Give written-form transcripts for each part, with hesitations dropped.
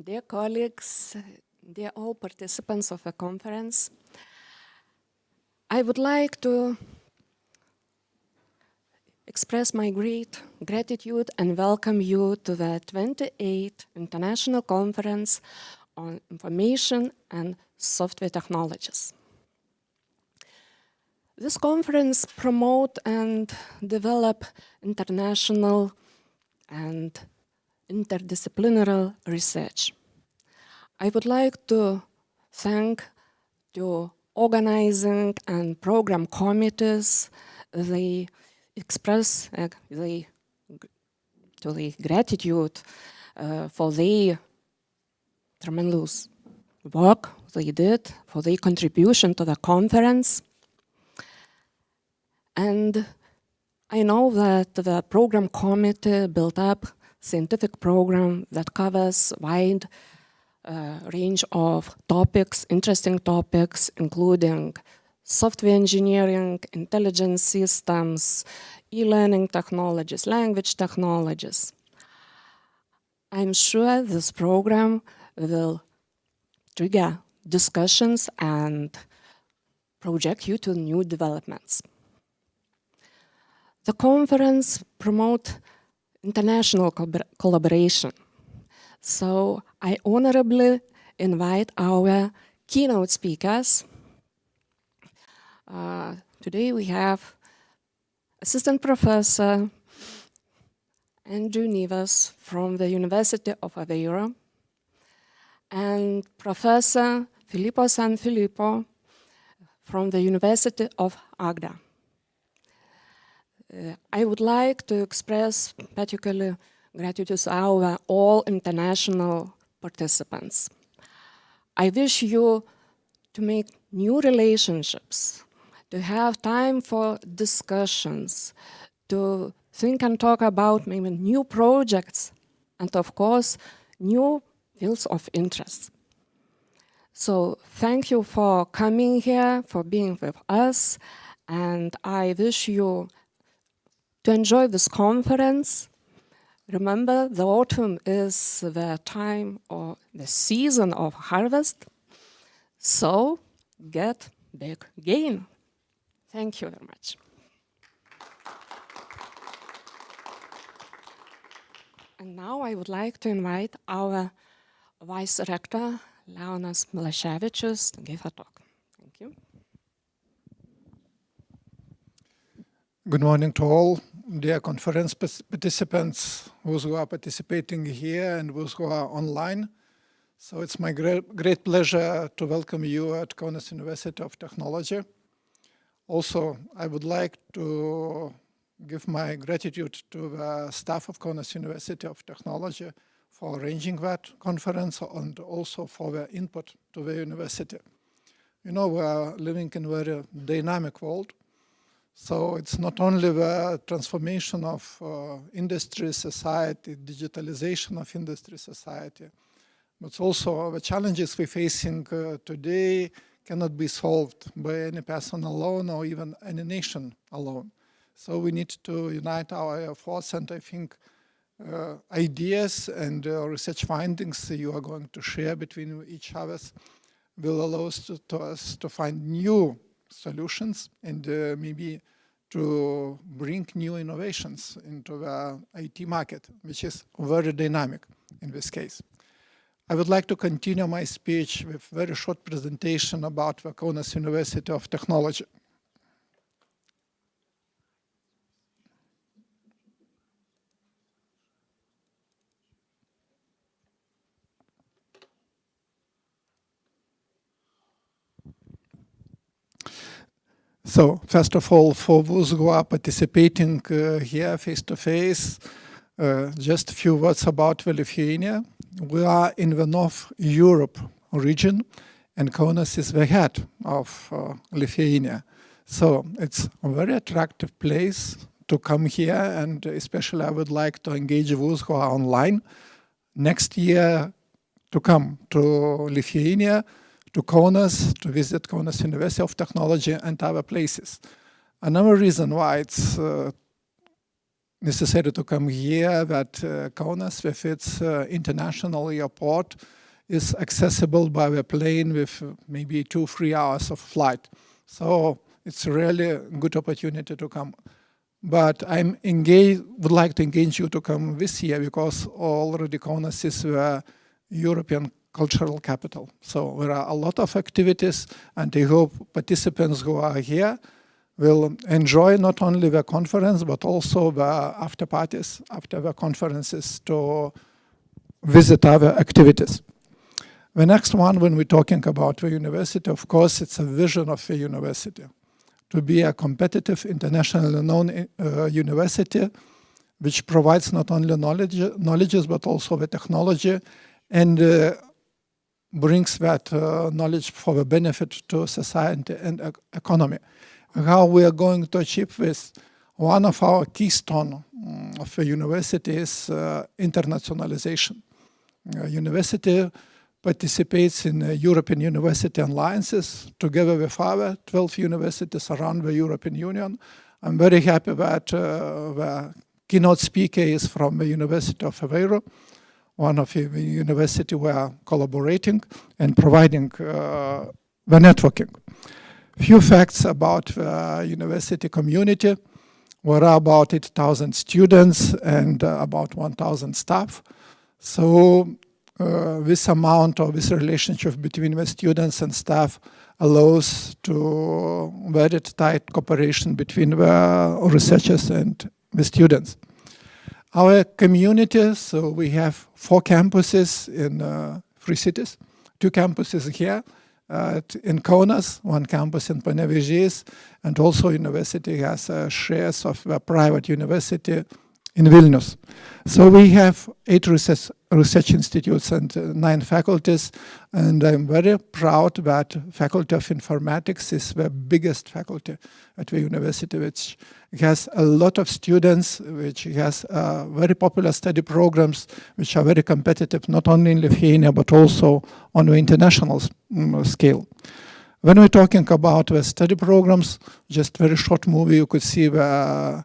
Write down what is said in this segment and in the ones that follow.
dear colleagues, dear all participants of the conference, I would like to express my great gratitude and welcome you to the 28th International Conference on Information and Software Technologies. This conference promotes and develops international and interdisciplinary research. I would like to thank the organizing and program committees. They express the gratitude for their tremendous work they did, for their contribution to the conference. And I know that the program committee built up scientific program that covers wide range of topics, interesting topics, including software engineering, intelligence systems, e-learning technologies, language technologies. I'm sure this program will trigger discussions and project you to new developments. The conference promotes international collaboration. So I honorably invite our keynote speakers. Today we have Assistant Professor Andrew Neves from the University of Aveiro and Professor Filippo Sanfilippo from the University of Agda. I would like to express particular gratitude to our all international participants. I wish you to make new relationships, to have time for discussions, to think and talk about maybe new projects, and of course, new fields of interest. So thank you for coming here, for being with us, and I wish you to enjoy this conference. Remember, the autumn is the time or the season of harvest, so get big gain. Thank you very much. And now I would like to invite our Vice Rector, Leonas Milaševičius, to give a talk. Thank you. Good morning to all, dear conference participants, those who are participating here and those who are online. So it's my great pleasure to welcome you at Kaunas University of Technology. Also, I would like to give my gratitude to the staff of Kaunas University of Technology for arranging that conference and also for their input to the university. You know, we are living in a very dynamic world. So it's not only the transformation of industry, society, digitalization of industry, society, but also the challenges we're facing today cannot be solved by any person alone or even any nation alone. So we need to unite our efforts, and I think ideas and research findings you are going to share between each other will allow us to find new solutions and maybe to bring new innovations into the IT market, which is very dynamic in this case. I would like to continue my speech with a very short presentation about the Kaunas University of Technology. So, first of all, for those who are participating here face-to-face, just a few words about Lithuania. We are in the North Europe region, and Kaunas is the head of Lithuania. So, it's a very attractive place to come here, and especially I would like to engage those who are online next year to come to Lithuania, to Kaunas, to visit Kaunas University of Technology and other places. Another reason why it's necessary to come here, that Kaunas with its international airport is accessible by the plane with maybe 2-3 hours of flight. So it's really a good opportunity to come. But would like to engage you to come this year because already Kaunas is the European cultural capital. So there are a lot of activities, and I hope participants who are here will enjoy not only the conference, but also the after parties after the conferences to visit other activities. The next one, when we're talking about the university, of course, it's a vision of the university to be a competitive, internationally known university, which provides not only knowledges, but also the technology, and brings that knowledge for the benefit to society and economy. How we are going to achieve this? One of our keystone of the university is internationalization. University participates in European University Alliances together with other 12 universities around the European Union. I'm very happy that the keynote speaker is from the University of Aveiro, one of the university we are collaborating and providing the networking. Few facts about the university community. We're about 8,000 students and about 1,000 staff. So this amount or this relationship between the students and staff allows to very tight cooperation between the researchers and the students. Our community, so we have 4 campuses in 3 cities, 2 campuses here in Kaunas, 1 campus in Panevėžys, and also university has shares of a private university in Vilnius. So we have 8 research institutes and 9 faculties, and I'm very proud that Faculty of Informatics is the biggest faculty at the university, which has a lot of students, which has very popular study programs, which are very competitive, not only in Lithuania, but also on the international scale. When we're talking about the study programs, just very short movie, you could see the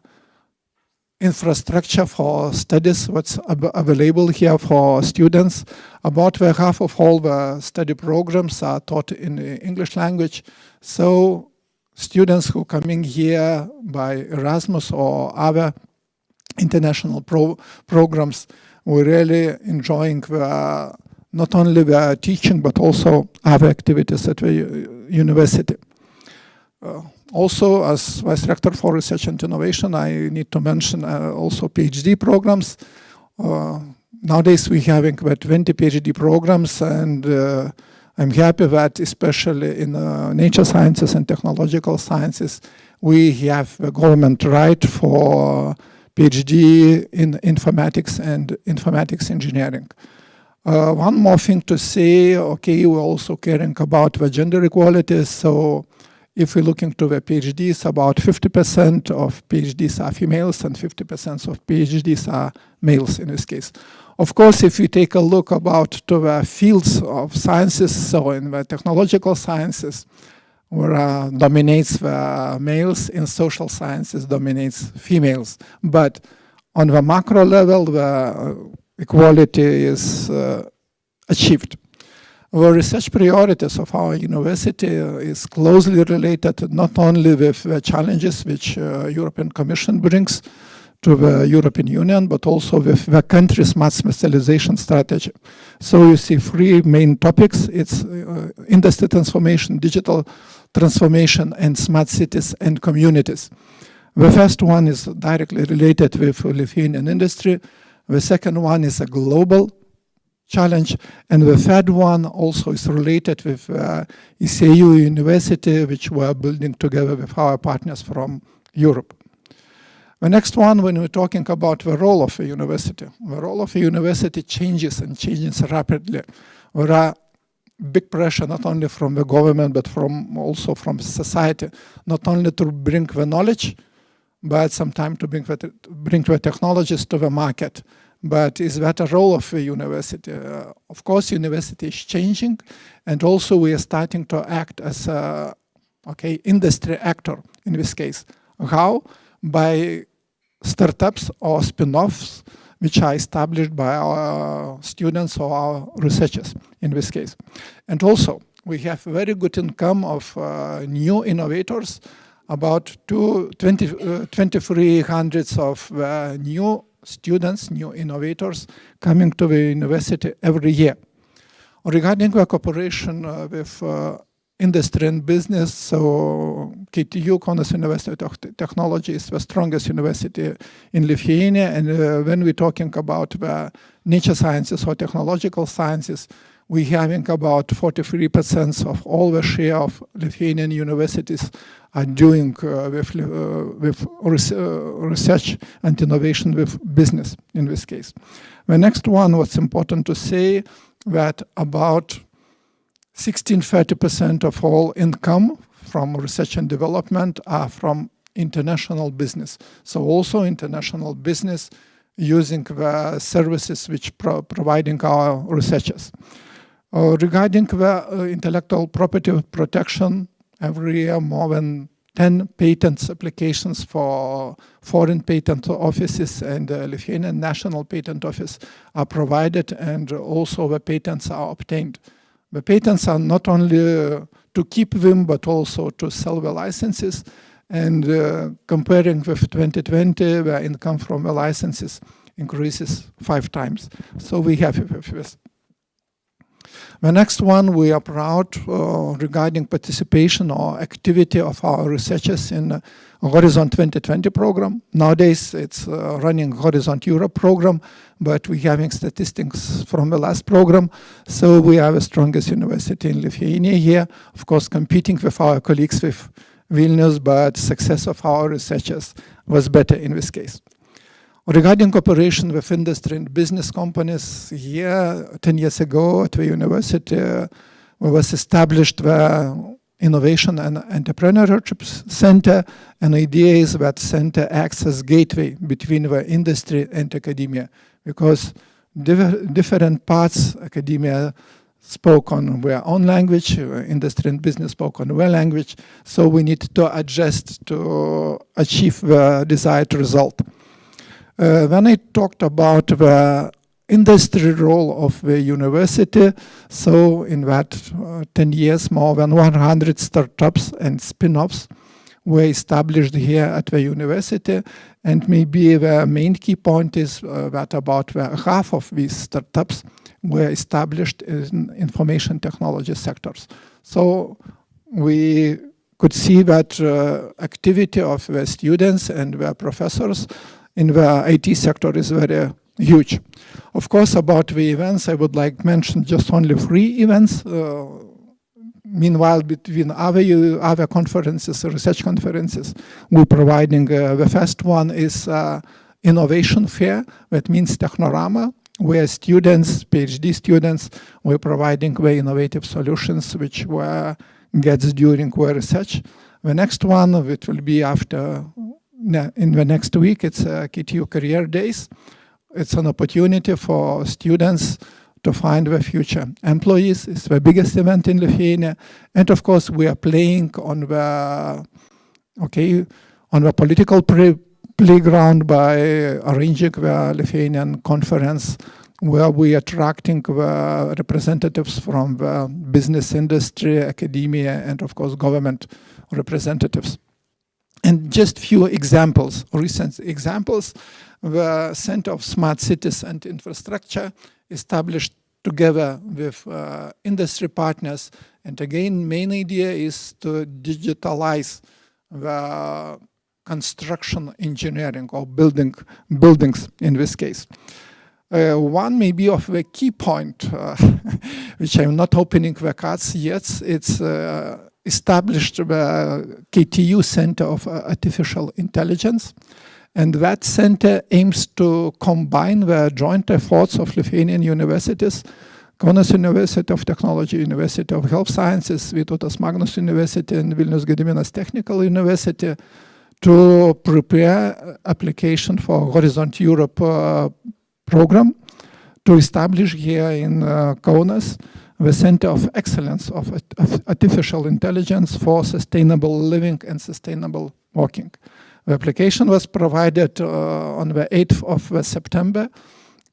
infrastructure for studies, what's available here for students. About half of all the study programs are taught in the English language. So students who coming here by Erasmus or other international programs, we're really enjoying not only the teaching, but also other activities at the university. Also, as Vice Rector for Research and Innovation, I need to mention also PhD programs. Nowadays, we're having 20 PhD programs, and I'm happy that especially in nature sciences and technological sciences, we have the government right for PhD in informatics and informatics engineering. One more thing to say, okay, we're also caring about the gender equality, so if we're looking to the PhDs, about 50% of PhDs are females and 50% of PhDs are males in this case. Of course, if we take a look about to the fields of sciences, so in the technological sciences, where dominates the males, in social sciences dominates females. But on the macro level, the equality is achieved. The research priorities of our university is closely related not only with the challenges which European Commission brings to the European Union, but also with the country's smart specialization strategy. So you see 3 main topics. It's industry transformation, digital transformation, and smart cities and communities. The first one is directly related with Lithuanian industry. The second one is a global challenge, and the third one also is related with ICIST University, which we are building together with our partners from Europe. The next one, when we're talking about the role of a university, the role of a university changes and changes rapidly. There are big pressure not only from the government, but also from society, not only to bring the knowledge, but sometimes to bring the technologies to the market. But is that a role of a university? Of course, university is changing, and also we are starting to act as a industry actor in this case. How? By startups or spin-offs which are established by our students or our researchers in this case. And also, we have very good income of new innovators, about 2,300 of new students, new innovators coming to the university every year. Regarding the cooperation with industry and business, so KTU, Kaunas University of Technology, is the strongest university in Lithuania. And when we're talking about the nature sciences or technological sciences, we're having about 43% of all the share of Lithuanian universities are doing with research and innovation with business in this case. The next one, what's important to say, that about 16–30% of all income from research and development are from international business. So also international business using the services which providing our researchers. Regarding the intellectual property protection, every year more than 10 patents applications for foreign patent offices and the Lithuanian National Patent Office are provided, and also the patents are obtained. The patents are not only to keep them, but also to sell the licenses. And comparing with 2020, the income from the licenses increases 5 times. So we have this. The next one, we are proud regarding participation or activity of our researchers in Horizon 2020 program. Nowadays, it's running Horizon Europe program, but we're having statistics from the last program. So we are the strongest university in Lithuania here, of course, competing with our colleagues with Vilnius, but success of our researchers was better in this case. Regarding cooperation with industry and business companies, here 10 years ago at the university was established the Innovation and Entrepreneurship Center. An idea is that center acts as gateway between the industry and academia, because different parts, academia spoke on their own language, industry and business spoke on their language, so we need to adjust to achieve the desired result. When I talked about the industry role of the university, so in that 10 years, more than 100 startups and spin-offs were established here at the university. And maybe the main key point is that about half of these startups were established in information technology sectors. So we could see that activity of the students and the professors in the IT sector is very huge. Of course, about the events, I would like to mention just only 3 events. Meanwhile, between other conferences, research conferences, we're providing the first one is Innovation Fair, that means Technorama, where students, PhD students, were providing the innovative solutions which were gets during their research. The next one, which will be after in the next week, it's KTU Career Days. It's an opportunity for students to find their future employees. It's the biggest event in Lithuania. And of course, we are playing on the, on the political playground by arranging the Lithuanian conference, where we are attracting the representatives from the business industry, academia, and of course, government representatives. And just few examples, recent examples. The Center of Smart Cities and Infrastructure established together with industry partners. And again, main idea is to digitalize the construction engineering or buildings in this case. One maybe of the key point, which I'm not opening the cards yet, it's established the KTU Center of Artificial Intelligence. And that center aims to combine the joint efforts of Lithuanian universities, Kaunas University of Technology, University of Health Sciences, Vytautas Magnus University, and Vilnius Gediminas Technical University to prepare application for Horizon Europe program to establish here in Kaunas the Center of Excellence of Artificial Intelligence for Sustainable Living and Sustainable Working. The application was provided on the 8th of September,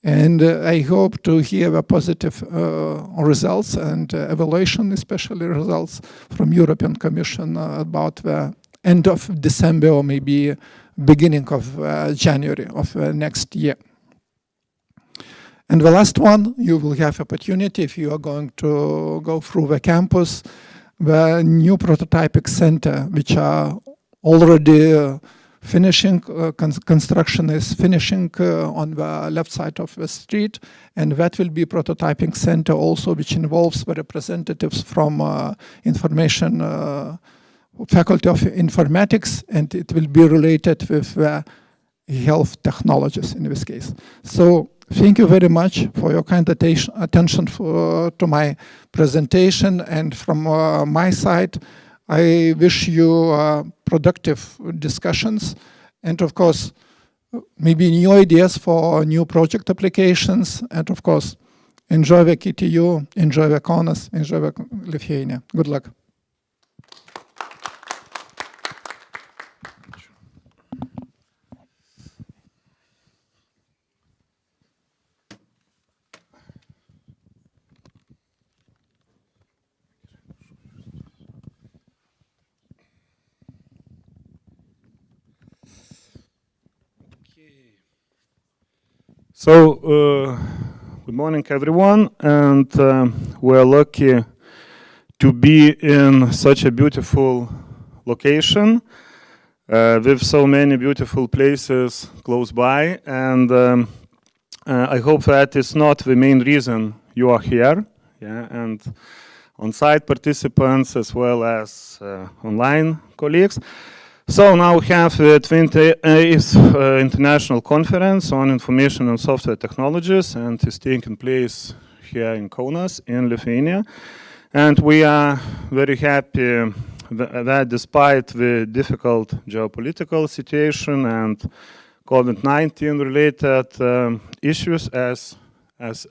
and I hope to hear the positive results and evaluation, especially results from European Commission about the end of December or maybe beginning of January of next year. And the last one, you will have opportunity if you are going to go through the campus, the new prototyping center, which are already finishing, construction is finishing on the left side of the street, and that will be prototyping center also, which involves the representatives from information faculty of informatics, and it will be related with health technologies in this case. So thank you very much for your kind attention to my presentation, and from my side, I wish you productive discussions, and of course, maybe new ideas for new project applications, and of course, enjoy the KTU, enjoy the Kaunas, enjoy the Lithuania. Good luck. So, good morning, everyone, and we're lucky to be in such a beautiful location with so many beautiful places close by, and I hope that is not the main reason you are here, yeah, and on-site participants as well as online colleagues. So now we have the 28th International Conference on Information and Software Technologies, and it's taking place here in Kaunas, in Lithuania. And we are very happy that despite the difficult geopolitical situation and COVID-19 related issues as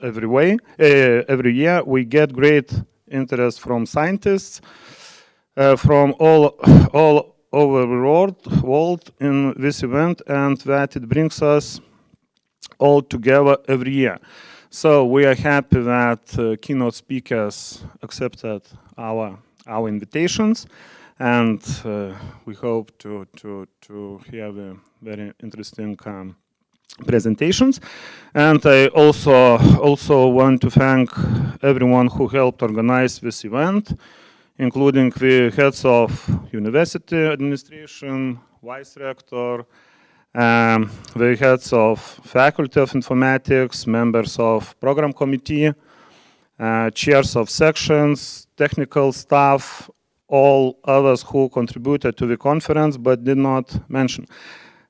every year, we get great interest from scientists from all over the world in this event, and that it brings us all together every year. So we are happy that keynote speakers accepted our invitations, and we hope to hear the very interesting presentations. And I also want to thank everyone who helped organize this event, including the heads of university administration, vice rector, the heads of faculty of informatics, members of program committee, chairs of sections, technical staff, all others who contributed to the conference but did not mention.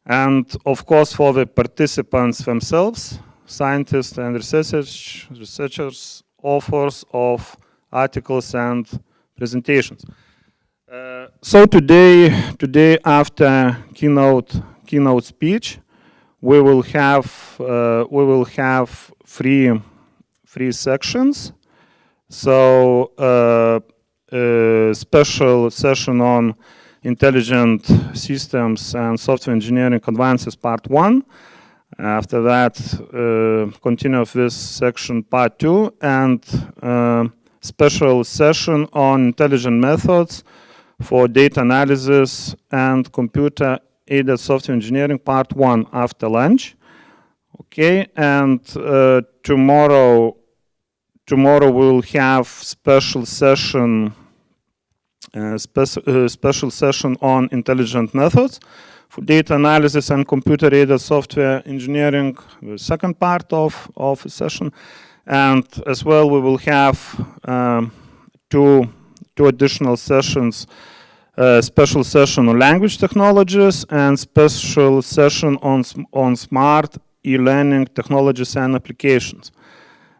And of course, for the participants themselves, scientists and researchers, authors of articles and presentations. So today after keynote speech, we will have three sections. So a special session on intelligent systems and software engineering advances, part 1. After that, continue with this section, part 2, and special session on intelligent methods for data analysis and computer-aided software engineering, part 1, after lunch. Okay, and tomorrow we'll have special session on intelligent methods for data analysis and computer-aided software engineering, the second part of the session. And as well, we will have two additional sessions, special session on language technologies and special session on smart e-learning technologies and applications.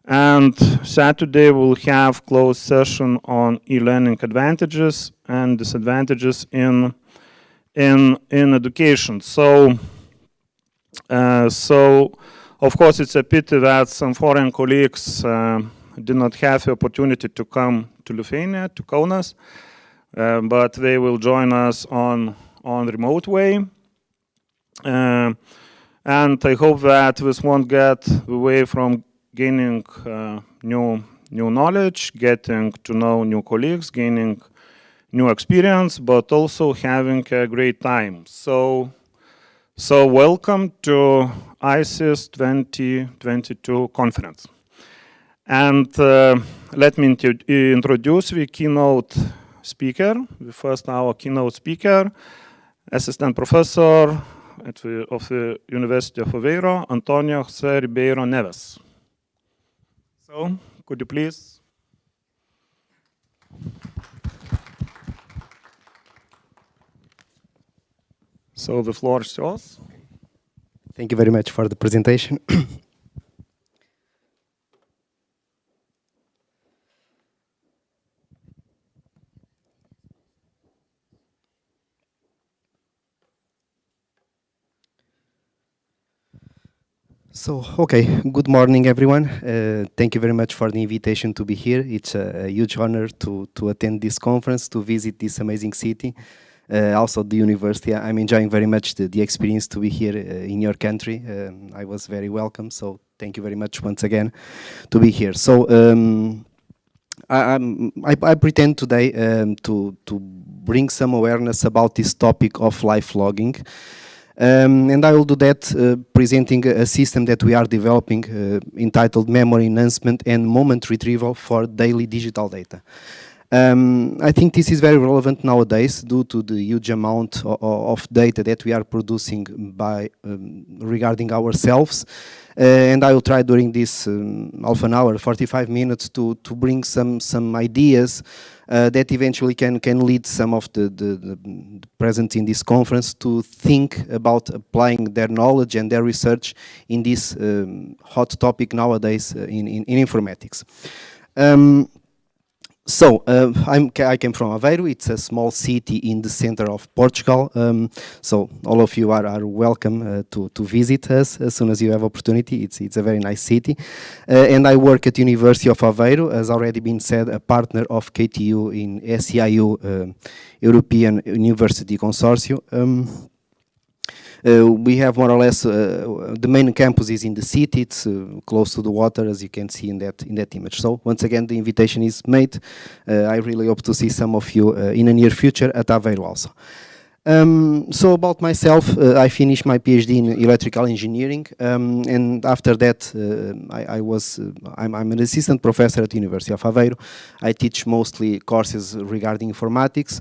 And Saturday, we'll have closed session on e-learning advantages and disadvantages in education. So of course, it's a pity that some foreign colleagues did not have the opportunity to come to Lithuania, to Kaunas, but they will join us on remote way. And I hope that this won't get away from gaining new knowledge, getting to know new colleagues, gaining new experience, but also having a great time. So welcome to ICIST 2022 conference. And let me introduce the keynote speaker, the first our keynote speaker, assistant professor of the University of Aveiro, Antonio José Ribeiro Neves. So, could you please? So the floor is yours. Thank you very much for the presentation. So, okay, good morning, everyone. Thank you very much for the invitation to be here. It's a huge honor to attend this conference, to visit this amazing city. Also the university, I'm enjoying very much the experience to be here in your country. I was very welcome, so thank you very much once again to be here. So I pretend today to bring some awareness about this topic of live logging. And I will do that presenting a system that we are developing entitled Memory Enhancement and Moment Retrieval for Daily Digital Data. I think this is very relevant nowadays due to the huge amount of data that we are producing by regarding ourselves. And I will try during this half an hour, 45 minutes to bring some ideas that eventually can lead some of the present in this conference to think about applying their knowledge and their research in this hot topic nowadays in informatics. So, I came from Aveiro. It's a small city in the center of Portugal. So all of you are welcome to visit us as soon as you have opportunity. It's a very nice city. And I work at University of Aveiro, as already been said, a partner of KTU in SEIU European University Consortium. We have more or less the main campus is in the city. It's close to the water, as you can see in that image. So once again, the invitation is made. I really hope to see some of you in the near future at Aveiro also. So about myself, I finished my PhD in electrical engineering, and after that, I'm an assistant professor at the University of Aveiro. I teach mostly courses regarding informatics,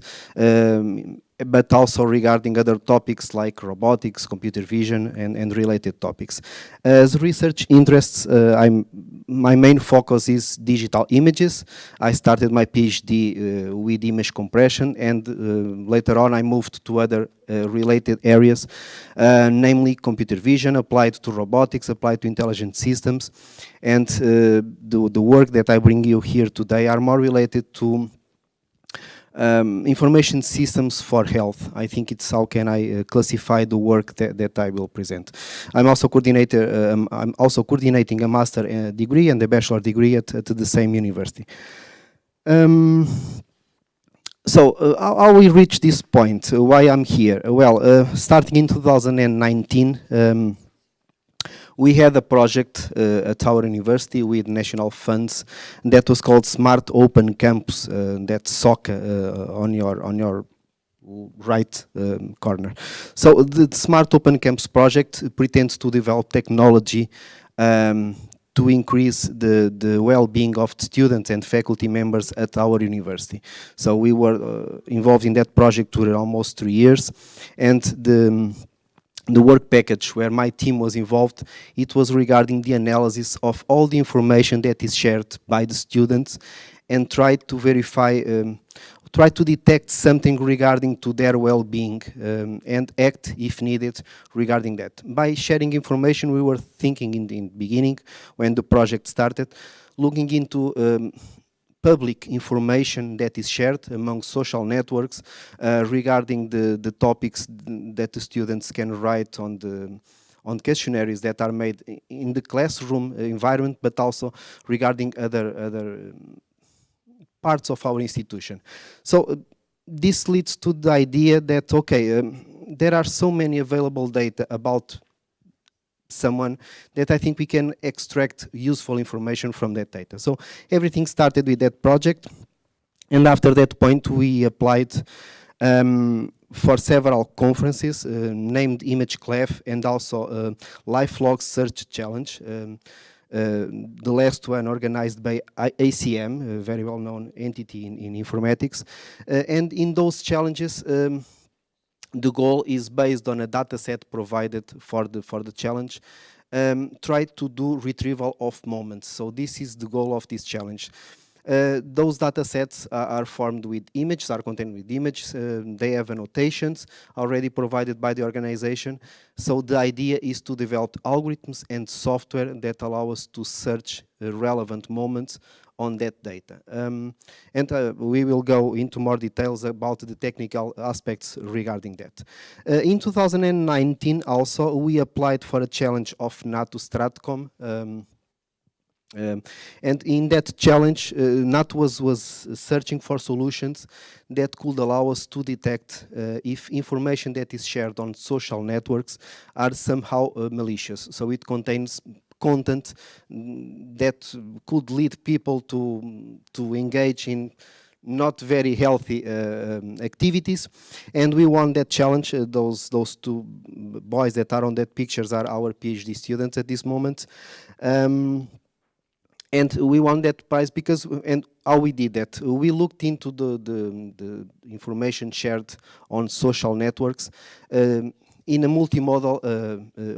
but also regarding other topics like robotics, computer vision, and related topics. As research interests, my main focus is digital images. I started my PhD with image compression, and later on I moved to other related areas, namely computer vision applied to robotics, applied to intelligent systems, and the work that I bring you here today are more related to information systems for health. I think it's how can I classify the work that I will present. I'm also coordinating a master degree and a bachelor degree at the same university. So how we reach this point? Why I'm here? Well, starting in 2019. We had a project at our university with national funds that was called Smart Open Campus, that's SOC on your right corner. So the Smart Open Campus project pretends to develop technology to increase the well-being of students and faculty members at our university. So we were involved in that project for almost 3 years, and the work package where my team was involved, it was regarding the analysis of all the information that is shared by the students and try to verify, try to detect something regarding to their well-being and act if needed regarding that. By sharing information, we were thinking in the beginning when the project started, looking into public information that is shared among social networks regarding the topics that the students can write on questionnaires that are made in the classroom environment, but also regarding other parts of our institution. So this leads to the idea that, okay, there are so many available data about someone that I think we can extract useful information from that data. So everything started with that project, and after that point we applied for several conferences, named ImageClef and also LifeLog Search Challenge. The last one organized by ACM, a very well-known entity in informatics. And in those challenges, the goal is based on a data set provided for the challenge. Try to do retrieval of moments. So this is the goal of this challenge. Those data sets are formed with images, are contained with images. They have annotations already provided by the organization. So the idea is to develop algorithms and software that allow us to search relevant moments on that data. We will go into more details about the technical aspects regarding that. In 2019 also, we applied for a challenge of NATO Stratcom. And in that challenge, NAT was searching for solutions that could allow us to detect if information that is shared on social networks are somehow malicious. So it contains content that could lead people to engage in not very healthy activities, and we won that challenge. Those two boys that are on that pictures are our PhD students at this moment. And we won that prize because, and how we did that, we looked into the information shared on social networks in a multimodal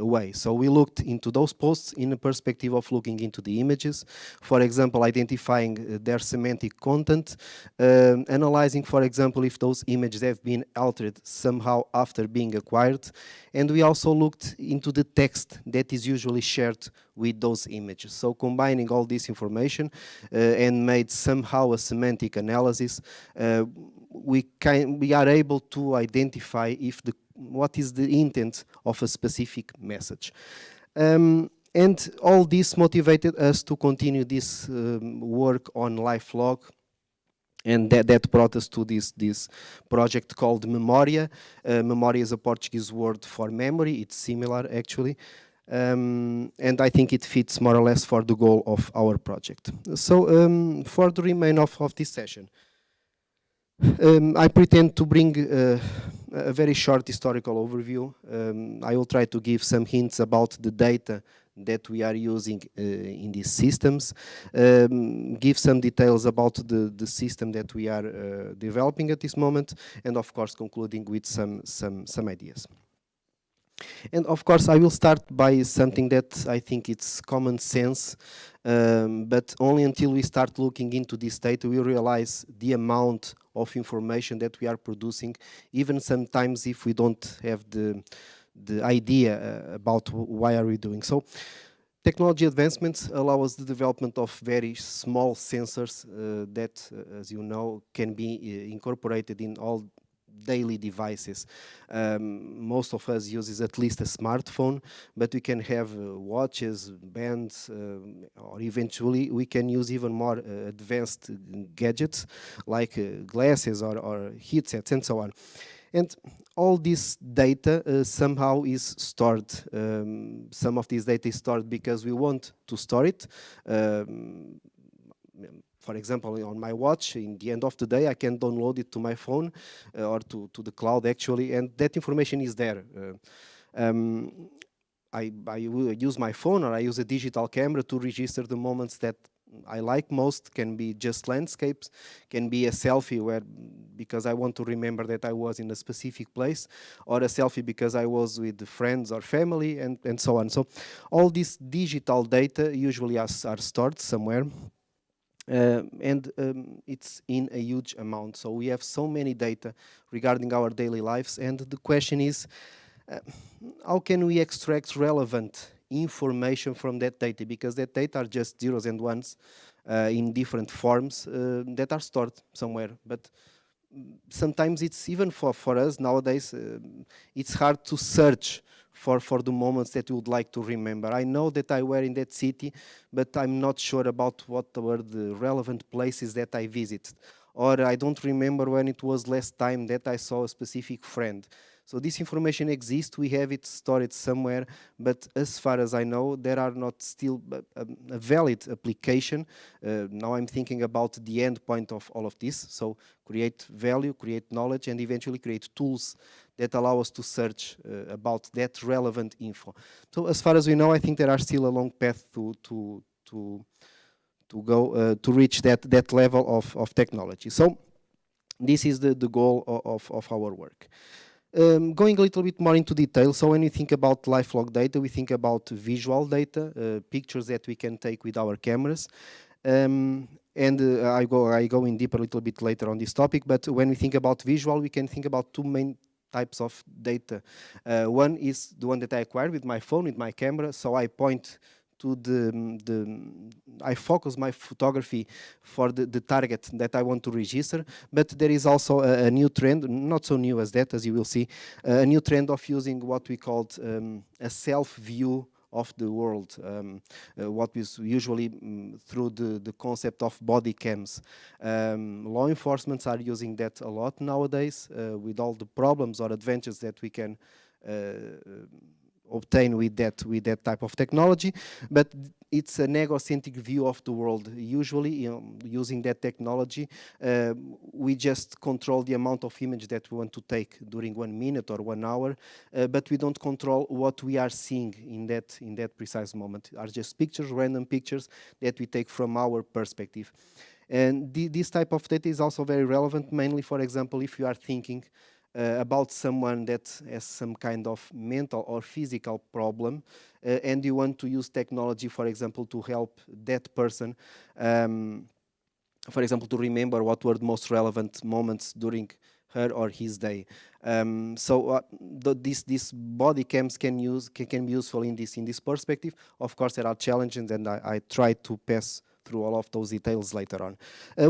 way. So we looked into those posts in a perspective of looking into the images, for example, identifying their semantic content, analyzing, for example, if those images have been altered somehow after being acquired, and we also looked into the text that is usually shared with those images. So combining all this information and made somehow a semantic analysis, we are able to identify if what is the intent of a specific message. And all this motivated us to continue this work on LifeLog, and that brought us to this project called Memoria. Memoria is a Portuguese word for memory. It's similar, actually. And I think it fits more or less for the goal of our project. So for the remainder of this session, I pretend to bring a very short historical overview. I will try to give some hints about the data that we are using in these systems, give some details about the system that we are developing at this moment, and of course concluding with some ideas. And of course I will start by something that I think it's common sense, but only until we start looking into this data we realize the amount of information that we are producing, even sometimes if we don't have the idea about why are we doing so. Technology advancements allow us the development of very small sensors that, as you know, can be incorporated in all daily devices. Most of us uses at least a smartphone, but we can have watches, bands, or eventually we can use even more advanced gadgets like glasses or headsets and so on. And all this data somehow is stored. Some of this data is stored because we want to store it. For example, on my watch, in the end of the day, I can download it to my phone or to the cloud, actually, and that information is there. I use my phone or I use a digital camera to register the moments that I like most. Can be just landscapes, can be a selfie where because I want to remember that I was in a specific place, or a selfie because I was with friends or family, and so on. So all this digital data usually are stored somewhere. And it's in a huge amount. So we have so many data regarding our daily lives, and the question is, how can we extract relevant information from that data? Because that data are just zeros and ones in different forms that are stored somewhere. But sometimes it's even for us nowadays, it's hard to search for the moments that you would like to remember. I know that I were in that city, but I'm not sure about what were the relevant places that I visited. or I don't remember when it was last time that I saw a specific friend. So this information exists, we have it stored somewhere, but as far as I know, there are not still a valid application. Now I'm thinking about the end point of all of this. So create value, create knowledge, and eventually create tools that allow us to search about that relevant info. So as far as we know, I think there are still a long path to go to reach that level of technology. So this is the goal of our work. Going a little bit more into detail, so when we think about lifelog data, we think about visual data, pictures that we can take with our cameras. I go in deeper a little bit later on this topic, but when we think about visual, we can think about two main types of data. One is the one that I acquired with my phone, with my camera, so I point to I focus my photography for the target that I want to register, but there is also a new trend, not so new as that, as you will see, a new trend of using what we called a self-view of the world, what is usually through the concept of body cams. Law enforcement are using that a lot nowadays with all the problems or advantages that we can obtain with that type of technology, but it's an egocentric view of the world. Usually, using that technology, we just control the amount of image that we want to take during 1 minute or 1 hour, but we don't control what we are seeing in that precise moment. Are just pictures, random pictures that we take from our perspective. And this type of data is also very relevant, mainly, for example, if you are thinking about someone that has some kind of mental or physical problem, and you want to use technology, for example, to help that person, for example, to remember what were the most relevant moments during her or his day. These body cams can be useful in this perspective. Of course, there are challenges, and I try to pass through all of those details later on.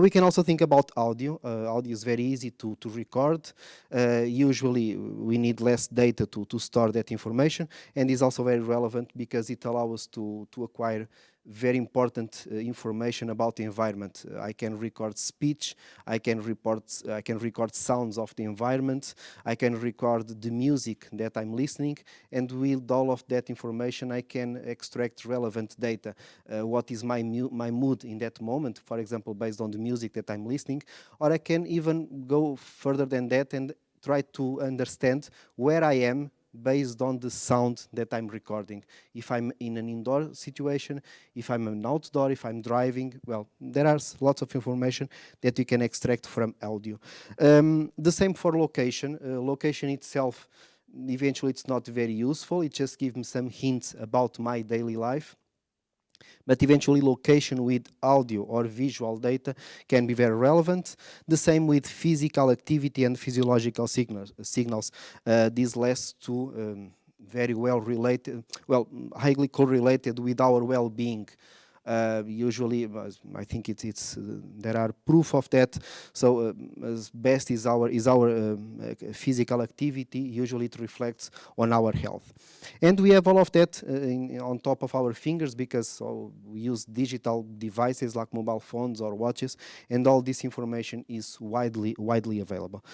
We can also think about audio. Audio is very easy to record. Usually we need less data to store that information, and is also very relevant because it allows us to acquire very important information about the environment. I can record speech, I can record sounds of the environment, I can record the music that I'm listening, and with all of that information I can extract relevant data. What is my mood in that moment, for example, based on the music that I'm listening, or I can even go further than that and try to understand where I am based on the sound that I'm recording. If I'm in an indoor situation, if I'm an outdoor, if I'm driving, well, there are lots of information that you can extract from audio. The same for location. Location itself, eventually it's not very useful. It just gives me some hints about my daily life. But eventually location with audio or visual data can be very relevant. The same with physical activity and physiological signals. These last two very well related, highly correlated with our well-being. Usually, I think there are proof of that. So, as best is our physical activity. Usually, it reflects on our health, and we have all of that on top of our fingers because we use digital devices like mobile phones or watches, and all this information is widely available.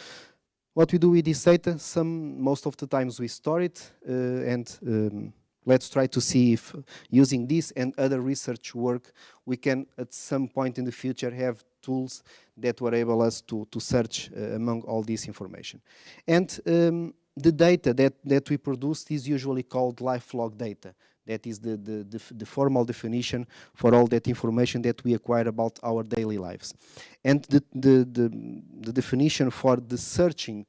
What we do with this data? Most of the times we store it and let's try to see if using this and other research work, we can at some point in the future have tools that will enable us to search among all this information. And the data that we produce is usually called lifelog data. That is the formal definition for all that information that we acquire about our daily lives. And the definition for the searching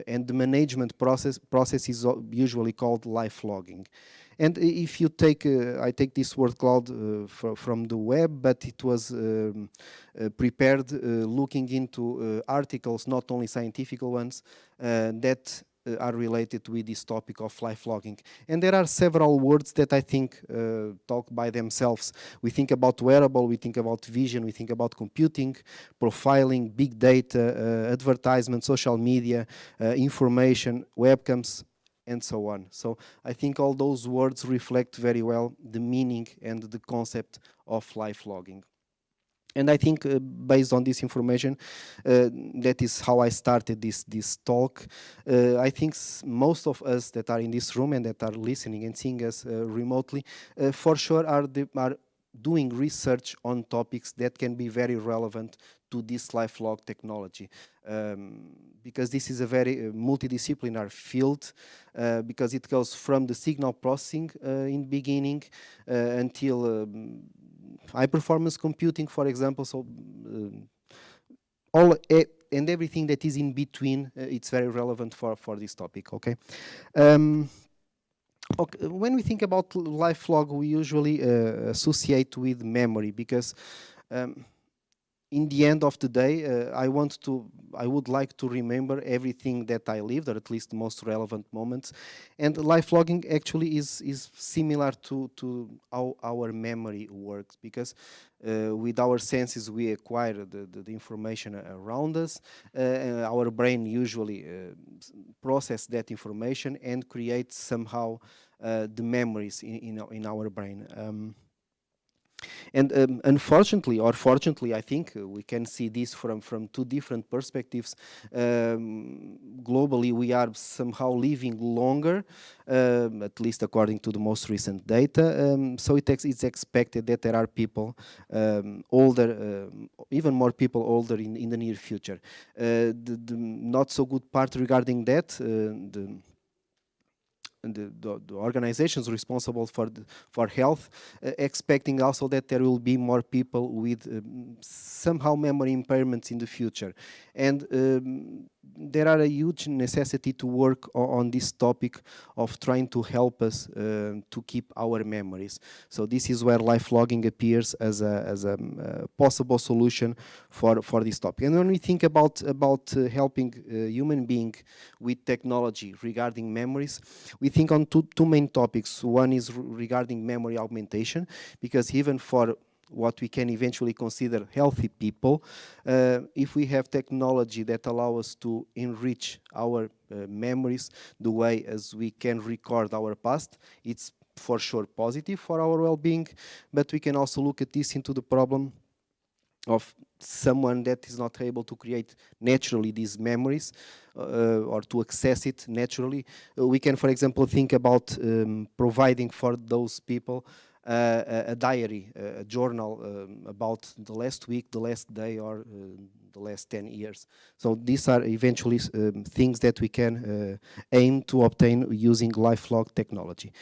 and the management process is usually called lifelogging. And if you take, I take this word cloud from the web, but it was prepared looking into articles, not only scientific ones, that are related with this topic of lifelogging. And there are several words that I think talk by themselves. We think about wearable, we think about vision, we think about computing, profiling, big data, advertisement, social media, information, webcams, and so on. So I think all those words reflect very well the meaning and the concept of lifelogging. And I think based on this information, that is how I started this talk. I think most of us that are in this room and that are listening and seeing us remotely, for sure are doing research on topics that can be very relevant to this lifelong technology. Because this is a very multidisciplinary field, because it goes from the signal processing in beginning until high performance computing, for example. So all and everything that is in between, it's very relevant for this topic. Okay. Okay, when we think about life log, we usually associate with memory, because in the end of the day, I would like to remember everything that I lived, or at least the most relevant moments. And life logging actually is similar to how our memory works, because with our senses we acquire the information around us. Our brain usually process that information and creates somehow the memories in our brain. And unfortunately, or fortunately, I think we can see this from two different perspectives. Globally, we are somehow living longer, at least according to the most recent data. So it's expected that there are people older, even more people older in the near future. The not so good part regarding that, the organizations responsible for health expecting also that there will be more people with somehow memory impairments in the future, and there are a huge necessity to work on this topic of trying to help us to keep our memories. So this is where life logging appears as a possible solution for this topic. And when we think about helping human being with technology regarding memories, we think on two main topics. One is regarding memory augmentation, because even for what we can eventually consider healthy people, if we have technology that allow us to enrich our memories the way as we can record our past, it's for sure positive for our well-being. But we can also look at this into the problem of someone that is not able to create naturally these memories or to access it naturally. We can, for example, think about providing for those people a diary, a journal about the last week, the last day, or the last 10 years. So these are eventually things that we can aim to obtain using LifeLog technology.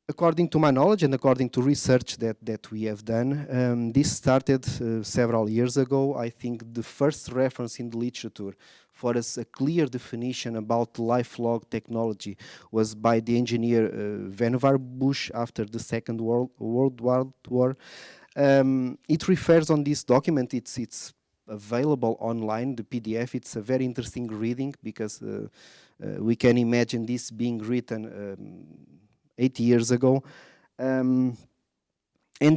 According to my knowledge and according to research that we have done, this started several years ago. I think the first reference in the literature for us a clear definition about LifeLog technology was by the engineer Vannevar Bush after the Second World War. It refers on this document. It's available online, the PDF. It's a very interesting reading, because we can imagine this being written 80 years ago. And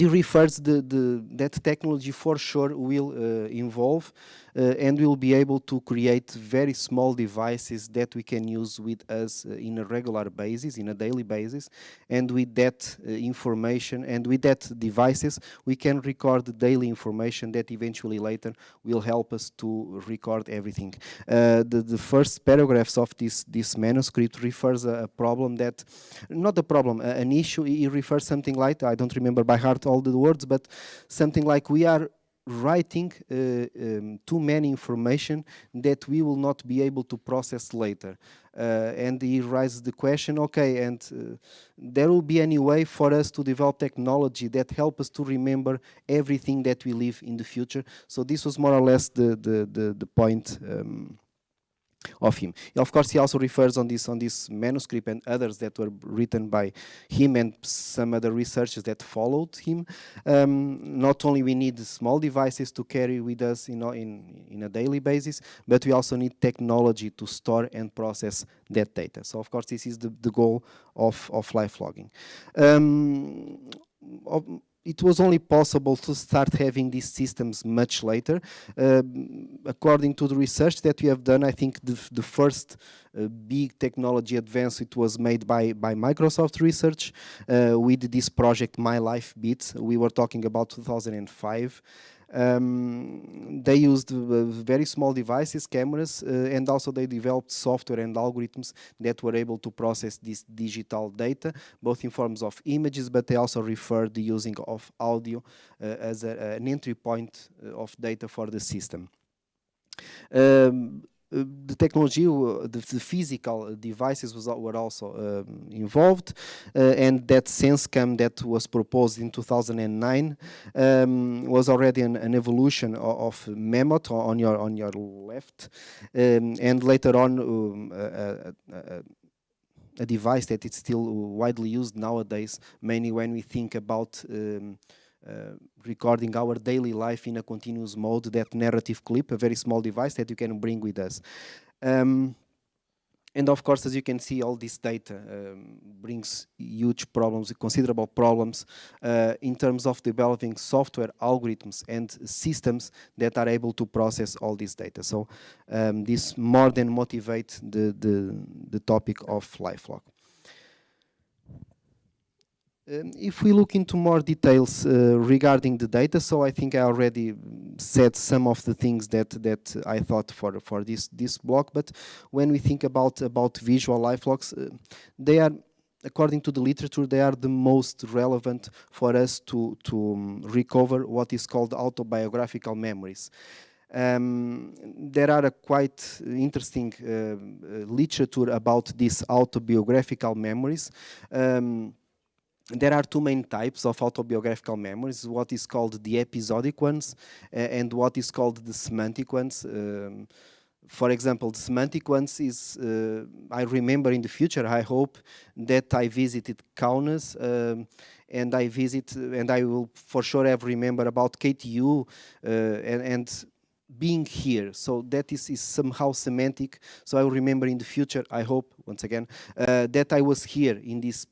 he refers that technology for sure will evolve and will be able to create very small devices that we can use with us in a regular basis, in a daily basis. And with that information and with that devices, we can record daily information that eventually later will help us to record everything. The first paragraphs of this manuscript refers a problem that, not a problem, an issue. It refers something like, I don't remember by heart all the words, but something like we are writing too many information that we will not be able to process later. And he raises the question, okay, and there will be any way for us to develop technology that help us to remember everything that we live in the future? So this was more or less the point of him. Of course, he also refers on this manuscript and others that were written by him and some other researchers that followed him. Not only we need small devices to carry with us, in a daily basis, but we also need technology to store and process that data. So, of course, this is the goal of life logging. it was only possible to start having these systems much later. According to the research that we have done, I think the first big technology advance, it was made by Microsoft Research with this project My Life Beats. We were talking about 2005. They used very small devices, cameras, and also they developed software and algorithms that were able to process this digital data, both in forms of images, but they also referred the using of audio as an entry point of data for the system. The technology, the physical devices were also involved, and that SenseCam that was proposed in 2009 was already an evolution of Mammoth on your left, and later on a device that is still widely used nowadays, mainly when we think about recording our daily life in a continuous mode, that narrative clip, a very small device that you can bring with us. And of course, as you can see, all this data brings huge problems, considerable problems in terms of developing software, algorithms, and systems that are able to process all this data. So this more than motivates the topic of LifeLog. If we look into more details regarding the data, so I think I already said some of the things that I thought for this block, but when we think about visual lifelogs, they are, according to the literature, they are the most relevant for us to recover what is called autobiographical memories. There are a quite interesting literature about these autobiographical memories. There are two main types of autobiographical memories, what is called the episodic ones and what is called the semantic ones. For example, the semantic ones is, I remember in the future, I hope that I visited Kaunas and I will for sure have remember about KTU and being here. So that is somehow semantic. So I will remember in the future, I hope, once again, that I was here in this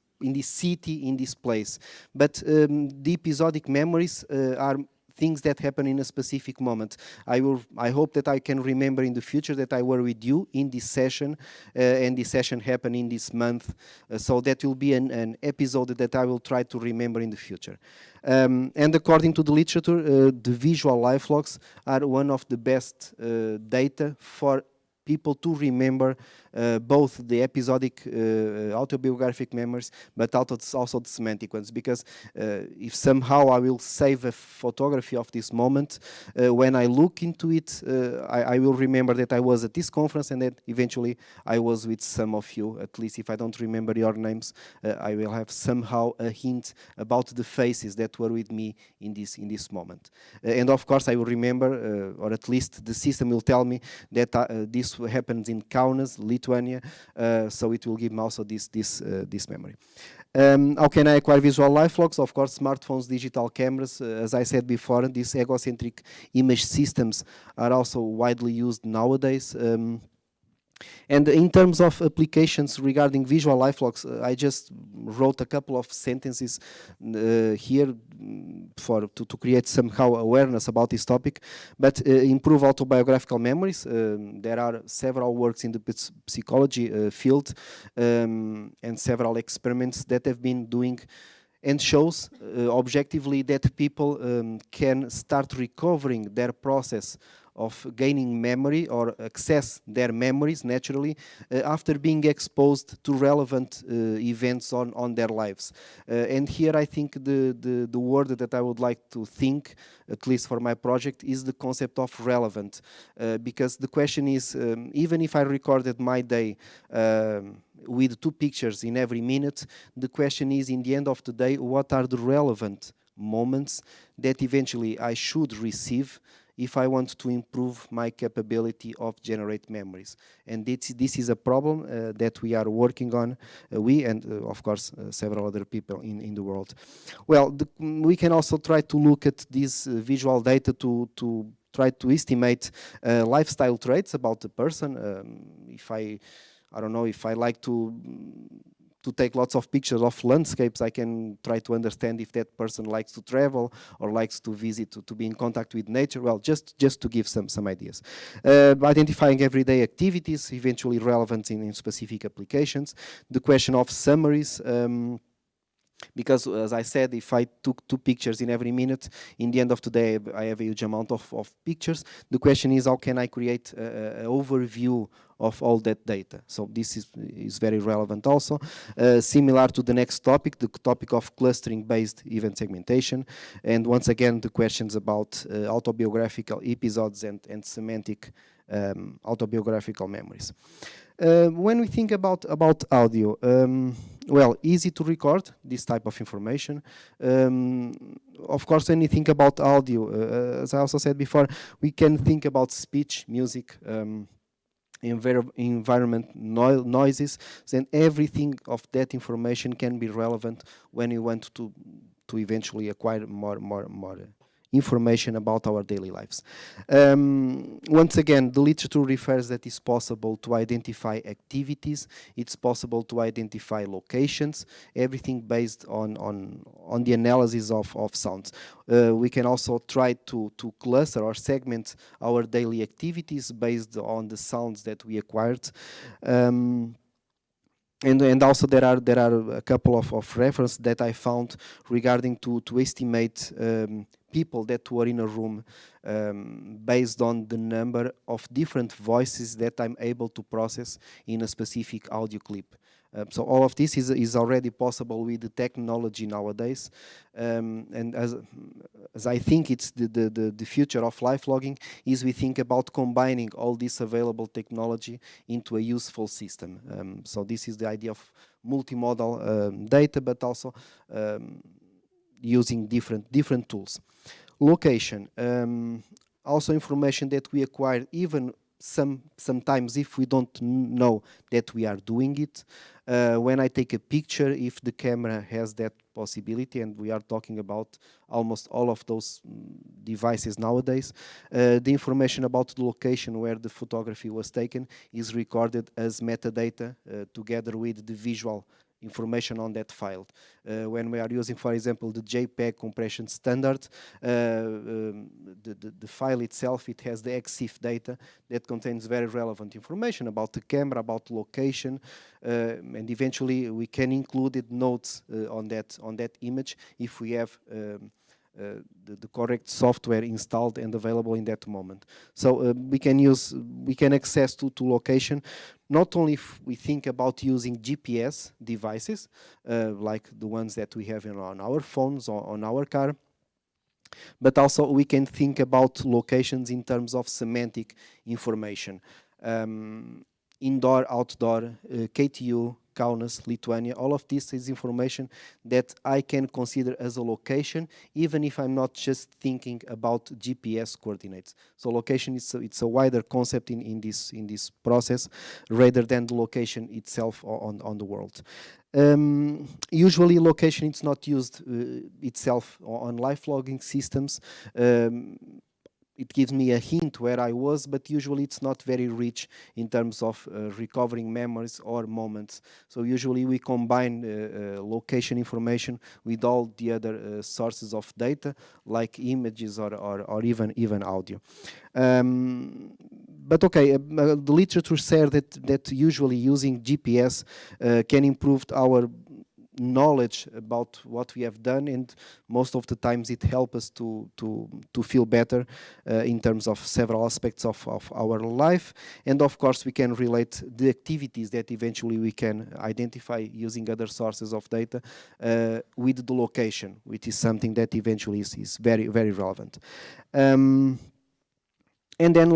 city, in this place. But the episodic memories are things that happen in a specific moment. I hope that I can remember in the future that I were with you in this session, and this session happened in this month. So that will be an episode that I will try to remember in the future. And according to the literature, the visual lifelogs are one of the best data for people to remember both the episodic autobiographic memories, but also the semantic ones. Because if somehow I will save a photography of this moment, when I look into it, I will remember that I was at this conference and that eventually I was with some of you. At least if I don't remember your names, I will have somehow a hint about the faces that were with me in this moment. And of course I will remember, or at least the system will tell me that this happens in Kaunas, Lithuania, so it will give me also this memory. How can I acquire visual lifelogs? Of course, smartphones, digital cameras. As I said before, these egocentric image systems are also widely used nowadays. And in terms of applications regarding visual lifelogs, I just wrote a couple of sentences here to create somehow awareness about this topic. But improve autobiographical memories. There are several works in the psychology field and several experiments that have been doing and shows objectively that people can start recovering their process of gaining memory or access their memories naturally after being exposed to relevant events on their lives. And here I think the word that I would like to think, at least for my project, is the concept of relevant. Because the question is, even if I recorded my day with 2 pictures in every minute, the question is, in the end of the day, what are the relevant moments that eventually I should receive if I want to improve my capability of generate memories. And this is a problem that we are working on, we and of course several other people in the world. Well, we can also try to look at this visual data to try to estimate lifestyle traits about the person. If I don't know, if I like to to take lots of pictures of landscapes. I can try to understand if that person likes to travel or likes to visit, to be in contact with nature. Well, just to give some ideas. Identifying everyday activities, eventually relevant in specific applications. The question of summaries. Because as I said, if I took 2 pictures in every minute, in the end of the day, I have a huge amount of pictures. The question is, how can I create an overview of all that data? So this is very relevant also. Similar to the next topic, the topic of clustering-based event segmentation. And once again, the questions about autobiographical episodes and semantic autobiographical memories. When we think about audio, well, easy to record this type of information. Of course, when you think about audio, as I also said before, we can think about speech, music, environment, noises, then everything of that information can be relevant when you want to eventually acquire more information about our daily lives. Once again, the literature refers that it's possible to identify activities, it's possible to identify locations, everything based on the analysis of sounds. We can also try to cluster or segment our daily activities based on the sounds that we acquired. And also there are a couple of references that I found regarding to estimate people that were in a room based on the number of different voices that I'm able to process in a specific audio clip. So all of this is already possible with the technology nowadays, and as I think it's the future of live logging is we think about combining all this available technology into a useful system. So this is the idea of multimodal data, but also using different tools. Location, also information that we acquire even sometimes if we don't know that we are doing it. When I take a picture, if the camera has that possibility, and we are talking about almost all of those devices nowadays, the information about the location where the photography was taken is recorded as metadata together with the visual information on that file. When we are using, for example, the JPEG compression standard, the file itself, it has the EXIF data that contains very relevant information about the camera, about location, and eventually we can include notes on that image if we have the correct software installed and available in that moment. So we can access to location, not only if we think about using GPS devices, like the ones that we have on our phones or on our car, but also we can think about locations in terms of semantic information. Indoor, outdoor, KTU, Kaunas, Lithuania, all of this is information that I can consider as a location, even if I'm not just thinking about GPS coordinates. So location it's a wider concept in this process, rather than the location itself on the world. Usually location it's not used itself on live logging systems. It gives me a hint where I was, but usually it's not very rich in terms of recovering memories or moments. So usually we combine location information with all the other sources of data, like images or even audio. But okay, the literature said that usually using GPS can improve our knowledge about what we have done, and most of the times it helps us to feel better in terms of several aspects of our life. And of course we can relate the activities that eventually we can identify using other sources of data with the location, which is something that eventually is very relevant. And then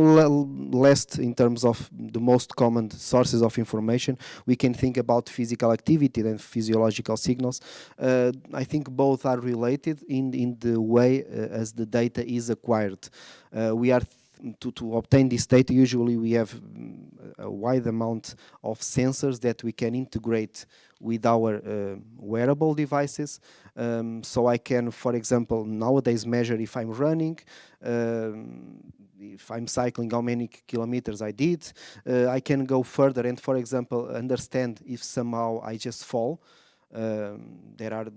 last, in terms of the most common sources of information, we can think about physical activity and physiological signals. I think both are related in the way as the data is acquired. We are to obtain this data, usually we have a wide amount of sensors that we can integrate with our wearable devices. So I can, for example, nowadays measure if I'm running, if I'm cycling, how many kilometers I did. I can go further and, for example, understand if somehow I just fall. There are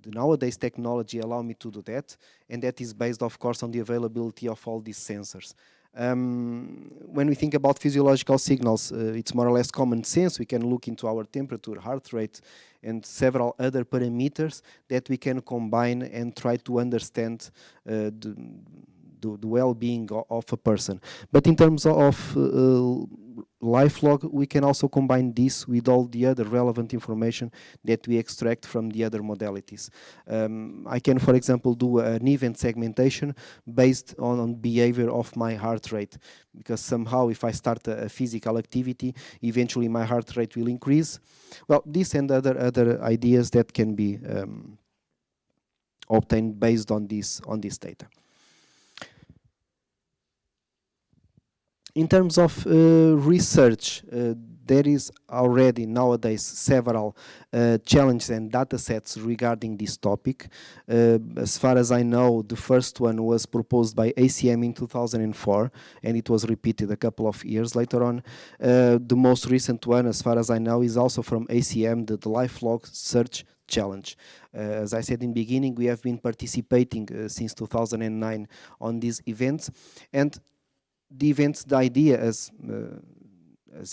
the nowadays technology allow me to do that, and that is based, of course, on the availability of all these sensors. When we think about physiological signals, it's more or less common sense. We can look into our temperature, heart rate, and several other parameters that we can combine and try to understand the well-being of a person. But in terms of life log, we can also combine this with all the other relevant information that we extract from the other modalities. I can, for example, do an event segmentation based on behavior of my heart rate, because somehow if I start a physical activity, eventually my heart rate will increase. Well, this and other ideas that can be obtained based on this data. In terms of research, there is already nowadays several challenges and data sets regarding this topic. As far as I know, the first one was proposed by ACM in 2004, and it was repeated a couple of years later on. The most recent one, as far as I know, is also from ACM, the LifeLog Search Challenge. As I said in the beginning, we have been participating since 2009 on these events, and the events, the idea as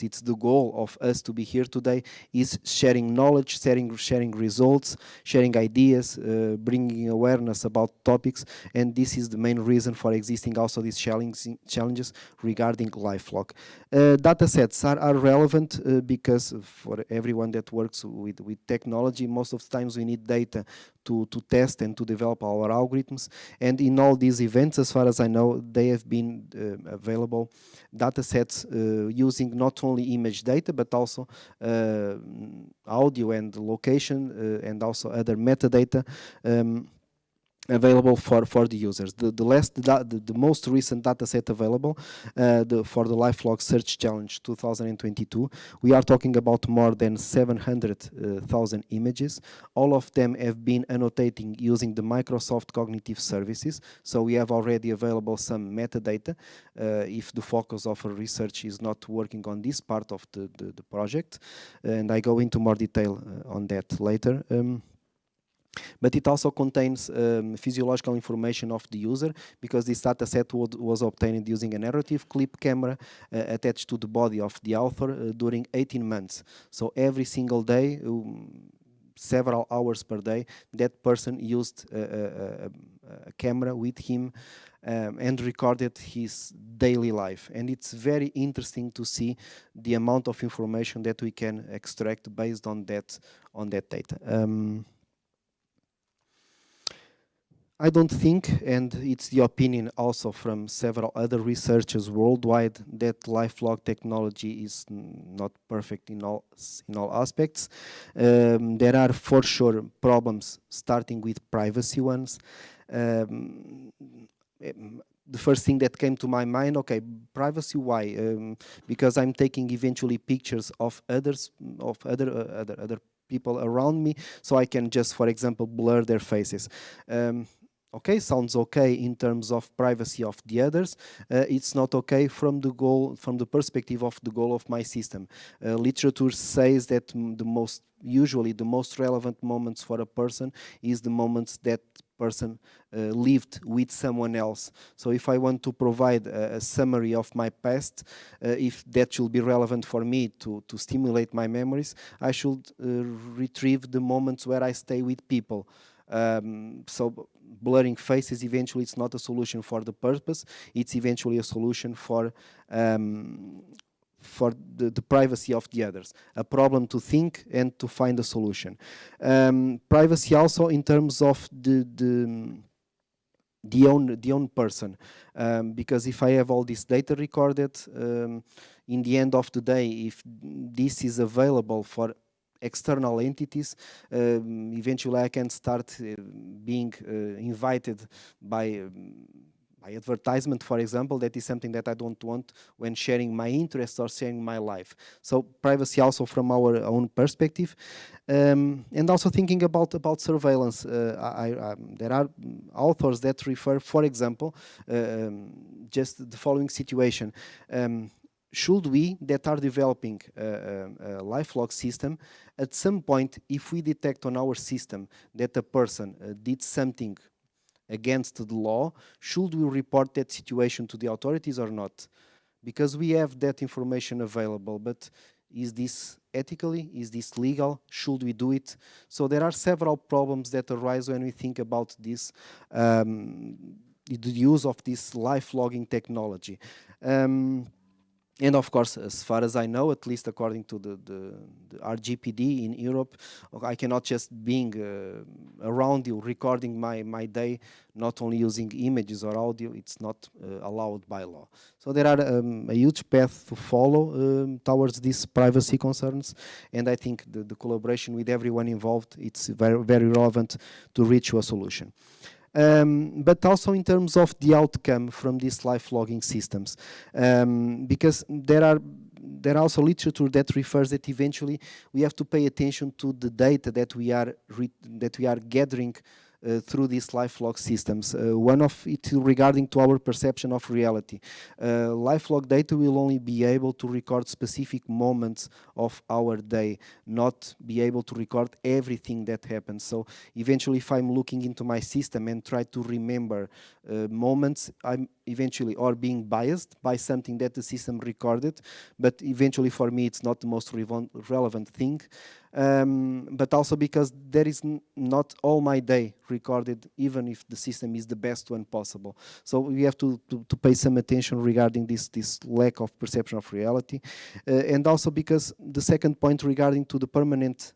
it's the goal of us to be here today, is sharing knowledge, sharing results, sharing ideas, bringing awareness about topics, and this is the main reason for existing also these challenges regarding LifeLog. Data sets are relevant because for everyone that works with technology, most of the times we need data to test and to develop our algorithms, and in all these events, as far as I know, they have been available data sets using not only image data but also audio and location and also other metadata available for the users. The most recent data set available for the LifeLog Search Challenge 2022, we are talking about more than 700,000 images. All of them have been annotating using the Microsoft Cognitive Services, so we have already available some metadata if the focus of our research is not working on this part of the project, and I go into more detail on that later. But it also contains physiological information of the user, because this data set was obtained using a narrative clip camera attached to the body of the author during 18 months. So every single day, several hours per day, that person used a camera with him and recorded his daily life. And it's very interesting to see the amount of information that we can extract based on that data. I don't think, and it's the opinion also from several other researchers worldwide, that LifeLog technology is not perfect in all aspects. There are for sure problems, starting with privacy ones. The first thing that came to my mind, okay, privacy, why? Because I'm taking eventually pictures of other people around me, so I can just, for example, blur their faces. Okay, sounds okay in terms of privacy of the others. It's not okay from the perspective of the goal of my system. Literature says that usually the most relevant moments for a person is the moments that person lived with someone else. So if I want to provide a summary of my past, if that should be relevant for me to stimulate my memories, I should retrieve the moments where I stay with people. So blurring faces, eventually it's not a solution for the purpose, it's eventually a solution for the privacy of the others, a problem to think and to find a solution. Privacy also in terms of the own person, because if I have all this data recorded, in the end of the day, if this is available for external entities, eventually I can start being invited by my advertisement, for example. That is something that I don't want when sharing my interests or sharing my life. So privacy also from our own perspective, and also thinking about surveillance. There are authors that refer, for example, just the following situation. Should we that are developing a LifeLog system, at some point, if we detect on our system that a person did something against the law, should we report that situation to the authorities or not? Because we have that information available, but is this ethically? Is this legal? Should we do it? So there are several problems that arise when we think about this, the use of this life logging technology. And of course, as far as I know, at least according to the RGPD in Europe, I cannot just being around you, recording my day, not only using images or audio, it's not allowed by law. So there are a huge path to follow towards these privacy concerns, and I think the collaboration with everyone involved, it's very, very relevant to reach a solution. But also in terms of the outcome from these life logging systems, because there are also literature that refers that eventually we have to pay attention to the data that we are gathering through these LifeLog systems. One of it regarding to our perception of reality. LifeLog data will only be able to record specific moments of our day, not be able to record everything that happens. So eventually, if I'm looking into my system and try to remember moments, I'm eventually or being biased by something that the system recorded, but eventually for me it's not the most relevant thing. But also because there is not all my day recorded, even if the system is the best one possible. So we have to pay some attention regarding this lack of perception of reality. And also because the second point regarding to the permanent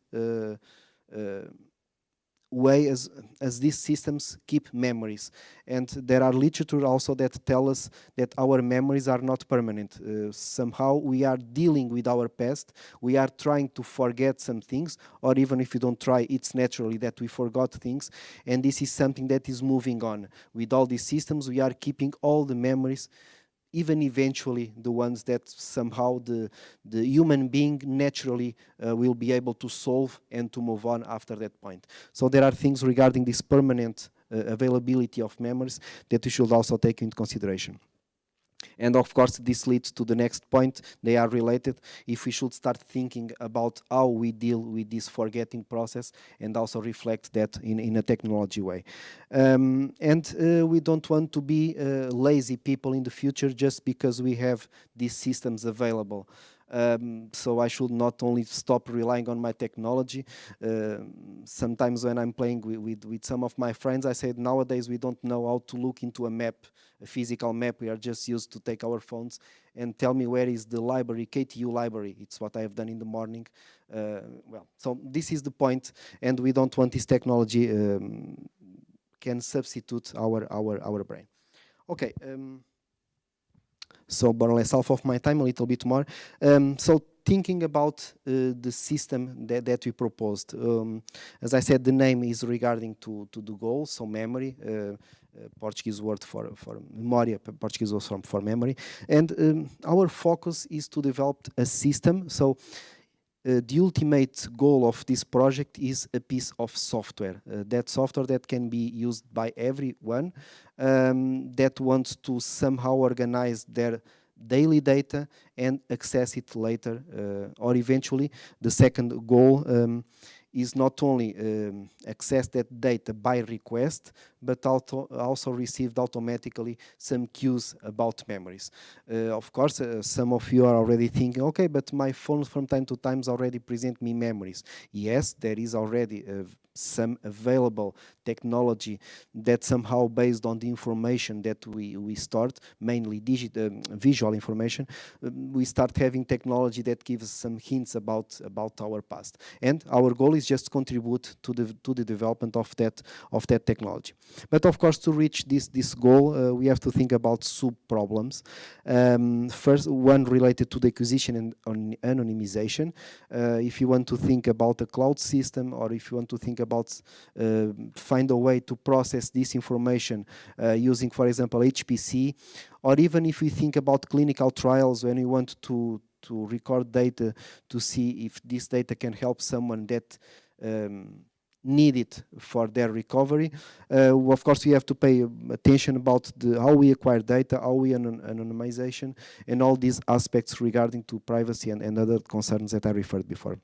way as these systems keep memories, and there are literature also that tell us that our memories are not permanent. Somehow we are dealing with our past, we are trying to forget some things, or even if you don't try, it's naturally that we forgot things, and this is something that is moving on. With all these systems, we are keeping all the memories, even eventually the ones that somehow the human being naturally will be able to solve and to move on after that point. So there are things regarding this permanent availability of memories that we should also take into consideration. And of course, this leads to the next point. They are related. If we should start thinking about how we deal with this forgetting process and also reflect that in a technology way. And we don't want to be lazy people in the future just because we have these systems available. So I should not only stop relying on my technology. Sometimes when I'm playing with some of my friends, I said nowadays we don't know how to look into a map, a physical map. We are just used to take our phones and tell me where is the library, KTU library. It's what I have done in the morning. Well, so this is the point, and we don't want this technology can substitute our brain. Okay. So more or less half of my time, a little bit more. So thinking about the system that we proposed. As I said, the name is regarding to the goal, so memory, Portuguese word for memoria, Portuguese word for memory. And our focus is to develop a system. So the ultimate goal of this project is a piece of software. That software that can be used by everyone that wants to somehow organize their daily data and access it later, or eventually the second goal is not only access that data by request, but also received automatically some cues about memories. Of course, some of you are already thinking, okay, but my phone from time to time already present me memories. Yes, there is already some available technology that somehow based on the information that we stored, mainly visual information, we start having technology that gives some hints about our past. And our goal is just contribute to the development of that technology. But of course, to reach this goal, we have to think about sub-problems. First, one related to the acquisition and anonymization. If you want to think about a cloud system, or if you want to think about about find a way to process this information using, for example, HPC, or even if we think about clinical trials when we want to record data to see if this data can help someone that need it for their recovery. Of course, we have to pay attention about how we acquire data, how we anonymization, and all these aspects regarding to privacy and other concerns that I referred before.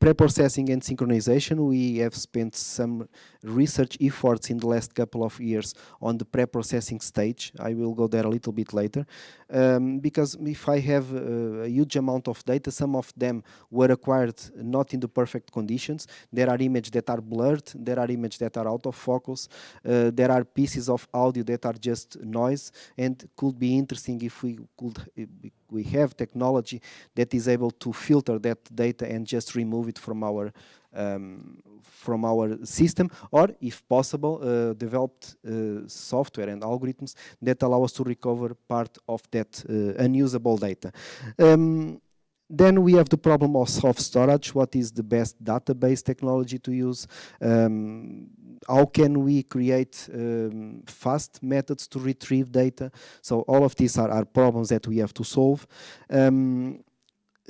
Pre-processing and synchronization, we have spent some research efforts in the last couple of years on the pre-processing stage. I will go there a little bit later. Because if I have a huge amount of data, some of them were acquired not in the perfect conditions. There are images that are blurred, there are images that are out of focus, there are pieces of audio that are just noise, and could be interesting if we have technology that is able to filter that data and just remove it from our system, or if possible developed software and algorithms that allow us to recover part of that unusable data. Then we have the problem of self-storage. What is the best database technology to use? How can we create fast methods to retrieve data? So all of these are problems that we have to solve.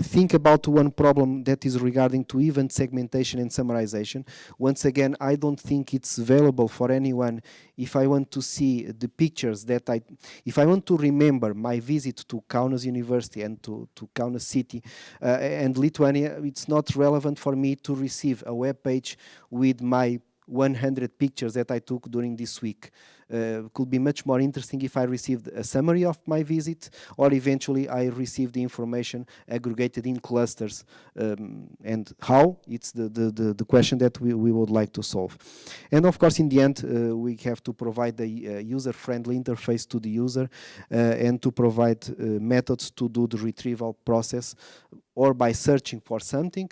Think about one problem that is regarding to event segmentation and summarization. Once again, I don't think it's available for anyone. If I want to see the pictures that if I want to remember my visit to Kaunas University and to Kaunas city and Lithuania, it's not relevant for me to receive a web page with my 100 pictures that I took during this week. Could be much more interesting if I received a summary of my visit, or eventually I received the information aggregated in clusters. And how? It's the question that we would like to solve. And of course, in the end, we have to provide a user-friendly interface to the user and to provide methods to do the retrieval process, or by searching for something,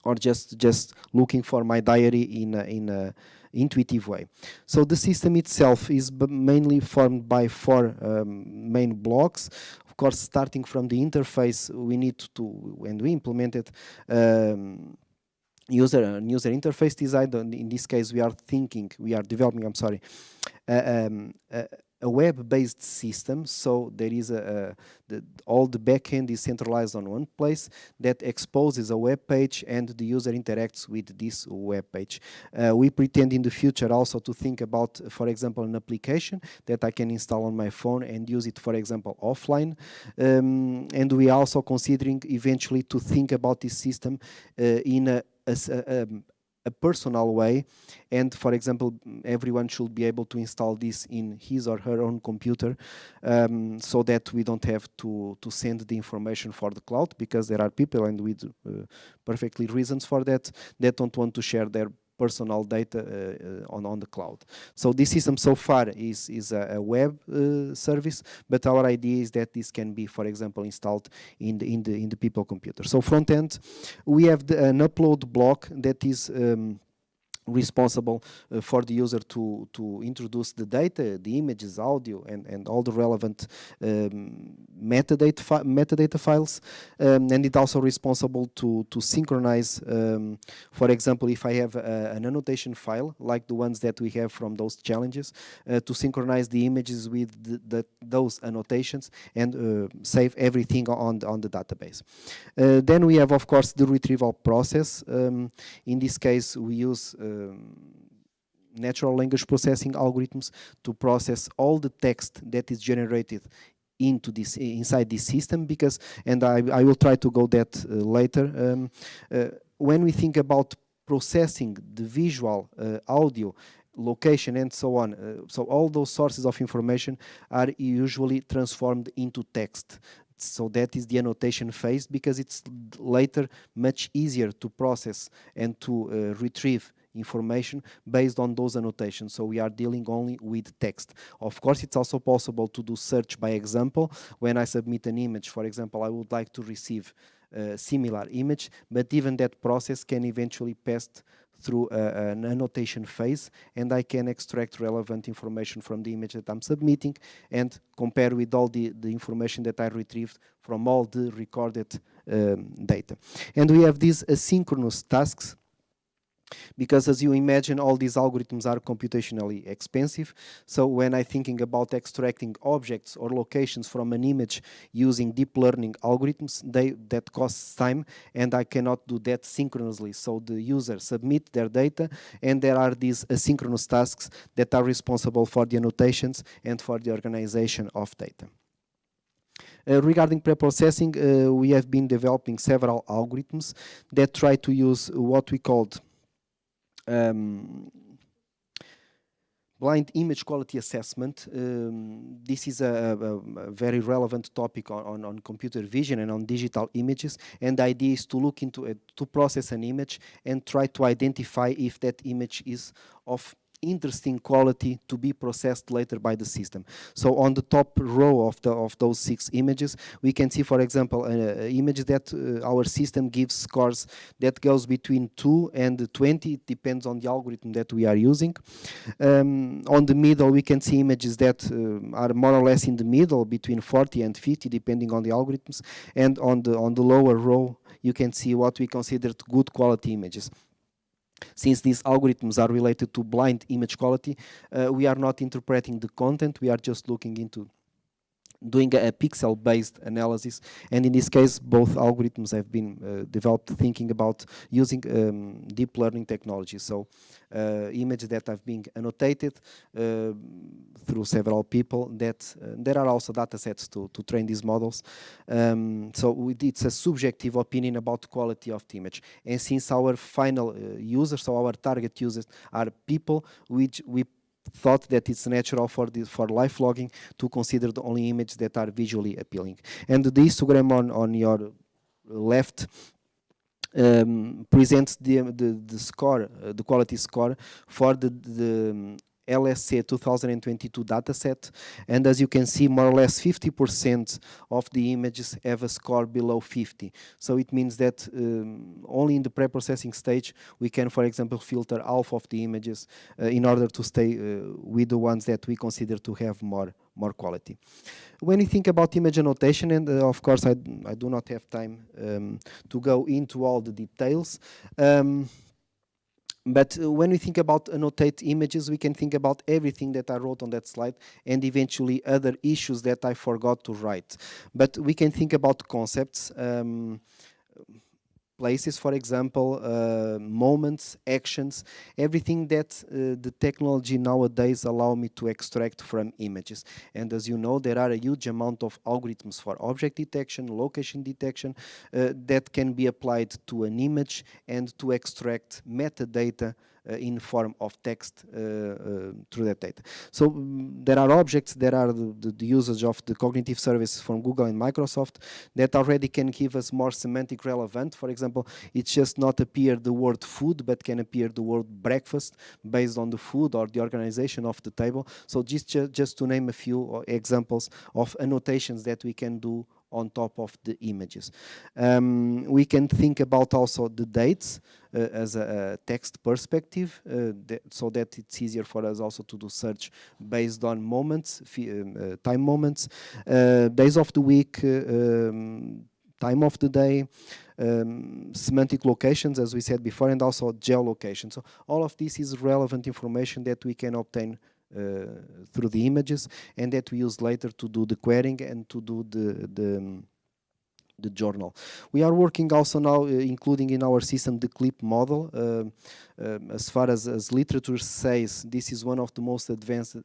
or just looking for my diary in a intuitive way. So the system itself is mainly formed by 4 main blocks. Of course, starting from the interface, we need to, when we implemented user interface design. In this case, we are developing, a web-based system. So there is all the backend is centralized on one place that exposes a web page, and the user interacts with this web page. We pretend in the future also to think about, for example, an application that I can install on my phone and use it, for example, offline. And we are also considering eventually to think about this system in a personal way, and for example, everyone should be able to install this in his or her own computer, so that we don't have to send the information for the cloud, because there are people, and with perfectly reasons for that don't want to share their personal data on the cloud. So this system so far is a web service, but our idea is that this can be, for example, installed in the people computer. So front end, we have an upload block that is responsible for the user to introduce the data, the images, audio, and all the relevant metadata files. And it's also responsible to synchronize, for example, if I have an annotation file, like the ones that we have from those challenges, to synchronize the images with those annotations and save everything on the database. Then we have, of course, the retrieval process. In this case, we use natural language processing algorithms to process all the text that is generated inside this system, because, and I will try to go that later, when we think about processing the visual, audio, location, and so on, so all those sources of information are usually transformed into text. So that is the annotation phase, because it's later much easier to process and to retrieve information based on those annotations. So we are dealing only with text. Of course, it's also possible to do search by example. When I submit an image, for example, I would like to receive a similar image, but even that process can eventually pass through an annotation phase, and I can extract relevant information from the image that I'm submitting and compare with all the information that I retrieved from all the recorded data. And we have these asynchronous tasks, because as you imagine, all these algorithms are computationally expensive. So when I'm thinking about extracting objects or locations from an image using deep learning algorithms, that costs time, and I cannot do that synchronously. So the user submit their data, and there are these asynchronous tasks that are responsible for the annotations and for the organization of data. Regarding preprocessing, we have been developing several algorithms that try to use what we called blind image quality assessment. This is a very relevant topic on computer vision and on digital images, and the idea is to look into it, to process an image and try to identify if that image is of interesting quality to be processed later by the system. So on the top row of those 6 images, we can see, for example, an image that our system gives scores that goes between 2 and 20. It depends on the algorithm that we are using. On the middle, we can see images that are more or less in the middle, between 40 and 50, depending on the algorithms. And on the lower row, you can see what we consider good quality images. Since these algorithms are related to blind image quality, we are not interpreting the content, we are just looking into doing a pixel-based analysis, and in this case both algorithms have been developed thinking about using deep learning technology. So images that have been annotated through several people, that there are also data sets to train these models. So it's a subjective opinion about quality of the image, and since our final users, so our target users are people, which we thought that it's natural for live logging to consider the only images that are visually appealing. And the histogram on your left presents the score, the quality score for the LSC 2022 dataset, and as you can see, more or less 50% of the images have a score below 50. So it means that only in the pre-processing stage we can, for example, filter half of the images in order to stay with the ones that we consider to have more quality. When you think about image annotation, and of course I do not have time to go into all the details, but when we think about annotate images, we can think about everything that I wrote on that slide and eventually other issues that I forgot to write. But we can think about concepts, places, for example, moments, actions, everything that the technology nowadays allow me to extract from images. And as you know, there are a huge amount of algorithms for object detection, location detection, that can be applied to an image and to extract metadata in form of text through that data. So there are objects, there are the usage of the cognitive services from Google and Microsoft that already can give us more semantic relevant. For example, it's just not appear the word food, but can appear the word breakfast based on the food or the organization of the table. So just to name a few examples of annotations that we can do on top of the images. We can think about also the dates as a text perspective, so that it's easier for us also to do search based on moments, time moments, days of the week, time of the day, semantic locations, as we said before, and also geolocation. So all of this is relevant information that we can obtain through the images, and that we use later to do the querying and to do the journal. We are working also now, including in our system, the clip model. As far as literature says, this is one of the most advanced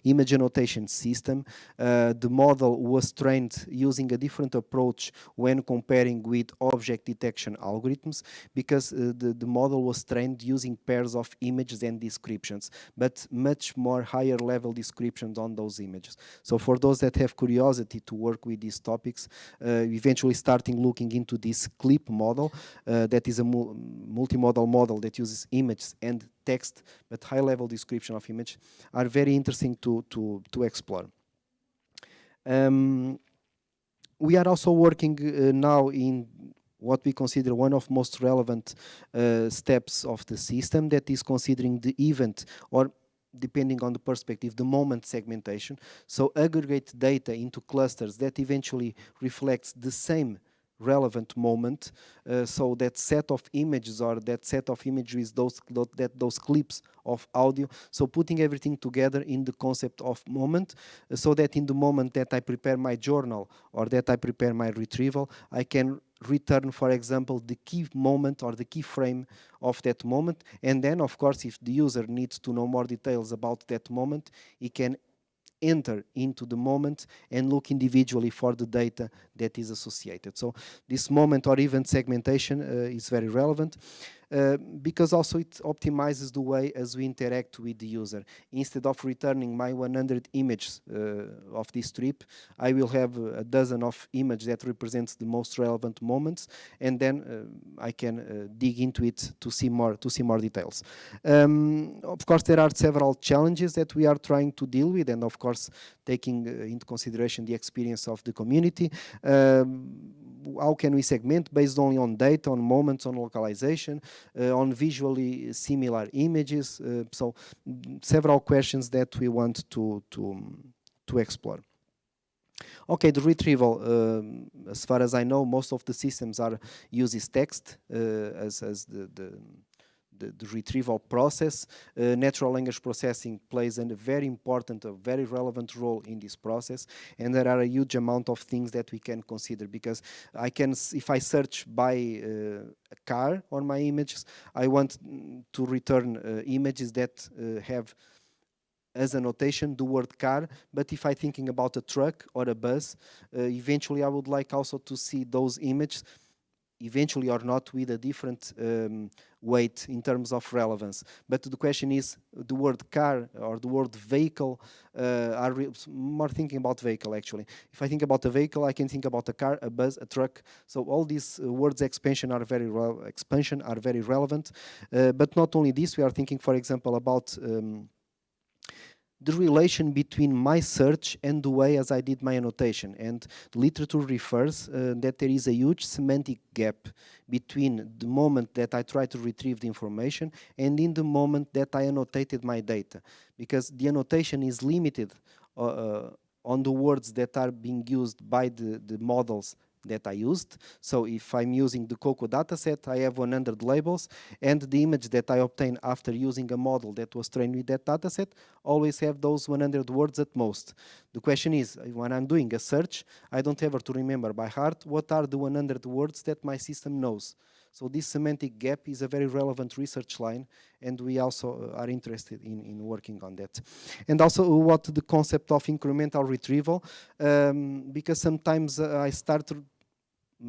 image annotation system. The model was trained using a different approach when comparing with object detection algorithms, because the model was trained using pairs of images and descriptions, but much more higher level descriptions on those images. So for those that have curiosity to work with these topics, eventually starting looking into this clip model, that is a multimodal model that uses images and text, but high-level description of image, are very interesting to explore. We are also working now in what we consider one of most relevant steps of the system, that is considering the event or depending on the perspective, the moment segmentation. So aggregate data into clusters that eventually reflects the same relevant moment, so that set of images or that set of imageries, those clips of audio, so putting everything together in the concept of moment, so that in the moment that I prepare my journal or that I prepare my retrieval, I can return, for example, the key moment or the key frame of that moment. And then, of course, if the user needs to know more details about that moment, he can enter into the moment and look individually for the data that is associated. So this moment or event segmentation is very relevant. Because also it optimizes the way as we interact with the user. Instead of returning my 100 images of this trip, I will have a dozen of images that represents the most relevant moments, and then I can dig into it to see more details. Of course, there are several challenges that we are trying to deal with, and of course, taking into consideration the experience of the community. How can we segment based only on data, on moments, on localization, on visually similar images? So several questions that we want to explore. Okay, the retrieval, as far as I know, most of the systems uses text as the retrieval process. Natural language processing plays a very important, a very relevant role in this process, and there are a huge amount of things that we can consider, because I can, if I search by a car on my images, I want to return images that have as a notation the word car, but if I'm thinking about a truck or a bus, eventually I would like also to see those images, eventually or not, with a different weight in terms of relevance. But the question is, the word car or the word vehicle, more thinking about vehicle actually. If I think about a vehicle, I can think about a car, a bus, a truck. So all these words expansion are very relevant. But not only this, we are thinking, for example, about the relation between my search and the way as I did my annotation. And the literature refers that there is a huge semantic gap between the moment that I try to retrieve the information and in the moment that I annotated my data. Because the annotation is limited on the words that are being used by the models that I used. So if I'm using the COCO dataset, I have 100 labels, and the image that I obtain after using a model that was trained with that dataset always have those 100 words at most. The question is, when I'm doing a search, I don't have to remember by heart what are the 100 words that my system knows. So this semantic gap is a very relevant research line, and we also are interested in working on that. And also what the concept of incremental retrieval, because sometimes I start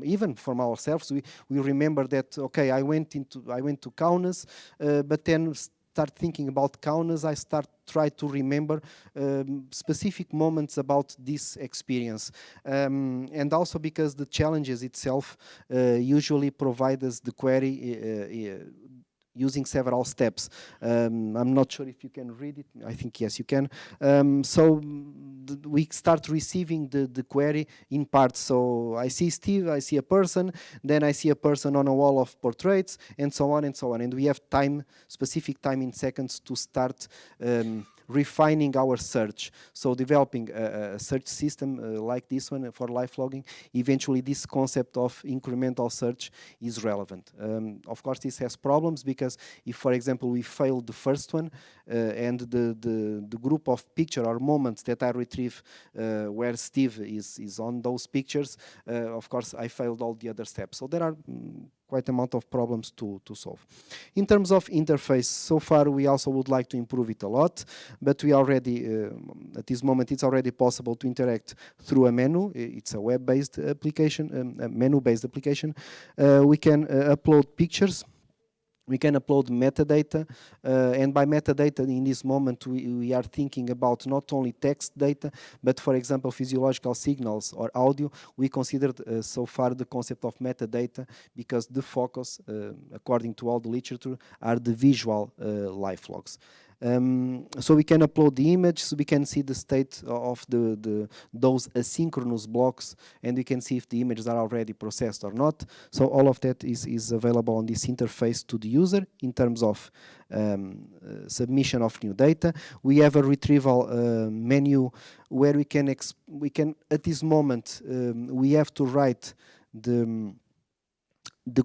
even from ourselves, we remember that, okay, I went to Kaunas, but then start thinking about Kaunas, I try to remember specific moments about this experience. And also because the challenges itself usually provide us the query using several steps. I'm not sure if you can read it. I think yes, you can. So we start receiving the query in parts. So I see Steve, I see a person, then I see a person on a wall of portraits, and so on and so on. And we have time, specific time in seconds to start refining our search. So developing a search system like this one for live logging, eventually this concept of incremental search is relevant. Of course, this has problems because if, for example, we fail the first one and the group of picture or moments that I retrieve where Steve is on those pictures, of course, I failed all the other steps. So there are quite amount of problems to solve. In terms of interface, so far we also would like to improve it a lot, but we already, at this moment, it's already possible to interact through a menu. It's a web-based application, a menu-based application. We can upload pictures. We can upload metadata, and by metadata in this moment we are thinking about not only text data, but for example physiological signals or audio. We considered so far the concept of metadata because the focus, according to all the literature, are the visual live logs. So we can upload the image, so we can see the state of those asynchronous blocks, and we can see if the images are already processed or not. So all of that is available on this interface to the user in terms of submission of new data. We have a retrieval menu where we can at this moment we have to write the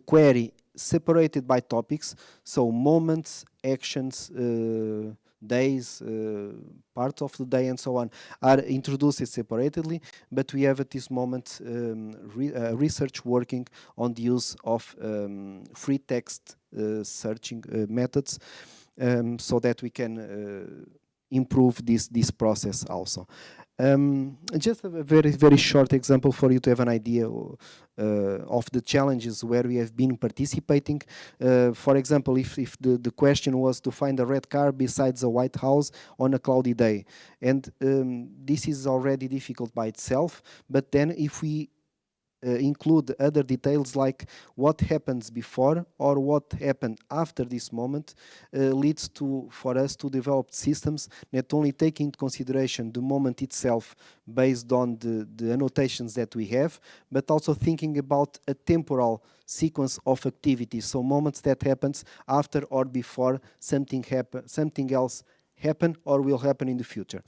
query separated by topics, so moments, actions, days, parts of the day and so on are introduced separately, but we have at this moment research working on the use of free text searching methods, so that we can improve this process also. Just a very short example for you to have an idea of the challenges where we have been participating. For example, if the question was to find a red car besides a white house on a cloudy day, and this is already difficult by itself, but then if we include other details like what happens before or what happened after this moment, leads for us to develop systems not only take into consideration the moment itself based on the annotations that we have, but also thinking about a temporal sequence of activities, so moments that happens after or before something else happen or will happen in the future.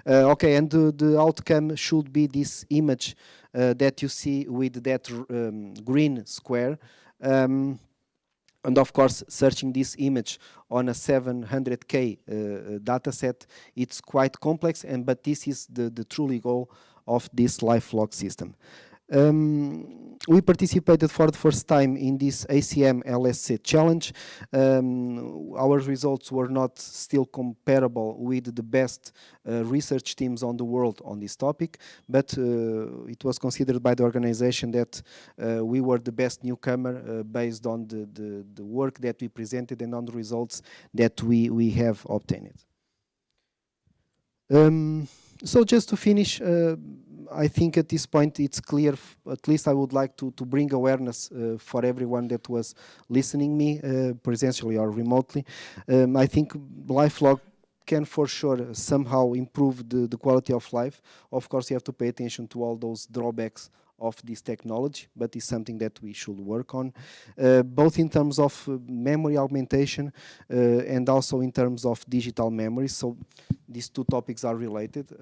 Okay, and the outcome should be this image that you see with that green square. And of course, searching this image on a 700K data set, it's quite complex, but this is the truly goal of this LifeLog system. We participated for the first time in this ACM LSC challenge. Our results were not still comparable with the best research teams on the world on this topic, but it was considered by the organization that we were the best newcomer based on the work that we presented and on the results that we have obtained. So just to finish, I think at this point it's clear, at least I would like to bring awareness for everyone that was listening me, presentially or remotely. I think LifeLog can for sure somehow improve the quality of life. Of course, you have to pay attention to all those drawbacks of this technology, but it's something that we should work on, both in terms of memory augmentation and also in terms of digital memory. So these two topics are related.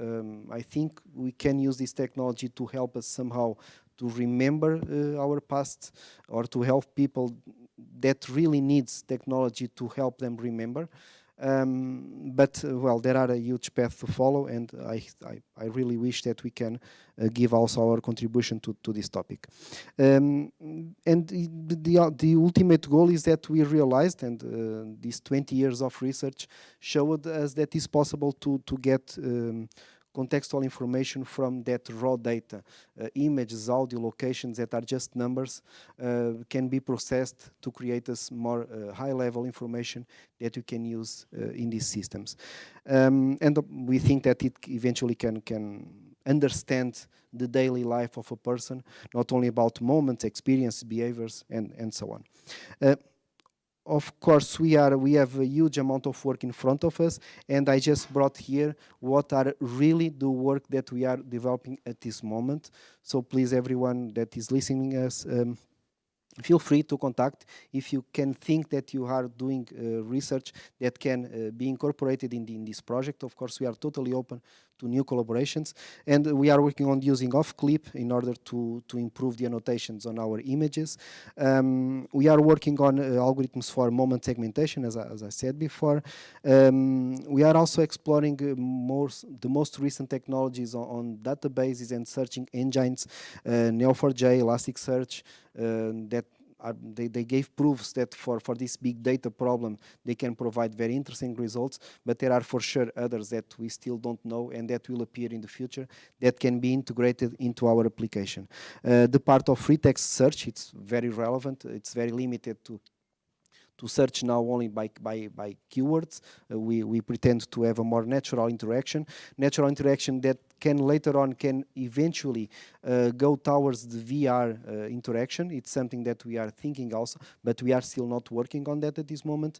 I think we can use this technology to help us somehow to remember our past, or to help people that really needs technology to help them remember. But well, there are a huge path to follow, and I really wish that we can give also our contribution to this topic. And the ultimate goal is that we realized, and these 20 years of research showed us that it's possible to get contextual information from that raw data. Images, audio, locations that are just numbers can be processed to create us more high-level information that you can use in these systems. And we think that it eventually can understand the daily life of a person, not only about moments, experience, behaviors, and so on. Of course, we have a huge amount of work in front of us, and I just brought here what are really the work that we are developing at this moment. So please, everyone that is listening us, feel free to contact if you can think that you are doing research that can be incorporated in this project. Of course, we are totally open to new collaborations, and we are working on using off-clip in order to improve the annotations on our images. We are working on algorithms for moment segmentation, as I said before. We are also exploring the most recent technologies on databases and searching engines, Neo4j, Elasticsearch, that they gave proofs that for this big data problem they can provide very interesting results, but there are for sure others that we still don't know and that will appear in the future that can be integrated into our application. The part of free text search, it's very relevant. It's very limited to search now only by keywords. We pretend to have a more natural interaction that can later on can eventually go towards the VR interaction. It's something that we are thinking also, but we are still not working on that at this moment.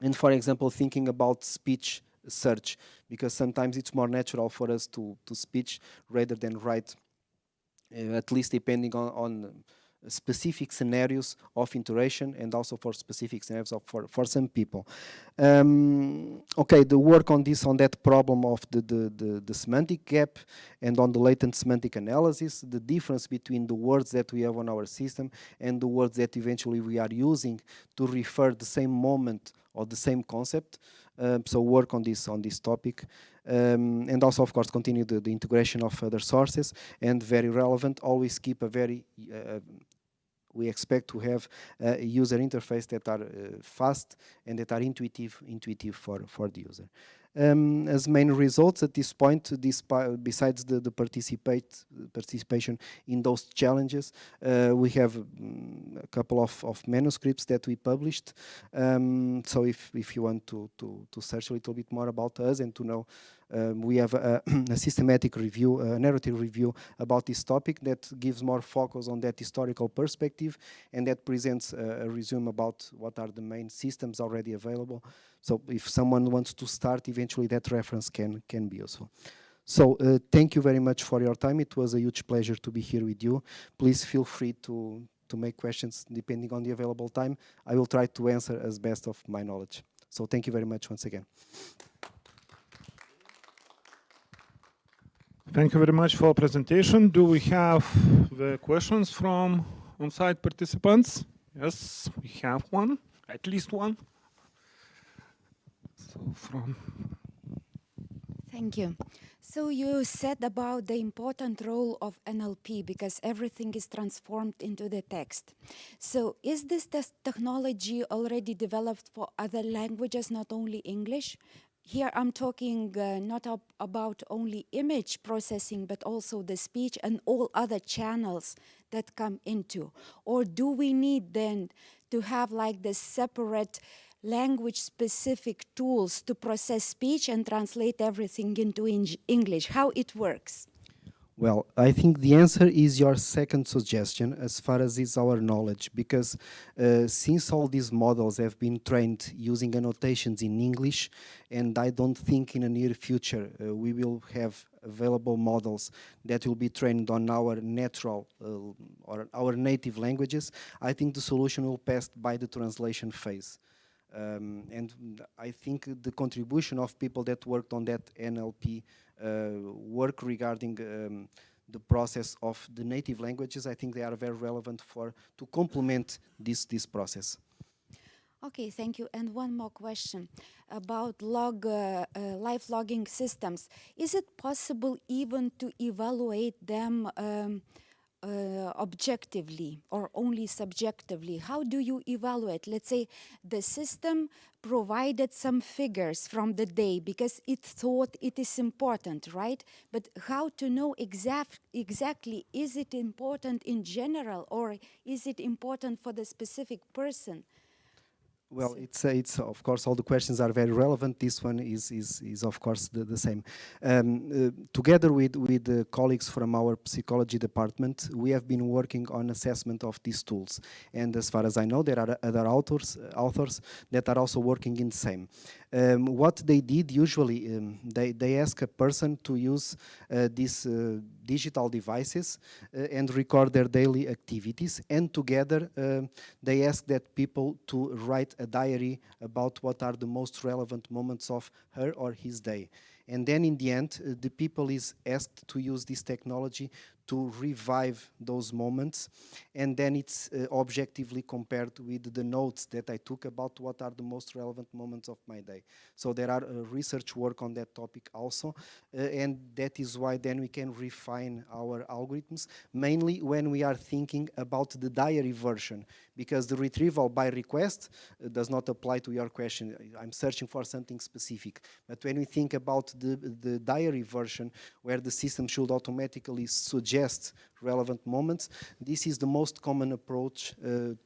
And for example, thinking about speech search, because sometimes it's more natural for us to speech rather than write, at least depending on specific scenarios of interaction and also for specific scenarios for some people. Okay, the work on that problem of the semantic gap and on the latent semantic analysis, the difference between the words that we have on our system and the words that eventually we are using to refer the same moment or the same concept. So work on this topic, and also of course continue the integration of other sources, and very relevant, always keep a very we expect to have a user interface that are fast and that are intuitive for the user. As main results at this point, besides the participation in those challenges, we have a couple of manuscripts that we published. So if you want to search a little bit more about us and to know, we have a systematic review, a narrative review about this topic that gives more focus on that historical perspective, and that presents a resume about what are the main systems already available. So if someone wants to start, eventually that reference can be useful. So thank you very much for your time. It was a huge pleasure to be here with you. Please feel free to make questions depending on the available time. I will try to answer as best of my knowledge. So thank you very much once again. Thank you very much for presentation. Do we have the questions from on-site participants? Yes, we have one, at least one. So Thank you. So you said about the important role of NLP because everything is transformed into the text. So is this technology already developed for other languages, not only English? Here I'm talking not about only image processing, but also the speech and all other channels that come into. Or do we need then to have like the separate language-specific tools to process speech and translate everything into English? How it works? Well, I think the answer is your second suggestion as far as is our knowledge, because since all these models have been trained using annotations in English, and I don't think in the near future we will have available models that will be trained on our natural or our native languages, I think the solution will pass by the translation phase. And I think the contribution of people that worked on that NLP work regarding the process of the native languages, I think they are very relevant to complement this process. Okay, thank you. And one more question about live logging systems. Is it possible even to evaluate them objectively or only subjectively? How do you evaluate? Let's say the system provided some figures from the day because it thought it is important, right? But how to know exactly, is it important in general or is it important for the specific person? Well, it's of course all the questions are very relevant. This one is of course the same. Together with the colleagues from our psychology department, we have been working on assessment of these tools. And as far as I know, there are other authors that are also working in the same. What they did usually, they ask a person to use these digital devices and record their daily activities, and together they ask that people to write a diary about what are the most relevant moments of her or his day. And then in the end, the people is asked to use this technology to revive those moments, and then it's objectively compared with the notes that I took about what are the most relevant moments of my day. So there are research work on that topic also, and that is why then we can refine our algorithms, mainly when we are thinking about the diary version, because the retrieval by request does not apply to your question. I'm searching for something specific. But when we think about the diary version, where the system should automatically suggest suggest relevant moments. This is the most common approach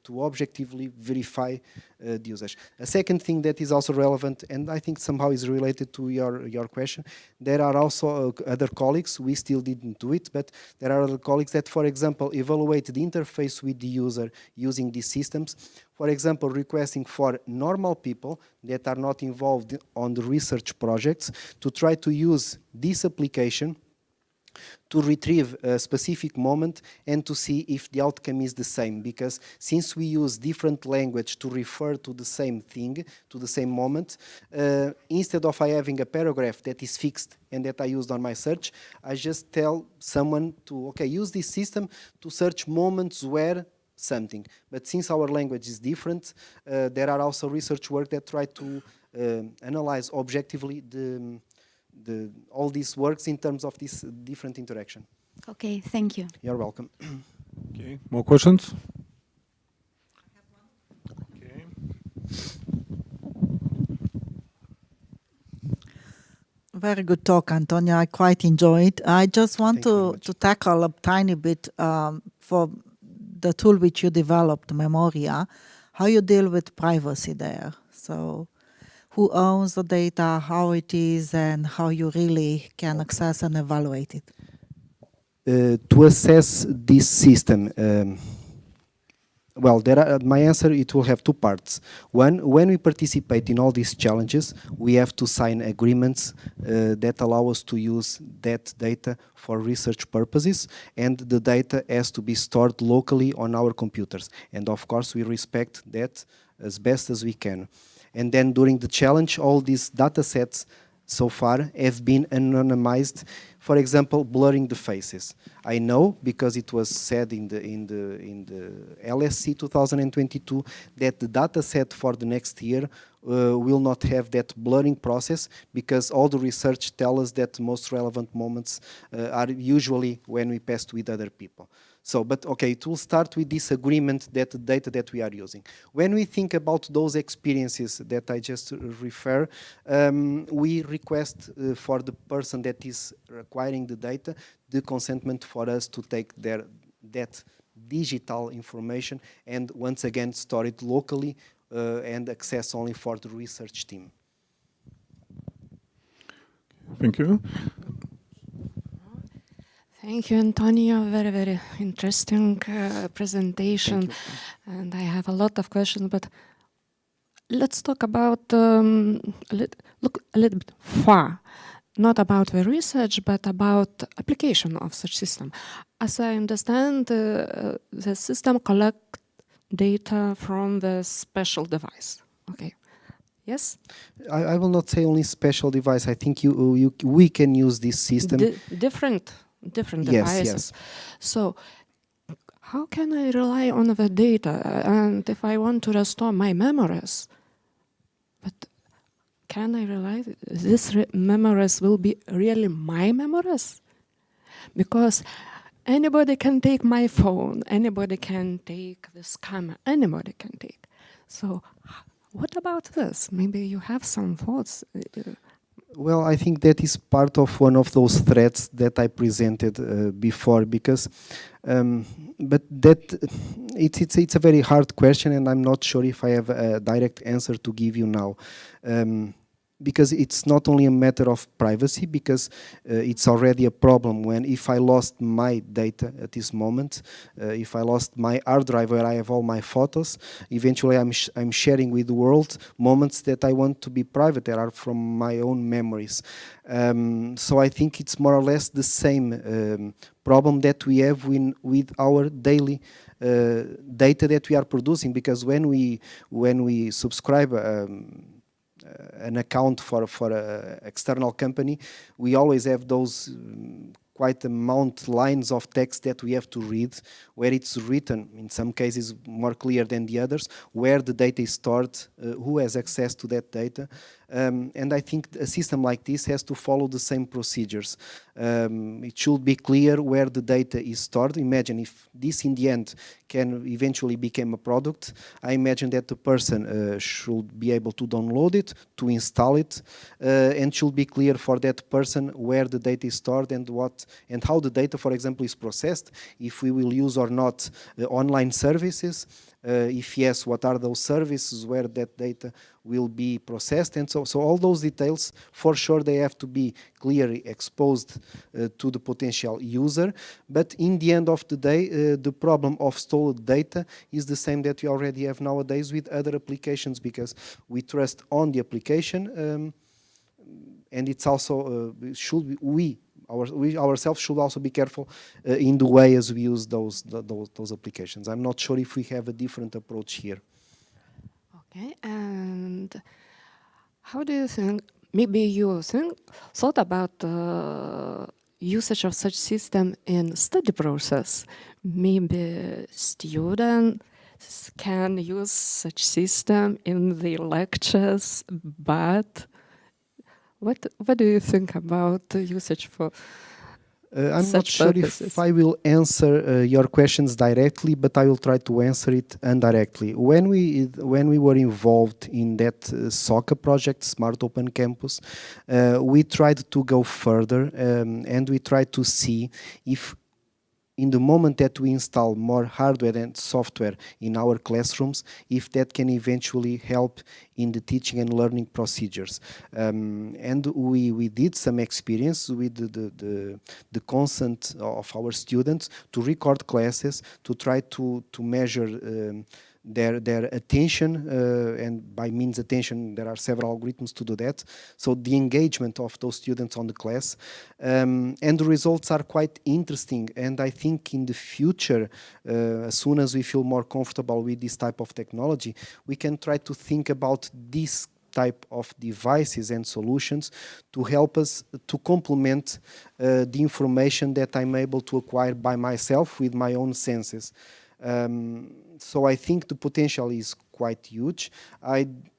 to objectively verify the usage. A second thing that is also relevant, and I think somehow is related to your question, there are also other colleagues, we still didn't do it, but there are other colleagues that, for example, evaluate the interface with the user using these systems. For example, requesting for normal people that are not involved on the research projects to try to use this application to retrieve a specific moment and to see if the outcome is the same. Because since we use different language to refer to the same thing, to the same moment, instead of having a paragraph that is fixed and that I used on my search, I just tell someone to, okay, use this system to search moments where something. But since our language is different, there are also research work that try to analyze objectively all these works in terms of this different interaction. Okay, thank you. You're welcome. Okay, more questions? Okay. Very good talk, Antonia. I quite enjoyed. I just want Thank you very much. to tackle a tiny bit for the tool which you developed, Memoria, how you deal with privacy there. So who owns the data, how it is, and how you really can access and evaluate it. To assess this system, well, my answer, it will have two parts. One, when we participate in all these challenges, we have to sign agreements that allow us to use that data for research purposes, and the data has to be stored locally on our computers. And of course, we respect that as best as we can. And then during the challenge, all these data sets so far have been anonymized, for example, blurring the faces. I know, because it was said in the LSC 2022, that the data set for the next year will not have that blurring process, because all the research tells us that the most relevant moments are usually when we passed with other people. So, but okay, it will start with this agreement that the data that we are using. When we think about those experiences that I just refer, we request for the person that is acquiring the data, the consentment for us to take that digital information and once again store it locally and access only for the research team. Thank you. Thank you, Antonio. Very, very interesting presentation. Thank And I have a lot of questions, but let's talk about, look a little bit far, not about the research, but about application of such system. As I understand, the system collect data from the special device. Okay. Yes? I will not say only special device. I think we can use this system. Different Yes, devices. yes. So how can I rely on the data? And if I want to restore my memories, but can I rely this memories will be really my memories? Because anybody can take my phone, anybody can take this camera, anybody can take. So what about this? Maybe you have some thoughts. Well, I think that is part of one of those threats that I presented before, because, but that it's a very hard question, and I'm not sure if I have a direct answer to give you now. Because it's not only a matter of privacy, because it's already a problem when if I lost my data at this moment, if I lost my hard drive where I have all my photos, eventually I'm sharing with the world moments that I want to be private, that are from my own memories. So I think it's more or less the same problem that we have with our daily data that we are producing, because when we subscribe an account for an external company, we always have those quite amount lines of text that we have to read, where it's written, in some cases more clear than the others, where the data is stored, who has access to that data. And I think a system like this has to follow the same procedures. It should be clear where the data is stored. Imagine if this in the end can eventually become a product, I imagine that the person should be able to download it, to install it, and should be clear for that person where the data is stored and what and how the data, for example, is processed, if we will use or not online services, if yes, what are those services where that data will be processed, and so all those details, for sure, they have to be clearly exposed to the potential user. But in the end of the day, the problem of stolen data is the same that we already have nowadays with other applications, because we trust on the application, and it's also we ourselves should also be careful in the way as we use those applications. I'm not sure if we have a different approach here. Okay, and how do you think, maybe you thought about usage of such system in study process? Maybe students can use such system in the lectures, but what do you think about the usage for I'm not such sure purposes? if I will answer your questions directly, but I will try to answer it indirectly. When we were involved in that SOCA project, Smart Open Campus, we tried to go further, and we tried to see if in the moment that we install more hardware and software in our classrooms, if that can eventually help in the teaching and learning procedures. And we did some experience with the consent of our students to record classes, to try to measure their attention, and by means attention there are several algorithms to do that, so the engagement of those students on the class, and the results are quite interesting. And I think in the future, as soon as we feel more comfortable with this type of technology, we can try to think about this type of devices and solutions to help us to complement the information that I'm able to acquire by myself with my own senses. So I think the potential is quite huge.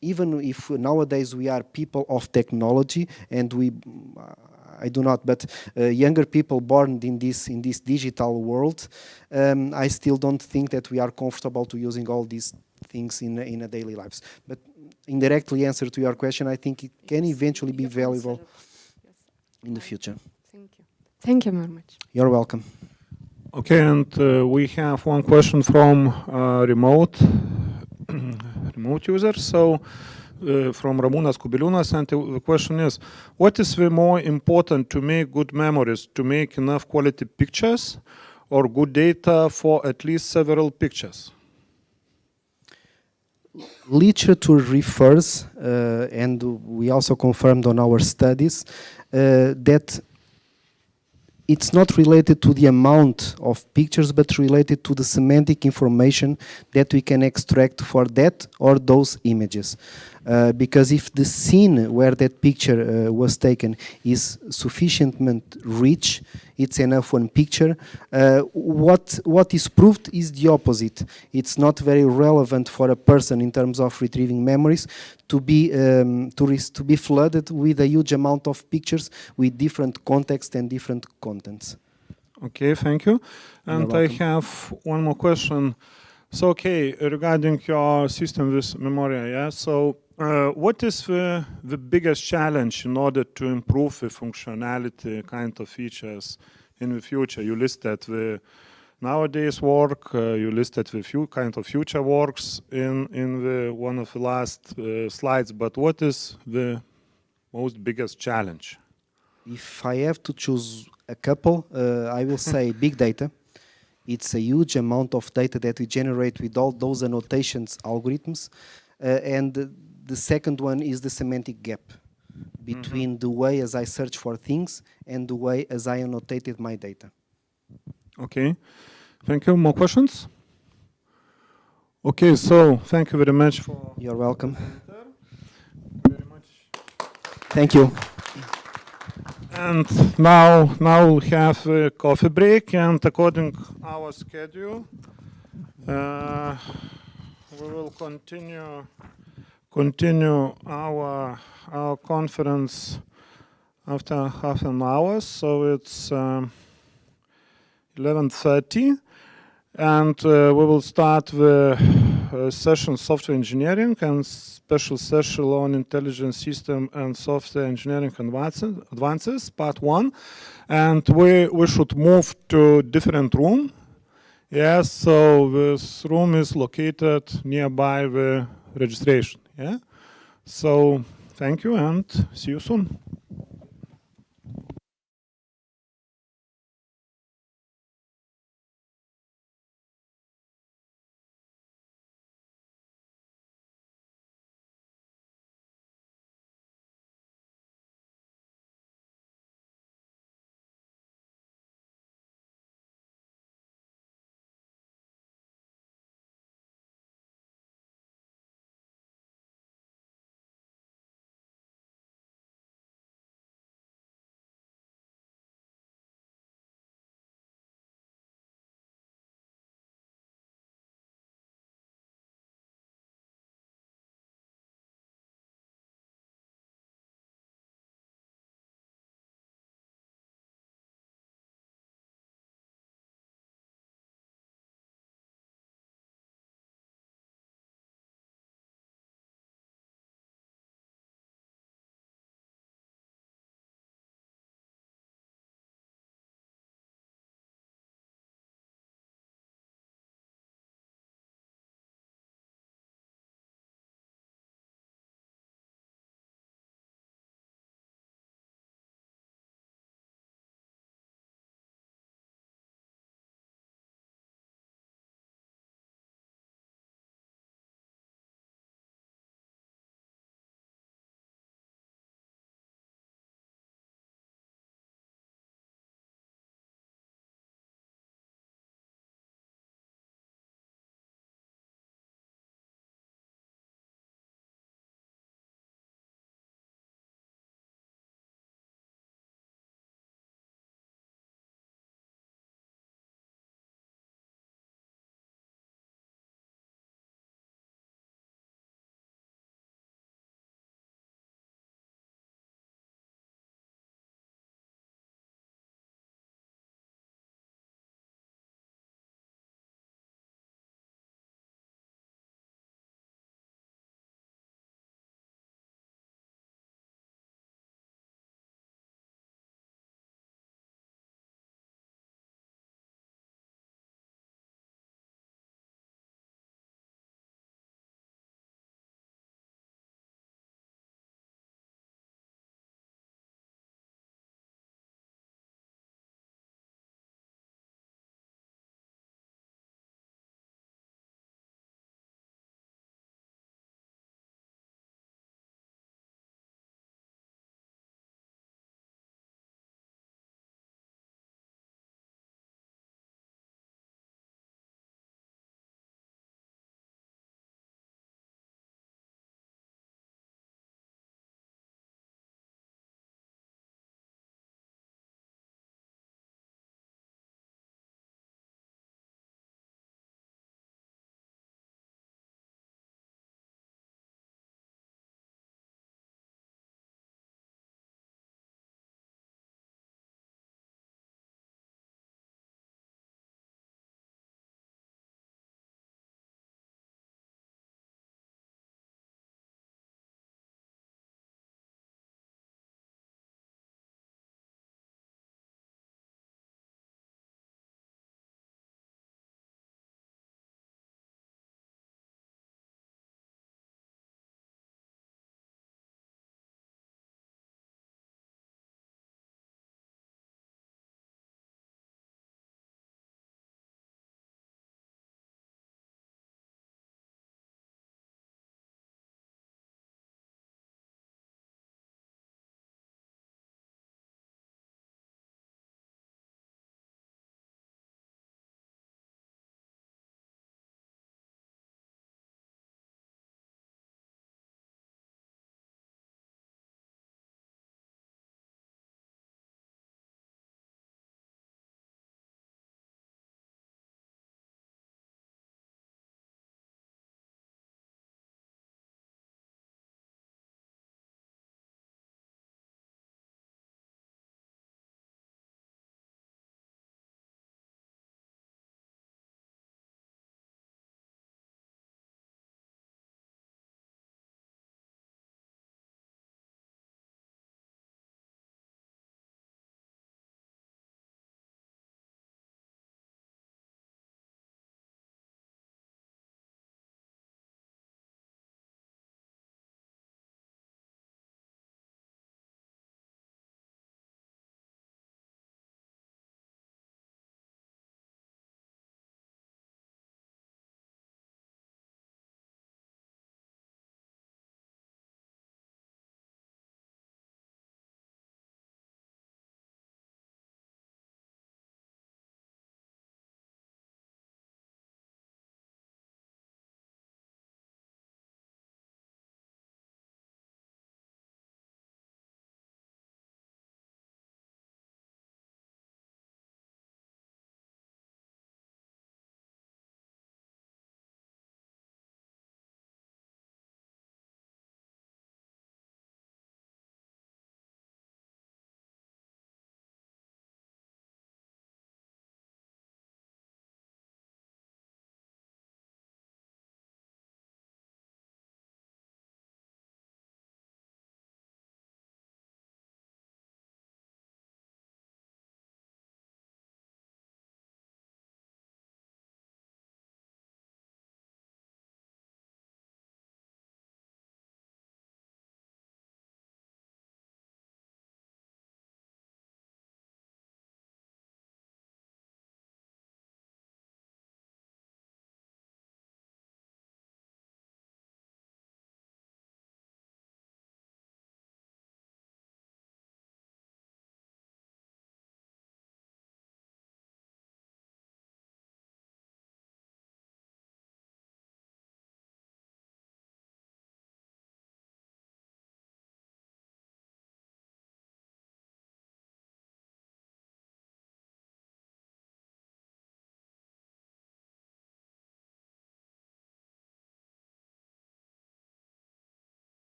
Even if nowadays we are people of technology, and I do not, but younger people born in this digital world, I still don't think that we are comfortable to using all these things in a daily lives. But indirectly answer to your question, I think it can eventually be valuable in the future. Thank you. Thank you very much. You're welcome. Okay, and we have one question from remote users. So from Ramūnas Kubiliūnas, and the question is, what is the more important to make good memories, to make enough quality pictures or good data for at least several pictures? Literature refers, and we also confirmed on our studies, that it's not related to the amount of pictures, but related to the semantic information that we can extract for that or those images. Because if the scene where that picture was taken is sufficiently rich, it's enough one picture. What is proved is the opposite. It's not very relevant for a person in terms of retrieving memories to be flooded with a huge amount of pictures with different context and different contents. Okay, thank you. And You're I welcome. have one more question. So, okay, regarding your system with Memoria, yeah. So, what is the biggest challenge in order to improve the functionality kind of features in the future? You listed the nowadays work, you listed the few kind of future works in the one of the last slides, but what is the most biggest challenge? If I have to choose a couple, I will say big data. It's a huge amount of data that we generate with all those annotations algorithms. And the second one is the semantic gap between the way as I search for things and the way as I annotated my data. Okay, thank you. More questions? Okay, so thank you very much for... You're welcome. Very much. Thank you. And now we'll have a coffee break, and according our schedule, we will continue continue our conference after half an hour, so it's 11:30, and we will start the session software engineering and special session on intelligent system and software engineering advances, part 1, and we should move to different room. Yes, so this room is located nearby the registration. Yeah, so thank you and see you soon.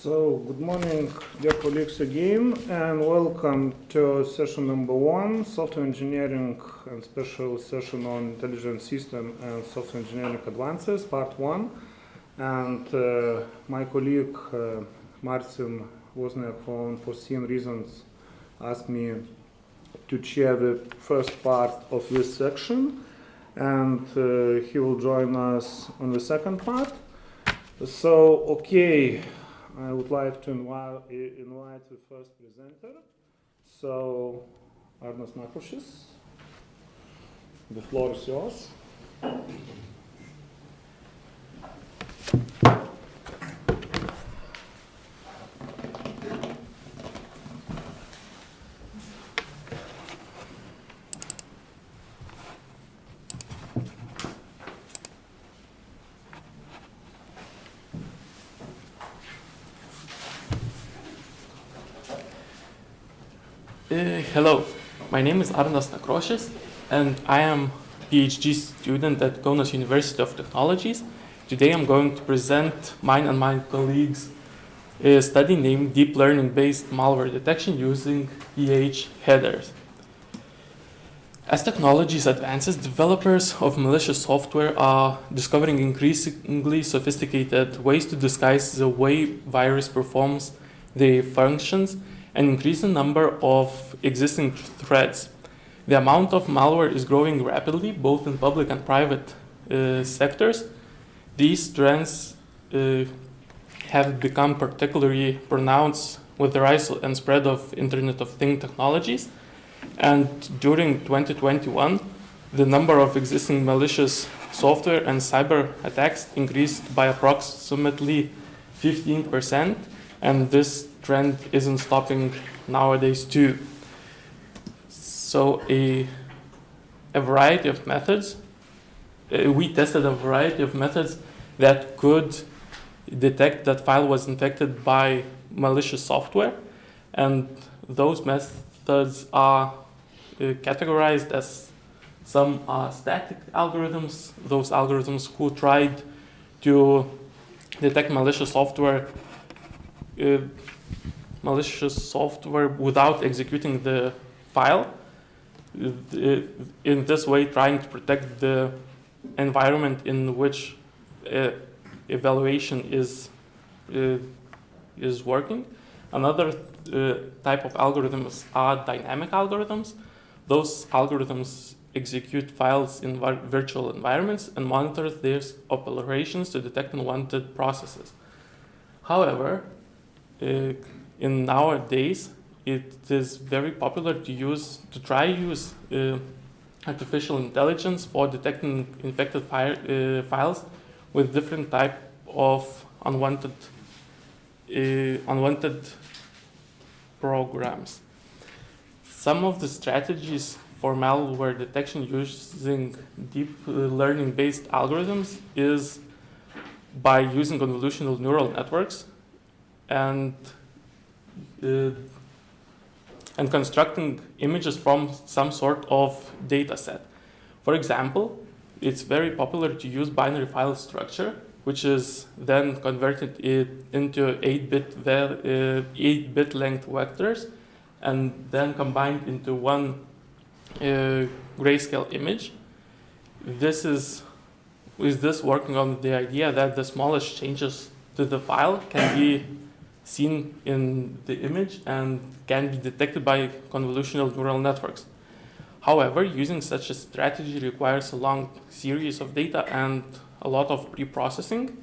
So, good morning, dear colleagues again, and welcome to session number 1, software engineering and special session on intelligent system and software engineering advances, part 1. And my colleague Martin Wozniak, for unforeseen reasons, asked me to chair the first part of this section, and he will join us on the second part. So, okay, I would like to invite the first presenter. So, Arnas Nakrušis, the floor is yours. Hello, my name is Arnas Nakrušis, and I am a PhD student at Kaunas University of Technologies. Today I'm going to present mine and my colleagues' study named Deep Learning-Based Malware Detection using PH headers. As technologies advances, developers of malicious software are discovering increasingly sophisticated ways to disguise the way virus performs their functions and increase the number of existing threats. The amount of malware is growing rapidly, both in public and private sectors. These trends have become particularly pronounced with the rise and spread of Internet of Things technologies. And during 2021, the number of existing malicious software and cyber attacks increased by approximately 15%, and this trend isn't stopping nowadays too. So we tested a variety of methods that could detect that file was infected by malicious software, and those methods are categorized as some are static algorithms, those algorithms who tried to detect malicious software without executing the file, in this way trying to protect the environment in which evaluation is working. Another type of algorithms are dynamic algorithms. Those algorithms execute files in virtual environments and monitor their operations to detect unwanted processes. However, in nowadays, it is very popular to try use artificial intelligence for detecting infected files with different type of unwanted programs. Some of the strategies for malware detection using deep learning-based algorithms is by using convolutional neural networks and constructing images from some sort of data set. For example, it's very popular to use binary file structure, which is then converted into 8-bit length vectors and then combined into one grayscale image. This is working on the idea that the smallest changes to the file can be seen in the image and can be detected by convolutional neural networks. However, using such a strategy requires a long series of data and a lot of pre-processing.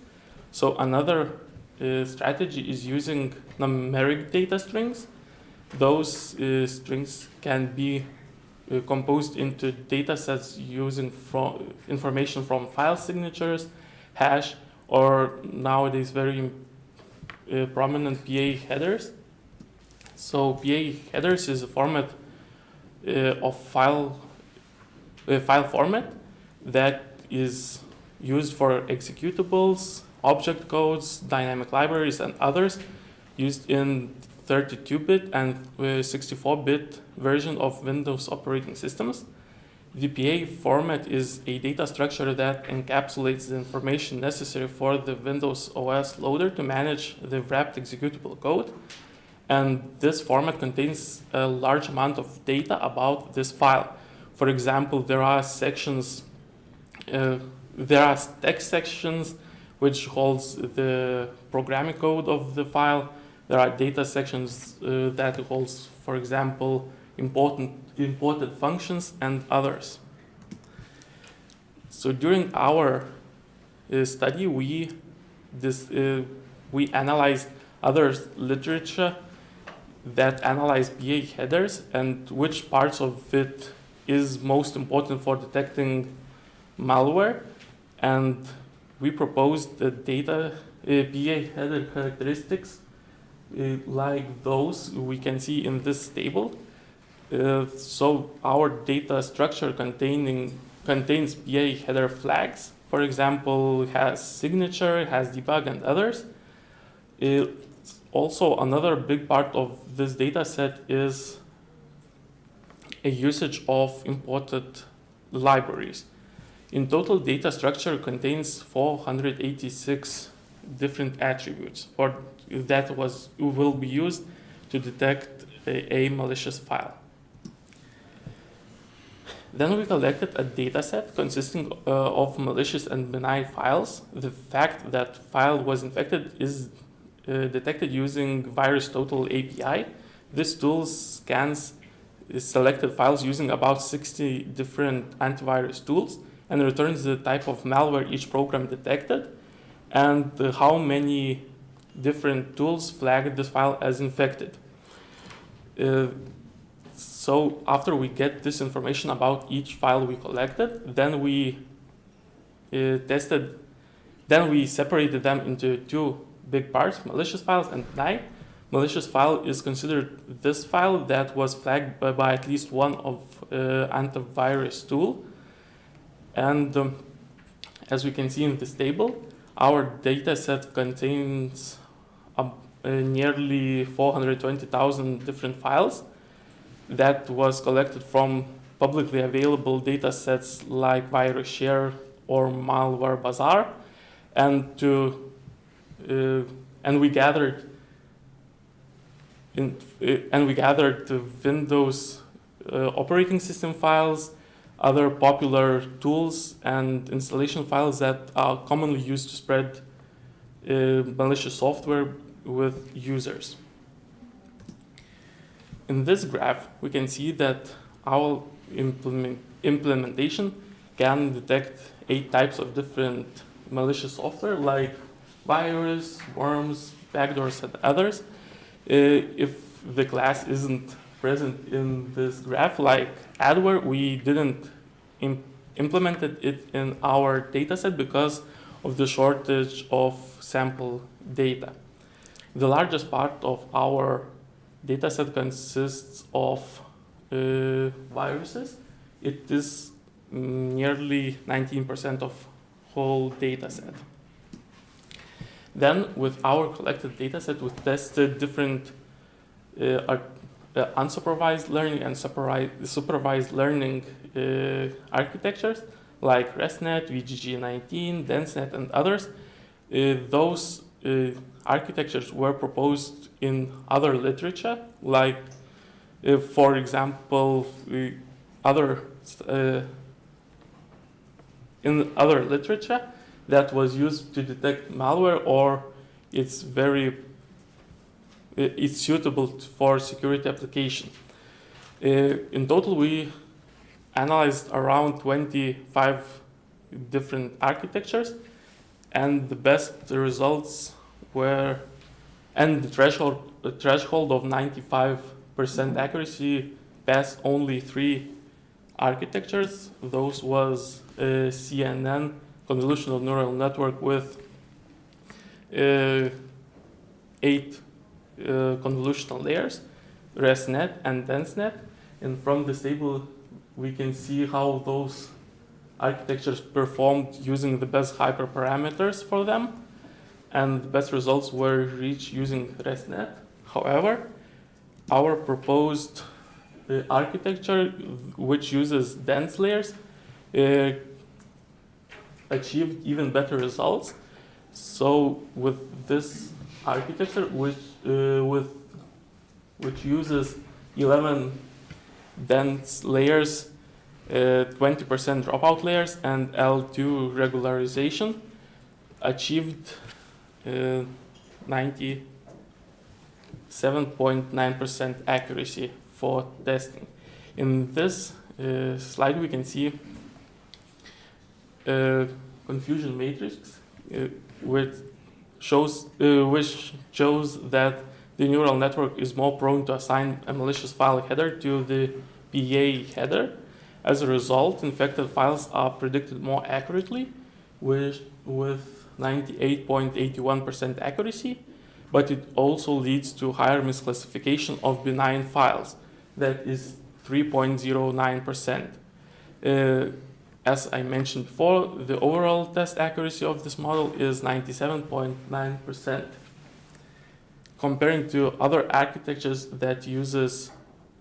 So another strategy is using numeric data strings. Those strings can be composed into data sets using information from file signatures, hash, or nowadays very prominent PA headers. So PA headers is a format of file format that is used for executables, object codes, dynamic libraries, and others used in 32-bit and 64-bit version of Windows operating systems. The PA format is a data structure that encapsulates the information necessary for the Windows OS loader to manage the wrapped executable code. And this format contains a large amount of data about this file. For example, there are sections, there are text sections which holds the programming code of the file. There are data sections that holds, for example, imported functions and others. So during our study, we analyzed other literature that analyze PA headers and which parts of it is most important for detecting malware. And we proposed the data PA header characteristics like those we can see in this table. So our data structure contains PA header flags. For example, it has signature, it has debug, and others. Also, another big part of this data set is a usage of imported libraries. In total, data structure contains 486 different attributes that will be used to detect a malicious file. Then we collected a data set consisting of malicious and benign files. The fact that file was infected is detected using VirusTotal API. This tool scans selected files using about 60 different antivirus tools and returns the type of malware each program detected and how many different tools flagged this file as infected. So after we get this information about each file we collected, then we separated them into two big parts, malicious files and benign. Malicious file is considered this file that was flagged by at least one of antivirus tool. And as we can see in this table, our data set contains nearly 420,000 different files that was collected from publicly available data sets like VirusShare or Malware Bazaar, and we gathered Windows operating system files, other popular tools, and installation files that are commonly used to spread malicious software with users. In this graph, we can see that our implementation can detect 8 types of different malicious software like virus, worms, backdoors, and others. If the class isn't present in this graph, like adware, we didn't implement it in our dataset because of the shortage of sample data. The largest part of our dataset consists of viruses. It is nearly 19% of whole dataset. Then, with our collected dataset, we tested different unsupervised learning and supervised learning architectures like ResNet, VGG19, DenseNet, and others. Those architectures were proposed in other literature, like, for example, in other literature that was used to detect malware, or it's suitable for security application. In total, we analyzed around 25 different architectures, and the best results were, and the threshold of 95% accuracy passed only 3 architectures. Those was CNN, convolutional neural network with 8 convolutional layers, ResNet, and DenseNet. And from this table, we can see how those architectures performed using the best hyperparameters for them, and the best results were reached using ResNet. However, our proposed architecture, which uses dense layers, achieved even better results. So with this architecture, which uses 11 dense layers, 20% dropout layers, and L2 regularization, achieved 97.9% accuracy for testing. In this slide, we can see confusion matrix, which shows that the neural network is more prone to assign a malicious file header to the PA header. As a result, infected files are predicted more accurately with 98.81% accuracy, but it also leads to higher misclassification of benign files, that is 3.09%. As I mentioned before, the overall test accuracy of this model is 97.9%. Comparing to other architectures that uses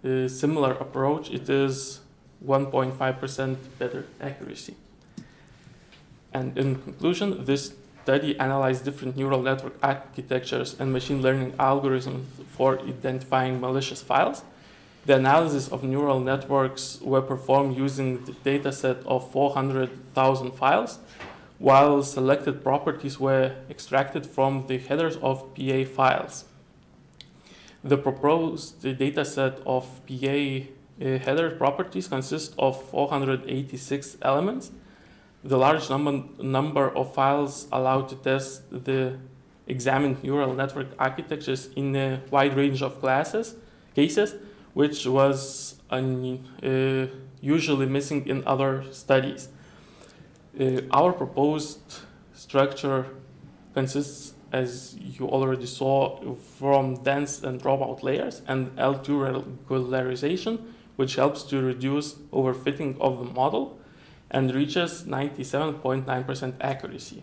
a similar approach, it is 1.5% better accuracy. And in conclusion, this study analyzed different neural network architectures and machine learning algorithms for identifying malicious files. The analysis of neural networks were performed using the dataset of 400,000 files, while selected properties were extracted from the headers of PA files. The proposed dataset of PA header properties consists of 486 elements. The large number of files allowed to test the examined neural network architectures in a wide range of cases, which was usually missing in other studies. Our proposed structure consists, as you already saw, from dense and dropout layers and L2 regularization, which helps to reduce overfitting of the model and reaches 97.9% accuracy.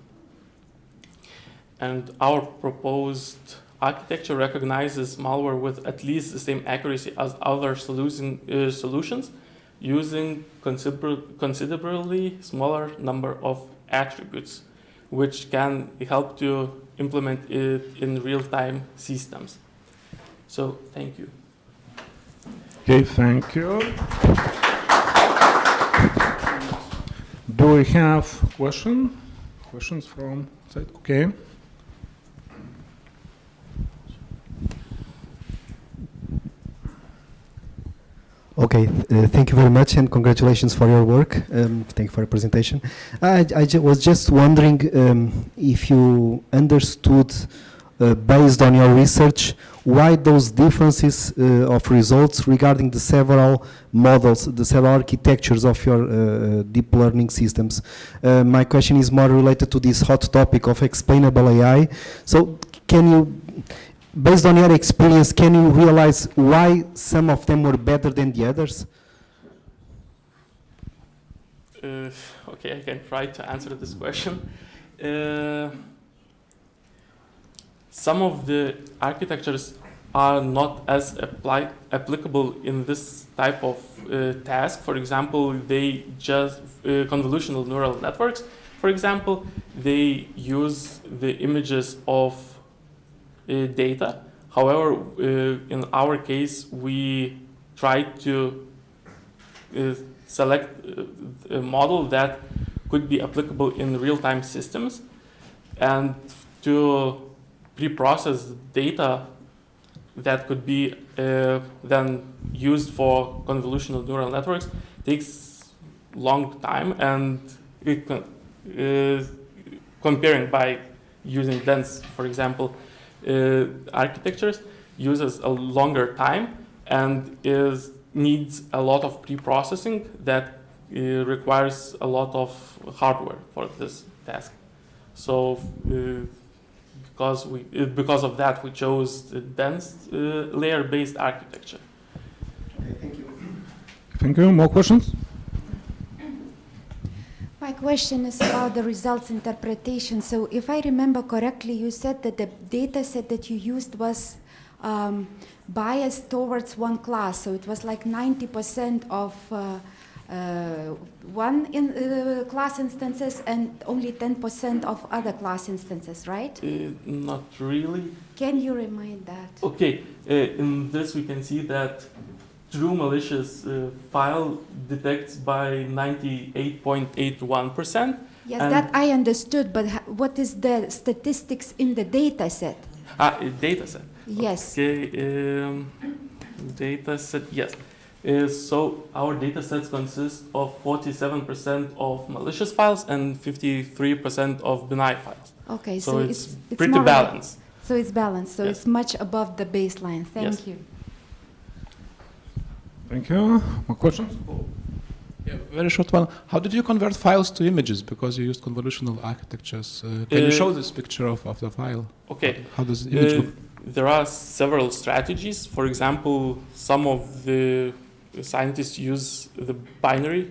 And our proposed architecture recognizes malware with at least the same accuracy as other solutions, using considerably smaller number of attributes, which can help to implement it in real-time systems. So, thank you. Okay, thank you. Do we have questions from side? Okay. Okay, thank you very much and congratulations for your work. Thank you for your presentation. I was just wondering if you understood, based on your research, why those differences of results regarding the several models, the several architectures of your deep learning systems. My question is more related to this hot topic of explainable AI. So can you, based on your experience, can you realize why some of them were better than the others? Okay, I can try to answer this question. Some of the architectures are not as applicable in this type of task. For example, they just convolutional neural networks. For example, they use the images of data. However, in our case, we try to select a model that could be applicable in real-time systems, and to pre-process data that could be then used for convolutional neural networks takes long time, and comparing by using dense, for example, architectures uses a longer time and needs a lot of pre-processing that requires a lot of hardware for this task. So because of that, we chose the dense layer-based architecture. Okay, thank you. Thank you. More questions? My question is about the results interpretation. So if I remember correctly, you said that the data set that you used was biased towards one class. So it was like 90% of class instances and only 10% of other class instances, right? Not really. Can you remind that? Okay, in this we can see that true malicious file detects by 98.81%. Yes, that I understood, but what is the statistics in the data set? Data set. Yes. Okay, data set, yes. So our data sets consist of 47% of malicious files and 53% of benign files. Okay, So it's pretty more balanced. So it's balanced, so Yes. it's much above the baseline. Thank Yes. you. Thank you. More questions? Yeah, very short one. How did you convert files to images? Because you used convolutional architectures. Can you show this picture of the file? Okay. How does the image look? There are several strategies. For example, some of the scientists use the binary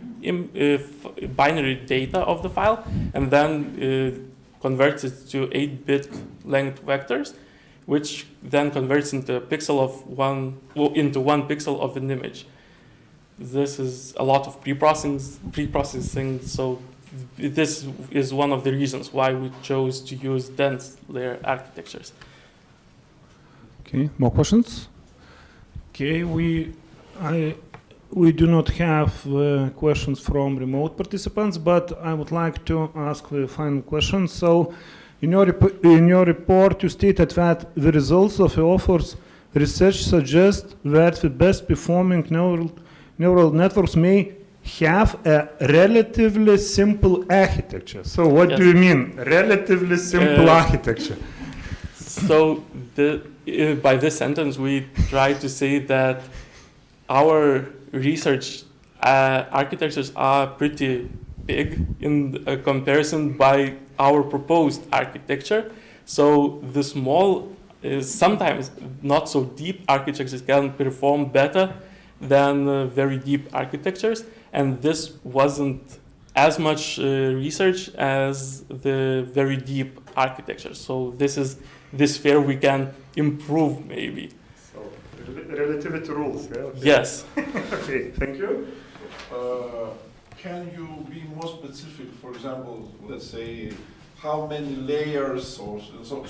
data of the file and then converts it to 8-bit length vectors, which then converts into one pixel of an image. This is a lot of pre-processing, so this is one of the reasons why we chose to use dense layer architectures. Okay, more questions? Okay, we do not have questions from remote participants, but I would like to ask the final question. So, in your report, you stated that the results of the author's research suggest that the best performing neural networks may have a relatively simple architecture. So, what do you mean, relatively simple architecture? So, by this sentence, we try to say that our research architectures are pretty big in comparison by our proposed architecture. So the small, sometimes not so deep architectures can perform better than very deep architectures. And this wasn't as much research as the very deep architecture. So this is this sphere we can improve maybe. So relativity rules, yeah? Okay. Yes. Okay, thank you. Can you be more specific? For example, let's say how many layers, or so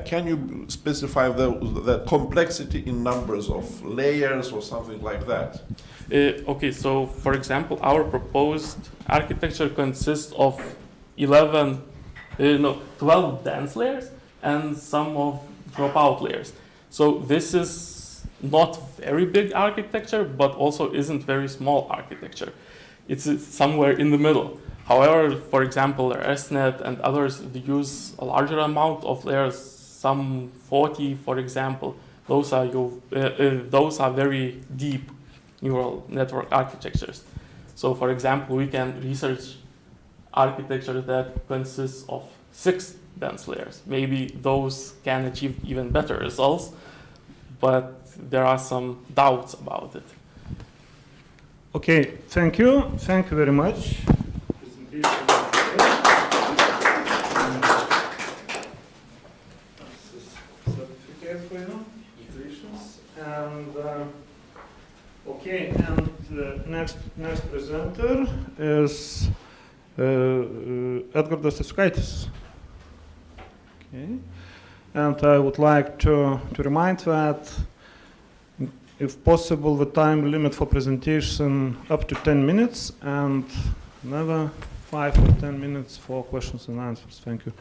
can you specify the complexity in numbers of layers or something like that? Okay, so for example, our proposed architecture consists of 12 dense layers and some of dropout layers. So this is not very big architecture, but also isn't very small architecture. It's somewhere in the middle. However, for example, ResNet and others use a larger amount of layers, some 40, for example. Those are very deep neural network architectures. So, for example, we can research architecture that consists of 6 dense layers. Maybe those can achieve even better results, but there are some doubts about it. Okay, thank you. Thank you very much. Certificate for you. Congratulations. And okay, and next presenter is Edgardas Stasiukaitis. Okay, and I would like to remind that, if possible, the time limit for presentation up to 10 minutes and another 5 or 10 minutes for questions and answers. Thank you.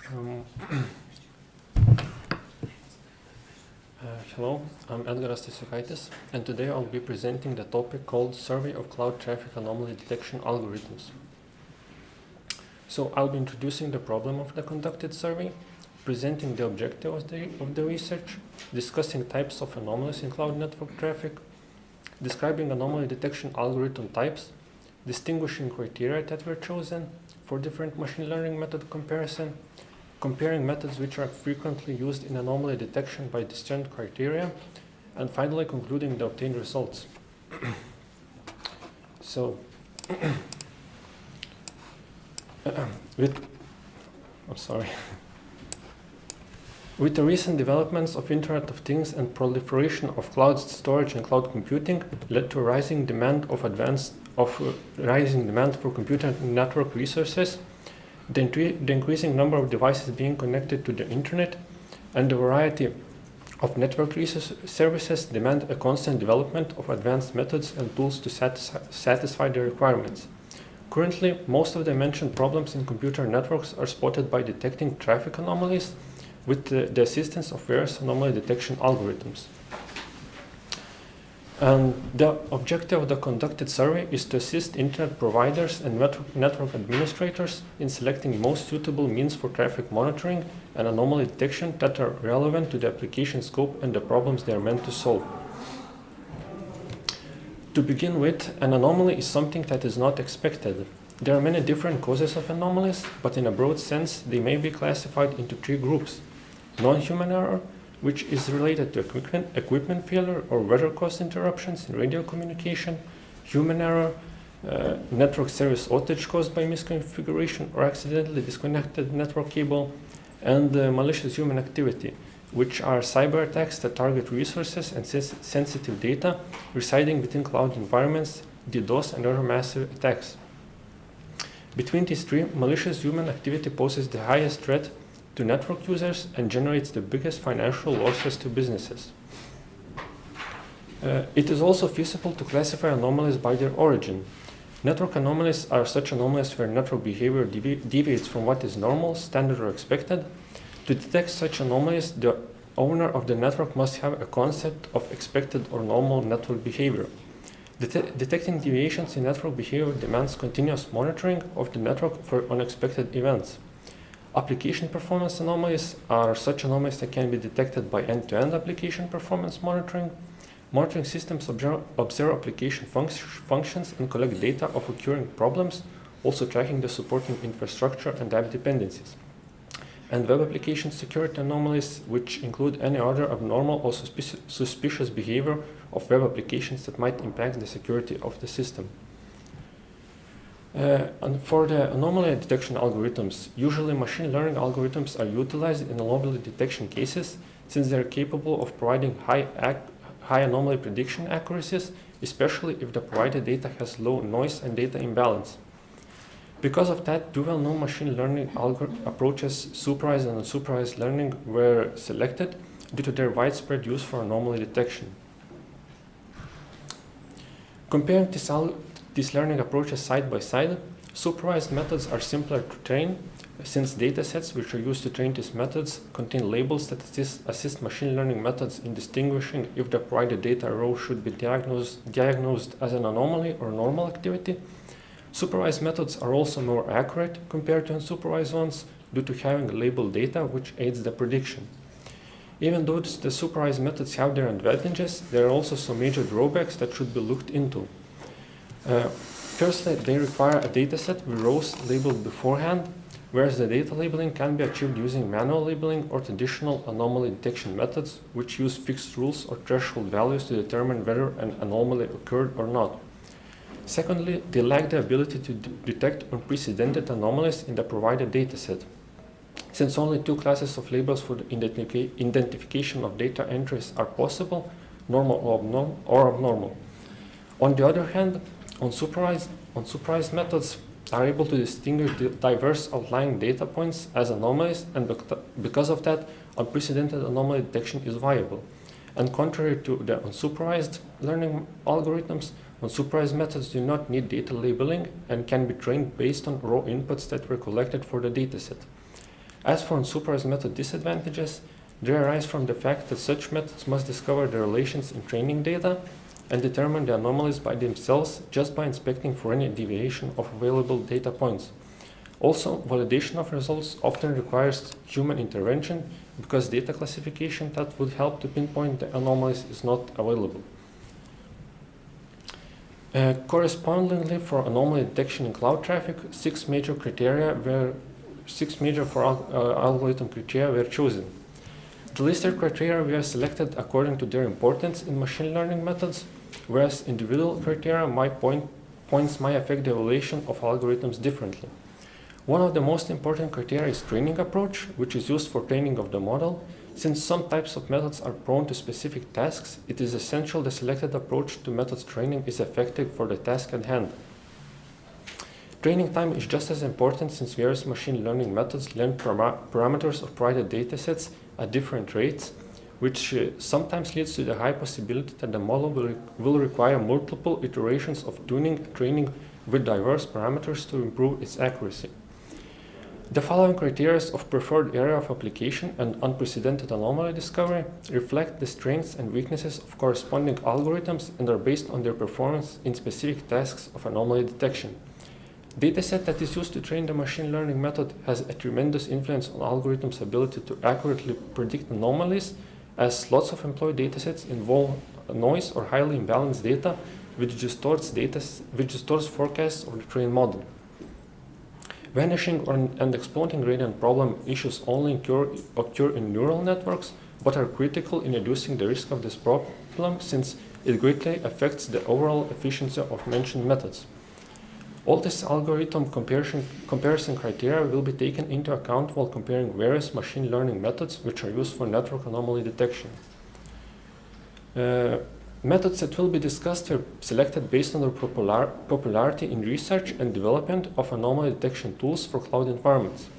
Hello, I'm Edgaras Tiesiukaitis, and today I'll be presenting the topic called Survey of Cloud Traffic Anomaly Detection Algorithms. So I'll be introducing the problem of the conducted survey, presenting the objective of the research, discussing types of anomalies in cloud network traffic, describing anomaly detection algorithm types, distinguishing criteria that were chosen for different machine learning method comparison, comparing methods which are frequently used in anomaly detection by discrete criteria, and finally concluding the obtained results. So, With the recent developments of Internet of Things and proliferation of cloud storage and cloud computing led to rising demand for computer network resources, the increasing number of devices being connected to the internet, and the variety of network services demand a constant development of advanced methods and tools to satisfy the requirements. Currently, most of the mentioned problems in computer networks are spotted by detecting traffic anomalies with the assistance of various anomaly detection algorithms. And the objective of the conducted survey is to assist internet providers and network administrators in selecting most suitable means for traffic monitoring and anomaly detection that are relevant to the application scope and the problems they are meant to solve. To begin with, an anomaly is something that is not expected. There are many different causes of anomalies, but in a broad sense, they may be classified into three groups: non-human error, which is related to equipment failure or weather-caused interruptions in radio communication; human error, network service outage caused by misconfiguration or accidentally disconnected network cable; and malicious human activity, which are cyber attacks that target resources and sensitive data residing within cloud environments, DDoS, and other massive attacks. Between these three, malicious human activity poses the highest threat to network users and generates the biggest financial losses to businesses. It is also feasible to classify anomalies by their origin. Network anomalies are such anomalies where network behavior deviates from what is normal, standard, or expected. To detect such anomalies, the owner of the network must have a concept of expected or normal network behavior. Detecting deviations in network behavior demands continuous monitoring of the network for unexpected events. Application performance anomalies are such anomalies that can be detected by end-to-end application performance monitoring. Monitoring systems observe application functions and collect data of occurring problems, also tracking the supporting infrastructure and app dependencies. And web application security anomalies, which include any other abnormal or suspicious behavior of web applications that might impact the security of the system. And for the anomaly detection algorithms, usually machine learning algorithms are utilized in anomaly detection cases since they are capable of providing high anomaly prediction accuracies, especially if the provided data has low noise and data imbalance. Because of that, two well-known machine learning approaches, supervised and unsupervised learning, were selected due to their widespread use for anomaly detection. Comparing these learning approaches side by side, supervised methods are simpler to train, since datasets which are used to train these methods contain labels that assist machine learning methods in distinguishing if the provided data row should be diagnosed as an anomaly or normal activity. Supervised methods are also more accurate compared to unsupervised ones due to having labeled data, which aids the prediction. Even though the supervised methods have their advantages, there are also some major drawbacks that should be looked into. Firstly, they require a dataset with rows labeled beforehand, whereas the data labeling can be achieved using manual labeling or traditional anomaly detection methods, which use fixed rules or threshold values to determine whether an anomaly occurred or not. Secondly, they lack the ability to detect unprecedented anomalies in the provided dataset. Since only two classes of labels for the identification of data entries are possible, normal or abnormal. On the other hand, unsupervised methods are able to distinguish the diverse outlying data points as anomalies, and because of that, unprecedented anomaly detection is viable. And contrary to the unsupervised learning algorithms, unsupervised methods do not need data labeling and can be trained based on raw inputs that were collected for the dataset. As for unsupervised method disadvantages, they arise from the fact that such methods must discover the relations in training data and determine the anomalies by themselves just by inspecting for any deviation of available data points. Also, validation of results often requires human intervention because data classification that would help to pinpoint the anomalies is not available. Correspondingly, for anomaly detection in cloud traffic, six major algorithm criteria were chosen. The listed criteria were selected according to their importance in machine learning methods, whereas individual criteria points might affect the evaluation of algorithms differently. One of the most important criteria is training approach, which is used for training of the model. Since some types of methods are prone to specific tasks, it is essential the selected approach to methods training is effective for the task at hand. Training time is just as important since various machine learning methods learn parameters of provided datasets at different rates, which sometimes leads to the high possibility that the model will require multiple iterations of tuning and training with diverse parameters to improve its accuracy. The following criteria of preferred area of application and unprecedented anomaly discovery reflect the strengths and weaknesses of corresponding algorithms and are based on their performance in specific tasks of anomaly detection. Dataset that is used to train the machine learning method has a tremendous influence on algorithms' ability to accurately predict anomalies, as lots of employed datasets involve noise or highly imbalanced data which distorts forecasts of the trained model. Vanishing and exploding gradient problem issues only occur in neural networks, but are critical in reducing the risk of this problem since it greatly affects the overall efficiency of mentioned methods. All this algorithm comparison criteria will be taken into account while comparing various machine learning methods which are used for network anomaly detection. Methods that will be discussed were selected based on their popularity in research and development of anomaly detection tools for cloud environments.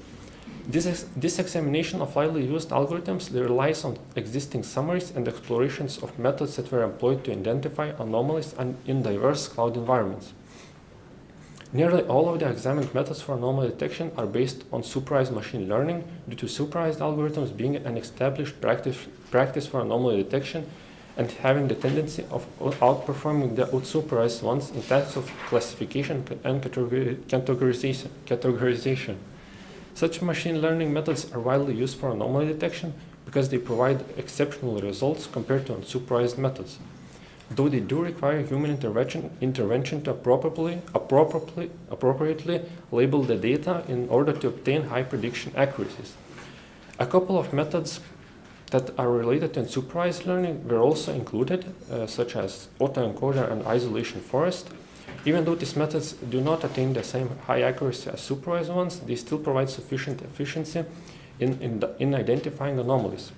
This examination of widely used algorithms relies on existing summaries and explorations of methods that were employed to identify anomalies in diverse cloud environments. Nearly all of the examined methods for anomaly detection are based on supervised machine learning due to supervised algorithms being an established practice for anomaly detection and having the tendency of outperforming the unsupervised ones in tasks of classification and categorization. Such machine learning methods are widely used for anomaly detection because they provide exceptional results compared to unsupervised methods. Though they do require human intervention to appropriately label the data in order to obtain high prediction accuracies. A couple of methods that are related to unsupervised learning were also included, such as autoencoder and isolation forest. Even though these methods do not attain the same high accuracy as supervised ones, they still provide sufficient efficiency in identifying anomalies.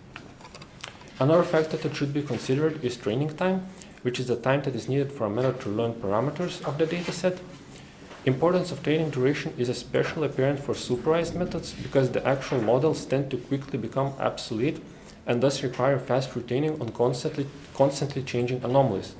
Another factor that should be considered is training time, which is the time that is needed for a method to learn parameters of the dataset. Importance of training duration is especially apparent for supervised methods because the actual models tend to quickly become obsolete and thus require fast retaining on constantly changing anomalies.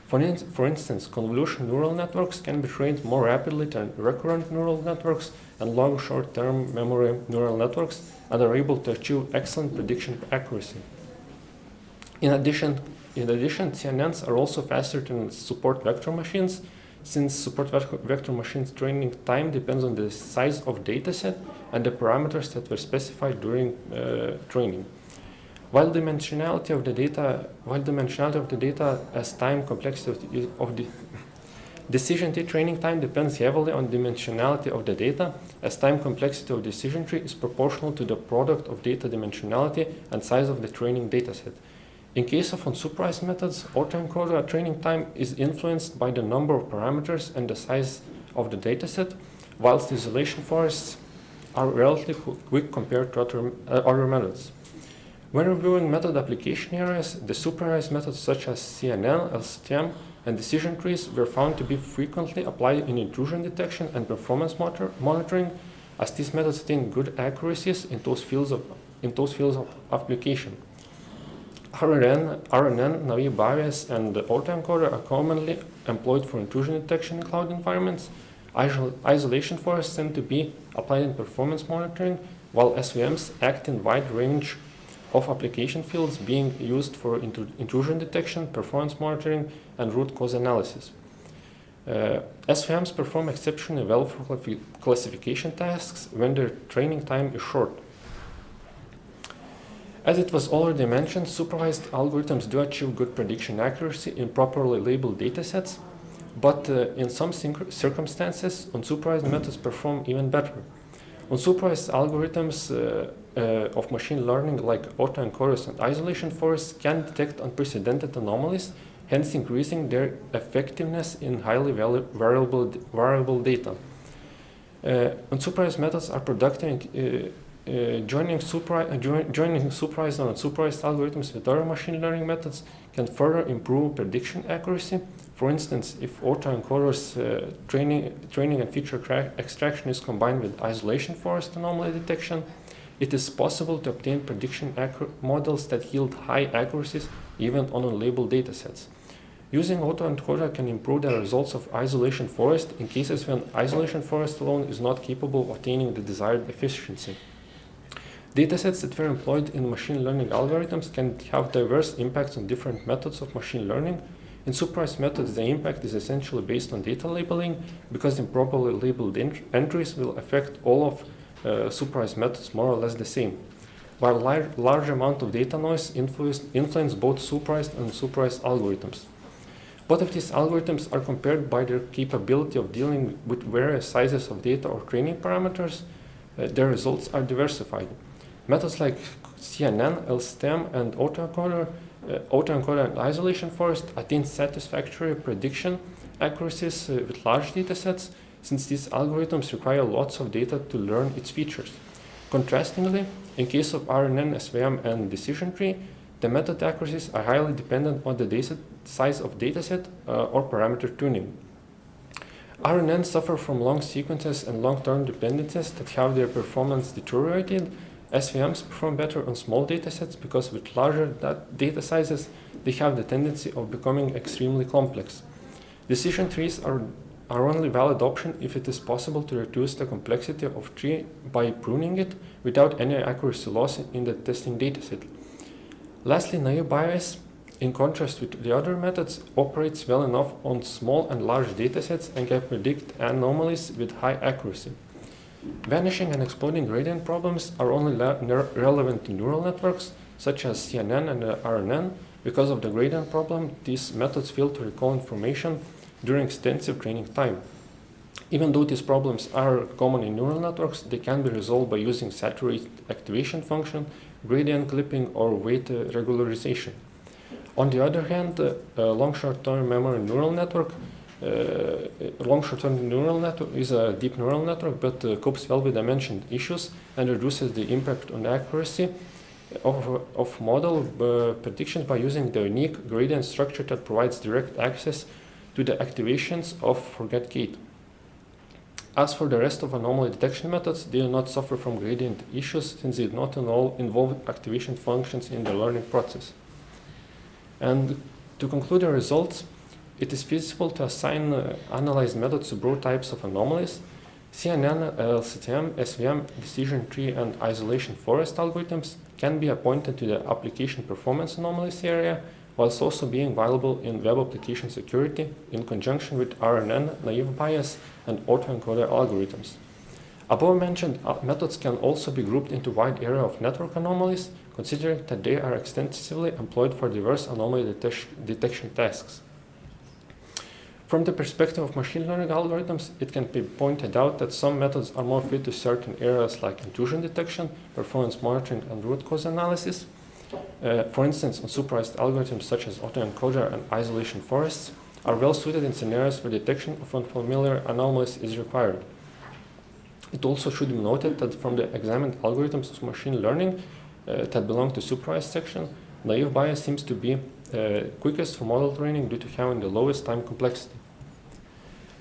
For instance, convolutional neural networks can be trained more rapidly than recurrent neural networks and long short-term memory neural networks and are able to achieve excellent prediction accuracy. In addition, CNNs are also faster than support vector machines, since support vector machines training time depends on the size of dataset and the parameters that were specified during training. While dimensionality of the data as time complexity of the decision tree training time depends heavily on dimensionality of the data, as time complexity of decision tree is proportional to the product of data dimensionality and size of the training dataset. In case of unsupervised methods, autoencoder training time is influenced by the number of parameters and the size of the dataset, whilst isolation forests are relatively quick compared to other methods. When reviewing method application areas, the supervised methods such as CNN, LSTM, and decision trees were found to be frequently applied in intrusion detection and performance monitoring, as these methods attain good accuracies in those fields of application. RNN, naive bias, and autoencoder are commonly employed for intrusion detection in cloud environments. Isolation forests tend to be applied in performance monitoring, while SVMs act in wide range of application fields being used for intrusion detection, performance monitoring, and root cause analysis. SVMs perform exceptionally well for classification tasks when their training time is short. As it was already mentioned, supervised algorithms do achieve good prediction accuracy in properly labeled datasets, but in some circumstances, unsupervised methods perform even better. Unsupervised algorithms of machine learning like autoencoders and isolation forests can detect unprecedented anomalies, hence increasing their effectiveness in highly variable data. Unsupervised methods are productive. Joining supervised and unsupervised algorithms with other machine learning methods can further improve prediction accuracy. For instance, if autoencoders training and feature extraction is combined with isolation forest anomaly detection, it is possible to obtain prediction models that yield high accuracies even on unlabeled datasets. Using autoencoder can improve the results of isolation forest in cases when isolation forest alone is not capable of attaining the desired efficiency. Datasets that were employed in machine learning algorithms can have diverse impacts on different methods of machine learning. In supervised methods, the impact is essentially based on data labeling, because improperly labeled entries will affect all of supervised methods more or less the same, while large amount of data noise influence both supervised and unsupervised algorithms. Both of these algorithms are compared by their capability of dealing with various sizes of data or training parameters. Their results are diversified. Methods like CNN, LSTEM, and autoencoder and isolation forest attain satisfactory prediction accuracies with large datasets, since these algorithms require lots of data to learn its features. Contrastingly, in case of RNN, SVM, and decision tree, the method accuracies are highly dependent on the size of dataset or parameter tuning. RNNs suffer from long sequences and long-term dependencies that have their performance deteriorated. SVMs perform better on small datasets because with larger data sizes, they have the tendency of becoming extremely complex. Decision trees are only valid option if it is possible to reduce the complexity of tree by pruning it without any accuracy loss in the testing dataset. Lastly, naive bias, in contrast with the other methods, operates well enough on small and large datasets and can predict anomalies with high accuracy. Vanishing and exploding gradient problems are only relevant to neural networks, such as CNN and RNN. Because of the gradient problem, these methods fail to recall information during extensive training time. Even though these problems are common in neural networks, they can be resolved by using saturated activation function, gradient clipping, or weight regularization. On the other hand, long short-term memory neural network is a deep neural network, but copes well with the mentioned issues and reduces the impact on accuracy of model predictions by using the unique gradient structure that provides direct access to the activations of forget gate. As for the rest of anomaly detection methods, they do not suffer from gradient issues since they do not involve activation functions in the learning process. And to conclude the results, it is feasible to assign analyzed methods to broad types of anomalies. CNN, LSTM, SVM, decision tree, and isolation forest algorithms can be appointed to the application performance anomalies area, whilst also being viable in web application security in conjunction with RNN, naive bias, and autoencoder algorithms. Above-mentioned methods can also be grouped into a wide area of network anomalies, considering that they are extensively employed for diverse anomaly detection tasks. From the perspective of machine learning algorithms, it can be pointed out that some methods are more fit to certain areas like intrusion detection, performance monitoring, and root cause analysis. For instance, unsupervised algorithms such as autoencoder and isolation forests are well suited in scenarios where detection of unfamiliar anomalies is required. It also should be noted that from the examined algorithms of machine learning that belong to supervised section, naive bias seems to be quickest for model training due to having the lowest time complexity.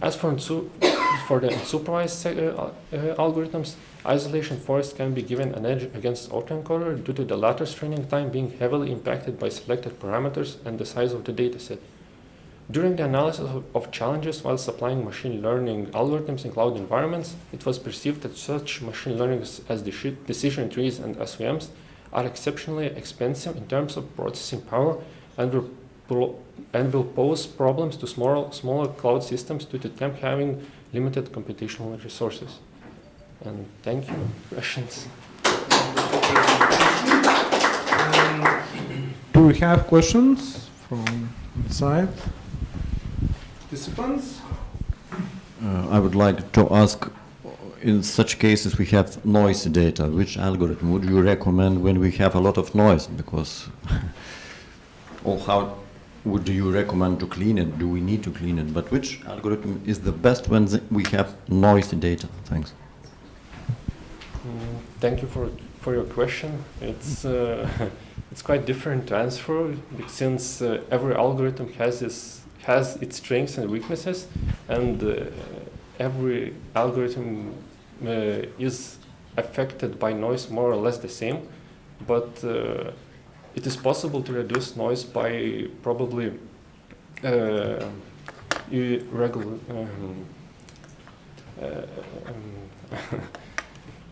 As for the unsupervised algorithms, isolation forest can be given an edge against autoencoder due to the latter's training time being heavily impacted by selected parameters and the size of the dataset. During the analysis of challenges while applying machine learning algorithms in cloud environments, it was perceived that such machine learning as decision trees and SVMs are exceptionally expensive in terms of processing power and will pose problems to smaller cloud systems due to them having limited computational resources. And thank you. Questions? Do we have questions from inside participants? I would like to ask, in such cases we have noisy data, which algorithm would you recommend when we have a lot of noise? Because, or how would you recommend to clean it? Do we need to clean it? But which algorithm is the best when we have noisy data? Thanks. Thank you for your question. It's it's quite different to answer since every algorithm has its strengths and weaknesses, and every algorithm is affected by noise more or less the same. But it is possible to reduce noise by probably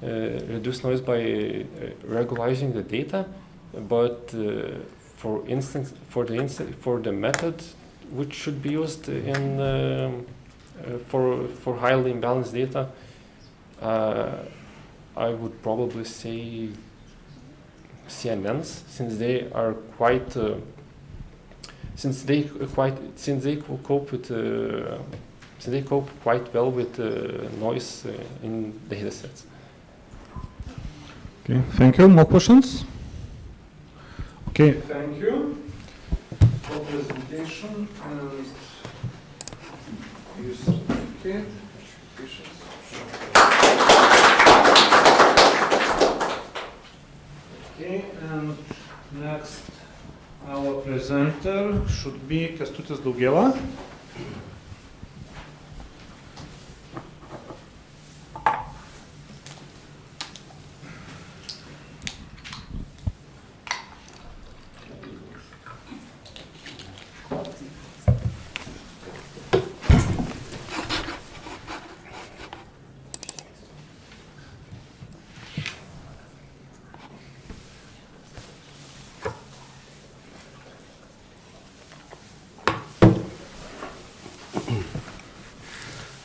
reduce noise by regularizing the data, but for the method which should be used in for highly imbalanced data, I would probably say CNNs, since they are quite since they cope quite well with noise in data sets. Okay, thank you. More questions? Okay, thank you for presentation and your certificate. Okay, and next our presenter should be Kęstutis Daugėla.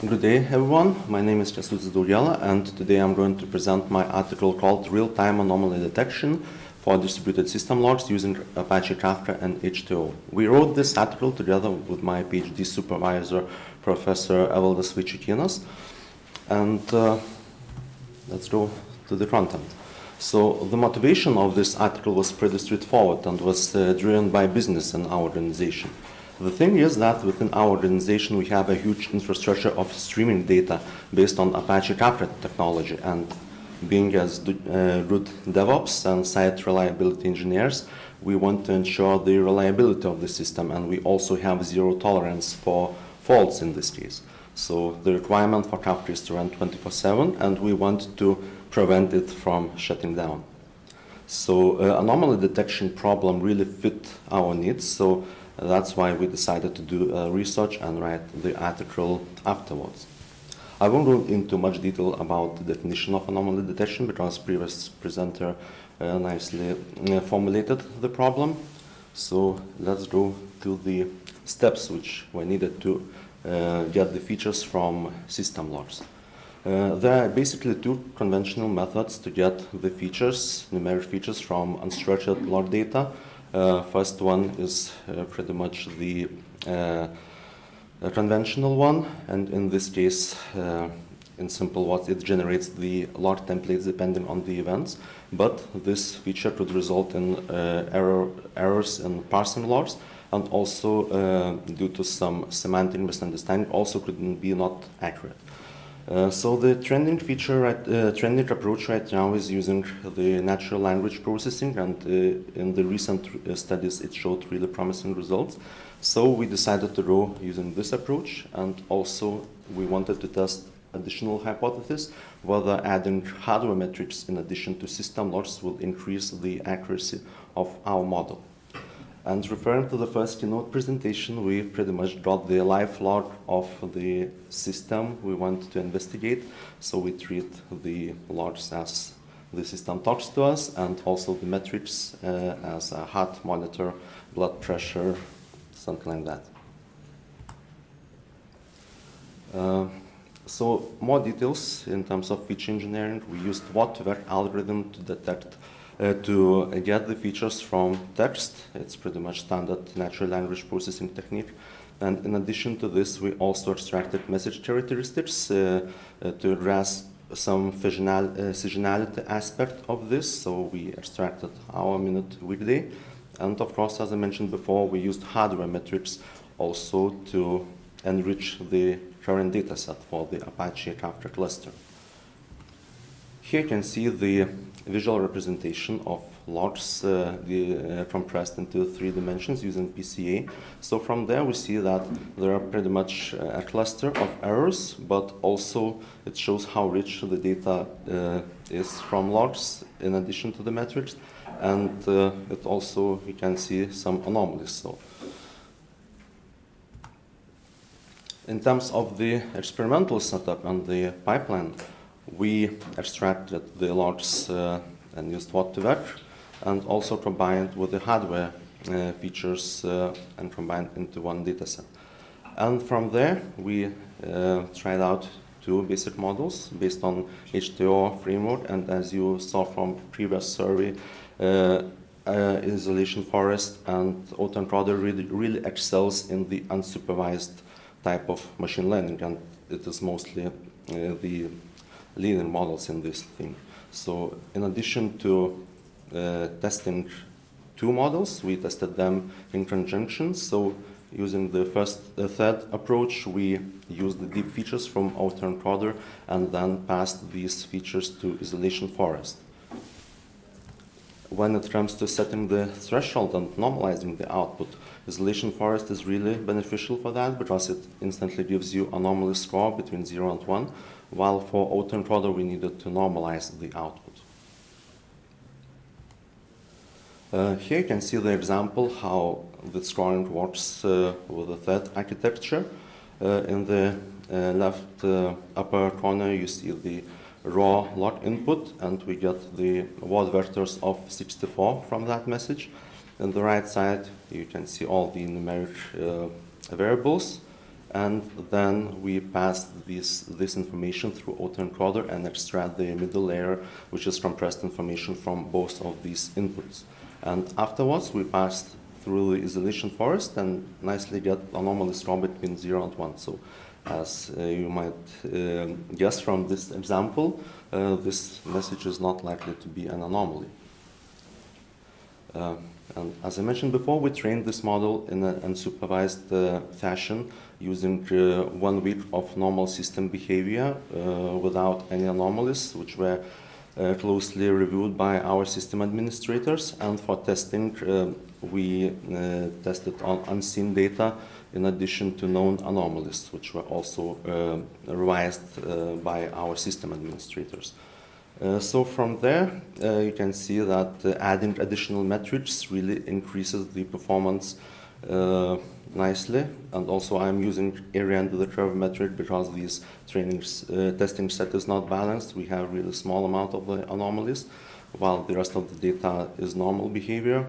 Good day, everyone. My name is Kęstutis Daugėla, and today I'm going to present my article called Real-Time Anomaly Detection for Distributed System Logs using Apache Kafka and H2O. We wrote this article together with my PhD supervisor, Professor Evaldas Vaičiukynas, and let's go to the content. So the motivation of this article was pretty straightforward and was driven by business in our organization. The thing is that within our organization we have a huge infrastructure of streaming data based on Apache Kafka technology, and being as good DevOps and site reliability engineers, we want to ensure the reliability of the system, and we also have zero tolerance for faults in this case. So the requirement for Kafka is to run 24/7, and we want to prevent it from shutting down. So anomaly detection problem really fit our needs, so that's why we decided to do research and write the article afterwards. I won't go into much detail about the definition of anomaly detection because previous presenter nicely formulated the problem. So let's go to the steps which were needed to get the features from system logs. There are basically two conventional methods to get the features, numeric features from unstructured log data. First one is pretty much the conventional one, and in this case, in simple words, it generates the log templates depending on the events, but this feature could result in errors in parsing logs, and also due to some semantic misunderstanding, also couldn't be not accurate. So the trending trending approach right now is using the natural language processing, and in the recent studies it showed really promising results. So we decided to go using this approach, and also we wanted to test additional hypothesis whether adding hardware metrics in addition to system logs will increase the accuracy of our model. And referring to the first keynote presentation, we pretty much got the live log of the system we want to investigate. So we treat the logs as the system talks to us, and also the metrics as a heart monitor, blood pressure, something like that. So more details in terms of feature engineering. We used what-to-where algorithm to detect, to get the features from text. It's pretty much standard natural language processing technique. And in addition to this, we also extracted message characteristics to grasp some seasonality aspect of this. So we extracted hour, minute, weekday. And of course, as I mentioned before, we used hardware metrics also to enrich the current data set for the Apache Kafka cluster. Here you can see the visual representation of logs compressed into 3 dimensions using PCA. So from there we see that there are pretty much a cluster of errors, but also it shows how rich the data is from logs in addition to the metrics. And it also, you can see some anomalies. So in terms of the experimental setup and the pipeline, we extracted the logs and used what-to-where, and also combined with the hardware features and combined into one dataset. And from there, we tried out 2 basic models based on H2O framework, and as you saw from previous survey, isolation forest and autoencoder really excels in the unsupervised type of machine learning, and it is mostly the leading models in this thing. So in addition to testing 2 models, we tested them in conjunction. So using the third approach, we used the deep features from autoencoder and then passed these features to isolation forest. When it comes to setting the threshold and normalizing the output, isolation forest is really beneficial for that because it instantly gives you anomaly score between 0 and 1, while for autoencoder we needed to normalize the output. Here you can see the example how the scoring works with the third architecture. In the left upper corner you see the raw log input, and we get the word vectors of 64 from that message. On the right side, you can see all the numeric variables, and then we pass this information through autoencoder and extract the middle layer, which is compressed information from both of these inputs. And afterwards, we pass through the isolation forest and nicely get anomaly score between 0 and 1. So as you might guess from this example, this message is not likely to be an anomaly. And as I mentioned before, we trained this model in an unsupervised fashion using 1 week of normal system behavior without any anomalies, which were closely reviewed by our system administrators. And for testing, we tested on unseen data in addition to known anomalies, which were also revised by our system administrators. So from there, you can see that adding additional metrics really increases the performance nicely. And also I'm using area under the curve metric because these testing set is not balanced. We have really small amount of the anomalies, while the rest of the data is normal behavior.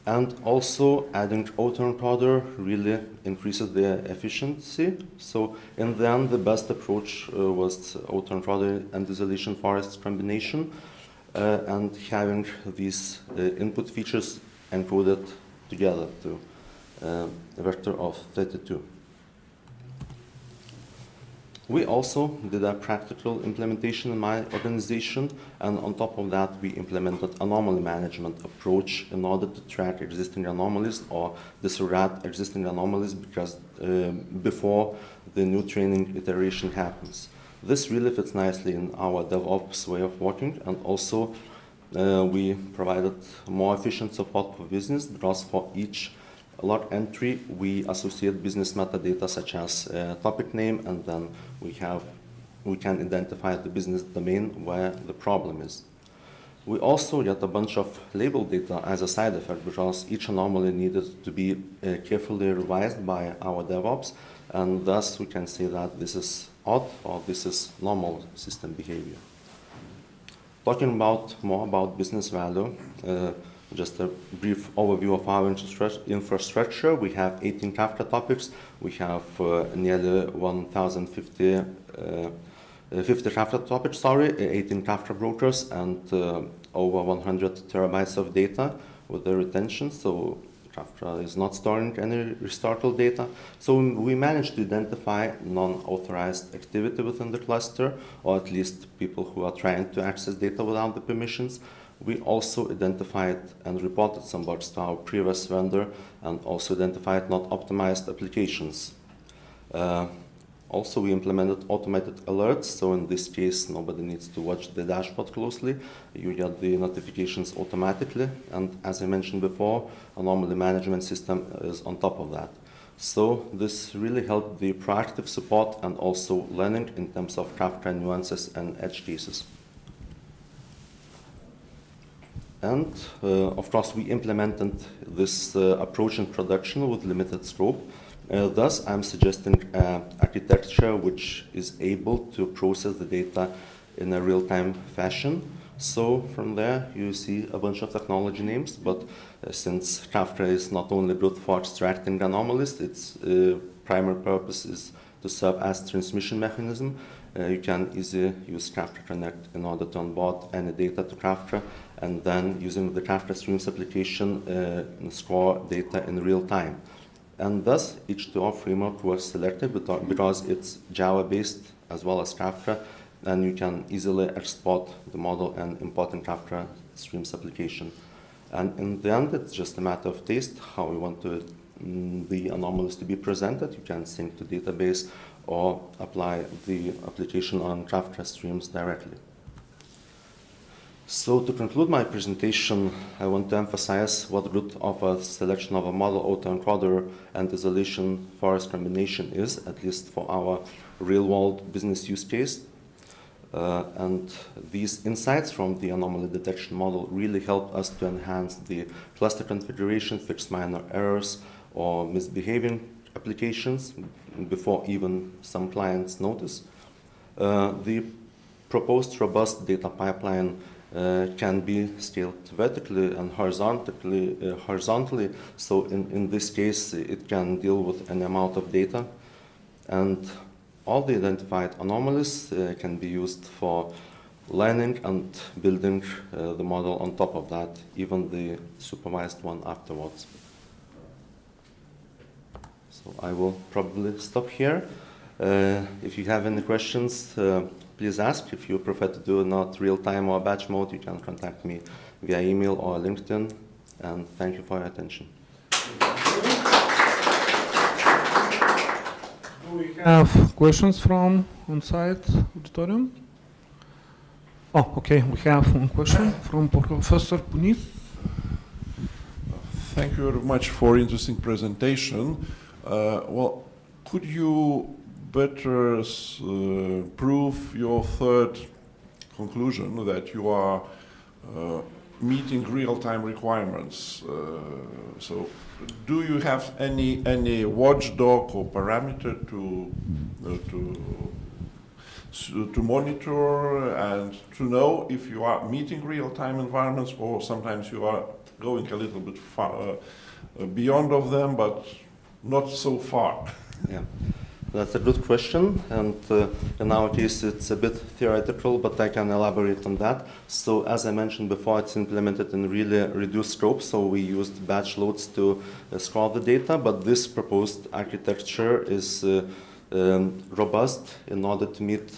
And also adding autoencoder really increases the efficiency. So in the end, the best approach was autoencoder and isolation forest combination, and having these input features encoded together to a vector of 32. We also did a practical implementation in my organization, and on top of that, we implemented anomaly management approach in order to track existing anomalies or disregard existing anomalies because before the new training iteration happens. This really fits nicely in our DevOps way of working, and also we provided more efficient support for business because for each log entry, we associate business metadata such as topic name, and then we can identify the business domain where the problem is. We also get a bunch of label data as a side effect because each anomaly needed to be carefully revised by our DevOps, and thus we can say that this is odd or this is normal system behavior. Talking more about business value, just a brief overview of our infrastructure. We have 18 Kafka topics. We have nearly 1,050 50 Kafka topics, 18 Kafka brokers, and over 100 terabytes of data with the retention. So Kafka is not storing any historical data. So we managed to identify non-authorized activity within the cluster, or at least people who are trying to access data without the permissions. We also identified and reported some bugs to our previous vendor, and also identified not optimized applications. Also, we implemented automated alerts, so in this case, nobody needs to watch the dashboard closely. You get the notifications automatically, and as I mentioned before, anomaly management system is on top of that. So this really helped the proactive support and also learning in terms of Kafka nuances and edge cases. And of course, we implemented this approach in production with limited scope. Thus, I'm suggesting architecture which is able to process the data in a real-time fashion. So from there, you see a bunch of technology names, but since Kafka is not only built for extracting anomalies, its primary purpose is to serve as transmission mechanism. You can easily use Kafka Connect in order to onboard any data to Kafka, and then using the Kafka Streams application, score data in real time. And thus, H2O framework was selected because it's Java-based as well as Kafka, and you can easily export the model and import in Kafka Streams application. And in the end, it's just a matter of taste, how we want the anomalies to be presented. You can sync to database or apply the application on Kafka Streams directly. So to conclude my presentation, I want to emphasize what good of a selection of a model autoencoder and isolation forest combination is, at least for our real-world business use case. And these insights from the anomaly detection model really help us to enhance the cluster configuration, fix minor errors or misbehaving applications before even some clients notice. The proposed robust data pipeline can be scaled vertically and horizontally. So in this case, it can deal with any amount of data. And all the identified anomalies can be used for learning and building the model on top of that, even the supervised one afterwards. So I will probably stop here. If you have any questions, please ask. If you prefer to do not real-time or batch mode, you can contact me via email or LinkedIn. And thank you for your attention. Do we have questions from on-site auditorium? Oh, okay. We have one question from Professor Puneet. Thank you very much for interesting presentation. Well, could you better prove your third conclusion that you are meeting real-time requirements? So, do you have any watchdog or parameter to monitor and to know if you are meeting real-time environments, or sometimes you are going a little bit far beyond of them, but not so far? Yeah. That's a good question, and in our case it's a bit theoretical, but I can elaborate on that. So as I mentioned before, it's implemented in really reduced scope, so we used batch loads to score the data, but this proposed architecture is robust in order to meet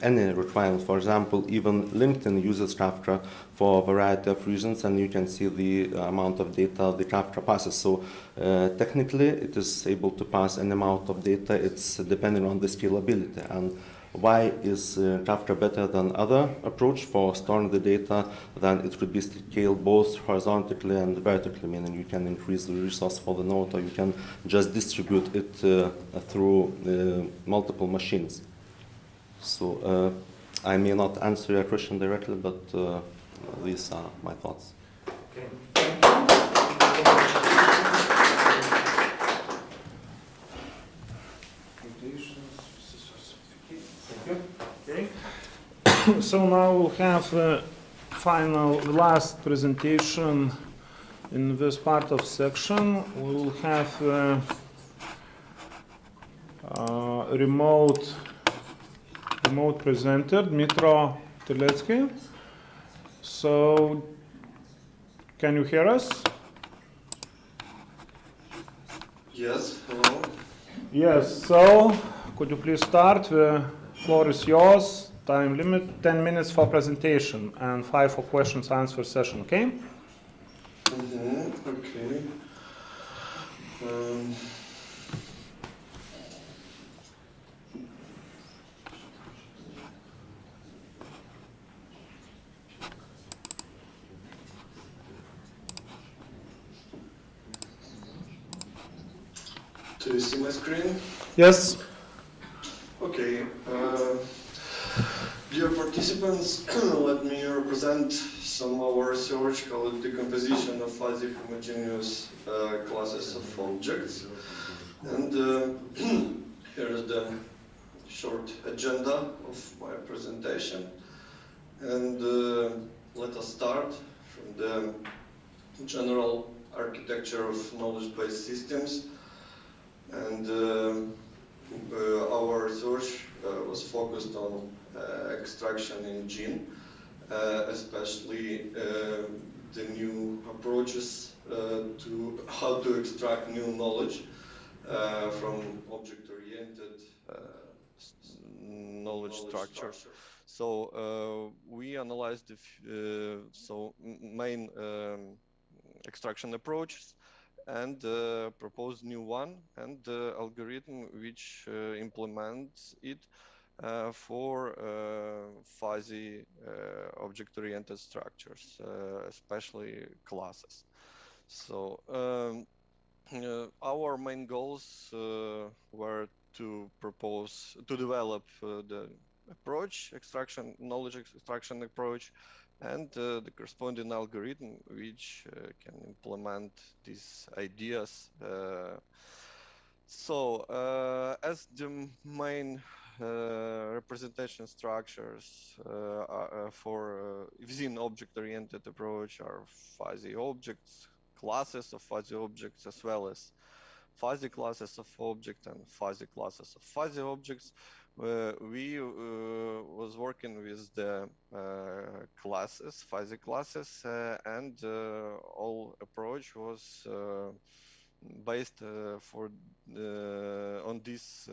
any requirement. For example, even LinkedIn uses Kafka for a variety of reasons, and you can see the amount of data the Kafka passes. So technically, it is able to pass any amount of data. It's depending on the scalability. And why is Kafka better than other approach for storing the data? Then it could be scaled both horizontally and vertically, meaning you can increase the resource for the node, or you can just distribute it through multiple machines. So I may not answer your question directly, but These are my thoughts. Okay. Okay. So now we'll have the last presentation in this part of section. We will have remote presenter, Dmitro Teletsky. So, can you hear us? Yes, hello. Yes, so could you please start? The floor is yours. Time limit 10 minutes for presentation and 5 for questions answer session, okay? Okay. Do you see my screen? Yes. Okay. Dear participants, let me represent some of our research called decomposition of fuzzy homogeneous classes of objects. And here is the short agenda of my presentation. And let us start from the general architecture of knowledge-based systems. And our research was focused on extraction in gene, especially the new approaches to how to extract new knowledge from object-oriented knowledge structures. So we analyzed the main extraction approaches and propose new one and algorithm which implements it for fuzzy object-oriented structures, especially classes. So our main goals were to develop the approach, knowledge extraction approach, and the corresponding algorithm which can implement these ideas. As the main representation structures for within object-oriented approach are fuzzy objects, classes of fuzzy objects, as well as fuzzy classes of objects and fuzzy classes of fuzzy objects. We was working with the fuzzy classes, and all approach was based on this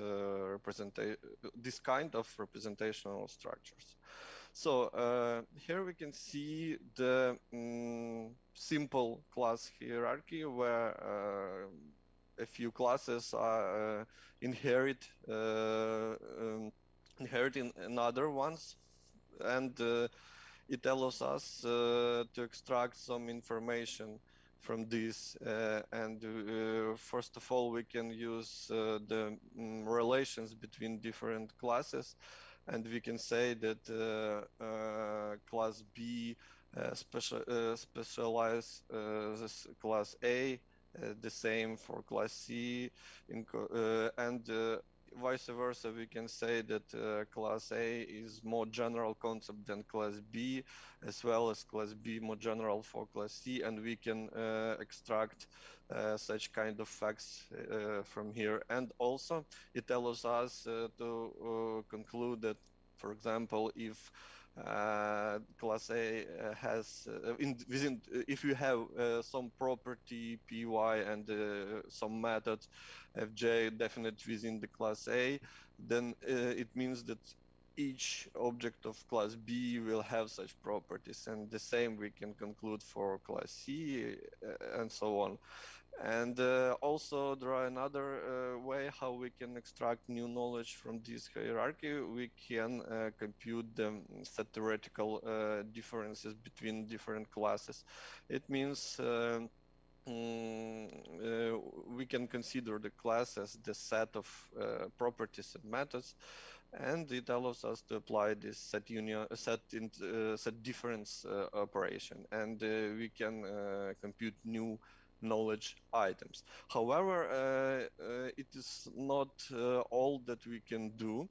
this kind of representational structures. So here we can see the simple class hierarchy where a few classes are inheriting another ones, and it allows us to extract some information from this. And first of all, we can use the relations between different classes, and we can say that class B specialize this class A, the same for class C, and vice versa. We can say that class A is more general concept than class B, as well as class B more general for class C, and we can extract such kind of facts from here. And also it allows us to conclude that, for example, if class A has if you have some property py and some method fj definite within the class A, then it means that each object of class B will have such properties, and the same we can conclude for class C, and so on. And also there are another way how we can extract new knowledge from this hierarchy. We can compute the theoretical differences between different classes. It means we can consider the class as the set of properties and methods and it allows us to apply this set difference operation, and we can compute new knowledge items. However, it is not all that we can do,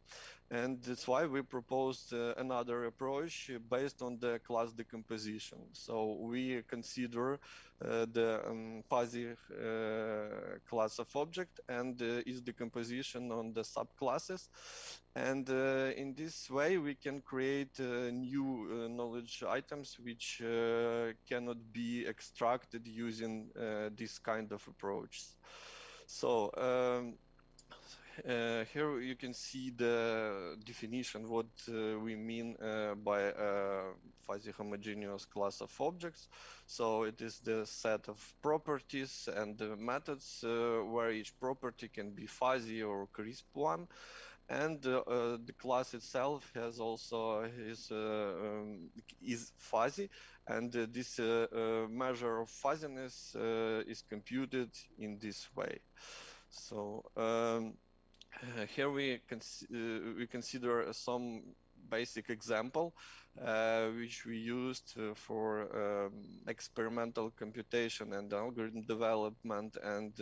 and that's why we proposed another approach based on the class decomposition. So we consider the fuzzy class of object and its decomposition on the subclasses. And in this way, we can create new knowledge items which cannot be extracted using this kind of approach. So here you can see the definition, what we mean by a fuzzy homogeneous class of objects. So it is the set of properties and the methods where each property can be fuzzy or crisp one. And the class itself has also is fuzzy, and this measure of fuzziness is computed in this way. So here we consider some basic example which we used for experimental computation and algorithm development and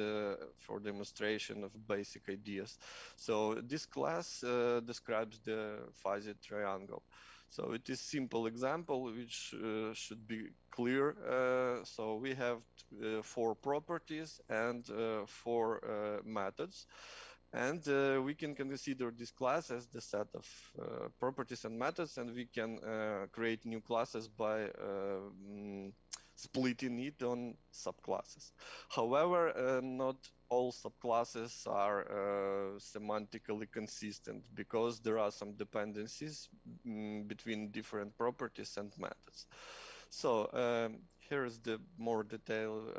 for demonstration of basic ideas. So this class describes the fuzzy triangle. So it is simple example which should be clear. So we have 4 properties and 4 methods. And we can consider this class as the set of properties and methods, and we can create new classes by splitting it on subclasses. However, not all subclasses are semantically consistent because there are some dependencies between different properties and methods. So here is the more detailed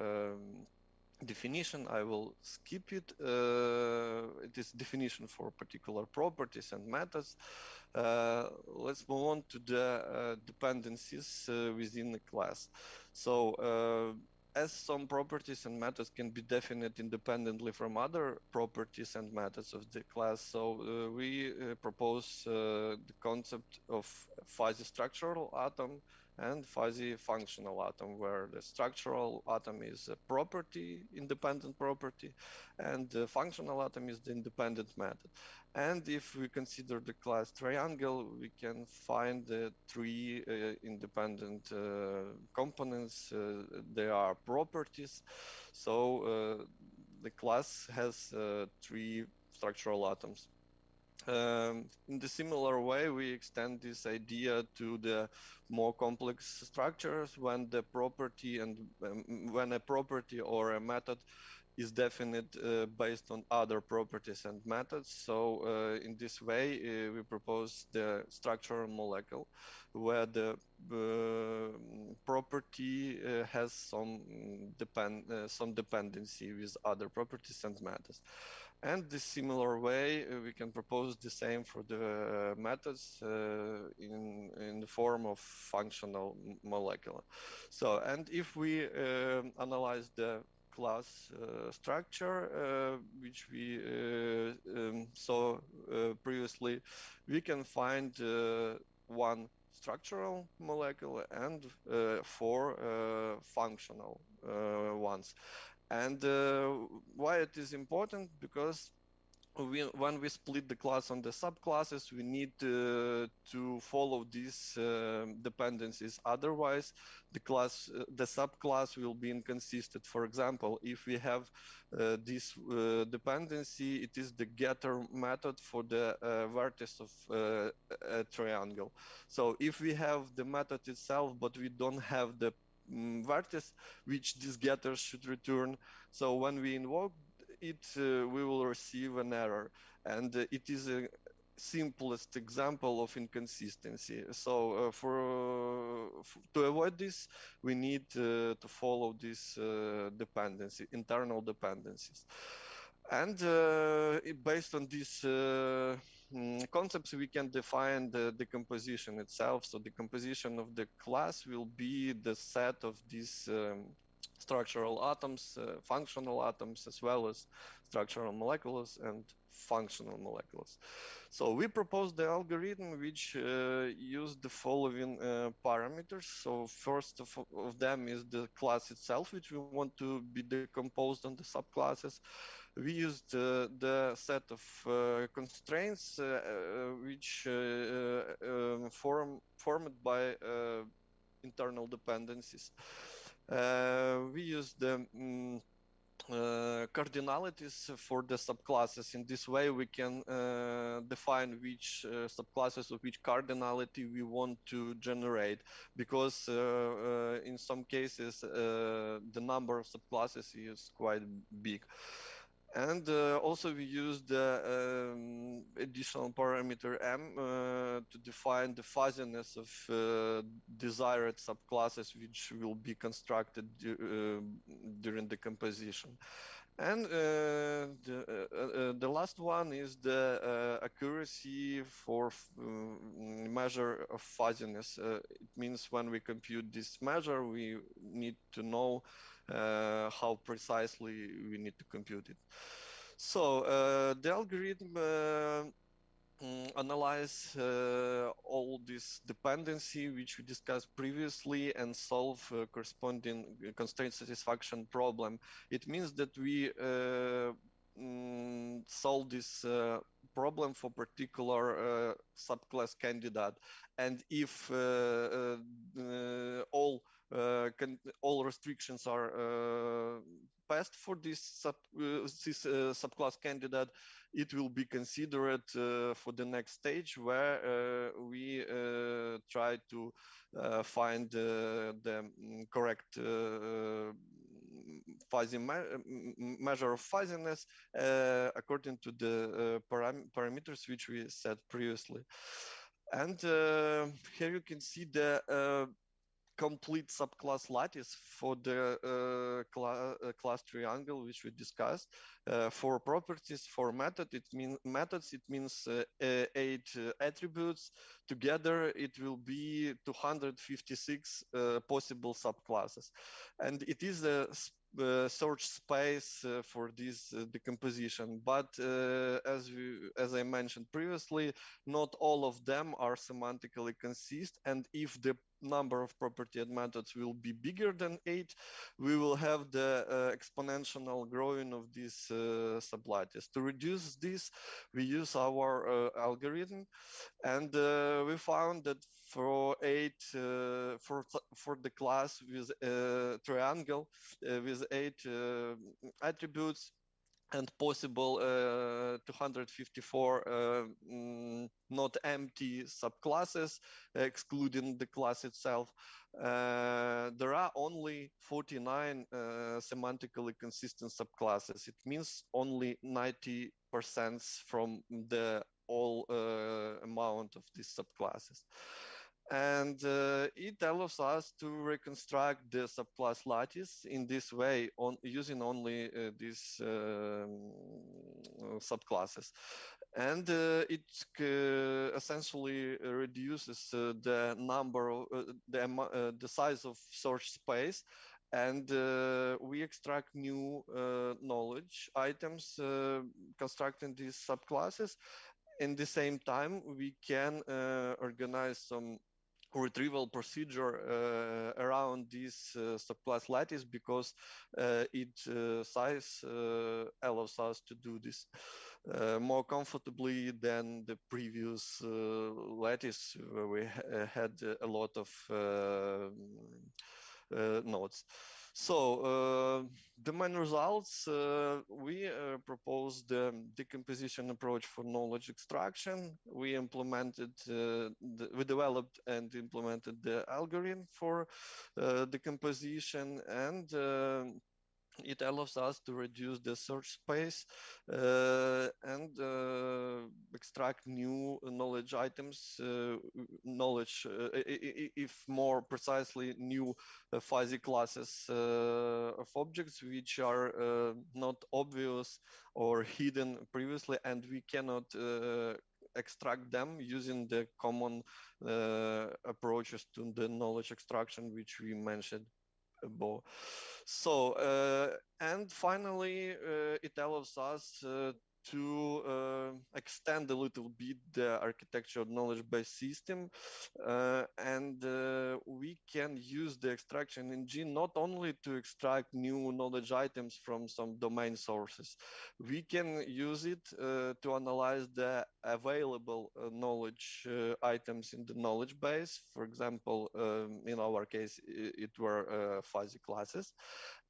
definition. I will skip it. It is definition for particular properties and methods. Let's move on to the dependencies within the class. So as some properties and methods can be defined independently from other properties and methods of the class, so we propose the concept of fuzzy structural atom and fuzzy functional atom, where the structural atom is a property, independent property, and the functional atom is the independent method. And if we consider the class triangle, we can find the 3 independent components. They are properties. So the class has 3 structural atoms. In the similar way, we extend this idea to the more complex structures when the property and when a property or a method is defined based on other properties and methods. So in this way, we propose the structural molecule where the property has some dependency with other properties and methods. And the similar way, we can propose the same for the methods in the form of functional molecule. So, and if we analyze the class structure, which we saw previously, we can find 1 structural molecule and 4 functional ones. And why it is important? Because when we split the class on the subclasses, we need to follow these dependencies. Otherwise, the subclass will be inconsistent. For example, if we have this dependency, it is the getter method for the vertex of a triangle. So if we have the method itself, but we don't have the vertex which this getter should return, so when we invoke it, we will receive an error, and it is a simplest example of inconsistency. So to avoid this, we need to follow this dependency, internal dependencies. And based on these concepts, we can define the decomposition itself. So the composition of the class will be the set of these structural atoms, functional atoms, as well as structural molecules and functional molecules. So we proposed the algorithm which used the following parameters. So first of them is the class itself, which we want to be decomposed on the subclasses. We used the set of constraints which formed by internal dependencies. We use the cardinalities for the subclasses. In this way, we can define which subclasses of which cardinality we want to generate, because in some cases the number of subclasses is quite big. And also we use the additional parameter m to define the fuzziness of desired subclasses which will be constructed during the composition. And the last one is the accuracy for measure of fuzziness. It means when we compute this measure, we need to know how precisely we need to compute it. So the algorithm analyze all this dependency which we discussed previously and solve corresponding constraint satisfaction problem. It means that we solve this problem for particular subclass candidate, and if all restrictions are passed for this subclass candidate, it will be considered for the next stage, where we try to find the correct fuzzy measure of fuzziness according to the parameters which we set previously. And here you can see the complete subclass lattice for the class triangle which we discussed. For properties, for methods, it means 8 attributes. Together it will be 256 possible subclasses, and it is a search space for this decomposition. But as I mentioned previously, not all of them are semantically consistent, and if the number of property and methods will be bigger than 8, we will have the exponential growing of these sublattice. To reduce this, we use our algorithm, and we found that for the class with a triangle with 8 attributes and possible 254 not empty subclasses, excluding the class itself, there are only 49 semantically consistent subclasses. It means only 90% from the all amount of these subclasses. And it allows us to reconstruct the subclass lattice in this way, using only these subclasses. And it essentially reduces the number of the size of search space, and we extract new knowledge items constructing these subclasses. In the same time, we can organize some retrieval procedure around this subclass lattice, because its size allows us to do this more comfortably than the previous lattice, where we had a lot of nodes. So the main results, we proposed the decomposition approach for knowledge extraction. We we developed and implemented the algorithm for decomposition, and it allows us to reduce the search space and extract new knowledge items, if more precisely, new fuzzy classes of objects which are not obvious or hidden previously, and we cannot extract them using the common approaches to the knowledge extraction which we mentioned above. So, and finally, it allows us to extend a little bit the architecture of knowledge-based system, and we can use the extraction engine not only to extract new knowledge items from some domain sources. We can use it to analyze the available knowledge items in the knowledge base. For example, in our case, it were fuzzy classes,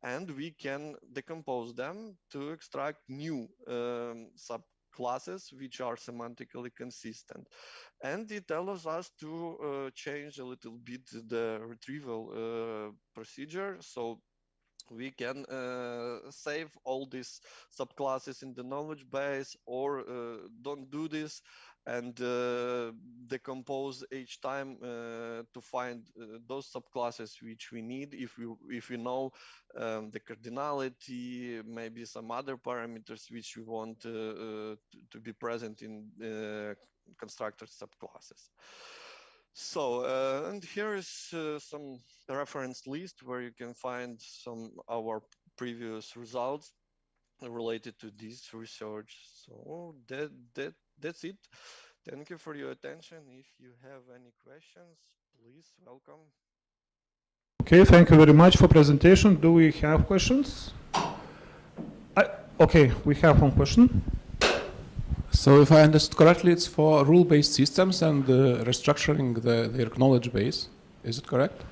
and we can decompose them to extract new subclasses which are semantically consistent. And it allows us to change a little bit the retrieval procedure. So we can save all these subclasses in the knowledge base, or don't do this and decompose each time to find those subclasses which we need if we know the cardinality, maybe some other parameters which we want to be present in constructed subclasses. So, and here is some reference list where you can find some our previous results related to this research. So that's it. Thank you for your attention. If you have any questions, please welcome. Okay, thank you very much for presentation. Do we have questions? Okay, we have one question. So if I understood correctly, it's for rule-based systems and restructuring their knowledge base. Is it correct?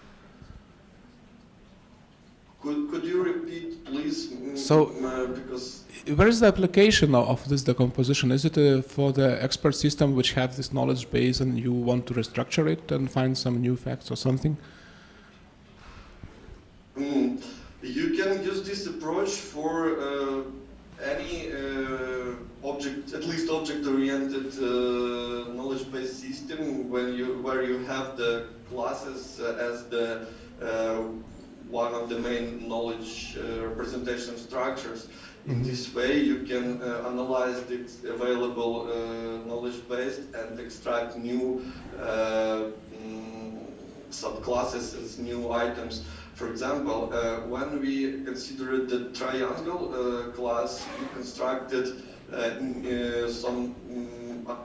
Could you repeat, please? So, because where is the application of this decomposition? Is it for the expert system which have this knowledge base and you want to restructure it and find some new facts or something? You can use this approach for any object, at least object-oriented knowledge-based system, where you have the classes as the one of the main knowledge representation structures. In this way, you can analyze the available knowledge base and extract new subclasses as new items. For example, when we considered the triangle class, we constructed some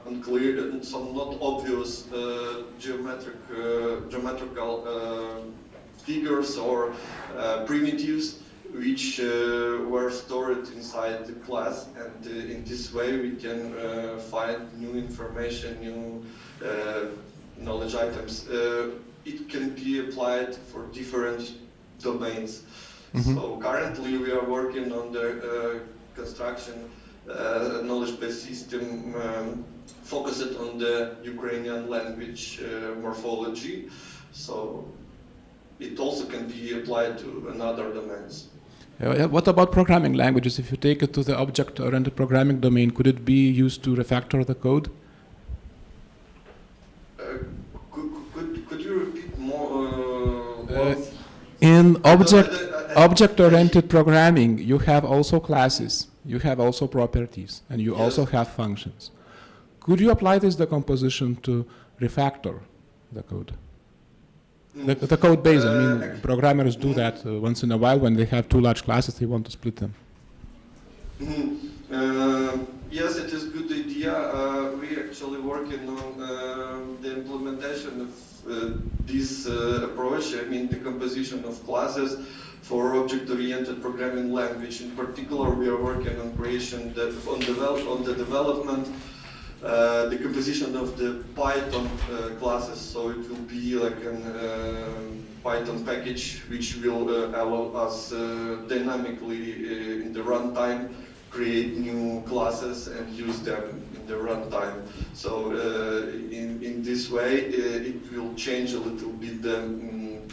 unclear, some not obvious geometrical figures or primitives which were stored inside the class, and in this way we can find new information, new knowledge items. It can be applied for different domains. So currently we are working on the construction knowledge-based system focused on the Ukrainian language morphology. So it also can be applied to another domains. What about programming languages? If you take it to the object-oriented programming domain, could it be used to refactor the code? Could you repeat more? In object-oriented programming, you have also classes, you have also properties, and you also have functions. Could you apply this decomposition to refactor the code? The code base, I mean, programmers do that once in a while when they have two large classes, they want to split them. Yes, it is a good idea. We're actually working on the implementation of this approach, I mean the composition of classes for object-oriented programming language. In particular, we are working on creation, on the development, the composition of the Python classes. So it will be like a Python package which will allow us dynamically in the runtime create new classes and use them in the runtime. So in this way, it will change a little bit the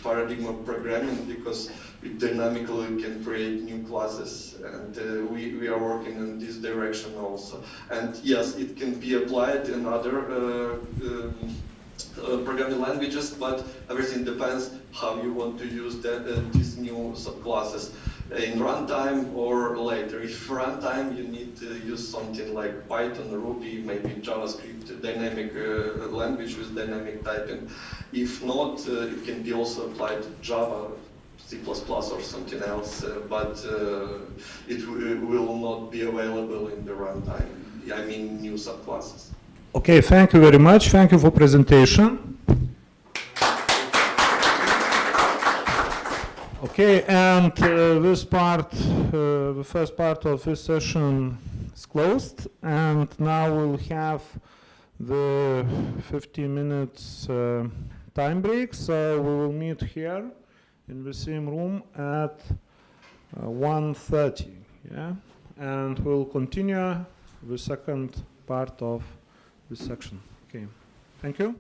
paradigm of programming, because we dynamically can create new classes, and we are working in this direction also. And yes, it can be applied in other programming languages, but everything depends how you want to use these new subclasses. In runtime or later. If runtime, you need to use something like Python, Ruby, maybe JavaScript, dynamic language with dynamic typing. If not, it can be also applied to Java, C++ or something else, but it will not be available in the runtime. I mean, new subclasses. Okay, thank you very much. Thank you for presentation. Okay, and this part, the first part of this session is closed, and now we'll have the 15 minutes time break. So we will meet here in the same room at 1:30. Yeah, and we'll continue the second part of this section. Okay, thank you.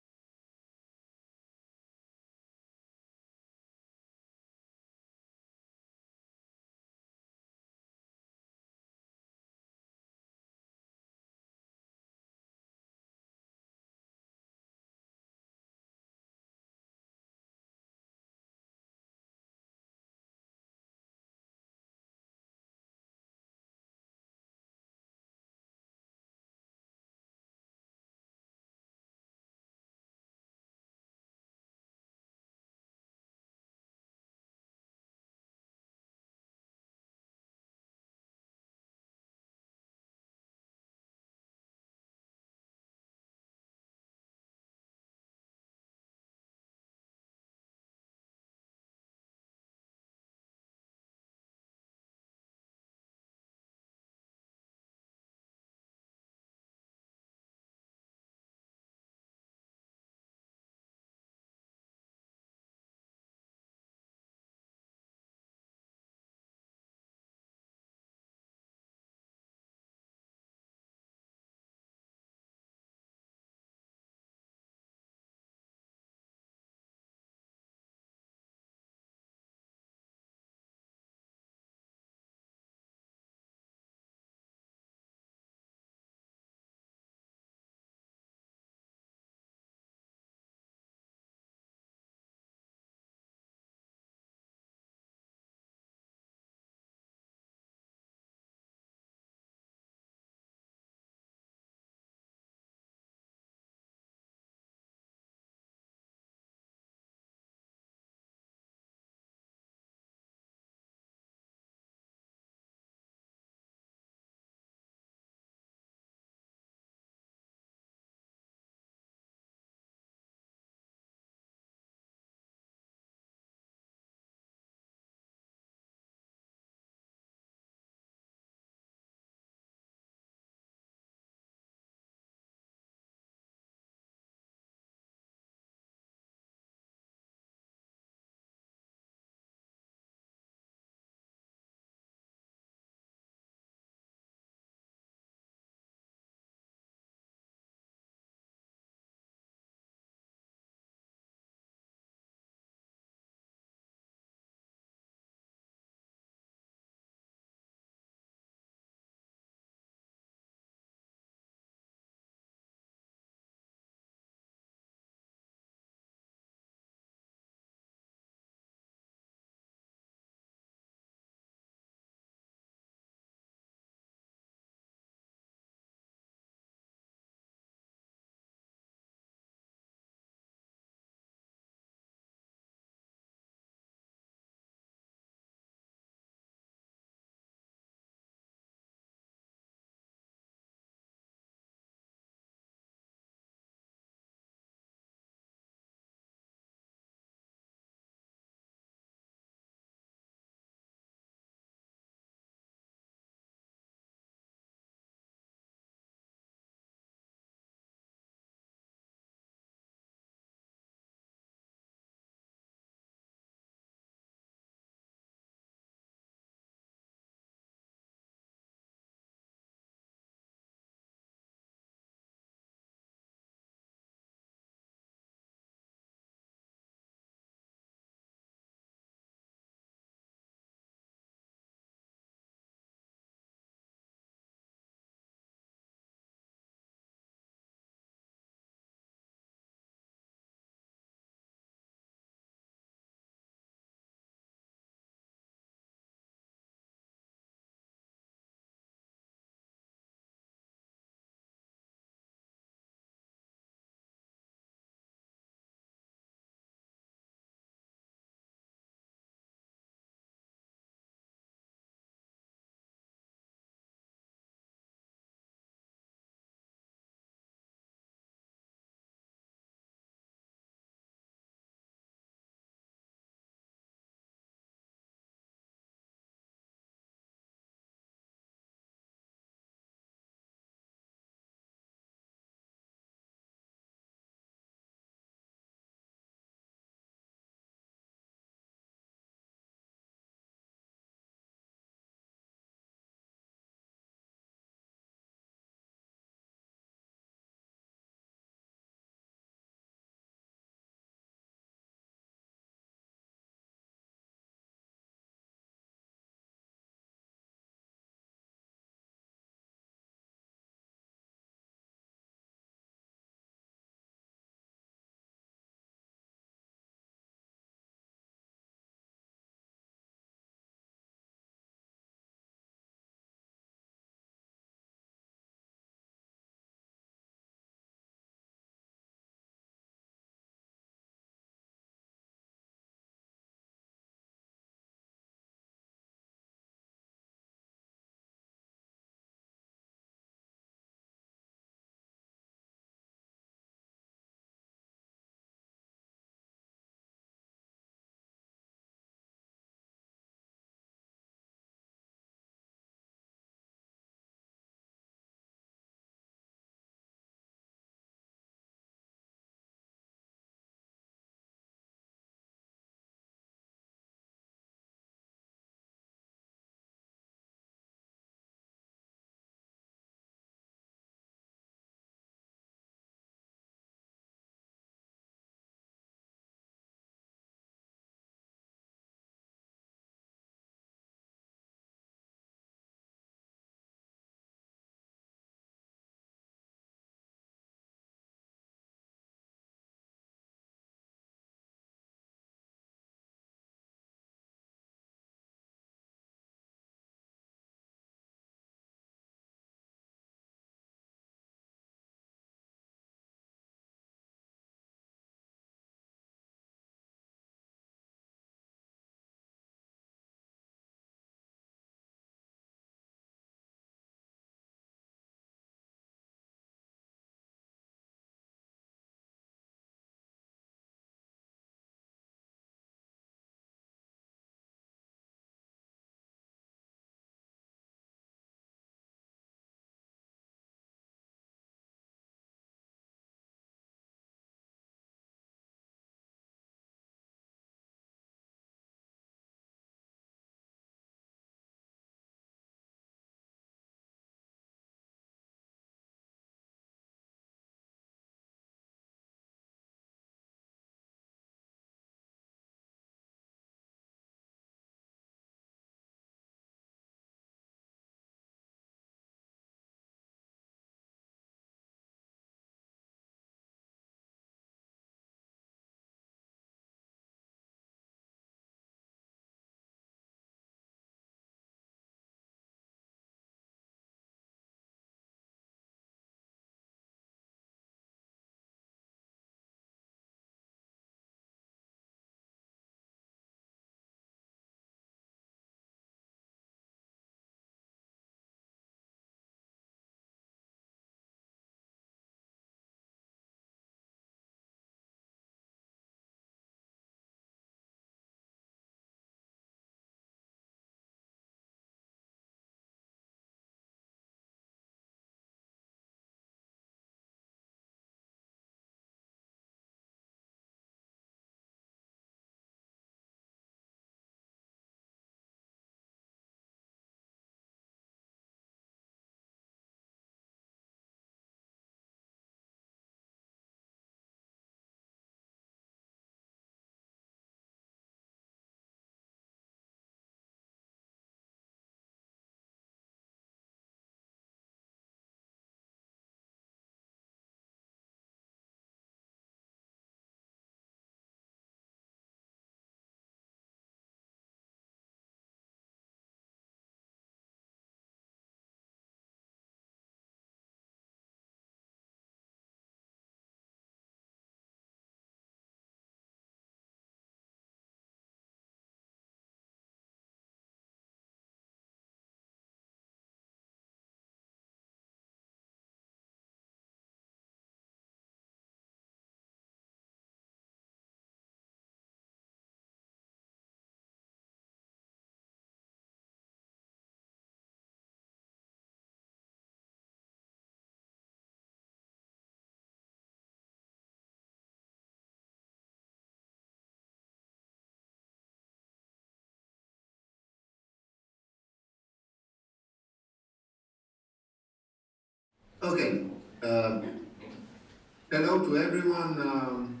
Okay. Hello to everyone.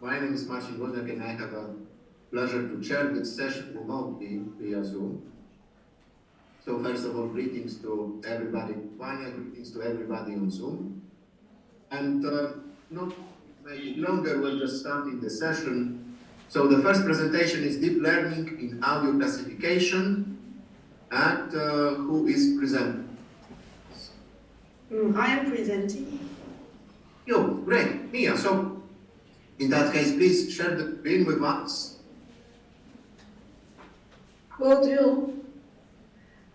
My name is Marcin Wodek, and I have a pleasure to chair this session remotely via Zoom. So first of all, greetings to everybody. Vanya, greetings to everybody on Zoom. And not make it longer, we're just starting the session. So the first presentation is deep learning in audio classification. And who is presenting? I am presenting. You, great, Mia. So in that case, please share the screen with us. Will do.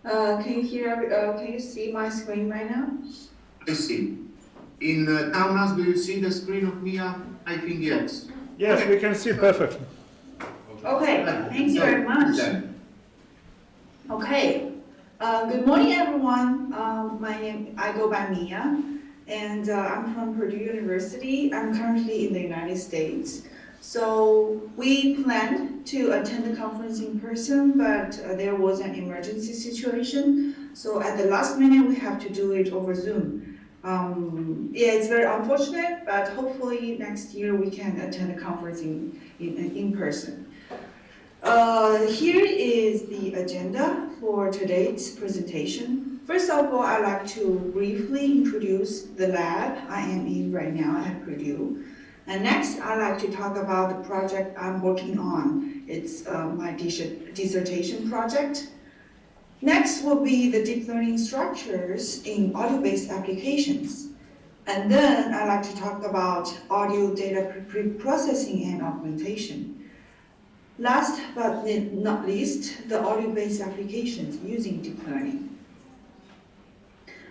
Can you hear? Can you see my screen right now? I see. In Kaunas, do you see the screen of Mia? I think yes. Yes, we can see perfectly. Okay, thank you very much. Okay, good morning, everyone. I go by Mia, and I'm from Purdue University. I'm currently in the United States. So we planned to attend the conference in person, but there was an emergency situation. So at the last minute, we have to do it over Zoom. Yeah, it's very unfortunate, but hopefully next year we can attend the conference in person. Here is the agenda for today's presentation. First of all, I'd like to briefly introduce the lab I am in right now at Purdue. And next, I'd like to talk about the project I'm working on. It's my dissertation project. Next will be the deep learning structures in audio-based applications. And then I'd like to talk about audio data pre-processing and augmentation. Last but not least, the audio-based applications using deep learning.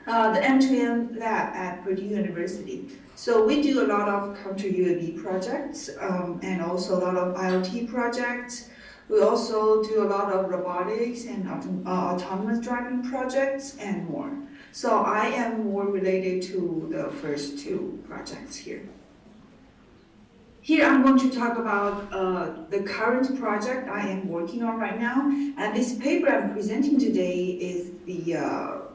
The M2M lab at Purdue University. So we do a lot of counter UAV projects and also a lot of IoT projects. We also do a lot of robotics and autonomous driving projects and more. So I am more related to the first two projects here. Here I'm going to talk about the current project I am working on right now. And this paper I'm presenting today is the,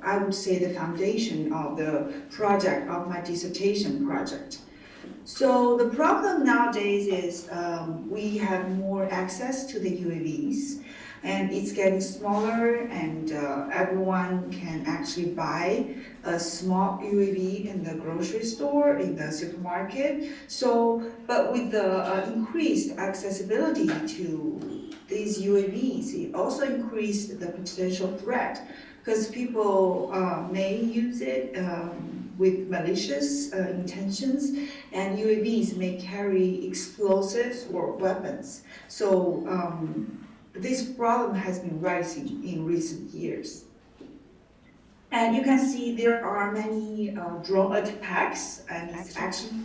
I would say, the foundation of the project of my dissertation project. So the problem nowadays is we have more access to the UAVs, and it's getting smaller, and everyone can actually buy a small UAV in the grocery store, in the supermarket. So, but with the increased accessibility to these UAVs, it also increased the potential threat, because people may use it with malicious intentions, and UAVs may carry explosives or weapons. So this problem has been rising in recent years. And you can see there are many drone attacks, and it's actually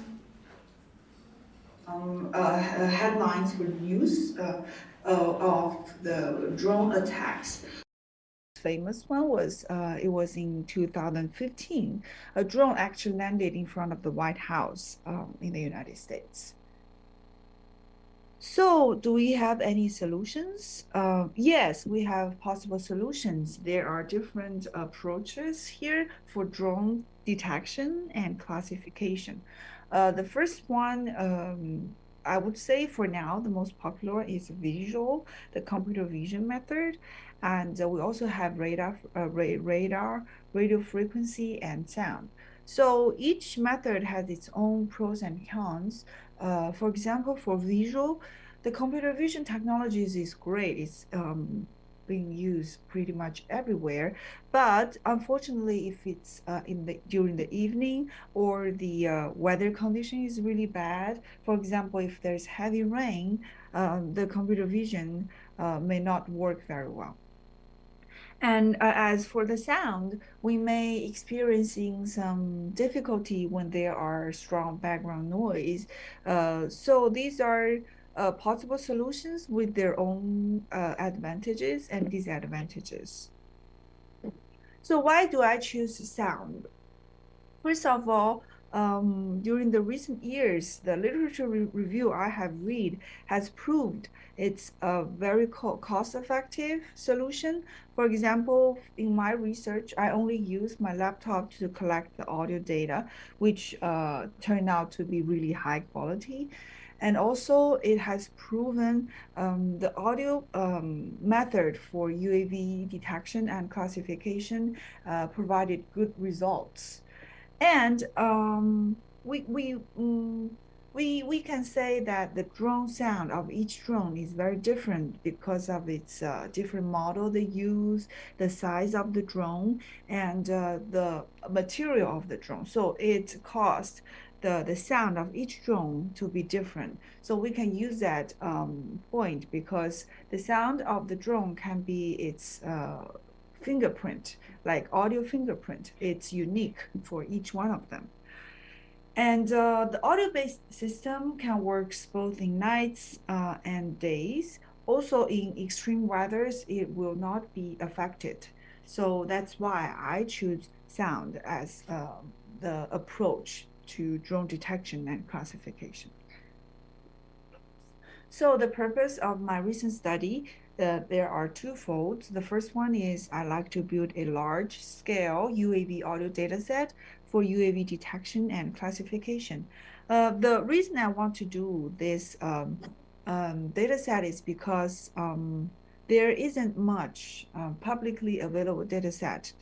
headlines for news of the drone attacks. Famous one was, it was in 2015. A drone actually landed in front of the White House in the United States. So do we have any solutions? Yes, we have possible solutions. There are different approaches here for drone detection and classification. The first one, I would say for now, the most popular is visual, the computer vision method. And we also have radar, radio frequency, and sound. So each method has its own pros and cons. For example, for visual, the computer vision technologies is great. It's being used pretty much everywhere. But unfortunately, if it's during the evening or the weather condition is really bad, for example, if there's heavy rain, the computer vision may not work very well. And as for the sound, we may experiencing some difficulty when there are strong background noise. So these are possible solutions with their own advantages and disadvantages. So why do I choose sound? First of all, during the recent years, the literature review I have read has proved it's a very cost-effective solution. For example, in my research, I only use my laptop to collect the audio data, which turned out to be really high quality. And also, it has proven the audio method for UAV detection and classification provided good results. And we can say that the drone sound of each drone is very different because of its different model they use, the size of the drone, and the material of the drone. So it caused the sound of each drone to be different. So we can use that point because the sound of the drone can be its fingerprint, like audio fingerprint. It's unique for each one of them. And the audio-based system can work both in nights and days. Also in extreme weathers, it will not be affected. So that's why I choose sound as the approach to drone detection and classification. So the purpose of my recent study, there are twofold. The first one is I like to build a large-scale UAV audio dataset for UAV detection and classification. The reason I want to do this dataset is because there isn't much publicly available dataset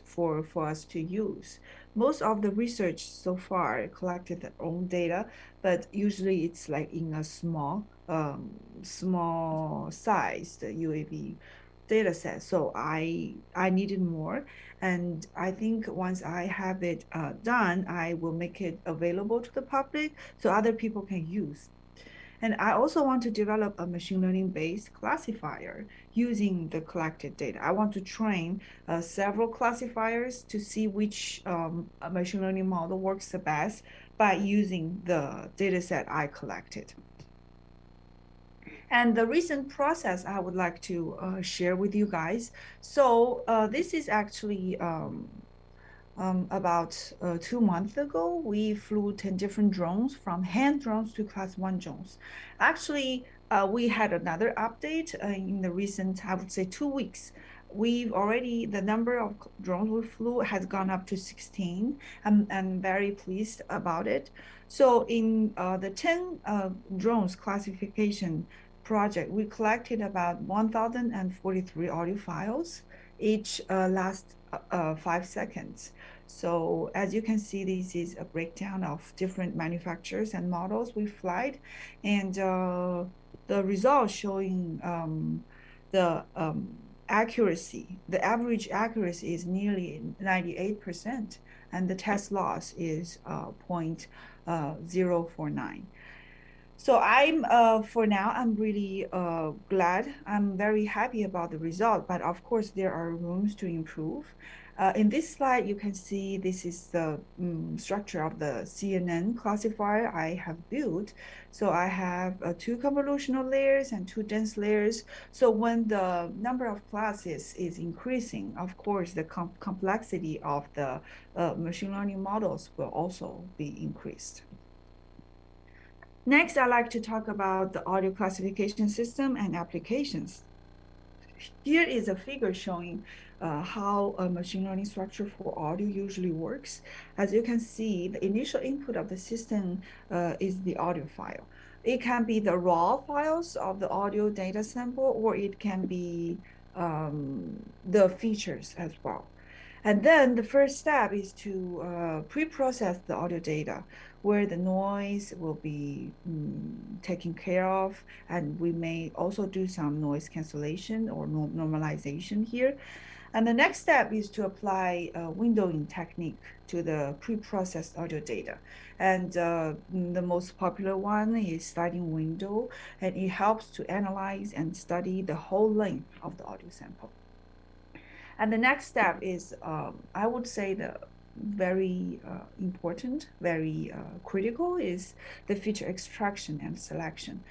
for us to use. Most of the research so far collected their own data, but usually it's like in a small sized UAV data set. So I needed more, and I think once I have it done, I will make it available to the public so other people can use. And I also want to develop a machine learning based classifier using the collected data. I want to train several classifiers to see which machine learning model works the best by using the data set I collected. And the recent process I would like to share with you guys. So this is actually about 2 months ago, we flew 10 different drones from hand drones to class 1 drones. Actually, we had another update in the recent, I would say 2 weeks. The number of drones we flew has gone up to 16. I'm very pleased about it. So in the 10 drones classification project, we collected about 1,043 audio files. Each lasts 5 seconds. So as you can see, this is a breakdown of different manufacturers and models we flight, and the results showing the accuracy. The average accuracy is nearly 98%, and the test loss is 0.049. So for now, I'm really glad. I'm very happy about the result, but of course there are rooms to improve. In this slide, you can see this is the structure of the CNN classifier I have built. So I have 2 convolutional layers and 2 dense layers. So when the number of classes is increasing, of course, the complexity of the machine learning models will also be increased. Next, I'd like to talk about the audio classification system and applications. Here is a figure showing how a machine learning structure for audio usually works. As you can see, the initial input of the system is the audio file. It can be the raw files of the audio data sample, or it can be the features as well. And then the first step is to pre-process the audio data, where the noise will be taken care of, and we may also do some noise cancellation or normalization here. And the next step is to apply a windowing technique to the pre-processed audio data. And the most popular one is sliding window, and it helps to analyze and study the whole length of the audio sample. And the next step is, I would say, the very important, very critical is the feature extraction and selection.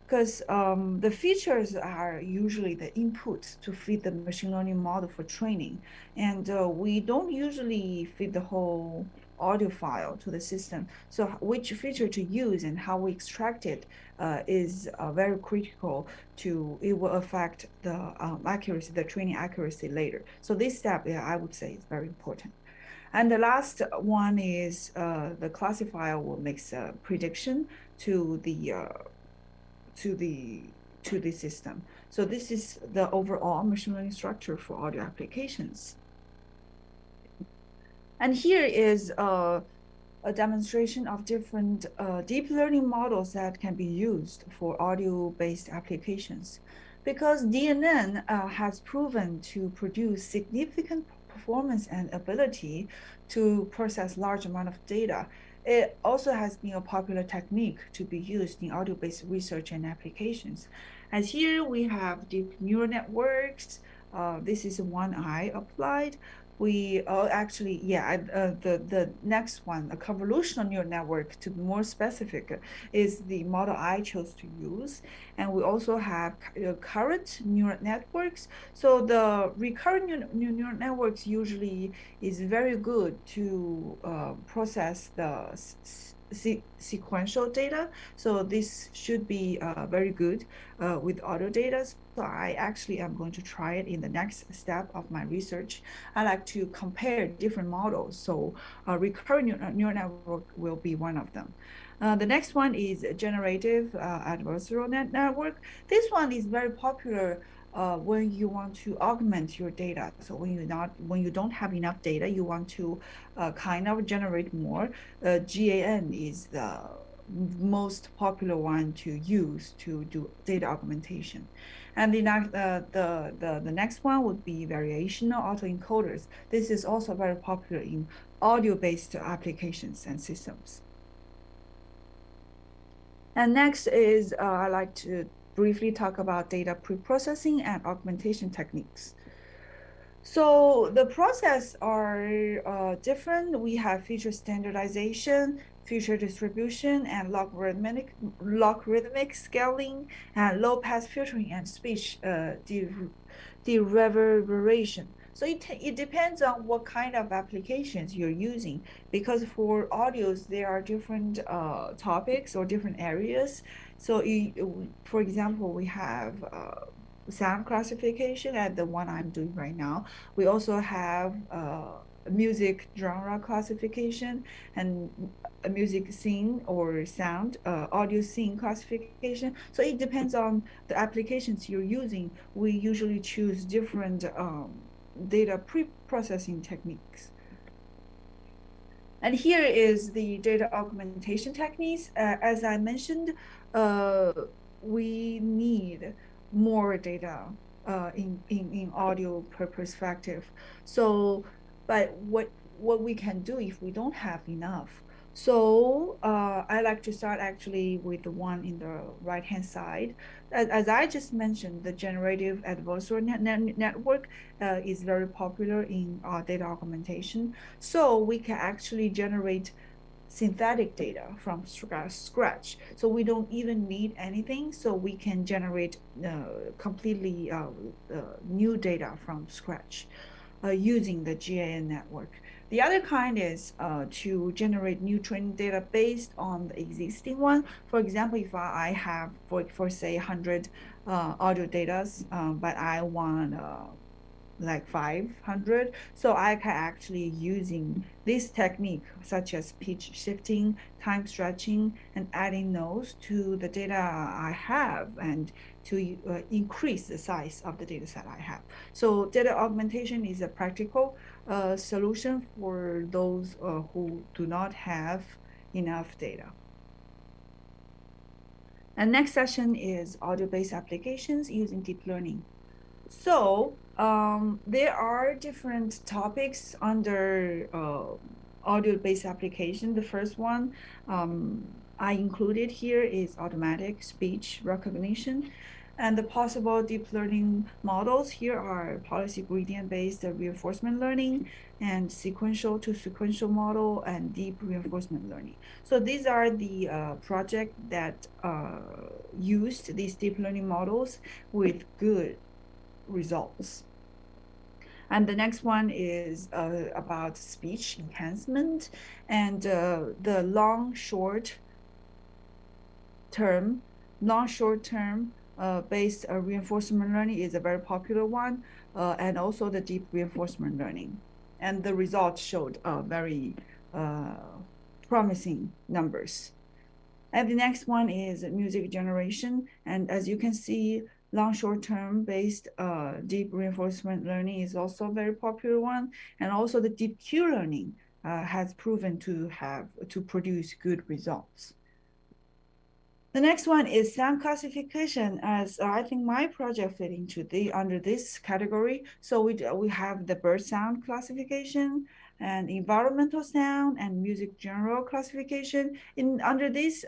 Because the features are usually the input to feed the machine learning model for training. And we don't usually feed the whole audio file to the system. So which feature to use and how we extract it is very critical to, it will affect the accuracy, the training accuracy later. So this step, yeah, I would say is very important. And the last one is the classifier will make a prediction to the system. So this is the overall machine learning structure for audio applications. And here is a demonstration of different deep learning models that can be used for audio-based applications. Because DNN has proven to produce significant performance and ability to process large amount of data. It also has been a popular technique to be used in audio-based research and applications. As here we have deep neural networks. This is one I applied. We actually, yeah, the next one, a convolutional neural network, to be more specific, is the model I chose to use. And we also have current neural networks. So the recurrent neural networks usually is very good to process the sequential data. So this should be very good with audio data. So I actually am going to try it in the next step of my research. I like to compare different models. So recurrent neural network will be one of them. The next one is generative adversarial network. This one is very popular when you want to augment your data. So when you don't have enough data, you want to kind of generate more. GAN is the most popular one to use to do data augmentation. And the next one would be variational autoencoders. This is also very popular in audio-based applications and systems. And next is I like to briefly talk about data preprocessing and augmentation techniques. So the process are different. We have feature standardization, feature distribution, and logarithmic scaling, and low-pass filtering, and speech dereverbation. So it depends on what kind of applications you're using, because for audios, there are different topics or different areas. So for example, we have sound classification and the one I'm doing right now. We also have music genre classification and a music scene or sound, audio scene classification. So it depends on the applications you're using. We usually choose different data pre-processing techniques. And here is the data augmentation techniques. As I mentioned, we need more data in audio perspective. So, but what we can do if we don't have enough? So I like to start actually with the one in the right-hand side. As I just mentioned, the generative adversarial network is very popular in data augmentation. So we can actually generate synthetic data from scratch. So we don't even need anything. So we can generate completely new data from scratch using the GAN network. The other kind is to generate new training data based on the existing one. For example, if I have, for say, 100 audio data, but I want like 500. So I can actually using this technique, such as pitch shifting, time stretching, and adding nodes to the data I have, and to increase the size of the data set I have. So data augmentation is a practical solution for those who do not have enough data. And next session is audio-based applications using deep learning. So there are different topics under audio-based application. The first one I included here is automatic speech recognition. And the possible deep learning models here are policy gradient-based reinforcement learning, and sequential to sequential model, and deep reinforcement learning. So these are the projects that used these deep learning models with good results. And the next one is about speech enhancement, and the long-short term based reinforcement learning is a very popular one, and also the deep reinforcement learning. And the results showed very promising numbers. And the next one is music generation. And as you can see, long short-term based deep reinforcement learning is also a very popular one. And also the deep Q learning has proven to produce good results. The next one is sound classification, as I think my project fit into under this category. So we have the bird sound classification and environmental sound and music general classification. Under this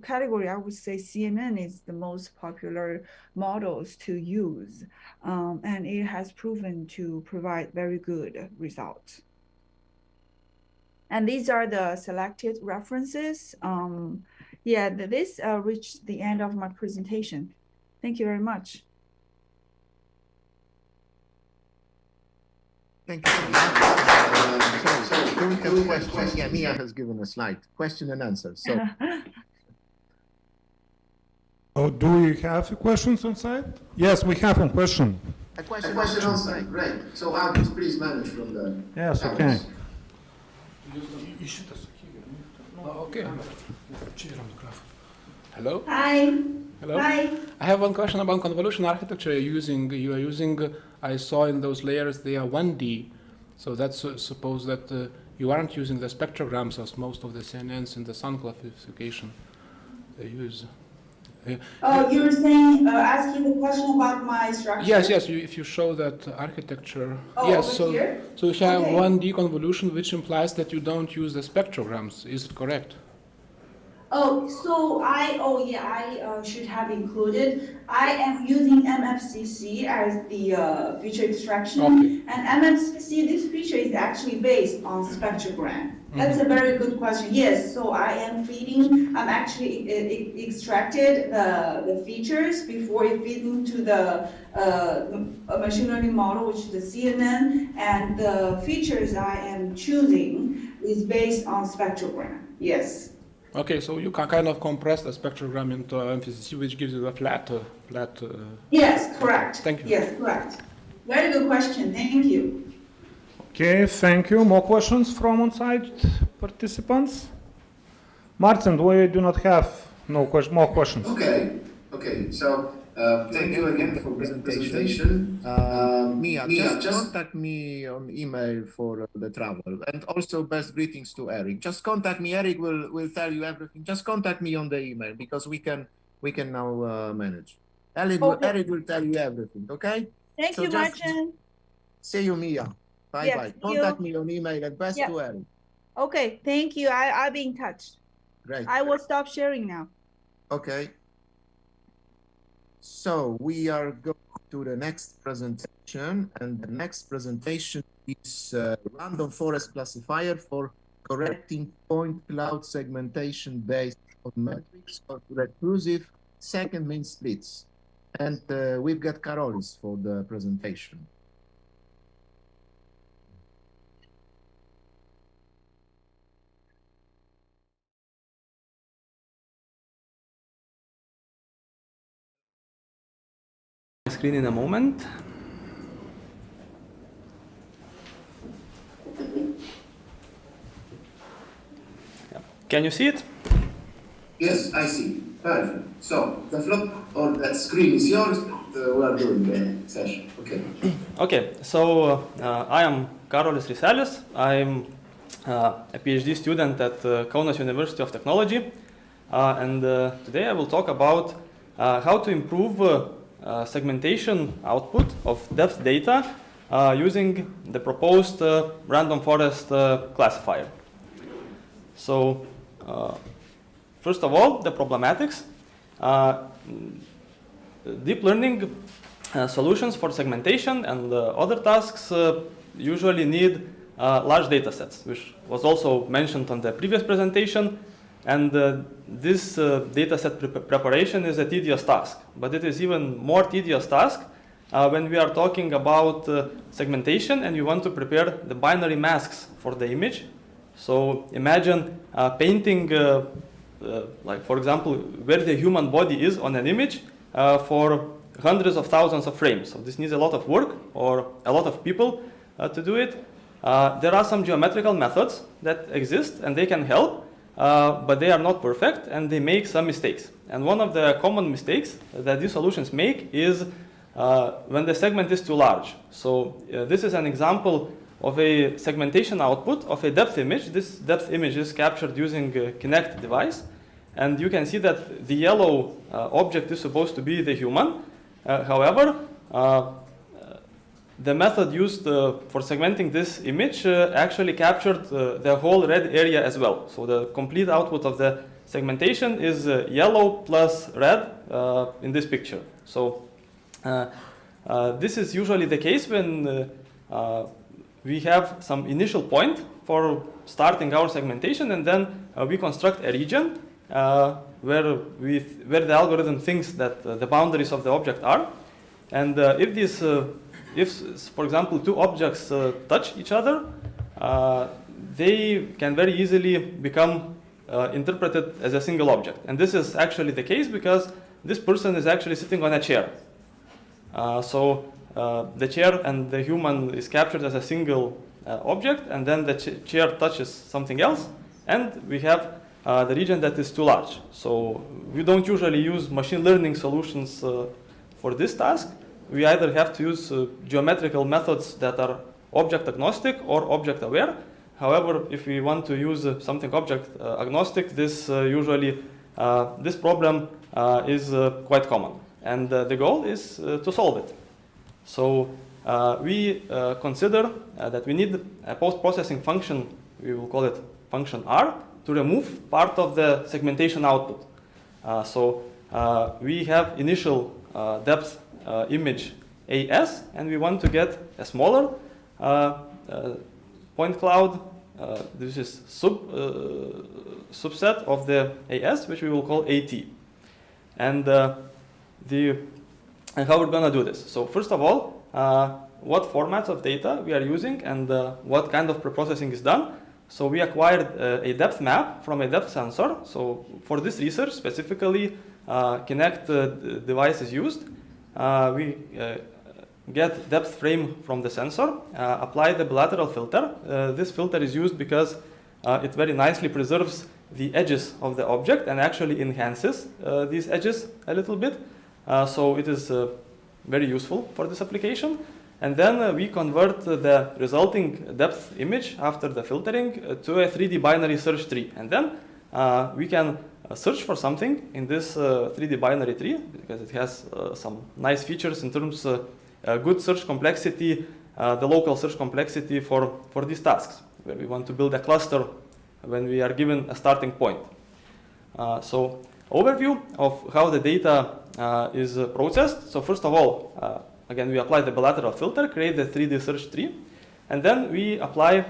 category, I would say CNN is the most popular models to use, and it has proven to provide very good results. And these are the selected references. Yeah, this reached the end of my presentation. Thank you very much. Thank you. So we have questions. Yeah, Mia has given a slide. Question and answer. So. Oh, do we have questions on site? Yes, we have a question. A question on site. Great. So Albus, please manage from the. Yes, okay. Okay. Hello. Hi. Hello. Hi. I have one question about convolution architecture you are using. I saw in those layers they are 1D, so that's suppose that you aren't using the spectrograms as most of the CNNs in the sound classification they use. Oh, you were saying, asking the question about my structure? Yes, yes. If you show that architecture, oh, yes. Over here? So you have okay. 1D convolution, which implies that you don't use the spectrograms. Is it correct? Oh, so I should have included. I am using MFCC as the feature extraction, okay. And MFCC, this feature is actually based on spectrogram. That's a very good question. Yes, so I'm actually extracted the features before it feeds into the machine learning model, which is the CNN, and the features I am choosing is based on spectrogram. Yes. Okay, so you can kind of compress the spectrogram into MFCC, which gives you a flat. Yes, correct. Thank you. Yes, correct. Very good question. Thank you. Okay, thank you. More questions from on-site participants? Martin, we do not have more questions. Okay. So thank you again for the presentation. Mia, just contact me on email for the travel, and also best greetings to Eric. Just contact me. Eric will tell you everything. Just contact me on the email because we can now manage. Eric will tell you everything. Okay. Thank you, Martin. See you, Mia. Bye bye. Contact me on email and best to Eric. Okay, thank you. I'll be in touch. Great. I will stop sharing now. Okay. So we are going to the next presentation, and the next presentation is random forest classifier for correcting point cloud segmentation based on metrics of recursive second mean splits. And we've got Karolis for the presentation. Screen in a moment. Can you see it? Yes, I see. Perfect. So the floor or that screen is yours. We are doing the session. Okay. Okay. So I am Karolis Riselis. I'm a PhD student at Kaunas University of Technology, and today I will talk about how to improve segmentation output of depth data using the proposed random forest classifier. So first of all, the problematics. Deep learning solutions for segmentation and other tasks usually need large data sets, which was also mentioned on the previous presentation. And this data set preparation is a tedious task, but it is even more tedious task when we are talking about segmentation and we want to prepare the binary masks for the image. So imagine painting, like for example, where the human body is on an image for hundreds of thousands of frames. So this needs a lot of work or a lot of people to do it. There are some geometrical methods that exist and they can help, but they are not perfect and they make some mistakes. And one of the common mistakes that these solutions make is when the segment is too large. So this is an example of a segmentation output of a depth image. This depth image is captured using a Kinect device. And you can see that the yellow object is supposed to be the human. However, the method used for segmenting this image actually captured the whole red area as well. So the complete output of the segmentation is yellow plus red in this picture. So this is usually the case when we have some initial point for starting our segmentation, and then we construct a region where the algorithm thinks that the boundaries of the object are. And if, for example, two objects touch each other, they can very easily become interpreted as a single object. And this is actually the case because this person is actually sitting on a chair. So the chair and the human is captured as a single object, and then the chair touches something else, and we have the region that is too large. So we don't usually use machine learning solutions for this task. We either have to use geometrical methods that are object agnostic or object aware. However, if we want to use something object agnostic, this this problem is quite common. And the goal is to solve it. So we consider that we need a post-processing function, we will call it function R, to remove part of the segmentation output. So we have initial depth image AS, and we want to get a smaller point cloud. This is subset of the AS, which we will call AT. And how we're going to do this. So first of all, what formats of data we are using and what kind of preprocessing is done. So we acquired a depth map from a depth sensor. So for this research, specifically, Kinect device is used. We get depth frame from the sensor, apply the bilateral filter. This filter is used because it very nicely preserves the edges of the object and actually enhances these edges a little bit. So it is very useful for this application. And then we convert the resulting depth image after the filtering to a 3D binary search tree. And then we can search for something in this 3D binary tree because it has some nice features in terms of good search complexity, the local search complexity for these tasks, where we want to build a cluster when we are given a starting point. So overview of how the data is processed. So first of all, again, we apply the bilateral filter, create the 3D search tree, and then we apply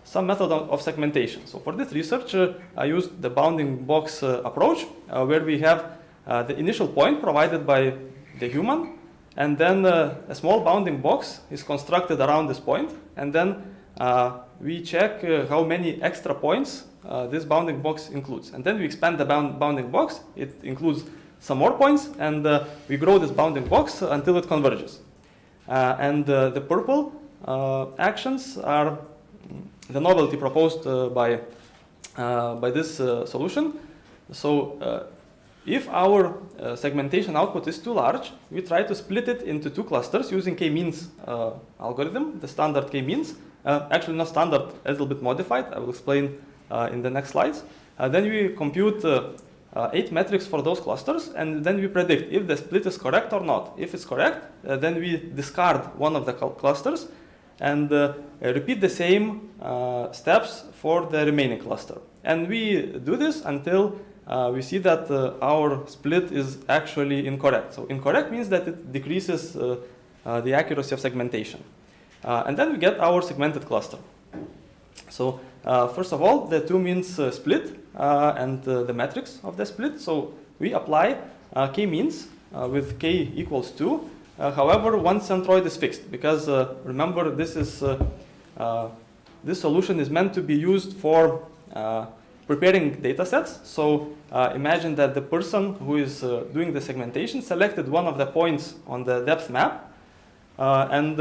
some method of segmentation. So for this research, I used the bounding box approach, where we have the initial point provided by the human, and then a small bounding box is constructed around this point, and then we check how many extra points this bounding box includes. And then we expand the bounding box. It includes some more points, and we grow this bounding box until it converges. And the purple actions are the novelty proposed by this solution. So if our segmentation output is too large, we try to split it into two clusters using k-means algorithm, the standard k-means. Actually not standard, a little bit modified. I will explain in the next slides. Then we compute 8 metrics for those clusters, and then we predict if the split is correct or not. If it's correct, then we discard one of the clusters and repeat the same steps for the remaining cluster. And we do this until we see that our split is actually incorrect. So incorrect means that it decreases the accuracy of segmentation. And then we get our segmented cluster. So first of all, the two means split and the metrics of the split. So we apply k-means with k equals 2 However, one centroid is fixed because remember this solution is meant to be used for preparing data sets. So imagine that the person who is doing the segmentation selected one of the points on the depth map, and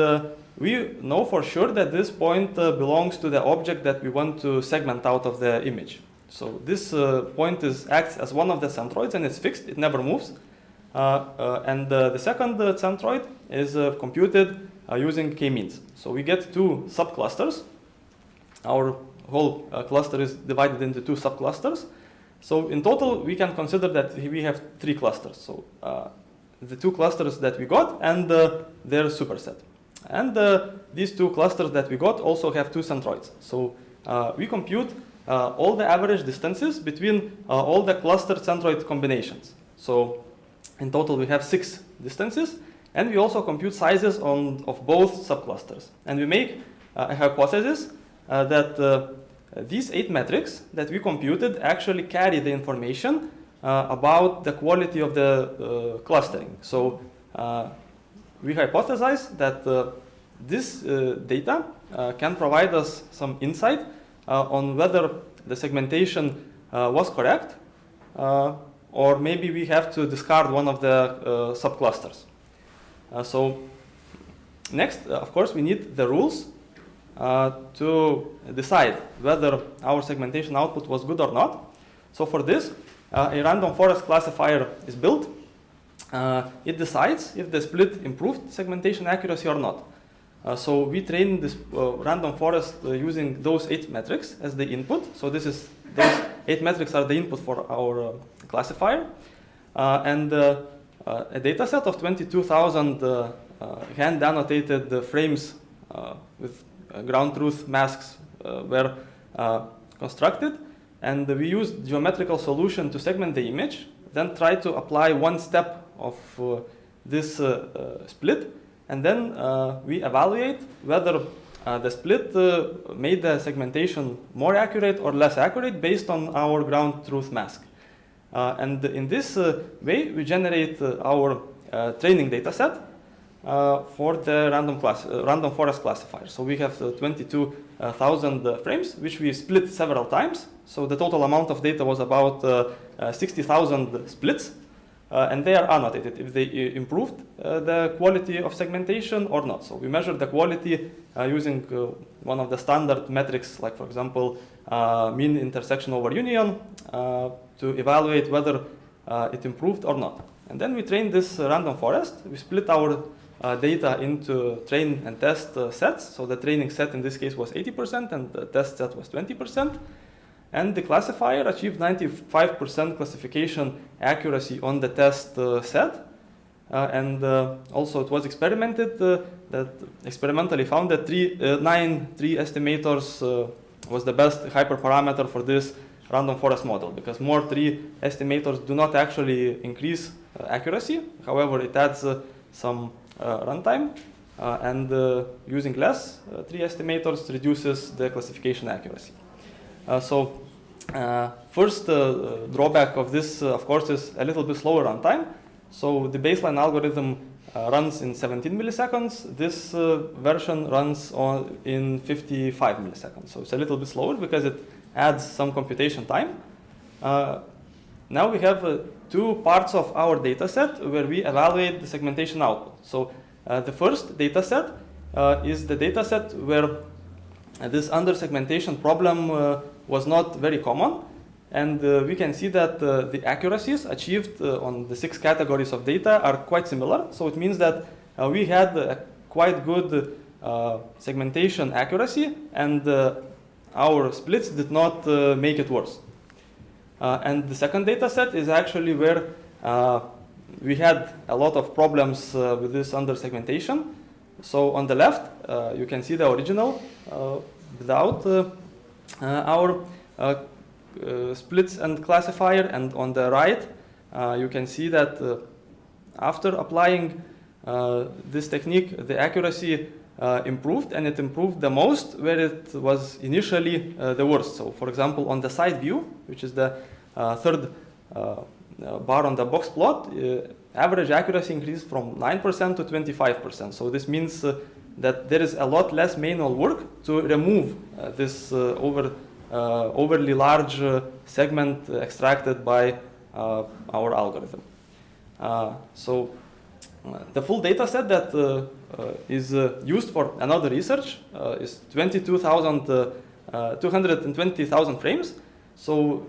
we know for sure that this point belongs to the object that we want to segment out of the image. So this point acts as one of the centroids, and it's fixed, it never moves. And the second centroid is computed using k-means. So we get two subclusters. Our whole cluster is divided into two subclusters. So in total, we can consider that we have three clusters. So the two clusters that we got and their superset. And these two clusters that we got also have two centroids. So we compute all the average distances between all the cluster centroid combinations. So in total, we have 6 distances. And we also compute sizes of both subclusters. And we make a hypothesis that these 8 metrics that we computed actually carry the information about the quality of the clustering. So we hypothesize that this data can provide us some insight on whether the segmentation was correct, or maybe we have to discard one of the subclusters. So next, of course, we need the rules to decide whether our segmentation output was good or not. So for this, a random forest classifier is built. It decides if the split improved segmentation accuracy or not. So we train this random forest using those 8 metrics as the input. So those 8 metrics are the input for our classifier. And a data set of 22,000 hand annotated frames with ground truth masks were constructed. And we used geometrical solution to segment the image, then try to apply one step of this split. And then we evaluate whether the split made the segmentation more accurate or less accurate based on our ground truth mask. And in this way, we generate our training data set for the random forest classifier. So we have 22,000 frames, which we split several times. So the total amount of data was about 60,000 splits. And they are annotated if they improved the quality of segmentation or not. So we measure the quality using one of the standard metrics, like, for example, mean intersection over union, to evaluate whether it improved or not. And then we train this random forest. We split our data into train and test sets. So the training set in this case was 80% and the test set was 20%. And the classifier achieved 95% classification accuracy on the test set. And also it was experimented that experimentally found that 9 tree estimators was the best hyperparameter for this random forest model, because more tree estimators do not actually increase accuracy. However, it adds some runtime, and using less tree estimators reduces the classification accuracy. First drawback of this, of course, is a little bit slower runtime. So the baseline algorithm runs in 17 milliseconds. This version runs in 55 milliseconds. So it's a little bit slower because it adds some computation time. Now we have 2 parts of our data set where we evaluate the segmentation output. So the first data set is the data set where this under-segmentation problem was not very common. And we can see that the accuracies achieved on the 6 categories of data are quite similar. So it means that we had a quite good segmentation accuracy, and our splits did not make it worse. And the second data set is actually where we had a lot of problems with this under-segmentation. So on the left, you can see the original without our splits and classifier, and on the right you can see that after applying this technique, the accuracy improved, and it improved the most where it was initially the worst. So for example, on the side view, which is the third bar on the box plot, average accuracy increased from 9% to 25%. So this means that there is a lot less manual work to remove this overly large segment extracted by our algorithm. The full data set that is used for another research is 220,000 frames. So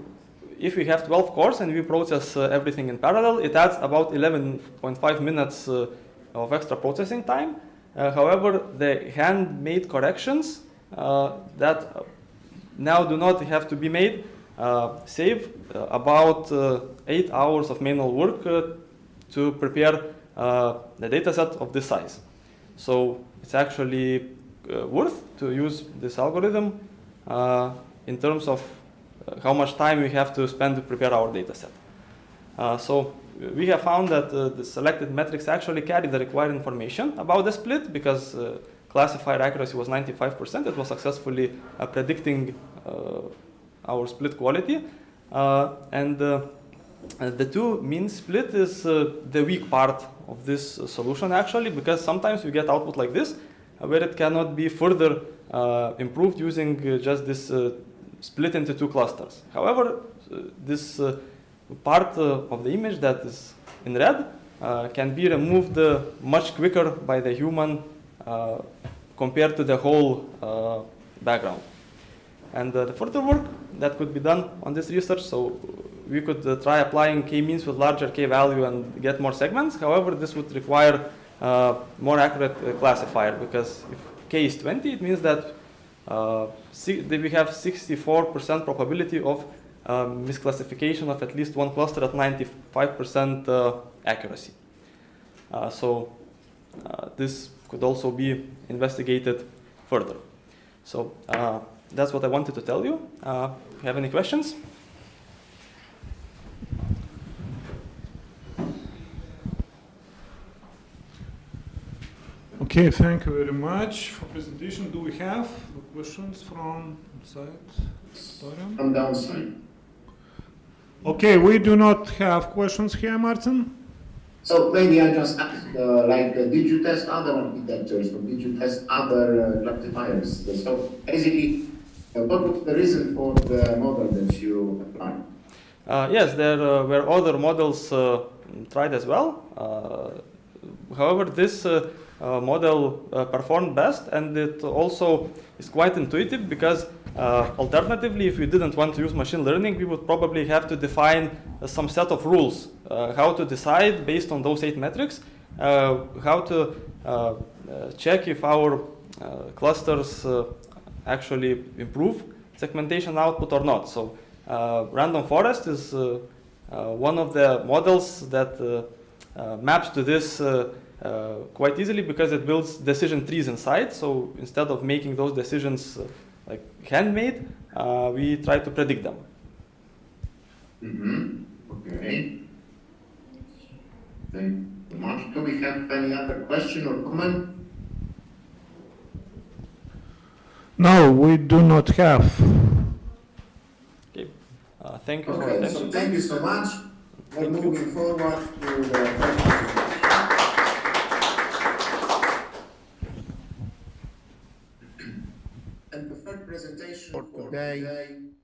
if we have 12 cores and we process everything in parallel, it adds about 11.5 minutes of extra processing time. However, the handmade corrections that now do not have to be made save about 8 hours of manual work to prepare the data set of this size. So it's actually worth to use this algorithm in terms of how much time we have to spend to prepare our data set. So we have found that the selected metrics actually carry the required information about the split because classifier accuracy was 95%. It was successfully predicting our split quality. And the two mean split is the weak part of this solution actually, because sometimes we get output like this where it cannot be further improved using just this split into two clusters. However, this part of the image that is in red can be removed much quicker by the human compared to the whole background. And the further work that could be done on this research, so we could try applying k-means with larger k-value and get more segments. However, this would require more accurate classifier because if k is 20, it means that we have 64% probability of misclassification of at least one cluster at 95% accuracy. So this could also be investigated further. So that's what I wanted to tell you. You have any questions? Okay, thank you very much for presentation. Do we have questions from side? From downside. Okay, we do not have questions here, Martin. So maybe I just ask, did you test other architectures or did you test other classifiers? So basically, what was the reason for the model that you applied? Yes, there were other models tried as well. However, this model performed best, and it also is quite intuitive because alternatively, if we didn't want to use machine learning, we would probably have to define some set of rules, how to decide based on those 8 metrics, how to check if our clusters actually improve segmentation output or not. So random forest is one of the models that maps to this quite easily because it builds decision trees inside. So instead of making those decisions like handmade, we try to predict them. Okay. Thank you so much. Do we have any other question or comment? No, we do not have. Okay. Thank you for Okay, attention. so thank you so much. We're moving forward to the and the third presentation for today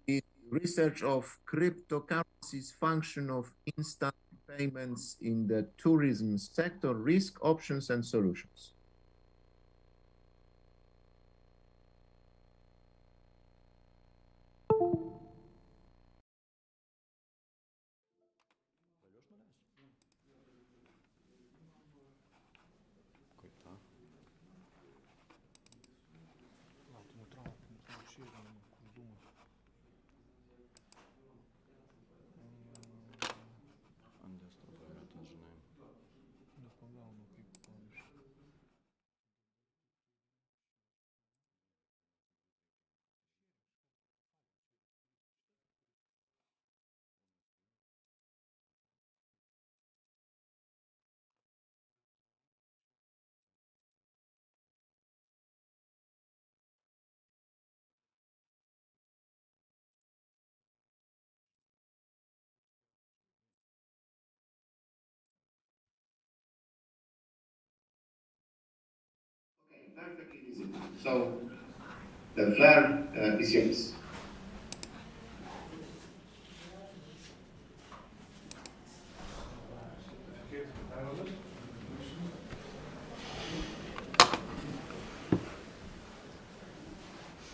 is research of cryptocurrencies function of instant payments in the tourism sector, risk, options, and solutions. easily. So the floor is yours.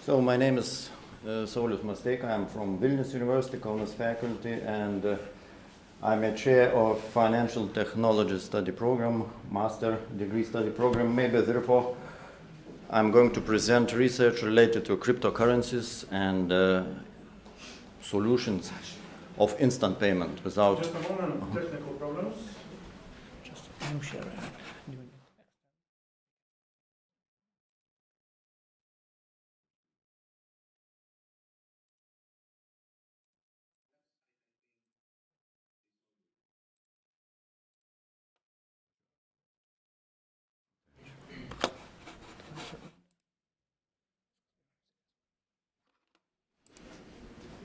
So my name is Saulius Masteika. I'm from Vilnius University, Kaunas faculty, and I'm a chair of Financial Technology Study Program, Master Degree Study Program. Maybe therefore I'm going to present research related to cryptocurrencies and solutions of instant payment without... Just a moment, technical problems. Just share.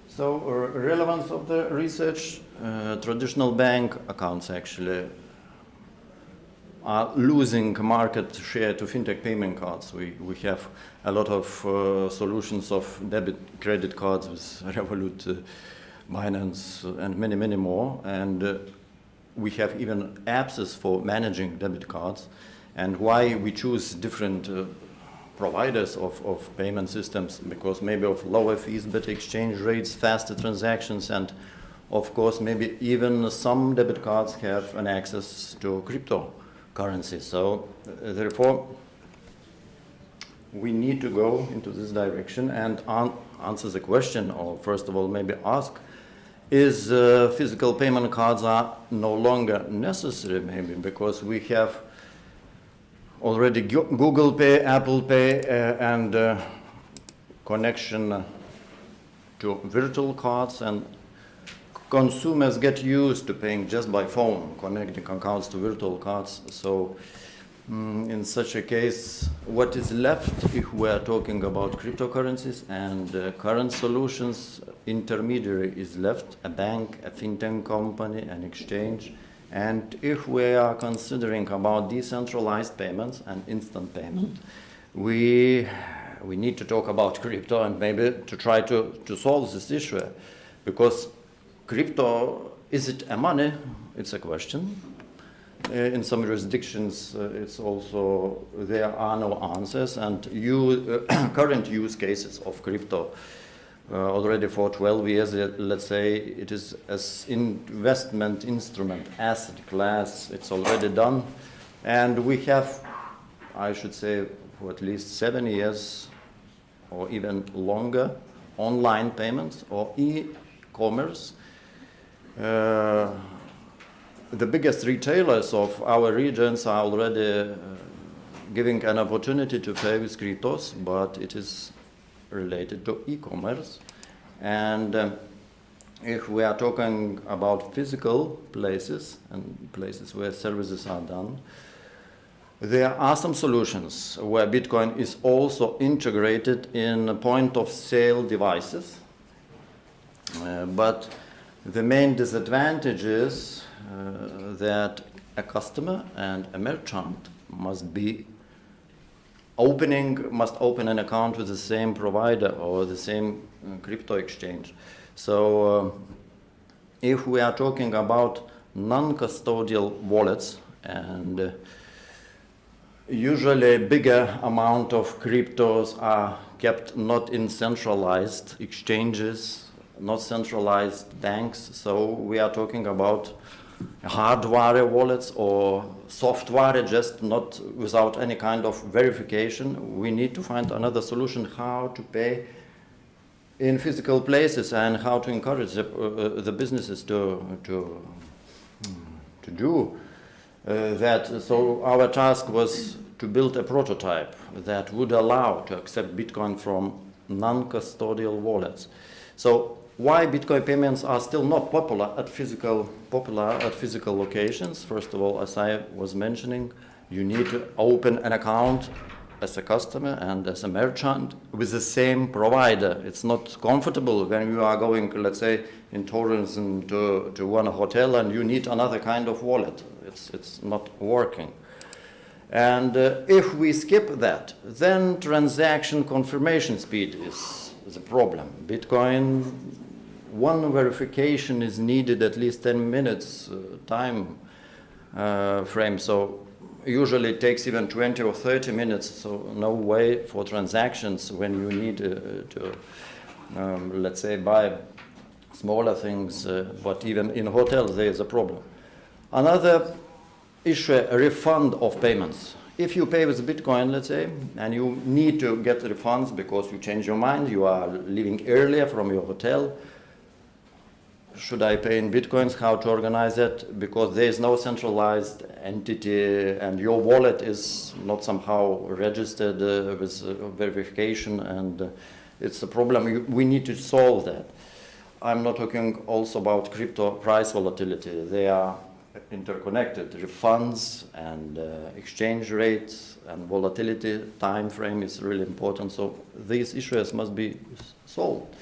So, relevance of the research, traditional bank accounts actually are losing market share to fintech payment cards. We have a lot of solutions of debit credit cards with Revolut, Binance, and many, many more. And we have even apps for managing debit cards. And why we choose different providers of payment systems, because maybe of lower fees, better exchange rates, faster transactions, and of course maybe even some debit cards have an access to cryptocurrency. So therefore we need to go into this direction and answer the question, or first of all maybe ask, is physical payment cards are no longer necessary, maybe because we have already Google Pay, Apple Pay, and connection to virtual cards, and consumers get used to paying just by phone, connecting accounts to virtual cards. So in such a case, what is left if we are talking about cryptocurrencies and current solutions? Intermediary is left, a bank, a fintech company, an exchange. And if we are considering about decentralized payments and instant payment, we need to talk about crypto and maybe to try to solve this issue. Because crypto, is it a money? It's a question. In some jurisdictions, it's also, there are no answers. And current use cases of crypto already for 12 years, let's say, it is as investment instrument, asset class, it's already done. And we have, I should say, for at least 7 years or even longer, online payments or e-commerce. The biggest retailers of our regions are already giving an opportunity to pay with cryptos, but it is related to e-commerce. And if we are talking about physical places and places where services are done, there are some solutions where Bitcoin is also integrated in point-of-sale devices. But the main disadvantage is that a customer and a merchant must open an account with the same provider or the same crypto exchange. So if we are talking about non-custodial wallets, and usually a bigger amount of cryptos are kept not in centralized exchanges, not centralized banks, so we are talking about hardware wallets or software, just not without any kind of verification. We need to find another solution how to pay in physical places and how to encourage the businesses to do that. So our task was to build a prototype that would allow to accept Bitcoin from non-custodial wallets. So why Bitcoin payments are still not popular at physical locations? First of all, as I was mentioning, you need to open an account as a customer and as a merchant with the same provider. It's not comfortable when you are going, let's say, in tourism to one hotel and you need another kind of wallet. It's not working. And if we skip that, then transaction confirmation speed is the problem. Bitcoin, one verification is needed at least 10 minutes time frame. So usually it takes even 20 or 30 minutes. So no way for transactions when you need to, let's say, buy smaller things. But even in hotels, there is a problem. Another issue, a refund of payments. If you pay with Bitcoin, let's say, and you need to get refunds because you change your mind, you are leaving earlier from your hotel, should I pay in Bitcoins, how to organize it? Because there is no centralized entity and your wallet is not somehow registered with verification, and it's a problem. We need to solve that. I'm not talking also about crypto price volatility. They are interconnected. Refunds and exchange rates and volatility time frame is really important. So these issues must be solved.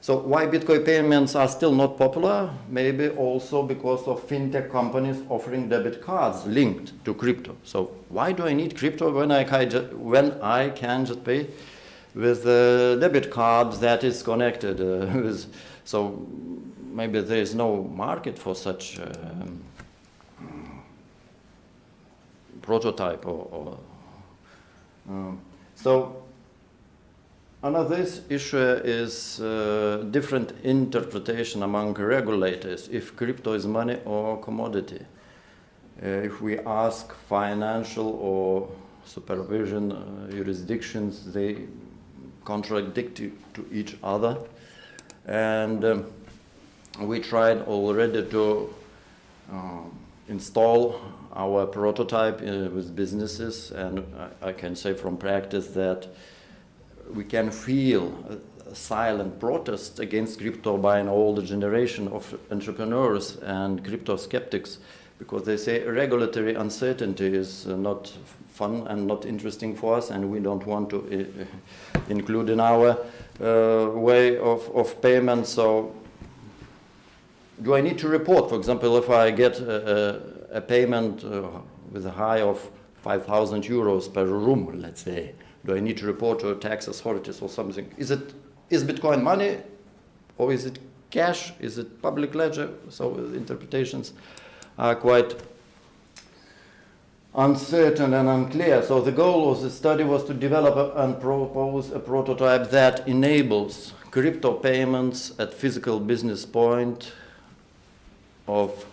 So why Bitcoin payments are still not popular? Maybe also because of fintech companies offering debit cards linked to crypto. So why do I need crypto when I can just pay with a debit card that is connected with? So maybe there is no market for such prototype so another issue is different interpretation among regulators if crypto is money or commodity. If we ask financial or supervision jurisdictions, they contradict to each other, and we tried already to install our prototype with businesses, and I can say from practice that we can feel a silent protest against crypto by an older generation of entrepreneurs and crypto skeptics, because they say regulatory uncertainty is not fun and not interesting for us, and we don't want to include in our way of payment. So do I need to report, for example, if I get a payment with a high of 5,000 euros per room, let's say, do I need to report to tax authorities or something? Is Bitcoin money, or is it cash? Is it public ledger? So interpretations are quite uncertain and unclear. So the goal of the study was to develop and propose a prototype that enables crypto payments at physical business point of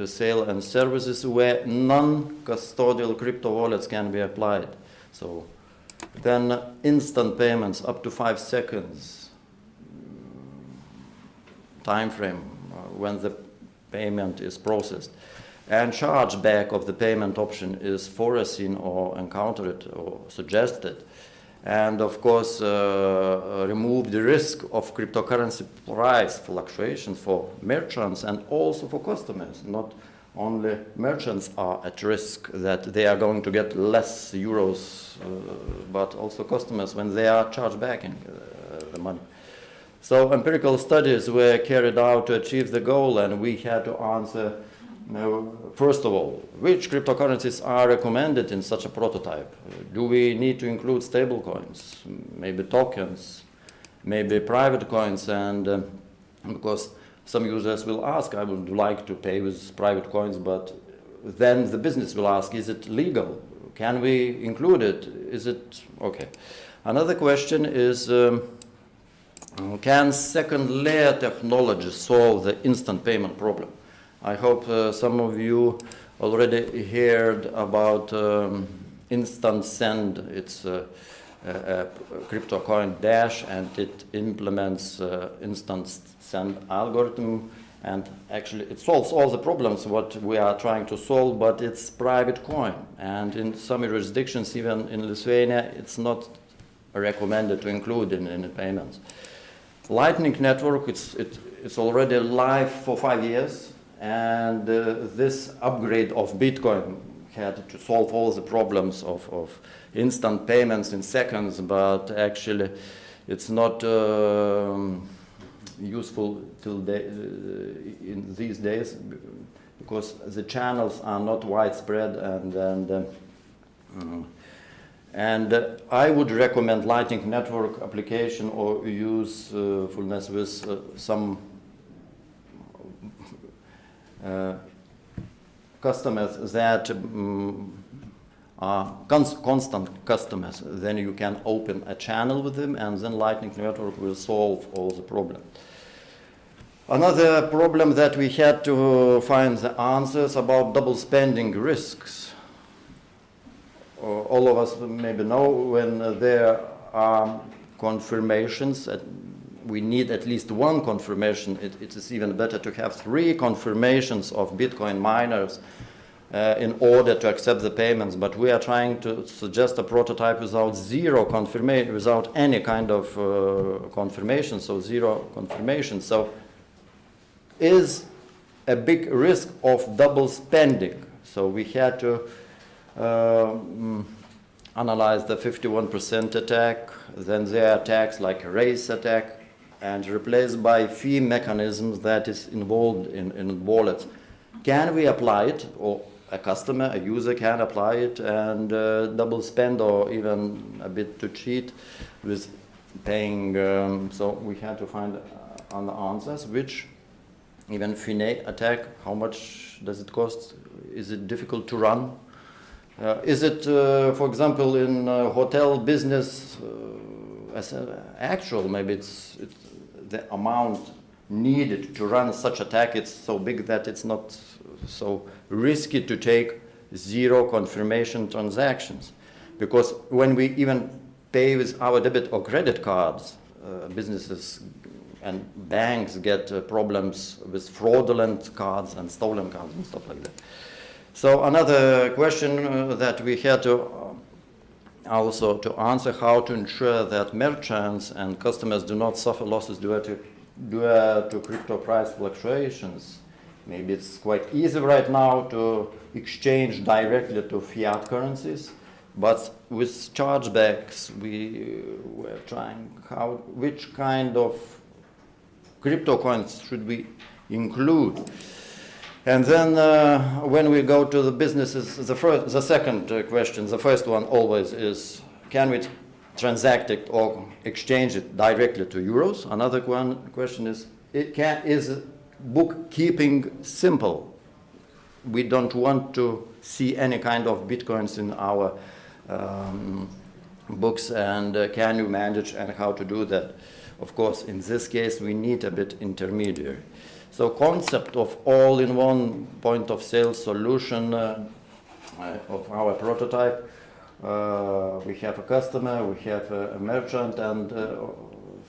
sale and services where non-custodial crypto wallets can be applied. So then instant payments up to 5 seconds time frame when the payment is processed, and chargeback of the payment option is foreseen or encountered or suggested, and of course remove the risk of cryptocurrency price fluctuations for merchants and also for customers. Not only merchants are at risk that they are going to get less euros, but also customers when they are charged back the money. So empirical studies were carried out to achieve the goal, and we had to answer, first of all, which cryptocurrencies are recommended in such a prototype? Do we need to include stable coins, maybe tokens, maybe private coins? And because some users will ask, I would like to pay with private coins, but then the business will ask, is it legal? Can we include it? Is it okay? Another question is, can second layer technology solve the instant payment problem? I hope some of you already heard about instant send. It's a crypto coin Dash, and it implements instant send algorithm, and actually it solves all the problems what we are trying to solve, but it's private coin, and in some jurisdictions, even in Lithuania, it's not recommended to include in the payments. Lightning Network, it's already live for 5 years, and this upgrade of Bitcoin had to solve all the problems of instant payments in seconds, but actually it's not useful in these days because the channels are not widespread, and And I would recommend Lightning Network application or usefulness with some customers that are constant customers. Then you can open a channel with them, and then Lightning Network will solve all the problems. Another problem that we had to find the answers about double spending risks. All of us maybe know when there are confirmations, we need at least one confirmation. It is even better to have 3 confirmations of Bitcoin miners in order to accept the payments. But we are trying to suggest a prototype without zero confirmation, without any kind of confirmation, so 0 confirmation. So is a big risk of double spending. So we had to analyze the 51% attack, then there are attacks like a race attack, and replaced by fee mechanisms that is involved in wallets. Can we apply it, or a customer, a user can apply it and double spend or even a bit to cheat with paying? So we had to find other answers, which even Finet attack, how much does it cost? Is it difficult to run? Is it, for example, in hotel business, as actual, maybe it's the amount needed to run such attack, it's so big that it's not so risky to take 0 confirmation transactions. Because when we even pay with our debit or credit cards, businesses and banks get problems with fraudulent cards and stolen cards and stuff like that. So another question that we had to also to answer, how to ensure that merchants and customers do not suffer losses due to crypto price fluctuations. Maybe it's quite easy right now to exchange directly to fiat currencies, but with chargebacks we were trying which kind of crypto coins should we include. And then when we go to the businesses, the second question, the first one always is, can we transact it or exchange it directly to euros? Another question is, is bookkeeping simple? We don't want to see any kind of bitcoins in our books, and can you manage and how to do that? Of course, in this case, we need a bit intermediary. So concept of all-in-one point-of-sale solution of our prototype. We have a customer, we have a merchant, and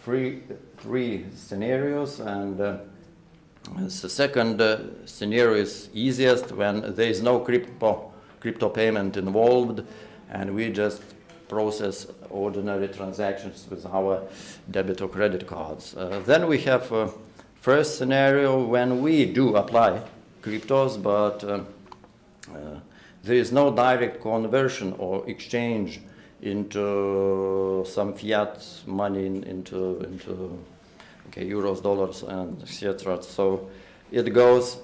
3 scenarios. And the second scenario is easiest when there is no crypto payment involved, and we just process ordinary transactions with our debit or credit cards. Then we have first scenario when we do apply cryptos, but there is no direct conversion or exchange into some fiat money into euros, dollars, and etc. So it goes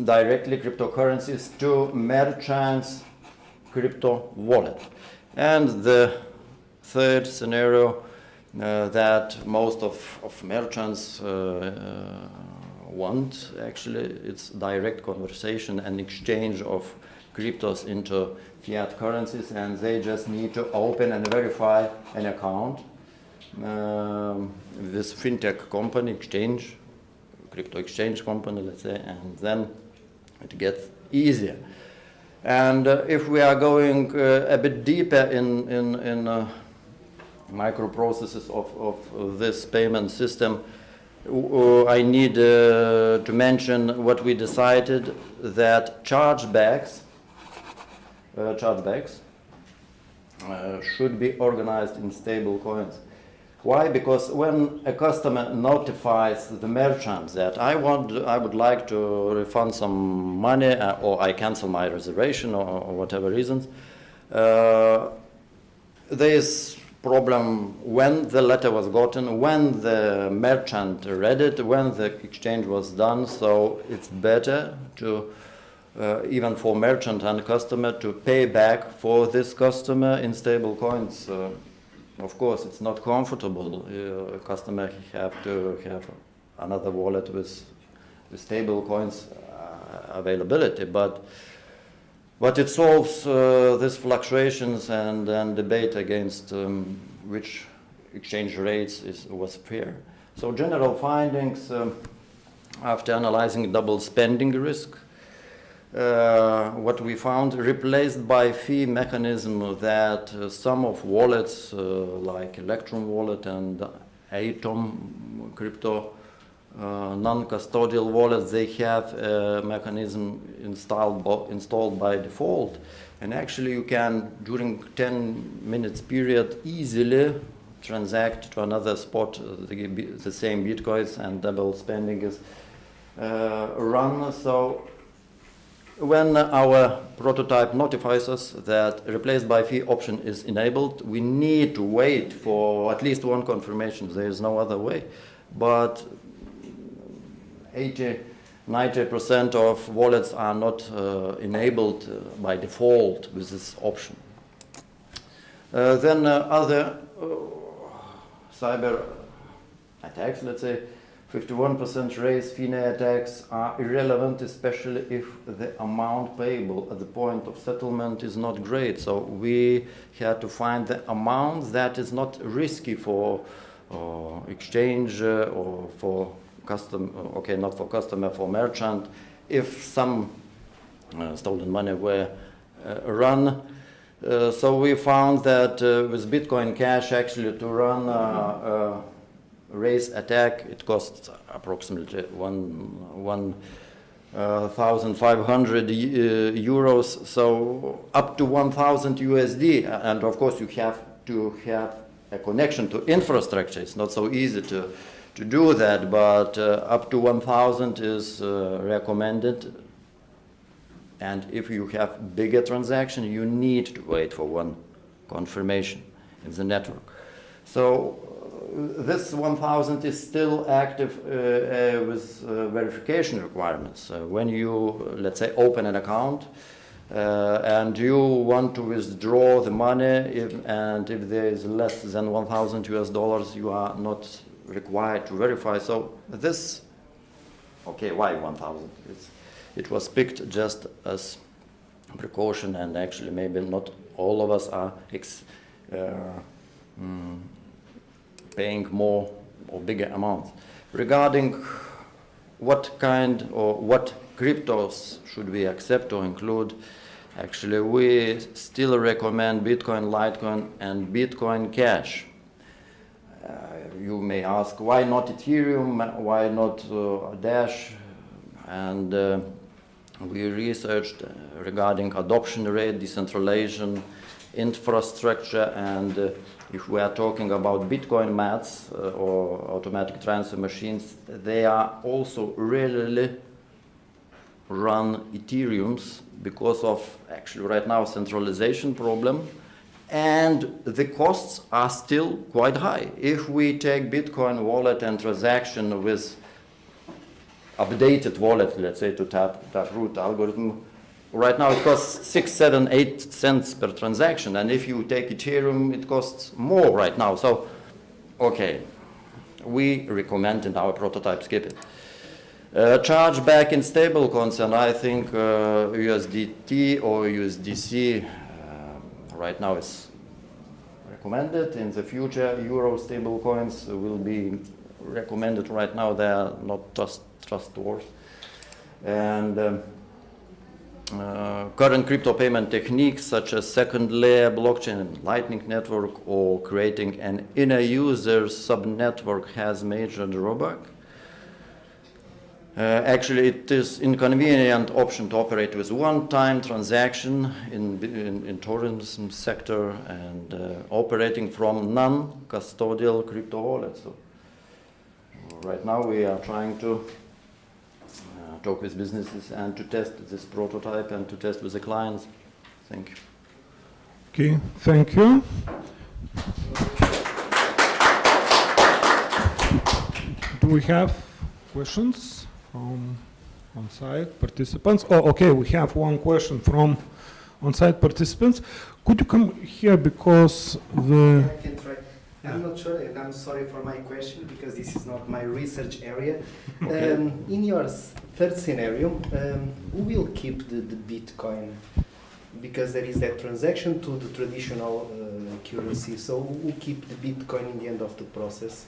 directly cryptocurrencies to merchants' crypto wallet. And the third scenario that most of merchants want, actually, it's direct conversation and exchange of cryptos into fiat currencies, and they just need to open and verify an account. This fintech company, crypto exchange company, let's say, and then it gets easier. And if we are going a bit deeper in microprocesses of this payment system, I need to mention what we decided, that chargebacks should be organized in stable coins. Why? Because when a customer notifies the merchant that I would like to refund some money, or I cancel my reservation, or whatever reasons, there is problem when the letter was gotten, when the merchant read it, when the exchange was done. So it's better to even for merchant and customer to pay back for this customer in stable coins. Of course, it's not comfortable. A customer have to have another wallet with stable coins availability, but it solves these fluctuations and debate against which exchange rates was fair. So general findings after analyzing double spending risk, what we found, replaced by fee mechanism that some of wallets like Electrum wallet and Atom crypto non-custodial wallets, they have a mechanism installed by default, and actually you can during 10 minutes period easily transact to another spot the same bitcoins, and double spending is run. So when our prototype notifies us that replace by fee option is enabled, we need to wait for at least one confirmation. There is no other way. But 80–90% of wallets are not enabled by default with this option. Then other cyber attacks, let's say, 51% raise FINA attacks are irrelevant, especially if the amount payable at the point of settlement is not great. So we had to find the amount that is not risky for exchange or for not for customer, for merchant. If some stolen money were run, so we found that with Bitcoin Cash, actually to run raise attack, it costs approximately 1,500 euros, so up to 1,000 USD. And of course, you have to have a connection to infrastructure. It's not so easy to do that, but up to 1,000 is recommended. And if you have bigger transaction, you need to wait for one confirmation in the network. So this 1,000 is still active with verification requirements. When you, let's say, open an account and you want to withdraw the money, and if there is less than 1,000 US dollars, you are not required to verify. So this, okay, why 1,000? It was picked just as precaution, and actually maybe not all of us are paying more or bigger amounts. Regarding what kind or what cryptos should we accept or include, actually we still recommend Bitcoin, Litecoin, and Bitcoin Cash. You may ask, why not Ethereum, why not Dash? And we researched regarding adoption rate, decentralization, infrastructure, and if we are talking about Bitcoin mats or automatic transfer machines, they are also rarely run Ethereums because of actually right now centralization problem, and the costs are still quite high. If we take Bitcoin wallet and transaction with updated wallet, let's say to Taproot algorithm, right now it costs 6, 7, 8 cents per transaction, and if you take Ethereum, it costs more right now. So, okay, we recommend in our prototype skip it. Chargeback in stablecoins, and I think USDT or USDC right now is recommended. In the future, Euro stablecoins will be recommended. Right now, they are not trustworthy. And current crypto payment techniques such as second layer blockchain and Lightning Network or creating an inner user subnetwork has major drawback. Actually, it is inconvenient option to operate with one-time transaction in tourism sector and operating from non-custodial crypto wallets. So right now we are trying to talk with businesses and to test this prototype and to test with the clients. Thank you. Okay, thank you. Do we have questions from on-site participants. Oh, okay, we have one question from on-site participants. Could you come here because the... I can try. I'm not sure, and I'm sorry for my question because this is not my research area. Okay. In your third scenario, who will keep the Bitcoin? Because there is that transaction to the traditional currency. So who keep the Bitcoin in the end of the process?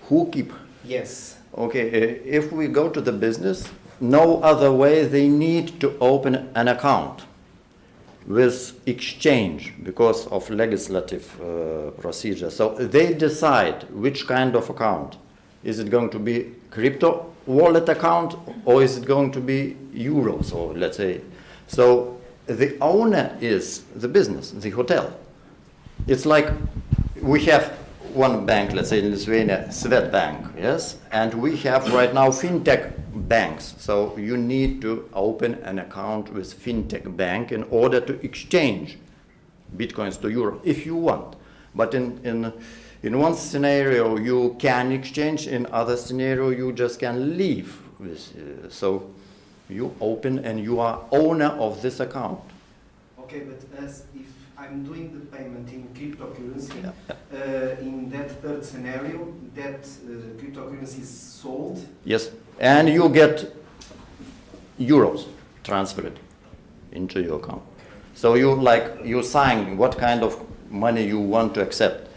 Who keep? Yes. Okay, if we go to the business, no other way, they need to open an account with exchange because of legislative procedure. So they decide which kind of account. Is it going to be crypto wallet account or is it going to be euros, or let's say. So the owner is the business, the hotel. It's like we have one bank, let's say in Lithuania, Swedbank, yes? And we have right now fintech banks. So you need to open an account with fintech bank in order to exchange Bitcoins to euro if you want. But in one scenario you can exchange, in other scenario you just can leave. So you open and you are owner of this account. Okay, but as if I'm doing the payment in cryptocurrency, in that third scenario, that cryptocurrency is sold. Yes, and you get euros transferred into your account. So you sign what kind of money you want to accept.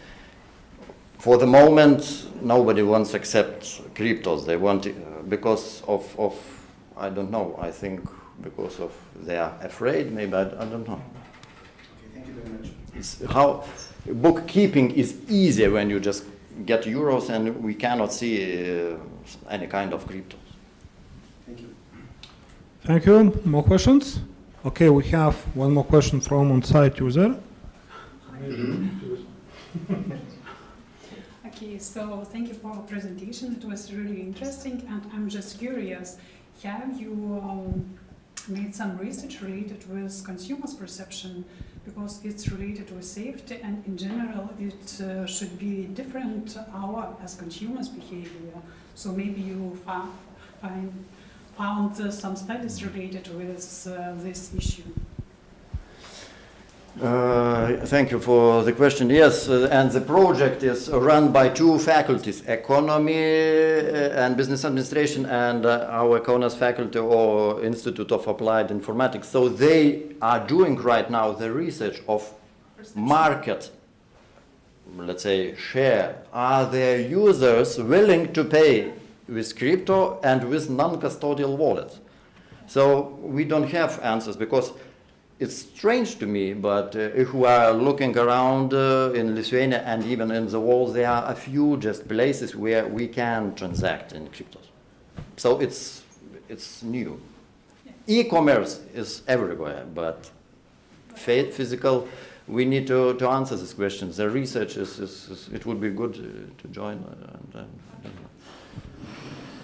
For the moment, nobody wants to accept cryptos. They want because of I don't know. I think because of they are afraid. Maybe I don't know. Thank you very much. It's how bookkeeping is easier when you just get euros and we cannot see any kind of cryptos. Thank you. Thank you. More questions? Okay, we have one more question from on-site user. Okay, so thank you for the presentation. It was really interesting, and I'm just curious, have you made some research related with consumers' perception, because it's related with safety, and in general it should be different our as consumers' behavior. So maybe you found some studies related with this issue. Thank you for the question. Yes, and the project is run by two faculties, economy and business administration, and our Kaunas faculty or Institute of Applied Informatics. So they are doing right now the research of market, let's say, share. Are their users willing to pay with crypto and with non-custodial wallets? So we don't have answers because it's strange to me, but if we are looking around in Lithuania and even in the world, there are a few just places where we can transact in cryptos. So it's new. Yeah. E-commerce is everywhere, but physical, we need to answer this question. The research is it would be good to join.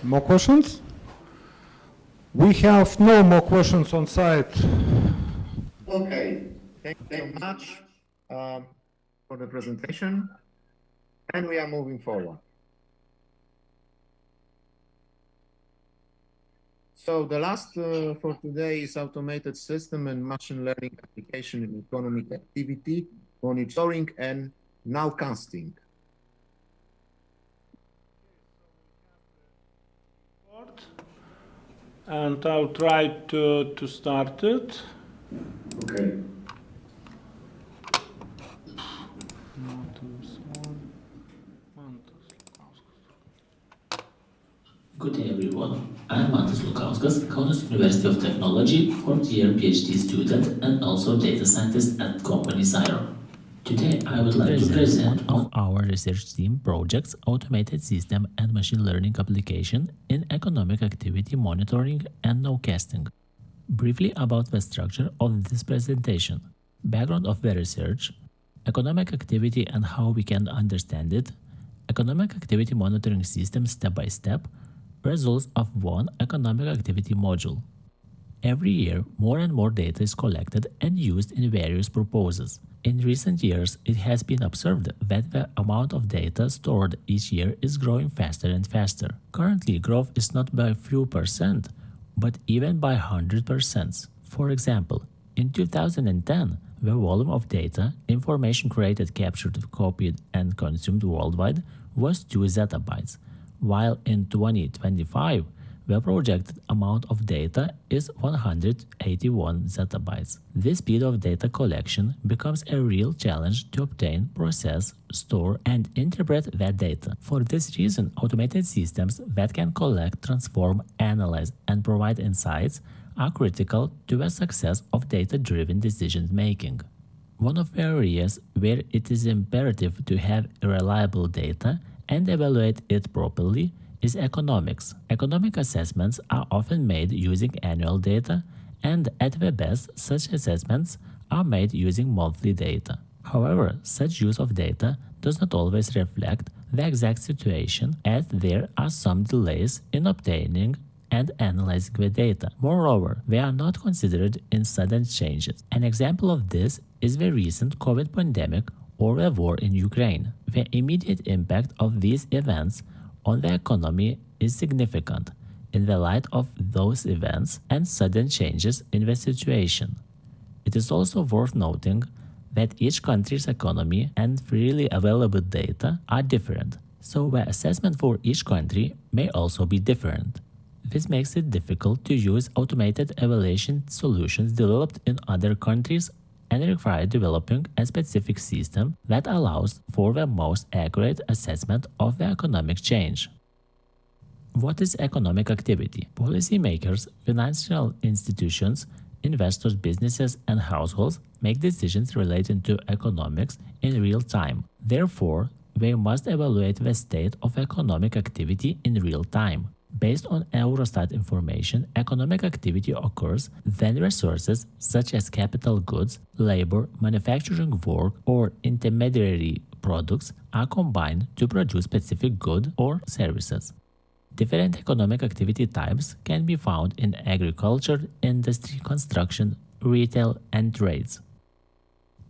More questions? We have no more questions on site. Okay, thank you very much for the presentation, and we are moving forward. So the last for today is automated system and machine learning application in economic activity, monitoring and nowcasting. And I'll try to start it. Okay. Good day, everyone. I'm Mantas Lukauskas, Kaunas University of Technology, fourth-year PhD student and also data scientist at company Zyro. Today, I would like to present one of our research team projects, automated system and machine learning application in economic activity monitoring and nowcasting. Briefly about the structure of this presentation, background of the research, economic activity and how we can understand it, economic activity monitoring system step by step, results of one economic activity module. Every year, more and more data is collected and used in various purposes. In recent years, it has been observed that the amount of data stored each year is growing faster and faster. Currently, growth is not by a few percent but even by 100%. For example, in 2010, the volume of data, information created, captured, copied, and consumed worldwide was 2 zettabytes, while in 2025, the projected amount of data is 181 zettabytes. This speed of data collection becomes a real challenge to obtain, process, store, and interpret that data. For this reason, automated systems that can collect, transform, analyze, and provide insights are critical to the success of data-driven decision-making. One of the areas where it is imperative to have reliable data and evaluate it properly is economics. Economic assessments are often made using annual data, and at the best, such assessments are made using monthly data. However, such use of data does not always reflect the exact situation, as there are some delays in obtaining and analyzing the data. Moreover, they are not considered in sudden changes. An example of this is the recent COVID pandemic or the war in Ukraine. The immediate impact of these events on the economy is significant in the light of those events and sudden changes in the situation. It is also worth noting that each country's economy and freely available data are different, so the assessment for each country may also be different. This makes it difficult to use automated evaluation solutions developed in other countries and require developing a specific system that allows for the most accurate assessment of the economic change. What is economic activity? Policymakers, financial institutions, investors, businesses, and households make decisions relating to economics in real time. Therefore, they must evaluate the state of economic activity in real time. Based on Eurostat information, economic activity occurs when resources such as capital goods, labor, manufacturing work, or intermediary products are combined to produce specific goods or services. Different economic activity types can be found in agriculture, industry, construction, retail, and trades.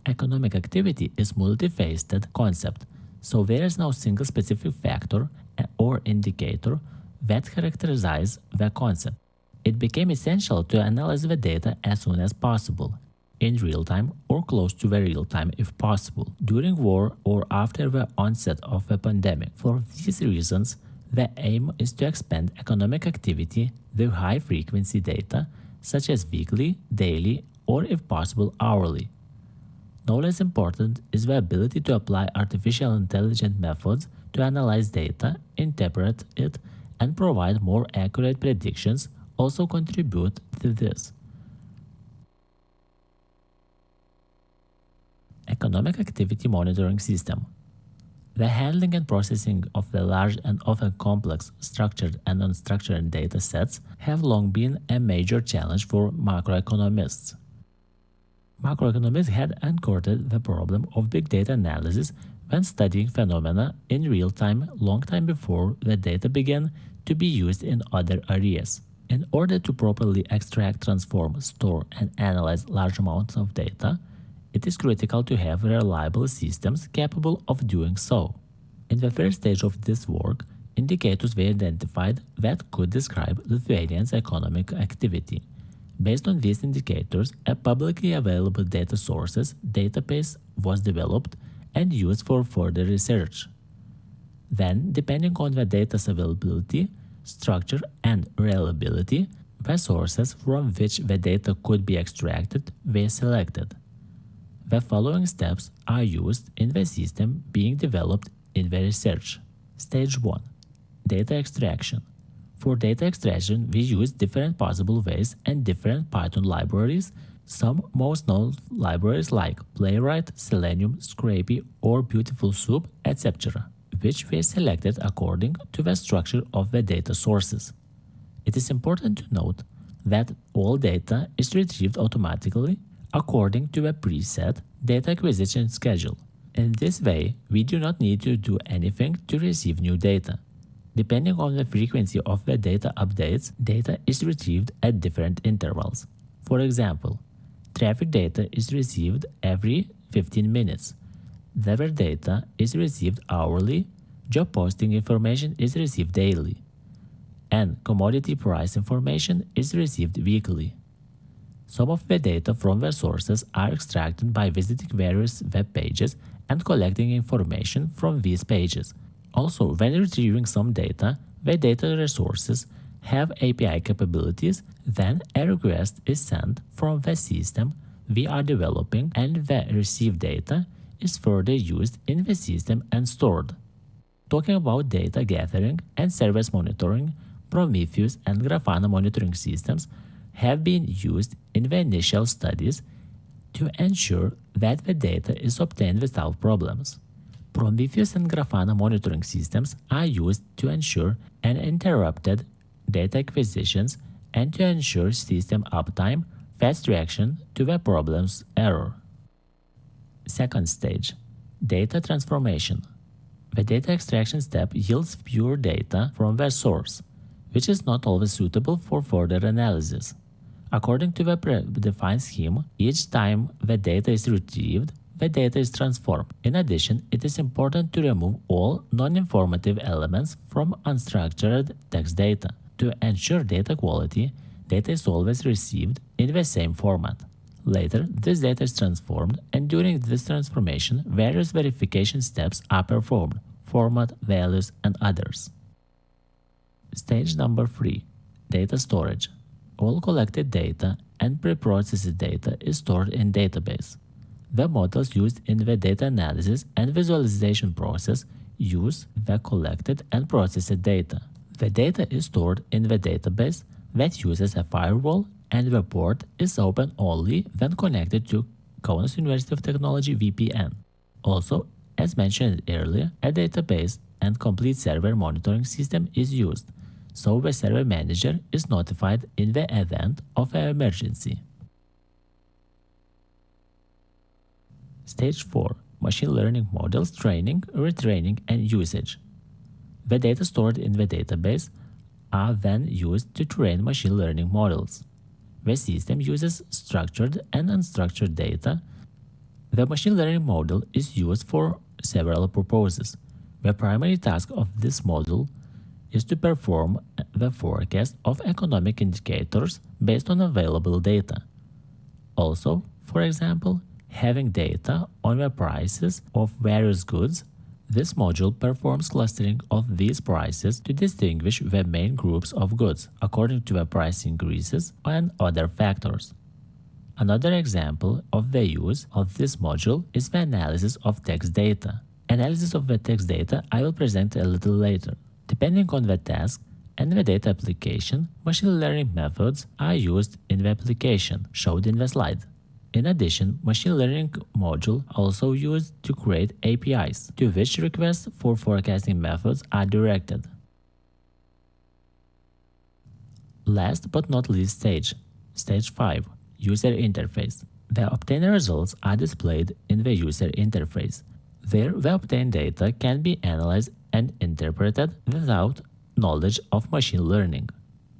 Economic activity is a multifaceted concept, so there is no single specific factor or indicator that characterizes the concept. It became essential to analyze the data as soon as possible, in real time or close to the real time if possible, during war or after the onset of a pandemic. For these reasons, the aim is to expand economic activity with high-frequency data, such as weekly, daily, or if possible, hourly. No less important is the ability to apply artificial intelligence methods to analyze data, interpret it, and provide more accurate predictions also contribute to this. Economic activity monitoring system. The handling and processing of the large and often complex structured and unstructured data sets have long been a major challenge for macroeconomists. Macroeconomists had encountered the problem of big data analysis when studying phenomena in real time long time before the data began to be used in other areas. In order to properly extract, transform, store, and analyze large amounts of data, it is critical to have reliable systems capable of doing so. In the first stage of this work, indicators were identified that could describe Lithuania's economic activity. Based on these indicators, a publicly available data sources database was developed and used for further research. Then, depending on the data's availability, structure, and reliability, the sources from which the data could be extracted were selected. The following steps are used in the system being developed in the research. Stage 1. Data extraction. For data extraction, we use different possible ways and different Python libraries. Some most known libraries like Playwright, Selenium, Scrapy, or Beautiful Soup, etc., which were selected according to the structure of the data sources. It is important to note that all data is retrieved automatically according to a preset data acquisition schedule. In this way, we do not need to do anything to receive new data. Depending on the frequency of the data updates, data is retrieved at different intervals. For example, traffic data is received every 15 minutes. Weather data is received hourly. Job posting information is received daily. and commodity price information is received weekly. Some of the data from the sources are extracted by visiting various web pages and collecting information from these pages. Also, when retrieving some data, the data resources have API capabilities, then a request is sent from the system we are developing and the received data is further used in the system and stored. Talking about data gathering and service monitoring, Prometheus and Grafana monitoring systems have been used in the initial studies to ensure that the data is obtained without problems. Prometheus and Grafana monitoring systems are used to ensure uninterrupted data acquisitions and to ensure system uptime, fast reaction to the problem's error. Second stage, data transformation. The data extraction step yields pure data from the source, which is not always suitable for further analysis. According to the predefined scheme, each time the data is retrieved, the data is transformed. In addition, it is important to remove all non-informative elements from unstructured text data. To ensure data quality, data is always received in the same format. Later, this data is transformed, and during this transformation, various verification steps are performed: format, values, and others. Stage number 3. Data storage. All collected data and preprocessed data is stored in database. The models used in the data analysis and visualization process use the collected and processed data. The data is stored in the database that uses a firewall, and the port is open only when connected to Kaunas University of Technology VPN. Also, as mentioned earlier, a database and complete server monitoring system is used, so the server manager is notified in the event of an emergency. Stage 4. Machine learning models training, retraining, and usage. The data stored in the database are then used to train machine learning models. The system uses structured and unstructured data. The machine learning model is used for several purposes. The primary task of this model is to perform the forecast of economic indicators based on available data. Also, for example, having data on the prices of various goods, this module performs clustering of these prices to distinguish the main groups of goods according to the price increases and other factors. Another example of the use of this module is the analysis of text data. Analysis of the text data I will present a little later. Depending on the task and the data application, machine learning methods are used in the application, showed in the slide. In addition, machine learning module also used to create APIs, to which requests for forecasting methods are directed. Last but not least stage, Stage 5, User Interface. The obtained results are displayed in the user interface. There, the obtained data can be analyzed and interpreted without knowledge of machine learning.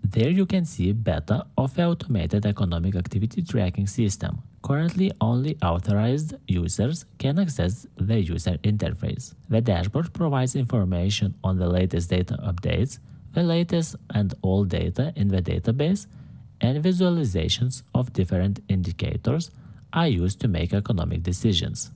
There you can see beta of the automated economic activity tracking system. Currently, only authorized users can access the user interface. The dashboard provides information on the latest data updates, the latest and all data in the database, and visualizations of different indicators are used to make economic decisions.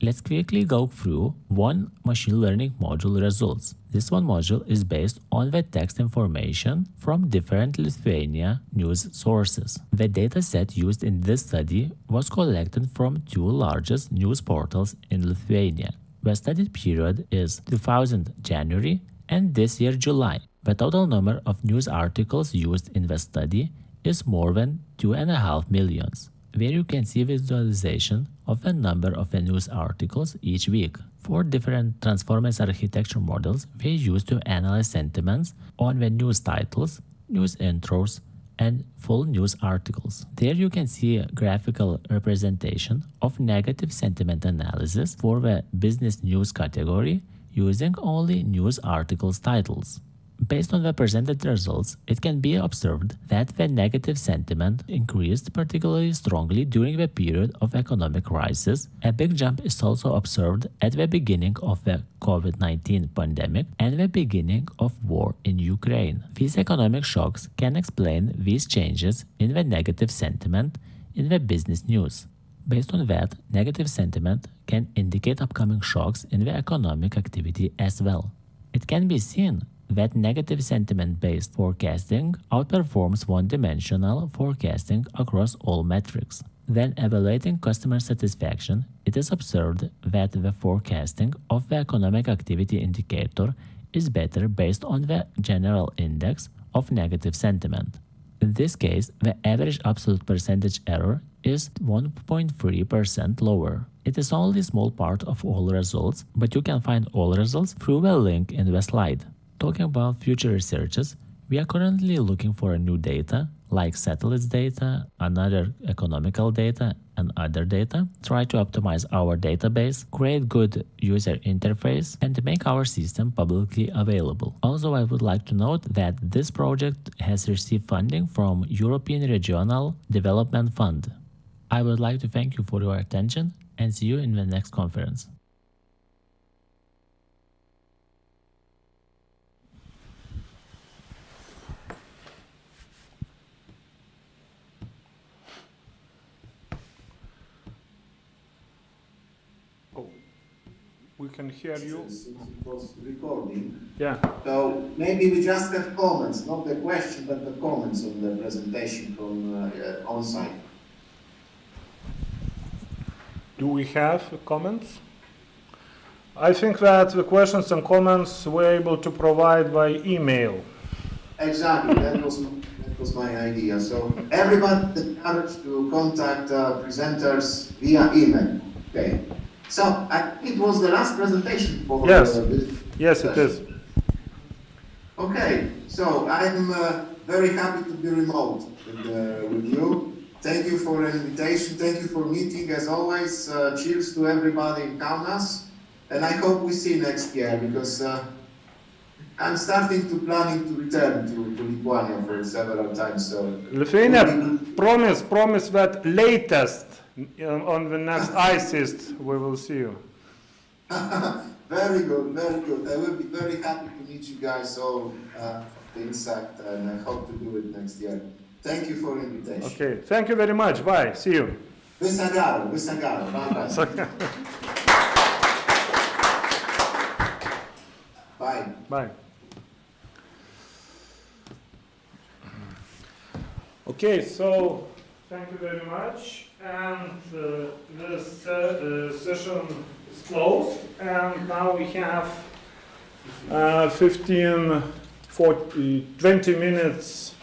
Let's quickly go through one machine learning module results. This one module is based on the text information from different Lithuania news sources. The dataset used in this study was collected from two largest news portals in Lithuania. The studied period is 2000 January and this year July. The total number of news articles used in the study is more than 2.5 million. Where you can see visualization of the number of the news articles each week. 4 different transformers architecture models were used to analyze sentiments on the news titles, news intros, and full news articles. There you can see a graphical representation of negative sentiment analysis for the business news category using only news articles titles. Based on the presented results, it can be observed that the negative sentiment increased particularly strongly during the period of economic crisis. A big jump is also observed at the beginning of the COVID-19 pandemic and the beginning of war in Ukraine. These economic shocks can explain these changes in the negative sentiment in the business news. Based on that, negative sentiment can indicate upcoming shocks in the economic activity as well. It can be seen that negative sentiment-based forecasting outperforms one-dimensional forecasting across all metrics. When evaluating customer satisfaction, it is observed that the forecasting of the economic activity indicator is better based on the general index of negative sentiment. In this case, the average absolute percentage error is 1.3% lower. It is only a small part of all results, but you can find all results through the link in the slide. Talking about future researches, we are currently looking for new data, like satellites data, another economical data, and other data, try to optimize our database, create good user interface, and make our system publicly available. Also, I would like to note that this project has received funding from European Regional Development Fund. I would like to thank you for your attention and see you in the next conference. We can hear you. It was recording. Yeah. So maybe we just have comments, not the question, but the comments on the presentation from on-site. Do we have comments? I think that the questions and comments we're able to provide by email. Exactly, that was my idea. So everybody is encouraged to contact presenters via email. Okay. So I think it was the last presentation for Yes. this Yes, it is. Okay, so I'm very happy to be remote with you. Thank you for an invitation. Thank you for meeting as always. Cheers to everybody in Kaunas. And I hope we see next year because I'm starting to planning to return to Lithuania for several times. So Lithuania, promise that latest on the next ICIST we will see you. Very good, very good. I will be very happy to meet you guys all inside, and I hope to do it next year. Thank you for the invitation. Okay, thank you very much. Bye. See you. Visagaro. Bye-bye. Bye. Bye. Okay, so thank you very much. And this session is closed. And now we have 20 minutes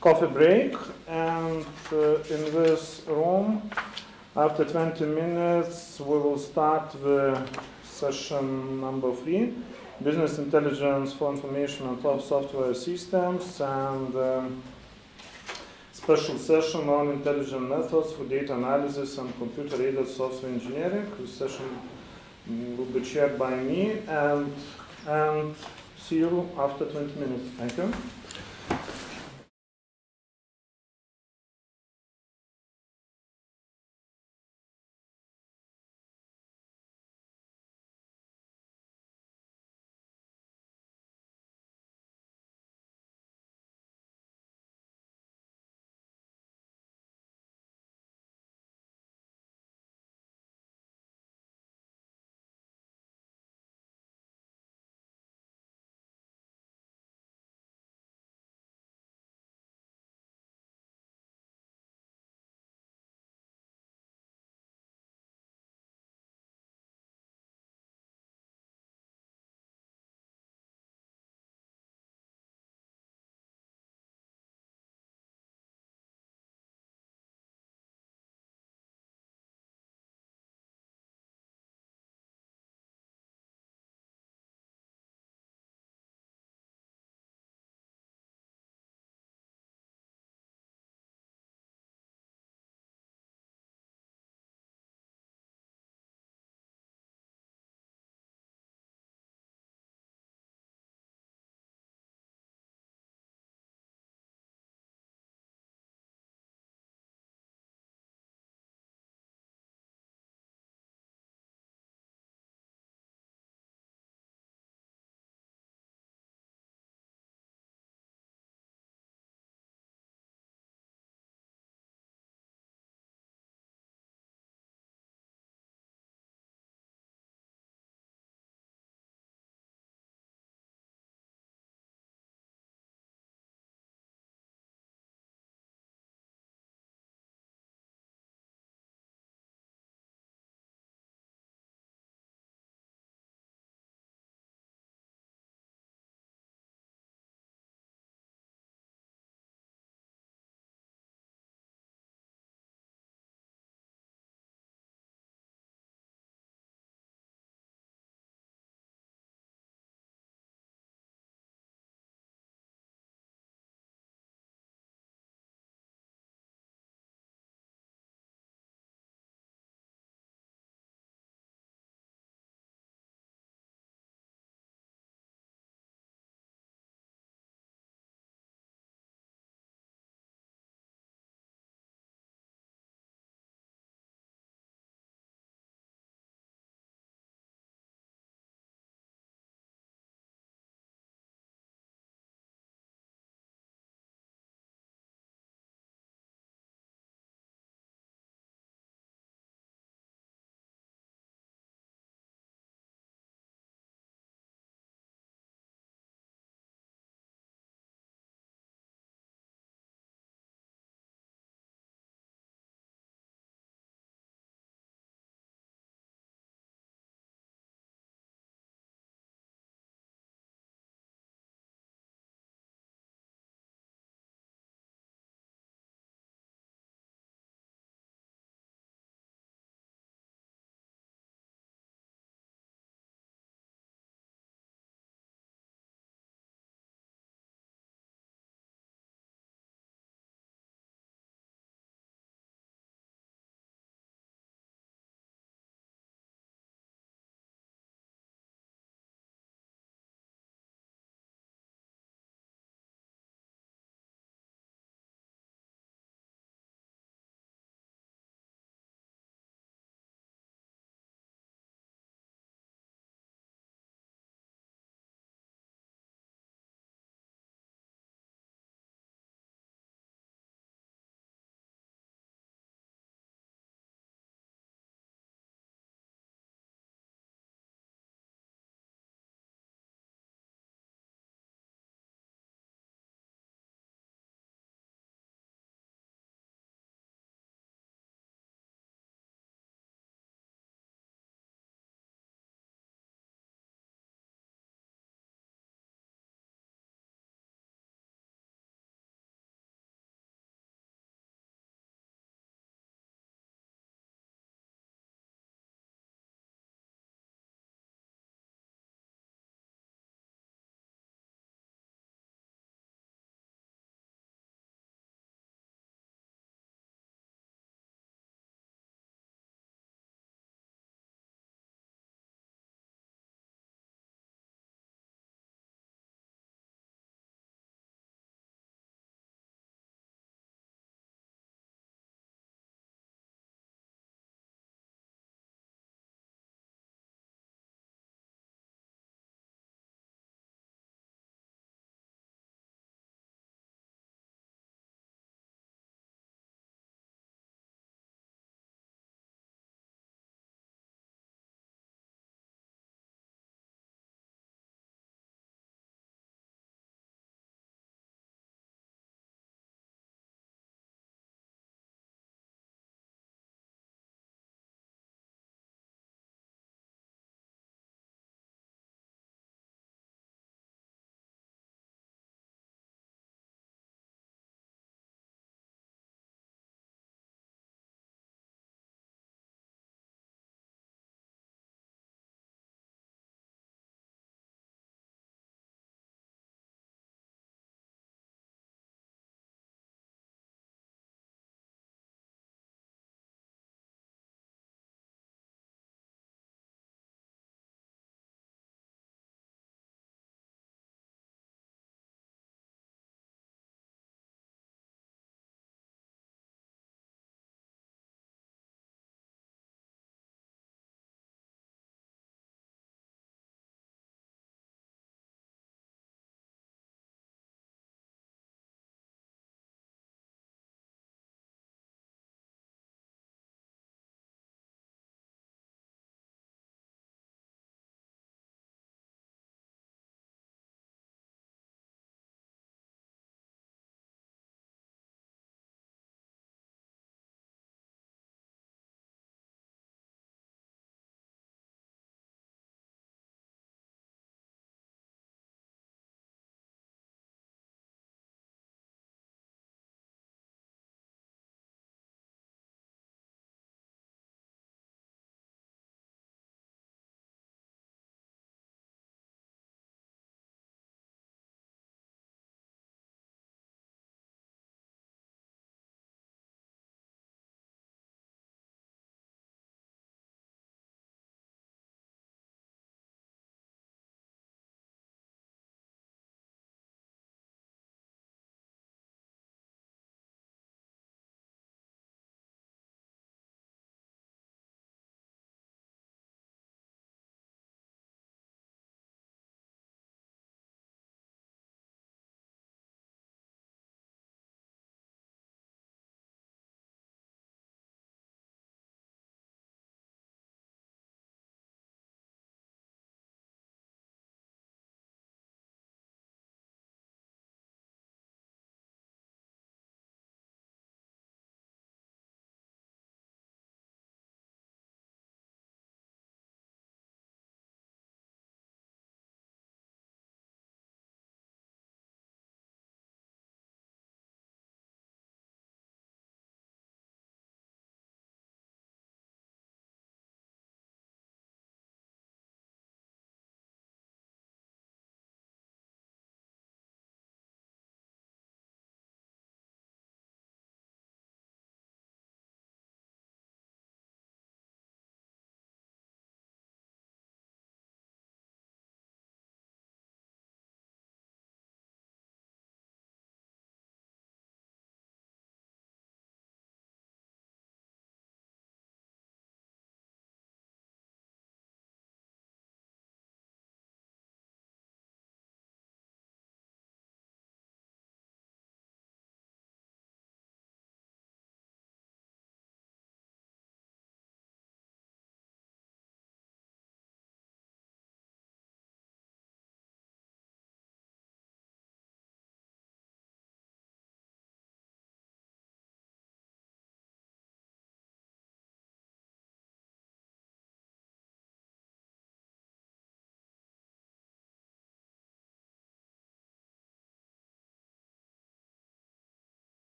coffee break. And in this room, after 20 minutes, we will start the session number 3, Business Intelligence for Information and Cloud Software Systems, and special session on intelligent methods for data analysis and computer-aided software engineering. This session will be chaired by me, and see you after 20 minutes. Thank you.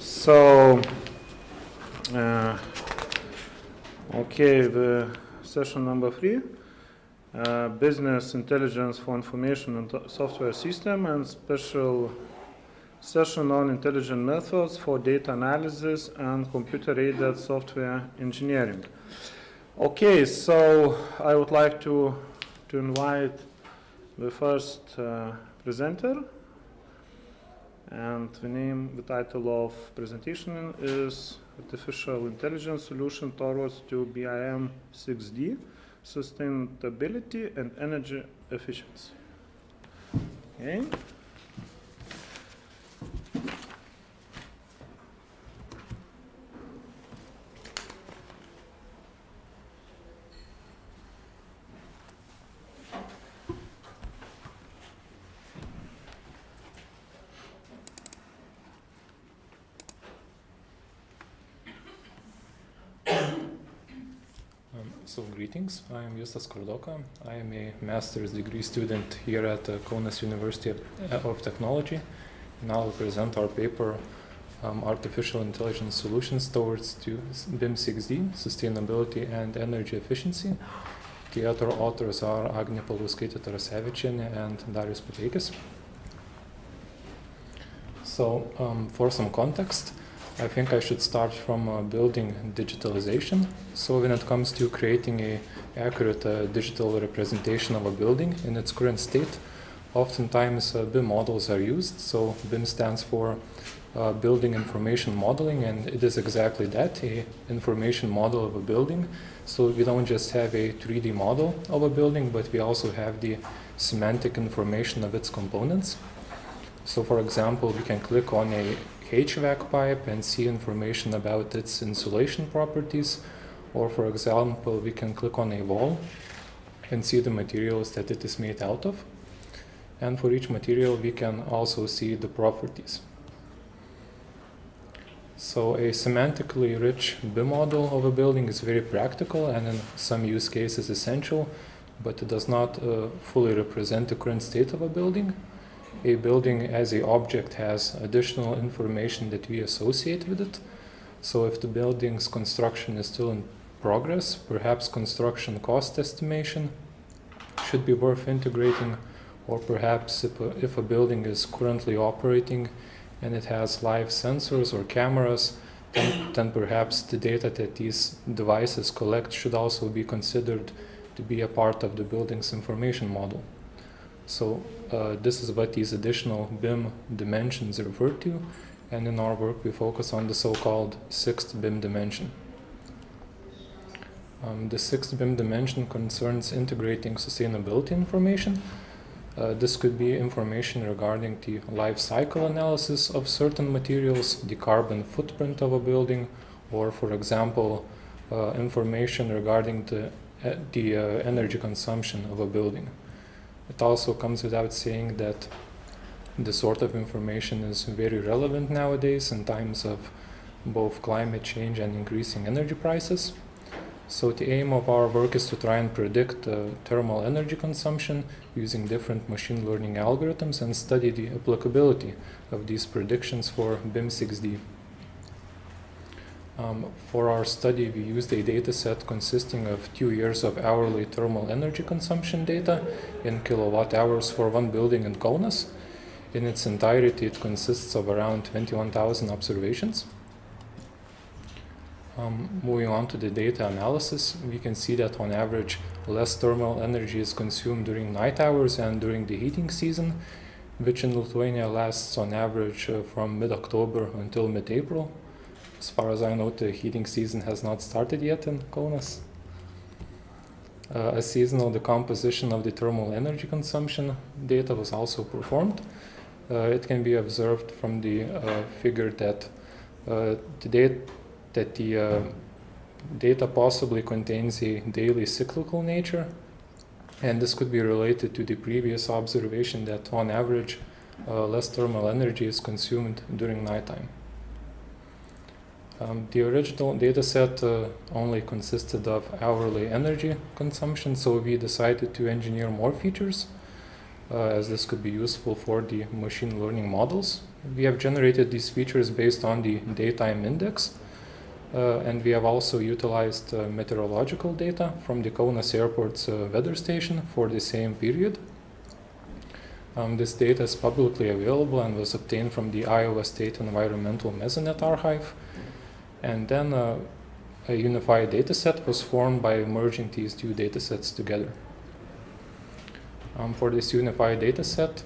So, okay, the session number 3, business intelligence for information and software system, and special session on intelligent methods for data analysis and computer-aided software engineering. Okay, so I would like to invite the first presenter, and the title of presentation is Artificial Intelligence Solution Towards to BIM 6D, Sustainability and Energy Efficiency. Okay. So greetings, I am Justas Kordoka. I am a master's degree student here at Kaunas University of Technology. Now I'll present our paper, Artificial Intelligence Solutions Towards to BIM 6D, Sustainability and Energy Efficiency. The other authors are Agnė Paluskaitė-Tarasevičienė and Darius Puteikis. So for some context, I think I should start from building digitalization. So when it comes to creating an accurate digital representation of a building in its current state, oftentimes BIM models are used. So BIM stands for Building Information Modeling, and it is exactly that, an information model of a building. So we don't just have a 3D model of a building, but we also have the semantic information of its components. So for example, we can click on a HVAC pipe and see information about its insulation properties, or for example, we can click on a wall and see the materials that it is made out of. And for each material, we can also see the properties. So a semantically rich BIM model of a building is very practical and in some use cases essential, but it does not fully represent the current state of a building. A building as an object has additional information that we associate with it. So if the building's construction is still in progress, perhaps construction cost estimation should be worth integrating, or perhaps if a building is currently operating and it has live sensors or cameras, then perhaps the data that these devices collect should also be considered to be a part of the building's information model. So this is what these additional BIM dimensions refer to, and in our work we focus on the so-called 6th BIM dimension. The 6th BIM dimension concerns integrating sustainability information. This could be information regarding the life cycle analysis of certain materials, the carbon footprint of a building, or for example, information regarding the energy consumption of a building. It also comes without saying that this sort of information is very relevant nowadays in times of both climate change and increasing energy prices. So the aim of our work is to try and predict thermal energy consumption using different machine learning algorithms and study the applicability of these predictions for BIM 6D. For our study, we used a data set consisting of 2 years of hourly thermal energy consumption data in kilowatt hours for one building in Kaunas. In its entirety, it consists of around 21,000 observations. Moving on to the data analysis, we can see that on average, less thermal energy is consumed during night hours and during the heating season, which in Lithuania lasts on average from mid-October until mid-April. As far as I know, the heating season has not started yet in Kaunas. As seasonal decomposition of the thermal energy consumption data was also performed. It can be observed from the figure that the data possibly contains a daily cyclical nature, and this could be related to the previous observation that on average less thermal energy is consumed during nighttime. The original data set only consisted of hourly energy consumption, so we decided to engineer more features. as this could be useful for the machine learning models. We have generated these features based on the daytime index, and we have also utilized meteorological data from the Kaunas Airport's weather station for the same period. This data is publicly available and was obtained from the Iowa State Environmental Mesonet Archive. And then a unified dataset was formed by merging these two datasets together. For this unified dataset,